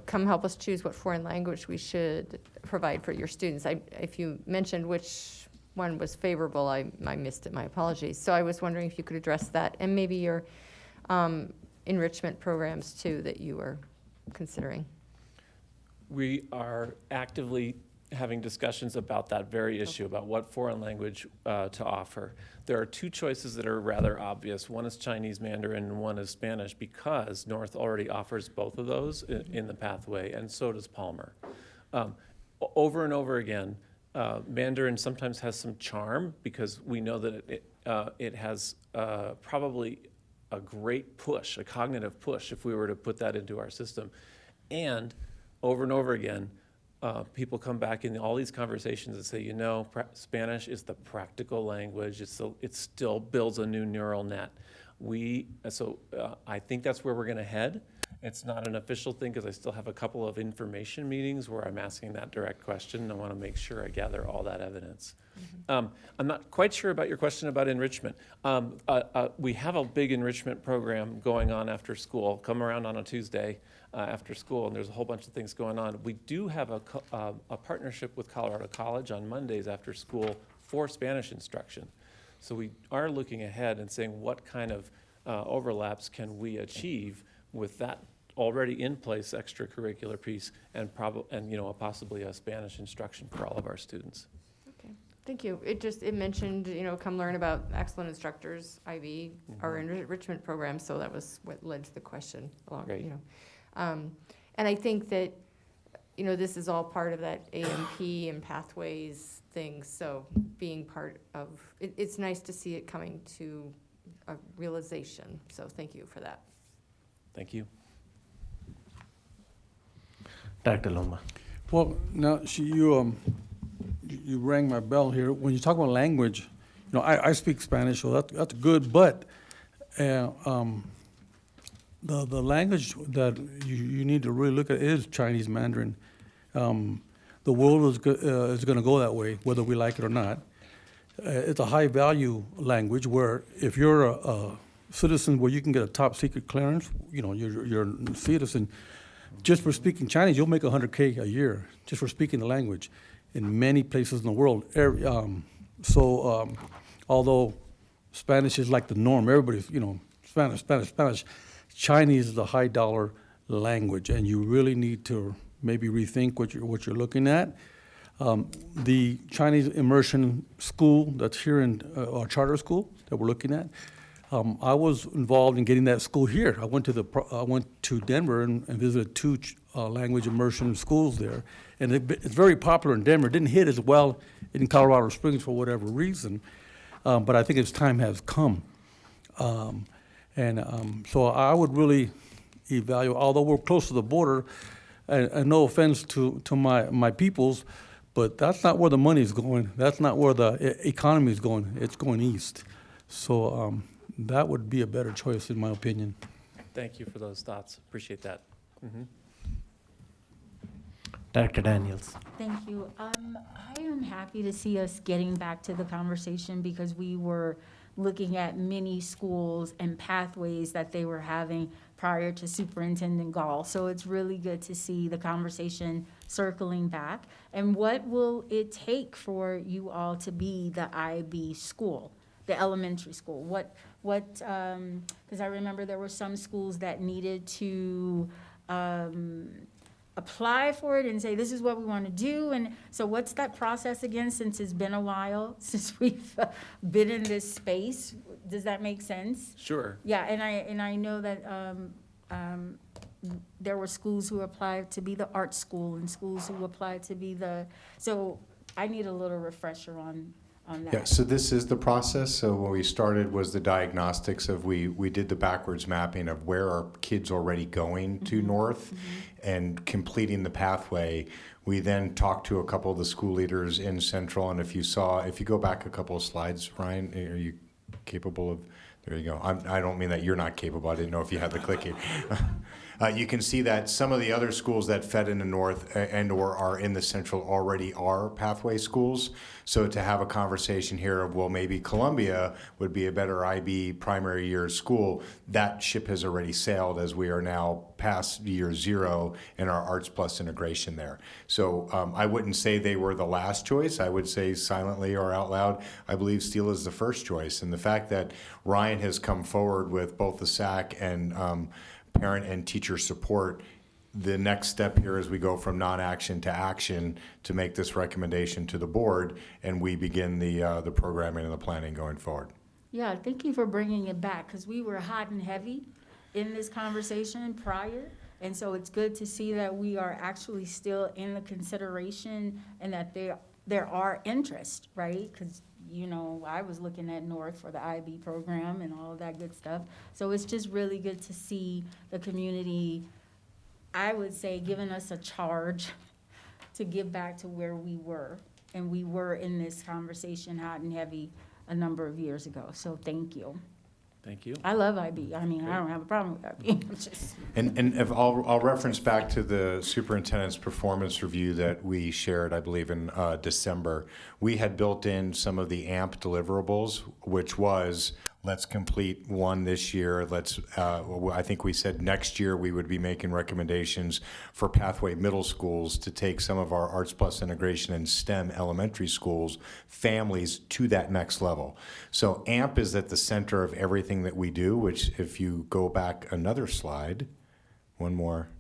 [SPEAKER 7] come help us choose what foreign language we should provide for your students. If you mentioned which one was favorable, I missed it, my apologies. So I was wondering if you could address that, and maybe your enrichment programs too that you were considering.
[SPEAKER 16] We are actively having discussions about that very issue, about what foreign language to offer. There are two choices that are rather obvious. One is Chinese Mandarin and one is Spanish, because North already offers both of those in the pathway, and so does Palmer. Over and over again, Mandarin sometimes has some charm, because we know that it has probably a great push, a cognitive push, if we were to put that into our system. And over again, people come back in all these conversations and say, Spanish is the practical language. It still builds a new neural net. I think that's where we're going to head. It's not an official thing because I still have a couple of information meetings where I'm asking that direct question. I want to make sure I gather all that evidence. I'm not quite sure about your question about enrichment. We have a big enrichment program going on after school. Come around on a Tuesday after school, and there's a whole bunch of things going on. We do have a partnership with Colorado College on Mondays after school for Spanish instruction. So we are looking ahead and saying what kind of overlaps can we achieve with that already in place extracurricular piece and possibly a Spanish instruction for all of our students.
[SPEAKER 7] Okay, thank you. It mentioned, come learn about excellent instructors, IB, our enrichment program, so that was what led to the question along,
[SPEAKER 16] Great.
[SPEAKER 7] And I think that, this is all part of that AMP and pathways thing, so being part of, it's nice to see it coming to a realization, so thank you for that.
[SPEAKER 16] Thank you.
[SPEAKER 1] Dr. Loma.
[SPEAKER 19] Well, now, you rang my bell here. When you talk about language, I speak Spanish, so that's good, but the language that you need to really look at is Chinese Mandarin. The world is going to go that way, whether we like it or not. It's a high-value language where if you're a citizen where you can get a top-secret clearance, you're a citizen, just for speaking Chinese, you'll make $100K a year just for speaking the language in many places in the world. Although Spanish is like the norm, everybody's, Spanish, Chinese is a high-dollar language, and you really need to maybe rethink what you're looking at. The Chinese immersion school that's here in our charter school that we're looking at, I was involved in getting that school here. I went to Denver and visited two language immersion schools there, and it's very popular in Denver. It didn't hit as well in Colorado Springs for whatever reason, but I think its time has come. So I would really evaluate, although we're close to the border, and no offense to my peoples, but that's not where the money is going. That's not where the economy is going. It's going east. So that would be a better choice, in my opinion.
[SPEAKER 16] Thank you for those thoughts. Appreciate that.
[SPEAKER 1] Dr. Daniels.
[SPEAKER 3] Thank you. I am happy to see us getting back to the conversation because we were looking at many schools and pathways that they were having prior to Superintendent Gall. So it's really good to see the conversation circling back. And what will it take for you all to be the IB school, the elementary school? Because I remember there were some schools that needed to apply for it and say, this is what we want to do. And so what's that process again, since it's been a while since we've been in this space? Does that make sense?
[SPEAKER 16] Sure.
[SPEAKER 3] Yeah, and I know that there were schools who applied to be the art school and schools who applied to be so I need a little refresher on that.
[SPEAKER 20] Yeah, so this is the process. So when we started was the diagnostics of we did the backwards mapping of where are kids already going to north and completing the pathway. We then talked to a couple of the school leaders in Central, and if you go back a couple of slides, Ryan, are you capable of, there you go. I don't mean that you're not capable. I didn't know if you had the clicking. You can see that some of the other schools that fed in the north and or are in the Central already are pathway schools. So to have a conversation here of, well, maybe Columbia would be a better IB primary year school, that ship has already sailed as we are now past year 0 in our Arts Plus integration there. So I wouldn't say they were the last choice. I would say silently or out loud, I believe Steele is the first choice. And the fact that Ryan has come forward with both the SAC and parent and teacher support, the next step here is we go from non-action to action to make this recommendation to the board, and we begin the programming and the planning going forward.
[SPEAKER 3] Yeah, thank you for bringing it back, because we were hot and heavy in this conversation prior, and so it's good to see that we are actually still in the consideration and that there are interest, right? Because I was looking at North for the IB program and all of that good stuff. So it's just really good to see the community, I would say, giving us a charge to get back to where we were. And we were in this conversation hot and heavy a number of years ago. So thank you.
[SPEAKER 16] Thank you.
[SPEAKER 3] I love IB. I mean, I don't have a problem with IB. I'm just,
[SPEAKER 20] And if I'll reference back to the superintendent's performance review that we shared, I believe in December. We had built in some of the AMP deliverables, which was, let's complete one this year. I think we said next year we would be making recommendations for Pathway Middle Schools to take some of our Arts Plus integration in STEM elementary schools, families to that next level. So AMP is at the center of everything that we do, which if you go back another slide, one more.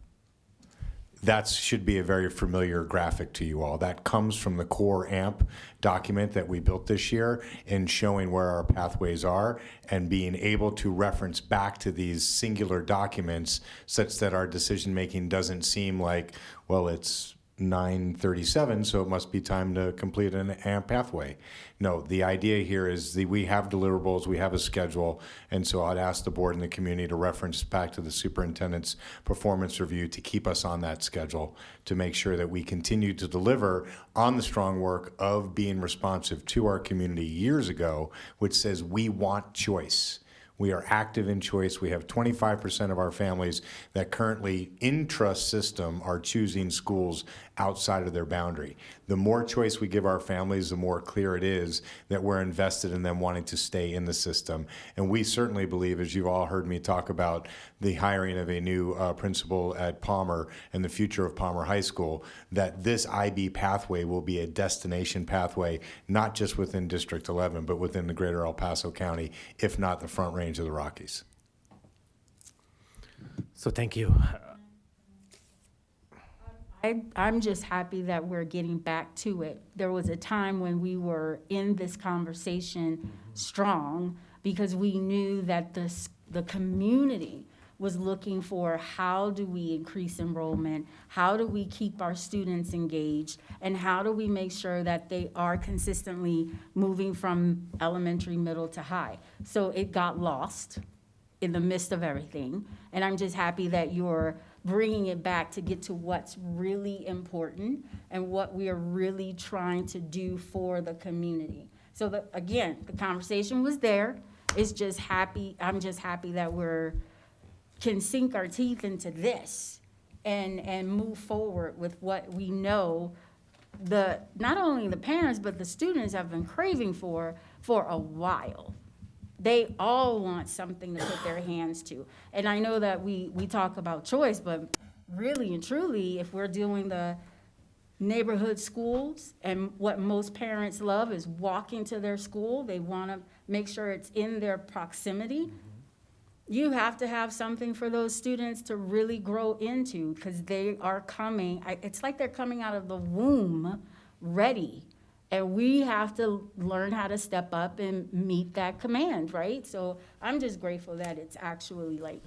[SPEAKER 20] That should be a very familiar graphic to you all. That comes from the core AMP document that we built this year in showing where our pathways are and being able to reference back to these singular documents such that our decision-making doesn't seem like, well, it's 9:37, so it must be time to complete an AMP pathway. No, the idea here is we have deliverables, we have a schedule, and so I'd ask the board and the community to reference back to the superintendent's performance review to keep us on that schedule, to make sure that we continue to deliver on the strong work of being responsive to our community years ago, which says we want choice. We are active in choice. We have 25% of our families that currently intra-system are choosing schools outside of their boundary. The more choice we give our families, the more clear it is that we're invested in them wanting to stay in the system. And we certainly believe, as you've all heard me talk about the hiring of a new principal at Palmer and the future of Palmer High School, that this IB pathway will be a destination pathway, not just within District 11, but within the greater El Paso County, if not the Front Range of the Rockies.
[SPEAKER 1] So thank you.
[SPEAKER 3] I'm just happy that we're getting back to it. There was a time when we were in this conversation strong because we knew that the community was looking for how do we increase enrollment, how do we keep our students engaged, and how do we make sure that they are consistently moving from elementary, middle to high. So it got lost in the midst of everything, and I'm just happy that you're bringing it back to get to what's really important and what we are really trying to do for the community. So again, the conversation was there. I'm just happy that can sink our teeth into this and move forward with what we know not only the parents, but the students have been craving for a while. They all want something to put their hands to. And I know that we talk about choice, but really and truly, if we're doing the neighborhood schools, and what most parents love is walking to their school, they want to make sure it's in their proximity. You have to have something for those students to really grow into, because they are coming, it's like they're coming out of the womb ready. And we have to learn how to step up and meet that command, right? So I'm just grateful that it's actually like,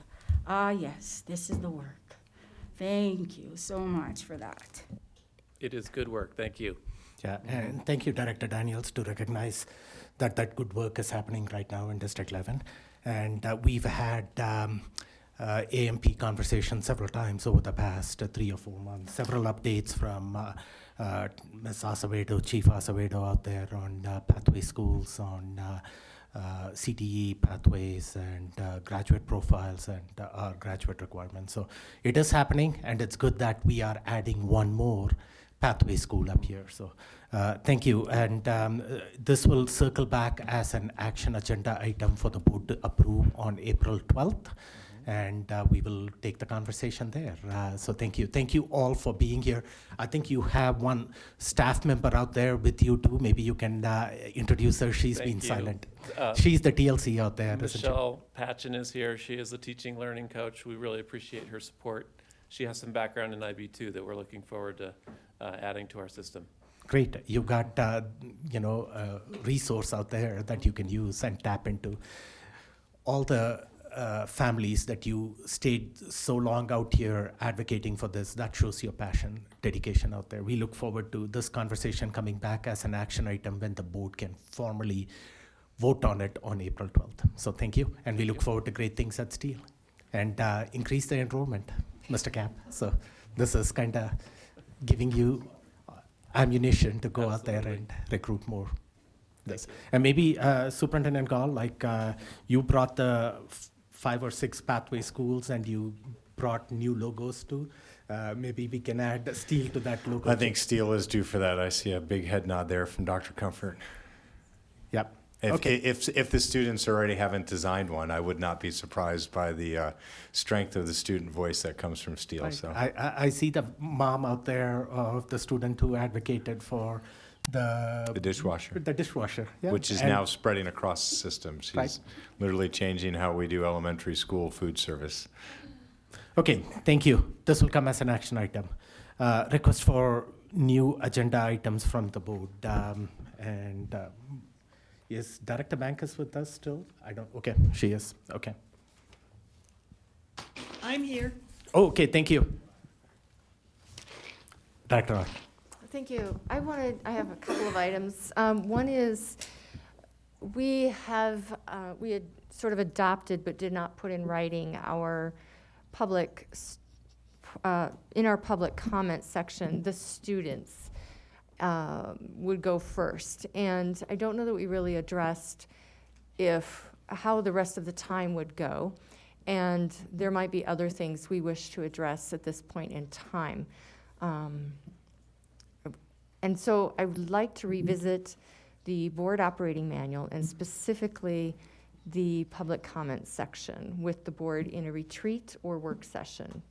[SPEAKER 3] yes, this is the work. Thank you so much for that.
[SPEAKER 16] It is good work. Thank you.
[SPEAKER 1] Yeah, and thank you, Director Daniels, to recognize that good work is happening right now in District 11. And we've had AMP conversations several times over the past 3 or 4 months, several updates from Ms. Acevedo, Chief Acevedo out there on pathway schools, on CTE pathways and graduate profiles and our graduate requirements. So it is happening, and it's good that we are adding one more pathway school up here. So thank you. And this will circle back as an action agenda item for the board to approve on April 12th. And we will take the conversation there. So thank you. Thank you all for being here. I think you have one staff member out there with you too. Maybe you can introduce her. She's been silent. She's the TLC out there.
[SPEAKER 16] Michelle Patchen is here. She is the teaching learning coach. We really appreciate her support. She has some background in IB too that we're looking forward to adding to our system.
[SPEAKER 1] Great. You've got a resource out there that you can use and tap into. All the families that you stayed so long out here advocating for this, that shows your passion, dedication out there. We look forward to this conversation coming back as an action item when the board can formally vote on it on April 12th. So thank you, and we look forward to great things at Steele and increase the enrollment, Mr. Cap. So this is kind of giving you ammunition to go out there and recruit more. this. And maybe Superintendent Gall, like you brought the 5 or 6 pathway schools and you brought new logos too. Maybe we can add Steele to that logo.
[SPEAKER 20] I think Steele is due for that. I see a big head nod there from Dr. Comfort.
[SPEAKER 1] Yep.
[SPEAKER 20] If the students already haven't designed one, I would not be surprised by the strength of the student voice that comes from Steele.
[SPEAKER 1] Right.
[SPEAKER 20] So
[SPEAKER 1] I see the mom out there of the student who advocated for
[SPEAKER 20] the dishwasher.
[SPEAKER 1] The dishwasher, yeah.
[SPEAKER 20] Which is now spreading across the system. She's
[SPEAKER 1] Right.
[SPEAKER 20] literally changing how we do elementary school food service.
[SPEAKER 1] Okay, thank you. This will come as an action item. Request for new agenda items from the board. Is Director Bankus with us still? Okay, she is, okay.
[SPEAKER 12] I'm here.
[SPEAKER 1] Oh, okay, thank you. Director Ott.
[SPEAKER 7] Thank you. I have a couple of items. One is, we had sort of adopted but did not put in writing our in our public comment section, the students would go first. And I don't know that we really addressed how the rest of the time would go. And there might be other things we wish to address at this point in time. And so I would like to revisit the board operating manual and specifically the public comment section with the board in a retreat or work session,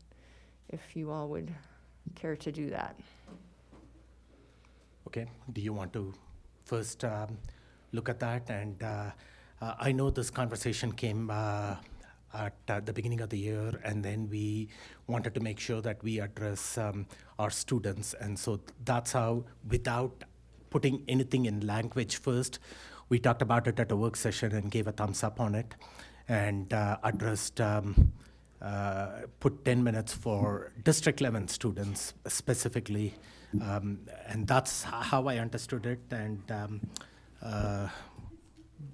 [SPEAKER 7] if you all would care to do that.
[SPEAKER 1] Okay, do you want to first look at that? And I know this conversation came at the beginning of the year, and then we wanted to make sure that we address our students. And so that's how, without putting anything in language first, we talked about it at a work session and gave a thumbs up on it, and addressed, put 10 minutes for District 11 students specifically. And that's how I understood it. And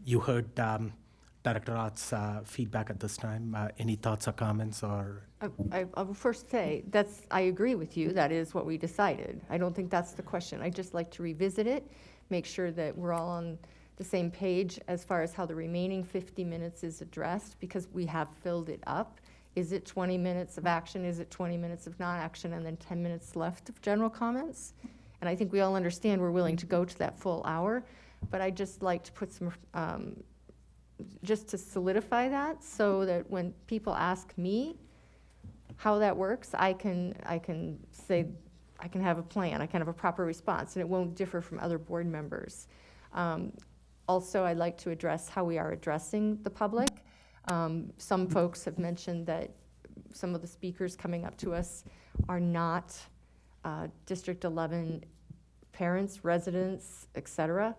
[SPEAKER 1] you heard Director Ott's feedback at this time. Any thoughts or comments? Or
[SPEAKER 7] I will first say, I agree with you, that is what we decided. I don't think that's the question. I'd just like to revisit it, make sure that we're all on the same page as far as how the remaining 50 minutes is addressed, because we have filled it up. Is it 20 minutes of action? Is it 20 minutes of non-action and then 10 minutes left of general comments? And I think we all understand we're willing to go to that full hour, but I'd just like to put some, just to solidify that so that when people ask me how that works, I can say, I can have a plan, I can have a proper response, and it won't differ from other board members. Also, I'd like to address how we are addressing the public. Some folks have mentioned that some of the speakers coming up to us are not District 11 parents, residents, et cetera.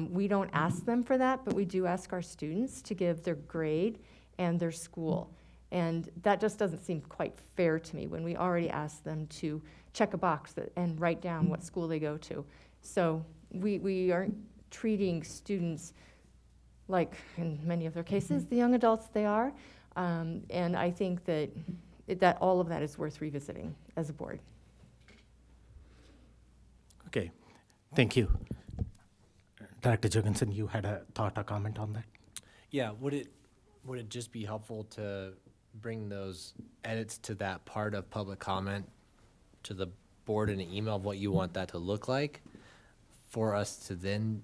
[SPEAKER 7] We don't ask them for that, but we do ask our students to give their grade and their school. And that just doesn't seem quite fair to me when we already asked them to check a box and write down what school they go to. So we aren't treating students like, in many of their cases, the young adults they are. And I think that all of that is worth revisiting as a board.
[SPEAKER 1] okay, thank you. Director Jorgensen, you had a thought or comment on that?
[SPEAKER 18] Yeah, would it just be helpful to bring those edits to that part of public comment to the board in an email of what you want that to look like for us to then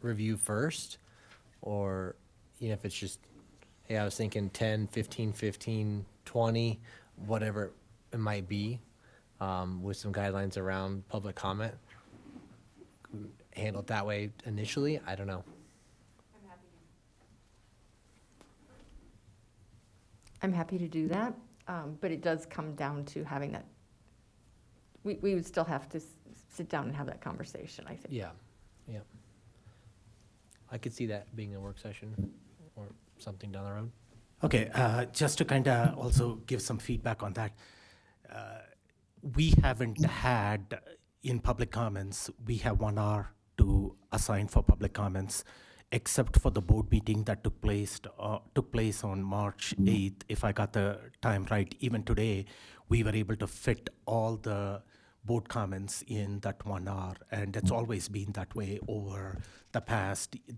[SPEAKER 18] review first? Or, if it's just, hey, I was thinking 10, 15, 15, 20, whatever it might be, with some guidelines around public comment. Handle it that way initially, I don't know.
[SPEAKER 7] I'm happy to do that, but it does come down to having that, we would still have to sit down and have that conversation, I think.
[SPEAKER 18] Yeah. I could see that being a work session or something down the road.
[SPEAKER 1] Okay, just to kind of also give some feedback on that. We haven't had, in public comments, we have 1 hour to assign for public comments, except for the board meeting that took place on March 8th, if I got the time right. Even today, we were able to fit all the board comments in that 1 hour, and it's always been that way over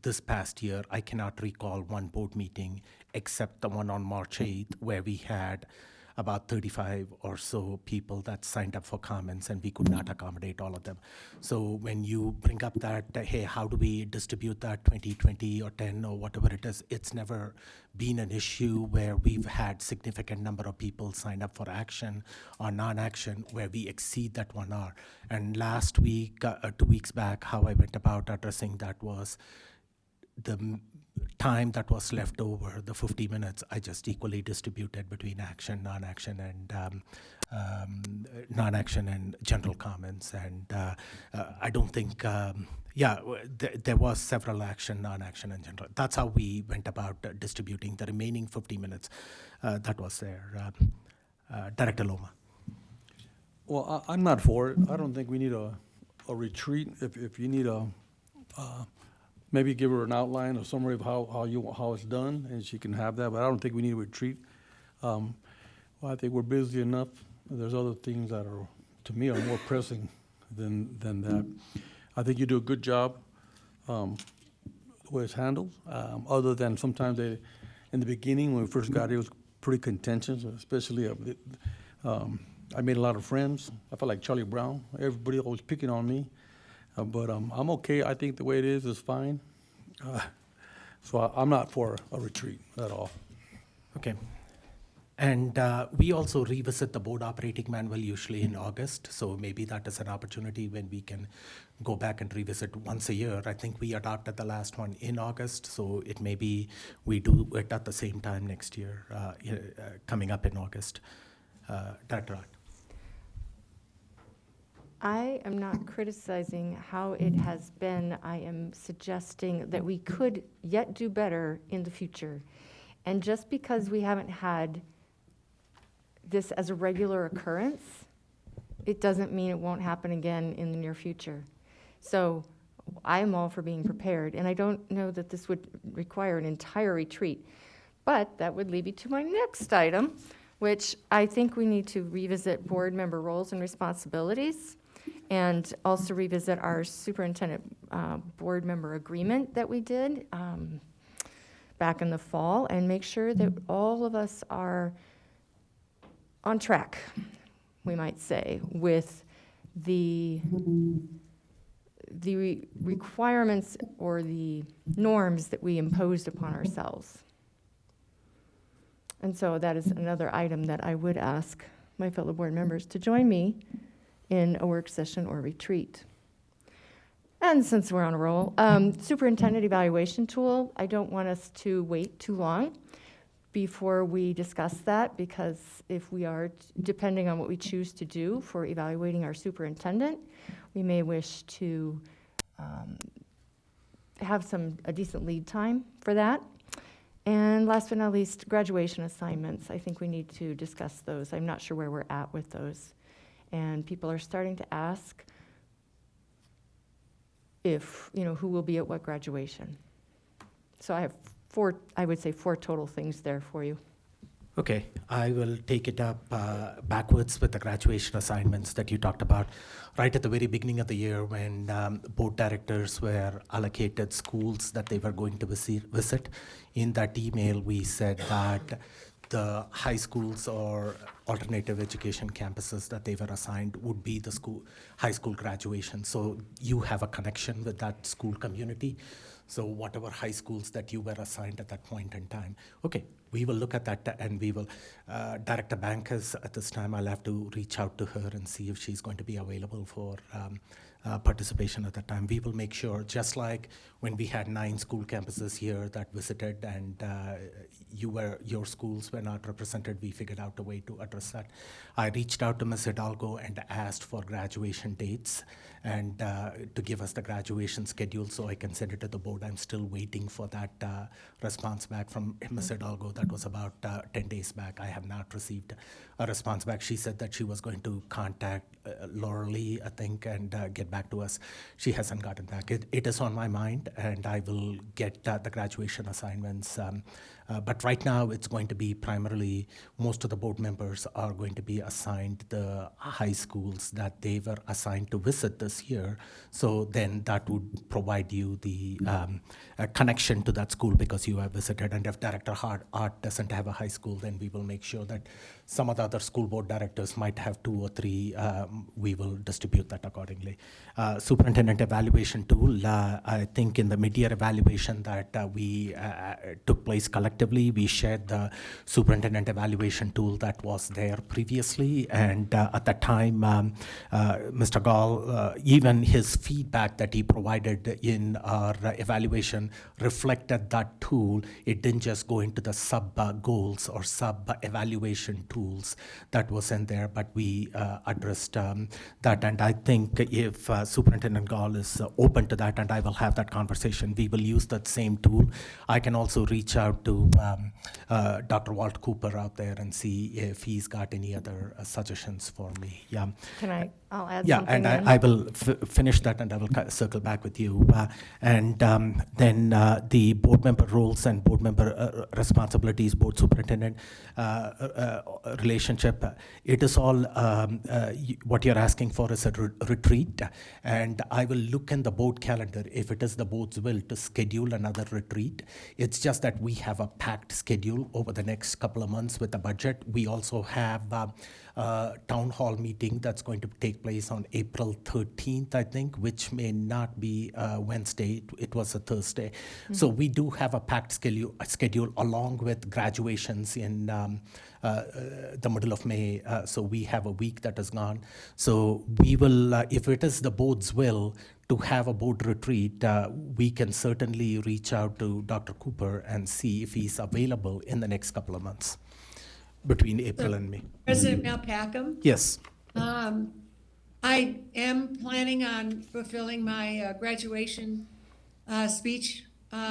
[SPEAKER 1] this past year. I cannot recall one board meeting except the one on March 8th where we had about 35 or so people that signed up for comments, and we could not accommodate all of them. So when you bring up that, hey, how do we distribute that 20 or 10 or whatever it is, it's never been an issue where we've had significant number of people sign up for action or non-action where we exceed that 1 hour. And last week, 2 weeks back, how I went about addressing that was the time that was left over, the 50 minutes, I just equally distributed between action, non-action, and non-action and general comments. And I don't think, there was several action, non-action, and general. That's how we went about distributing the remaining 50 minutes that was there. Director Loma.
[SPEAKER 19] Well, I'm not for it. I don't think we need a retreat. If you need maybe give her an outline or summary of how it's done, and she can have that, but I don't think we need a retreat. Well, I think we're busy enough. There's other things that are, to me, are more pressing than that. I think you do a good job the way it's handled, other than sometimes in the beginning, when we first got here, it was pretty contentious, especially I made a lot of friends. I felt like Charlie Brown. Everybody always picking on me. But I'm okay. I think the way it is fine. So I'm not for a retreat at all.
[SPEAKER 1] Okay. And we also revisit the board operating manual usually in August. So maybe that is an opportunity when we can go back and revisit once a year. I think we adopted the last one in August. So it may be we do it at the same time next year, coming up in August. Director Ott.
[SPEAKER 7] I am not criticizing how it has been. I am suggesting that we could yet do better in the future. And just because we haven't had this as a regular occurrence, it doesn't mean it won't happen again in the near future. So I am all for being prepared, and I don't know that this would require an entire retreat. But that would lead me to my next item, which I think we need to revisit board member roles and responsibilities, and also revisit our superintendent board member agreement that we did back in the fall, and make sure that all of us are on track, we might say, with the requirements or the norms that we imposed upon ourselves. And so that is another item that I would ask my fellow board members to join me in a work session or retreat. And since we're on a roll, superintendent evaluation tool, I don't want us to wait too long before we discuss that, because if we are, depending on what we choose to do for evaluating our superintendent, we may wish to have a decent lead time for that. And last but not least, graduation assignments. I think we need to discuss those. I'm not sure where we're at with those. And people are starting to ask if, who will be at what graduation. So I have I would say four total things there for you.
[SPEAKER 1] Okay, I will take it up backwards with the graduation assignments that you talked about. Right at the very beginning of the year, when board directors were allocated schools that they were going to visit, in that email we said that the high schools or alternative education campuses that they were assigned would be the high school graduation. So you have a connection with that school community. So whatever high schools that you were assigned at that point in time. Okay, we will look at that, and we will, Director Bankers, at this time, I'll have to reach out to her and see if she's going to be available for participation at that time. We will make sure, just like when we had 9 school campuses here that visited and your schools were not represented, we figured out a way to address that. I reached out to Ms. Hidalgo and asked for graduation dates and to give us the graduation schedule so I can send it to the board. I'm still waiting for that response back from Ms. Hidalgo. That was about 10 days back. I have not received a response back. She said that she was going to contact Laura Lee, I think, and get back to us. She hasn't gotten back. It is on my mind, and I will get the graduation assignments But right now, it's going to be primarily, most of the board members are going to be assigned the high schools that they were assigned to visit this year. So then that would provide you the a connection to that school because you have visited. And if Director Art doesn't have a high school, then we will make sure that some of the other school board directors might have 2 or 3. We will distribute that accordingly. Superintendent evaluation tool, I think in the mid-year evaluation that we took place collectively, we shared the superintendent evaluation tool that was there previously. And at that time, Mr. Gall, even his feedback that he provided in our evaluation reflected that tool. It didn't just go into the sub-goals or sub-evaluation tools that was in there, but we addressed that. And I think if Superintendent Gall is open to that, and I will have that conversation, we will use that same tool. I can also reach out to Dr. Walt Cooper out there and see if he's got any other suggestions for me. Yeah.
[SPEAKER 7] I'll add
[SPEAKER 1] Yeah,
[SPEAKER 7] something
[SPEAKER 1] and
[SPEAKER 7] in.
[SPEAKER 1] I will finish that, and I will circle back with you. And then the board member roles and board member responsibilities, board superintendent relationship. It is all what you're asking for is a retreat, and I will look in the board calendar if it is the board's will to schedule another retreat. It's just that we have a packed schedule over the next couple of months with the budget. We also have town hall meeting that's going to take place on April 13th, I think, which may not be Wednesday. It was a Thursday. So we do have a packed schedule along with graduations in the middle of May. So we have a week that is gone. So we will, if it is the board's will to have a board retreat, we can certainly reach out to Dr. Cooper and see if he's available in the next couple of months. Between April and May.
[SPEAKER 12] President Malpacum?
[SPEAKER 1] Yes.
[SPEAKER 12] I am planning on fulfilling my graduation speech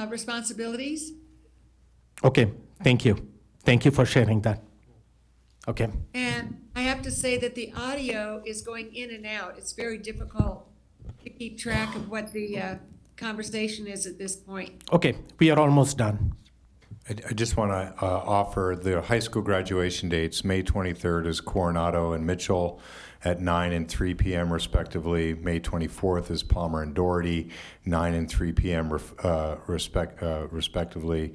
[SPEAKER 12] responsibilities.
[SPEAKER 1] Okay, thank you. Thank you for sharing that. Okay.
[SPEAKER 12] And I have to say that the audio is going in and out. It's very difficult to keep track of what the conversation is at this point.
[SPEAKER 1] Okay, we are almost done.
[SPEAKER 20] I just want to offer the high school graduation dates. May 23rd is Coronado and Mitchell at 9 and 3 p.m. respectively. May 24th is Palmer and Doherty, 9 and 3 p.m. Respectively.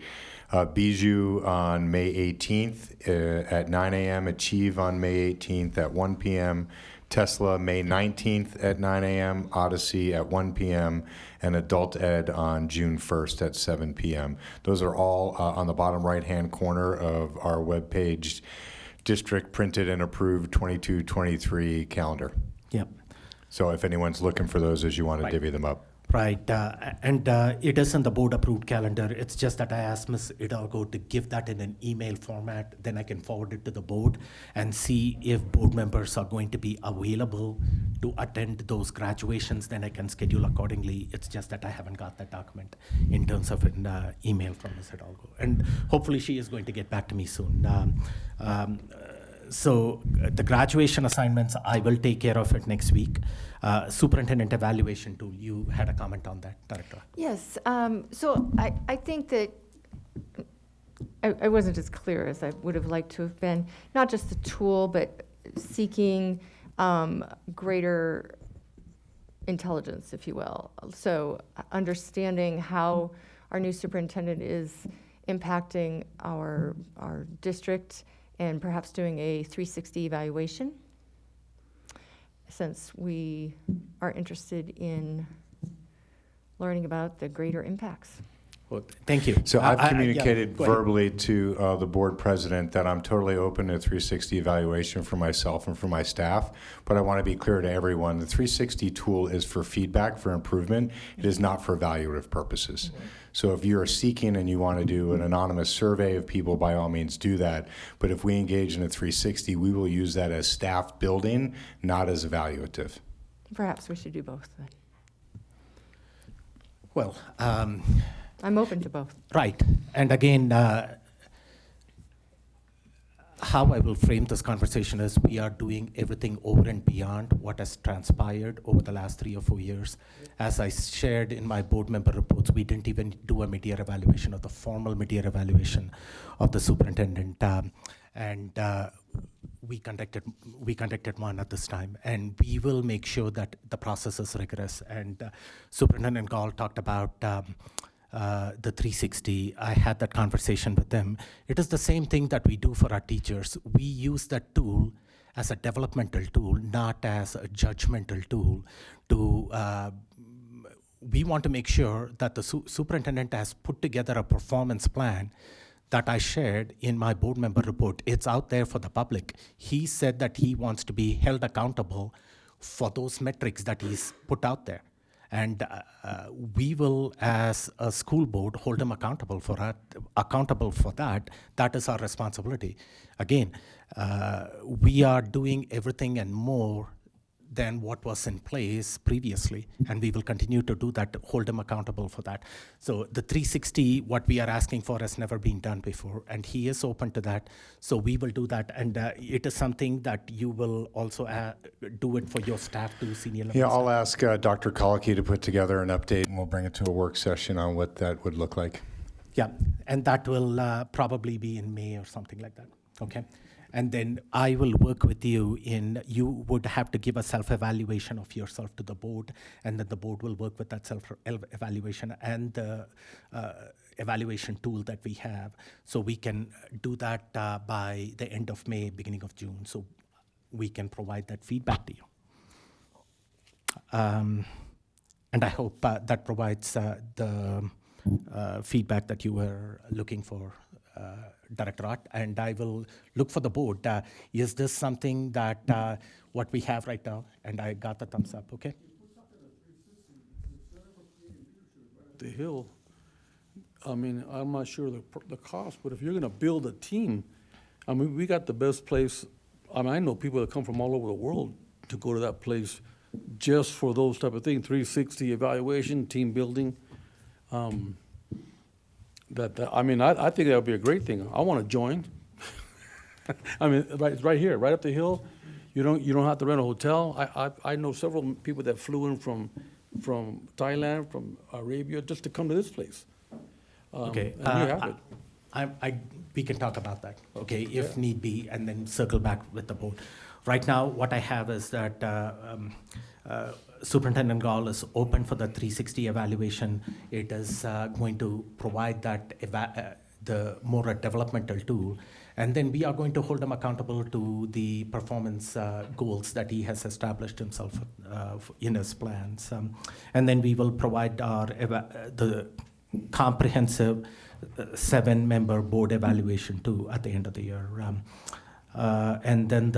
[SPEAKER 20] Bijou on May 18th at 9 a.m. Achieve on May 18th at 1 p.m. Tesla, May 19th at 9 a.m., Odyssey at 1 p.m., and Adult Ed on June 1st at 7 p.m. Those are all on the bottom right-hand corner of our webpage, district printed and approved 22-23 calendar.
[SPEAKER 1] Yep.
[SPEAKER 20] So if anyone's looking for those as you want to divvy them up.
[SPEAKER 1] Right, and it is in the board-approved calendar. It's just that I asked Ms. Hidalgo to give that in an email format. Then I can forward it to the board and see if board members are going to be available to attend those graduations. Then I can schedule accordingly. It's just that I haven't got that document in terms of an email from Ms. Hidalgo. And hopefully she is going to get back to me soon. So the graduation assignments, I will take care of it next week. Superintendent evaluation tool, you had a comment on that, Director.
[SPEAKER 7] Yes, so I think that I wasn't as clear as I would have liked to have been. Not just the tool, but seeking greater intelligence, if you will. So understanding how our new superintendent is impacting our district and perhaps doing a 360 evaluation, since we are interested in learning about the greater impacts.
[SPEAKER 1] Well, thank you.
[SPEAKER 20] So I've communicated
[SPEAKER 1] go ahead.
[SPEAKER 20] verbally to the board president that I'm totally open to 360 evaluation for myself and for my staff, but I want to be clear to everyone, the 360 tool is for feedback, for improvement. It is not for evaluative purposes. So if you're seeking and you want to do an anonymous survey of people, by all means do that. But if we engage in a 360, we will use that as staff building, not as evaluative.
[SPEAKER 7] Perhaps we should do both then.
[SPEAKER 1] Well,
[SPEAKER 7] I'm open to both.
[SPEAKER 1] Right, and again, how I will frame this conversation is we are doing everything over and beyond what has transpired over the last 3 or 4 years. As I shared in my board member reports, we didn't even do a mid-year evaluation or the formal mid-year evaluation of the superintendent. We conducted one at this time, and we will make sure that the process is rigorous. And Superintendent Gall talked about the 360. I had that conversation with them. It is the same thing that we do for our teachers. We use that tool as a developmental tool, not as a judgmental tool. We want to make sure that the superintendent has put together a performance plan that I shared in my board member report. It's out there for the public. He said that he wants to be held accountable for those metrics that he's put out there. And we will, as a school board, hold him accountable for that. That is our responsibility. Again, we are doing everything and more than what was in place previously, and we will continue to do that, hold him accountable for that. So the 360, what we are asking for has never been done before, and he is open to that, so we will do that, and it is something that you will also do it for your staff to senior level.
[SPEAKER 20] Yeah, I'll ask Dr. Colicky to put together an update, and we'll bring it to a work session on what that would look like.
[SPEAKER 1] Yeah, and that will probably be in May or something like that, okay? And then I will work with you you would have to give a self-evaluation of yourself to the board, and then the board will work with that self-evaluation and the evaluation tool that we have. So we can do that by the end of May, beginning of June, so we can provide that feedback to you. And I hope that provides the feedback that you were looking for, Director Ott, and I will look for the board. Is this something that what we have right now? And I got the thumbs up, okay?
[SPEAKER 19] The Hill, I mean, I'm not sure the cost, but if you're gonna build a team, I mean, we got the best place. I mean, I know people that come from all over the world to go to that place just for those type of things, 360 evaluation, team building. I mean, I think that would be a great thing. I want to join. I mean, it's right here, right up the hill. You don't have to rent a hotel. I know several people that flew in from Thailand, from Arabia, just to come to this place.
[SPEAKER 1] Okay.
[SPEAKER 19] And we have it.
[SPEAKER 1] We can talk about that, okay, if need be, and then circle back with the board. Right now, what I have is that Superintendent Gall is open for the 360 evaluation. It is going to provide that the more a developmental tool, and then we are going to hold him accountable to the performance goals that he has established himself in his plans, and then we will provide the comprehensive 7-member board evaluation too at the end of the year. And then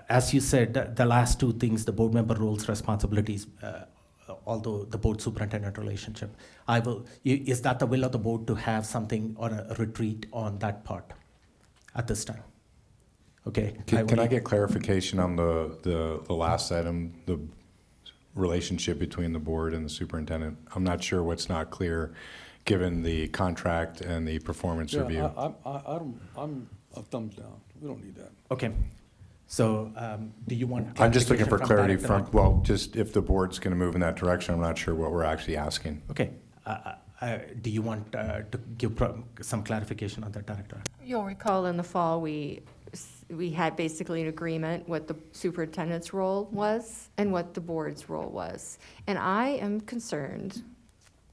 [SPEAKER 1] as you said, the last two things, the board member roles, responsibilities, although the board superintendent relationship, is that the will of the board to have something on a retreat on that part at this time? Okay.
[SPEAKER 20] Can I get clarification on the last item, the relationship between the board and the superintendent? I'm not sure what's not clear, given the contract and the performance review.
[SPEAKER 19] I'm a thumbs down. We don't need that.
[SPEAKER 1] Okay. So do you want?
[SPEAKER 20] I'm just looking for clarity
[SPEAKER 1] from
[SPEAKER 20] well, just if the board's going to move in that direction, I'm not sure what we're actually asking.
[SPEAKER 1] Okay. Do you want to give some clarification on that, Director?
[SPEAKER 7] You'll recall in the fall, we had basically an agreement what the superintendent's role was and what the board's role was. And I am concerned,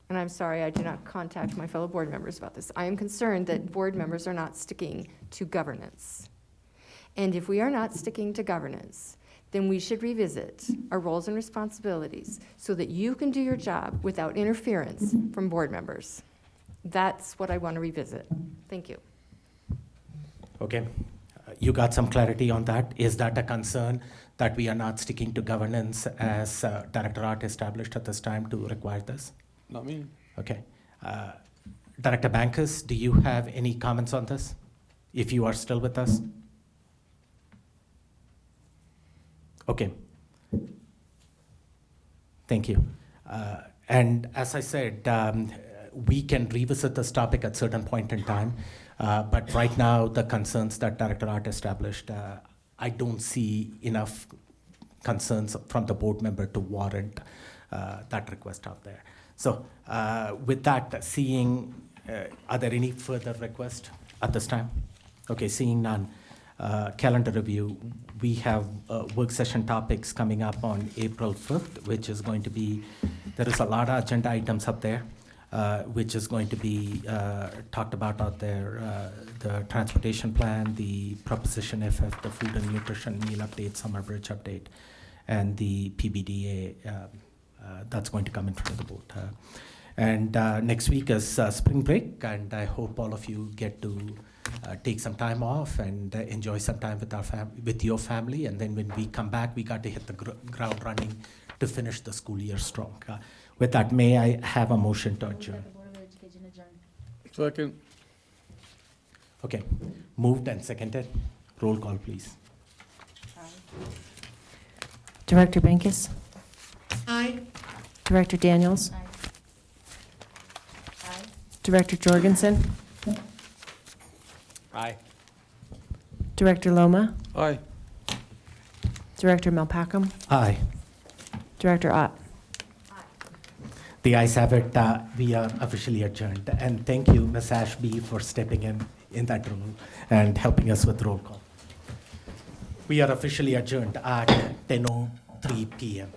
[SPEAKER 7] and I'm sorry I did not contact my fellow board members about this. I am concerned that board members are not sticking to governance. And if we are not sticking to governance, then we should revisit our roles and responsibilities so that you can do your job without interference from board members. That's what I want to revisit. Thank you.
[SPEAKER 1] Okay. You got some clarity on that? Is that a concern that we are not sticking to governance as Director Ott established at this time to require this?
[SPEAKER 19] Not me.
[SPEAKER 1] Okay. Director Bankus, do you have any comments on this? If you are still with us? Okay. Thank you. And as I said, we can revisit this topic at certain point in time. But right now, the concerns that Director Art established, I don't see enough concerns from the board member to warrant that request out there. So with that, are there any further requests at this time? Okay, seeing none. Calendar review, we have work session topics coming up on April 5th, which is going to be, there is a lot of agenda items up there, which is going to be talked about out there. The transportation plan, the Proposition FF, the food and nutrition meal update, summer bridge update, and the PBDA that's going to come in front of the board. And next week is spring break, and I hope all of you get to take some time off and enjoy some time with your family. And then when we come back, we got to hit the ground running to finish the school year strong. With that, may I have a motion to adjourn?
[SPEAKER 19] Second.
[SPEAKER 1] Okay, moved and seconded. Roll call, please.
[SPEAKER 5] Director Bankus?
[SPEAKER 12] Aye.
[SPEAKER 5] Director Daniels? Director Jorgensen?
[SPEAKER 18] Aye.
[SPEAKER 5] Director Loma?
[SPEAKER 19] Aye.
[SPEAKER 5] Director Malpacum?
[SPEAKER 1] Aye.
[SPEAKER 5] Director Ott?
[SPEAKER 1] The ayes have it. We are officially adjourned. And thank you, Ms. Ashby, for stepping in that role and helping us with roll call. We are officially adjourned at 10:03 p.m.